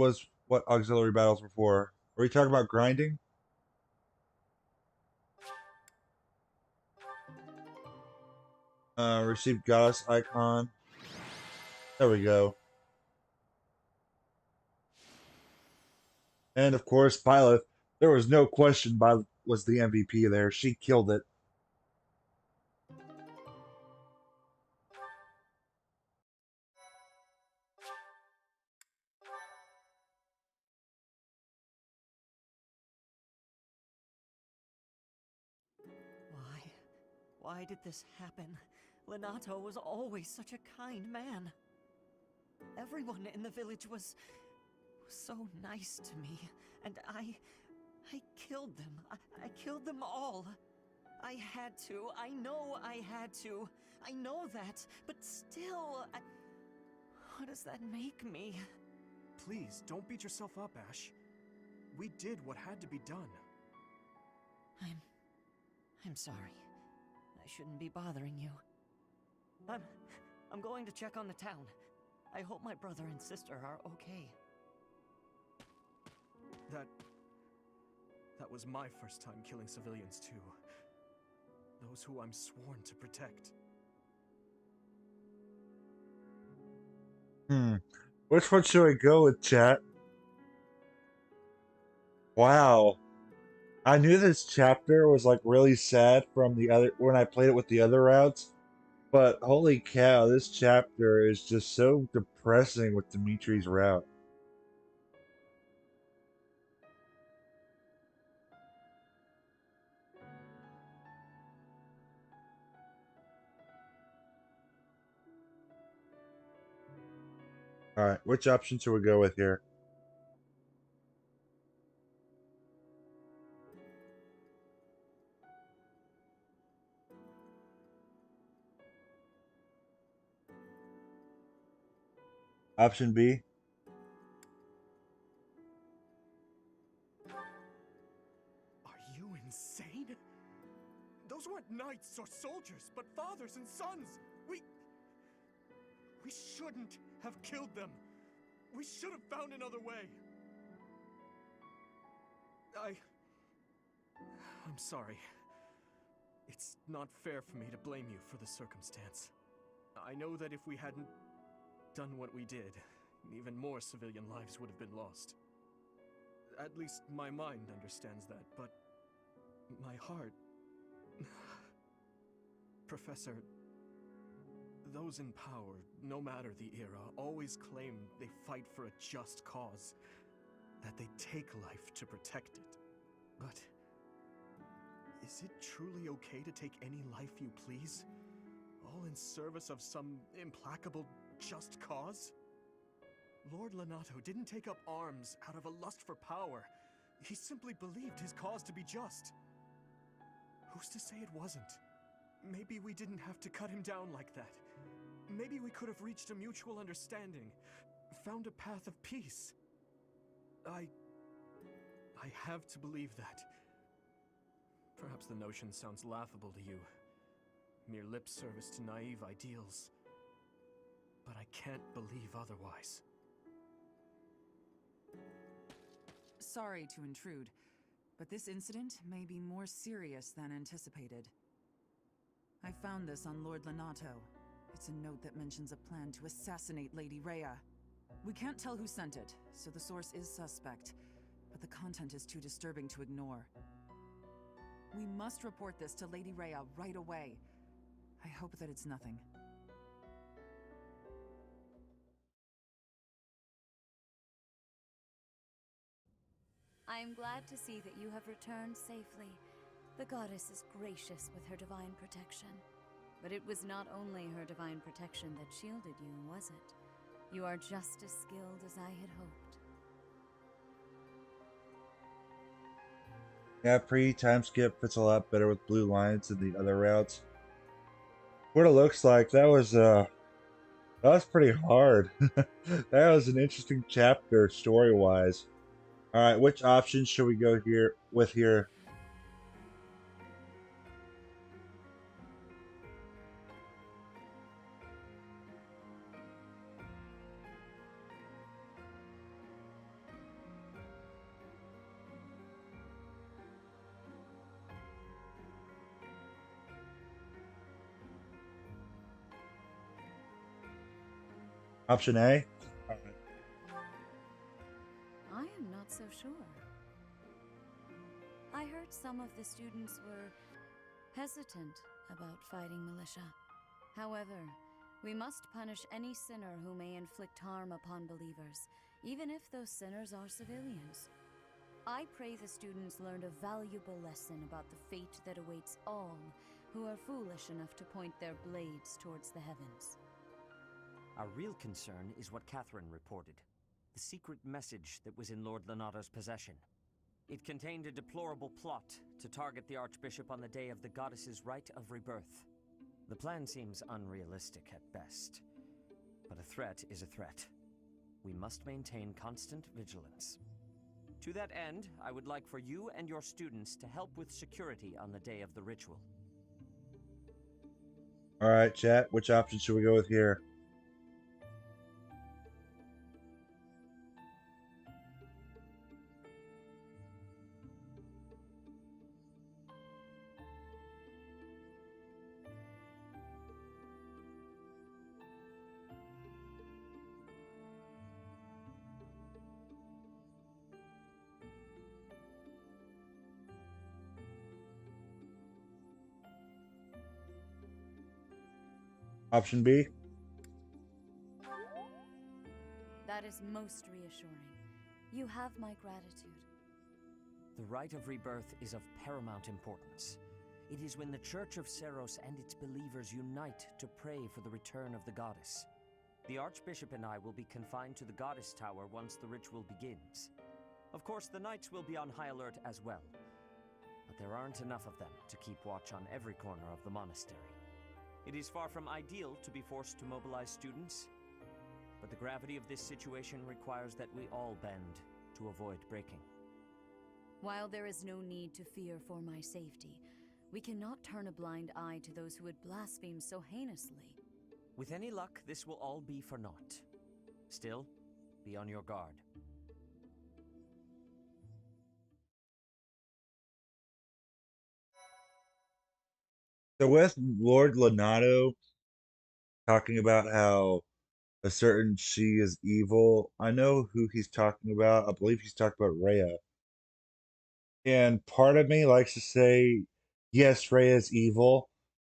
auxiliary battles were for? Are we talking about grinding? Receive goddess icon. There we go. And of course, Byleth. There was no question Byleth was the MVP there. She killed it. Why did this happen? Lonato was always such a kind man. Everyone in the village was so nice to me, and I killed them. I killed them all. I had to. I know I had to. I know that, but still, what does that make me? Please, don't beat yourself up, Ash. We did what had to be done. I'm sorry. I shouldn't be bothering you. I'm going to check on the town. I hope my brother and sister are okay. That was my first time killing civilians too. Those who I'm sworn to protect. Which one should I go with, chat? Wow. I knew this chapter was like really sad from the other when I played it with the other routes, but holy cow, this chapter is just so depressing with Dimitri's route. Alright, which option should we go with here? Option B? Are you insane? Those weren't knights or soldiers, but fathers and sons. We shouldn't have killed them. We should have found another way. I'm sorry. It's not fair for me to blame you for the circumstance. I know that if we hadn't done what we did, even more civilian lives would have been lost. At least my mind understands that, but my heart... Professor, those in power, no matter the era, always claim they fight for a just cause, that they take life to protect it. But is it truly okay to take any life you please? All in service of some implacable just cause? Lord Lenato didn't take up arms out of a lust for power. He simply believed his cause to be just. Who's to say it wasn't? Maybe we didn't have to cut him down like that. Maybe we could have reached a mutual understanding, found a path of peace. I have to believe that. Perhaps the notion sounds laughable to you. Mere lip service to naive ideals. But I can't believe otherwise. Sorry to intrude, but this incident may be more serious than anticipated. I found this on Lord Lenato. It's a note that mentions a plan to assassinate Lady Rhea. We can't tell who sent it, so the source is suspect, but the content is too disturbing to ignore. We must report this to Lady Rhea right away. I hope that it's nothing. I am glad to see that you have returned safely. The goddess is gracious with her divine protection. But it was not only her divine protection that shielded you, was it? You are just as skilled as I had hoped. Yeah, pre-time skip fits a lot better with blue lines than the other routes. What it looks like, that was pretty hard. That was an interesting chapter story-wise. All right, which options should we go here with here? Option A? All right. I am not so sure. I heard some of the students were hesitant about fighting militia. However, we must punish any sinner who may inflict harm upon believers, even if those sinners are civilians. I pray the students learned a valuable lesson about the fate that awaits all who are foolish enough to point their blades towards the heavens. Our real concern is what Catherine reported. The secret message that was in Lord Lenato's possession. It contained a deplorable plot to target the Archbishop on the day of the goddess's rite of rebirth. The plan seems unrealistic at best, but a threat is a threat. We must maintain constant vigilance. To that end, I would like for you and your students to help with security on the day of the ritual. All right, chat. Which option should we go with here? Option B? That is most reassuring. You have my gratitude. The rite of rebirth is of paramount importance. It is when the Church of Seros and its believers unite to pray for the return of the goddess. The Archbishop and I will be confined to the Goddess Tower once the ritual begins. Of course, the knights will be on high alert as well, but there aren't enough of them to keep watch on every corner of the monastery. It is far from ideal to be forced to mobilize students, but the gravity of this situation requires that we all bend to avoid breaking. While there is no need to fear for my safety, we cannot turn a blind eye to those who would blaspheme so heinously. With any luck, this will all be for naught. Still, be on your guard. So with Lord Lenato talking about how a certain she is evil, I know who he's talking about. I believe he's talking about Rhea. And part of me likes to say, yes, Rhea is evil,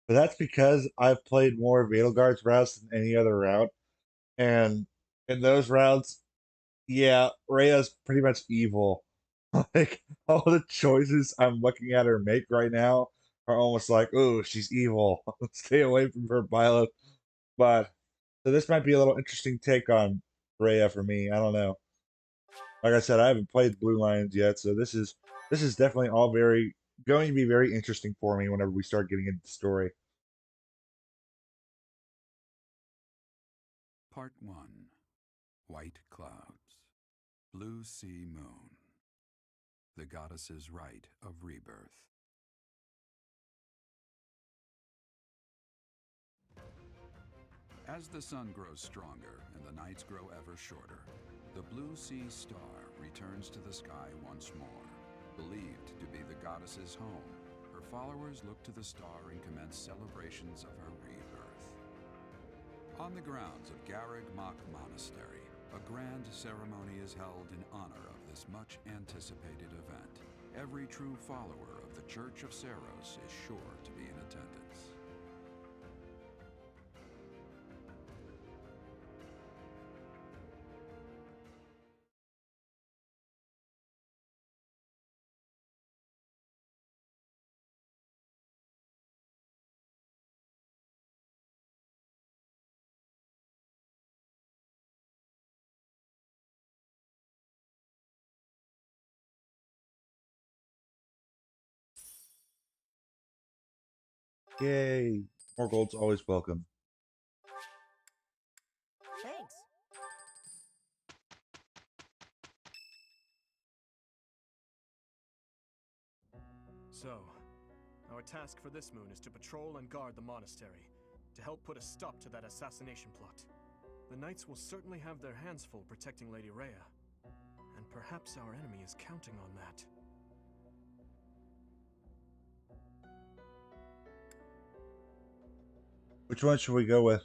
but that's because I've played more Veilguard's routes than any other route. And in those routes, yeah, Rhea's pretty much evil. Like, all the choices I'm looking at her make right now are almost like, oh, she's evil. Stay away from her, Violet. But so this might be a little interesting take on Rhea for me. I don't know. Like I said, I haven't played Blue Lions yet, so this is definitely all very going to be very interesting for me whenever we start getting into the story. Part 1. White Clouds. Blue Sea Moon. The Goddess's Rite of Rebirth. As the sun grows stronger and the nights grow ever shorter, the Blue Sea Star returns to the sky once more. Believed to be the goddess's home, her followers look to the star and commence celebrations of her rebirth. On the grounds of Garreg Mach Monastery, a grand ceremony is held in honor of this much-anticipated event. Every true follower of the Church of Seiros is sure to be in attendance. Yay! More gold's always welcome. Thanks. So, our task for this moon is to patrol and guard the monastery, to help put a stop to that assassination plot. The knights will certainly have their hands full protecting Lady Rhea, and perhaps our enemy is counting on that. Which one should we go with?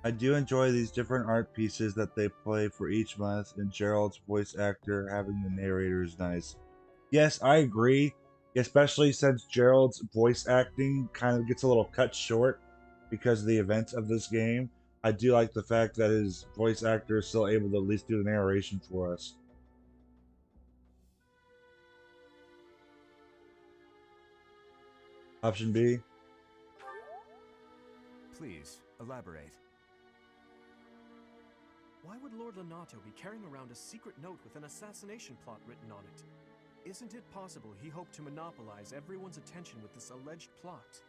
I do enjoy these different art pieces that they play for each month, and Gerald's voice actor having the narrator is nice. Yes, I agree, especially since Gerald's voice acting kind of gets a little cut short because of the events of this game. I do like the fact that his voice actor is still able to at least do the narration for us. Option B. Please, elaborate. Why would Lord Lonato be carrying around a secret note with an assassination plot written on it? Isn't it possible he hoped to monopolize everyone's attention with this alleged plot,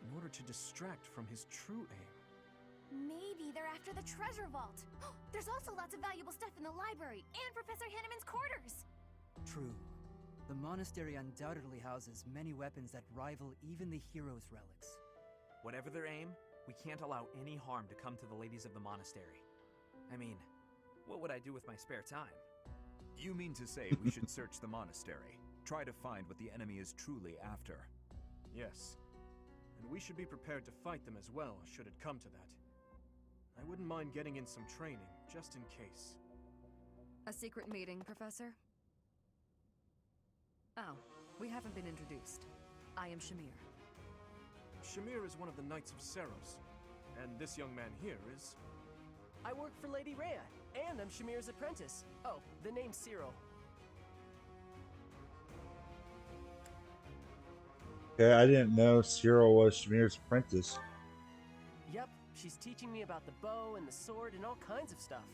in order to distract from his true aim? Maybe they're after the treasure vault. There's also lots of valuable stuff in the library and Professor Hanneman's quarters. True. The monastery undoubtedly houses many weapons that rival even the hero's relics. Whatever their aim, we can't allow any harm to come to the ladies of the monastery. I mean, what would I do with my spare time? You mean to say we should search the monastery, try to find what the enemy is truly after? Yes. And we should be prepared to fight them as well, should it come to that. I wouldn't mind getting in some training, just in case. A secret meeting, Professor? Oh, we haven't been introduced. I am Shamir. Shamir is one of the Knights of Seiros, and this young man here is... I work for Lady Rhea, and I'm Shamir's apprentice. Oh, the name's Cyril. Okay, I didn't know Cyril was Shamir's apprentice. Yep, she's teaching me about the bow and the sword and all kinds of stuff.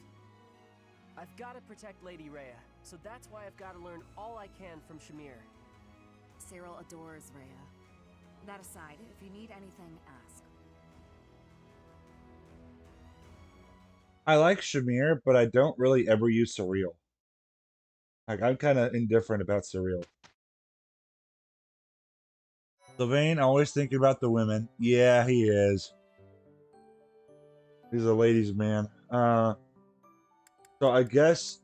I've got to protect Lady Rhea, so that's why I've got to learn all I can from Shamir. Cyril adores Rhea. That aside, if you need anything, ask. I like Shamir, but I don't really ever use Surreal. Like, I'm kind of indifferent about Surreal. Sylvain, always thinking about the women. Yeah, he is. He's a ladies' man. So I guess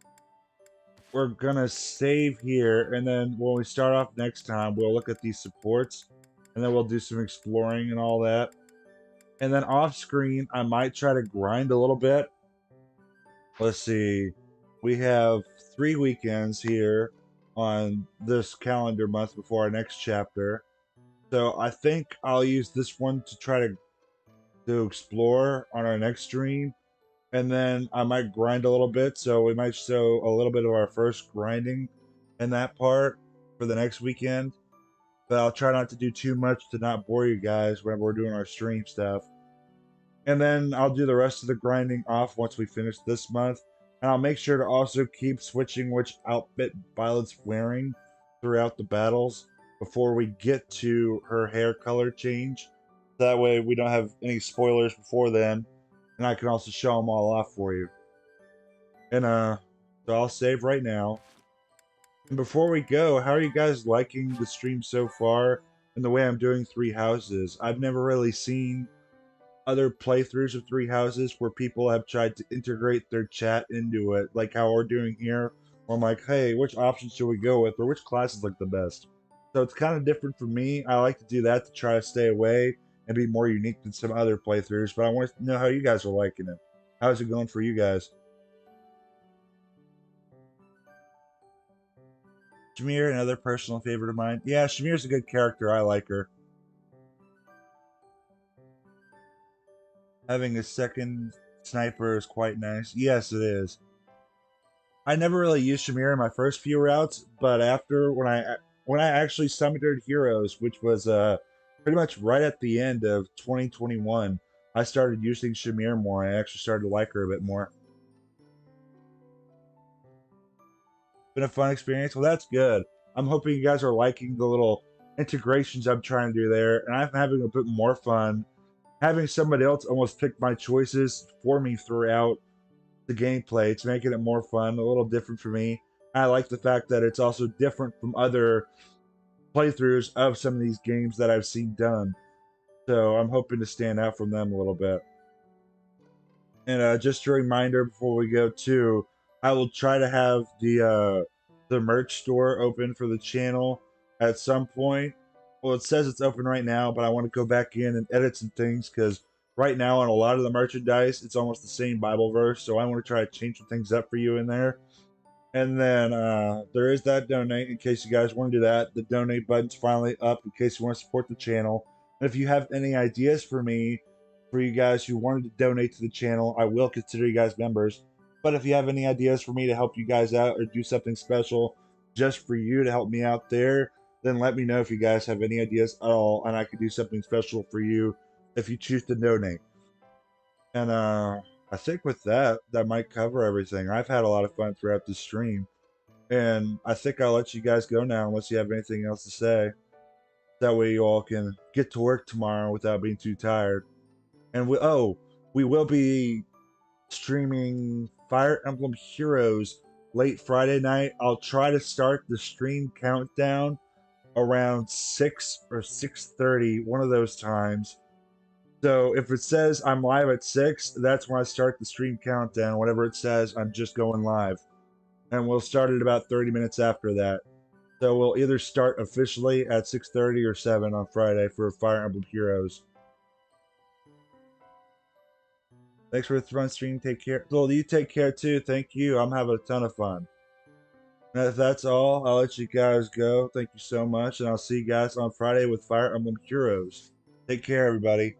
we're gonna save here, and then when we start off next time, we'll look at these supports, and then we'll do some exploring and all that. And then off screen, I might try to grind a little bit. Let's see. We have 3 weekends here on this calendar month before our next chapter. So I think I'll use this one to try to explore on our next stream. And then I might grind a little bit. So we might show a little bit of our first grinding in that part for the next weekend. But I'll try not to do too much to not bore you guys when we're doing our stream stuff. And then I'll do the rest of the grinding off once we finish this month. And I'll make sure to also keep switching which outfit Violet's wearing throughout the battles before we get to her hair color change. That way we don't have any spoilers before then. And I can also show them all off for you. And so I'll save right now. And before we go, how are you guys liking the stream so far and the way I'm doing Three Houses? I've never really seen other playthroughs of Three Houses where people have tried to integrate their chat into it, like how we're doing here. Where I'm like, hey, which options should we go with, or which classes look the best? So it's kind of different for me. I like to do that to try to stay away and be more unique than some other playthroughs. But I want to know how you guys are liking it. How's it going for you guys? Shamir, another personal favorite of mine. Yeah, Shamir's a good character. I like her. Having a second sniper is quite nice. Yes, it is. I never really used Shamir in my first few routes, but after when I actually summoned heroes, which was pretty much right at the end of 2021, I started using Shamir more. I actually started to like her a bit more. Been a fun experience. Well, that's good. I'm hoping you guys are liking the little integrations I'm trying to do there, and I'm having a bit more fun having somebody else almost pick my choices for me throughout the gameplay. It's making it more fun, a little different for me. I like the fact that it's also different from other playthroughs of some of these games that I've seen done. So I'm hoping to stand out from them a little bit. And just a reminder before we go too, I will try to have the merch store open for the channel at some point. Well, it says it's open right now, but I want to go back in and edit some things because right now on a lot of the merchandise, it's almost the same Bible verse. So I want to try to change some things up for you in there. And then there is that donate in case you guys want to do that. The donate button's finally up in case you want to support the channel. And if you have any ideas for me, for you guys who wanted to donate to the channel, I will consider you guys members. But if you have any ideas for me to help you guys out or do something special just for you to help me out there, then let me know if you guys have any ideas at all, and I could do something special for you if you choose to donate. And I think with that, that might cover everything. I've had a lot of fun throughout the stream. And I think I'll let you guys go now unless you have anything else to say. That way you all can get to work tomorrow without being too tired. And we will be streaming Fire Emblem Heroes late Friday night. I'll try to start the stream countdown around 6 or 6:30, one of those times. So if it says I'm live at 6, that's when I start the stream countdown. Whatever it says, I'm just going live. And we'll start at about 30 minutes after that. So we'll either start officially at 6:30 or 7 on Friday for Fire Emblem Heroes. Thanks for the fun stream. Take care. Well, you take care too. Thank you. I'm having a ton of fun. And if that's all, I'll let you guys go. Thank you so much. And I'll see you guys on Friday with Fire Emblem Heroes. Take care, everybody.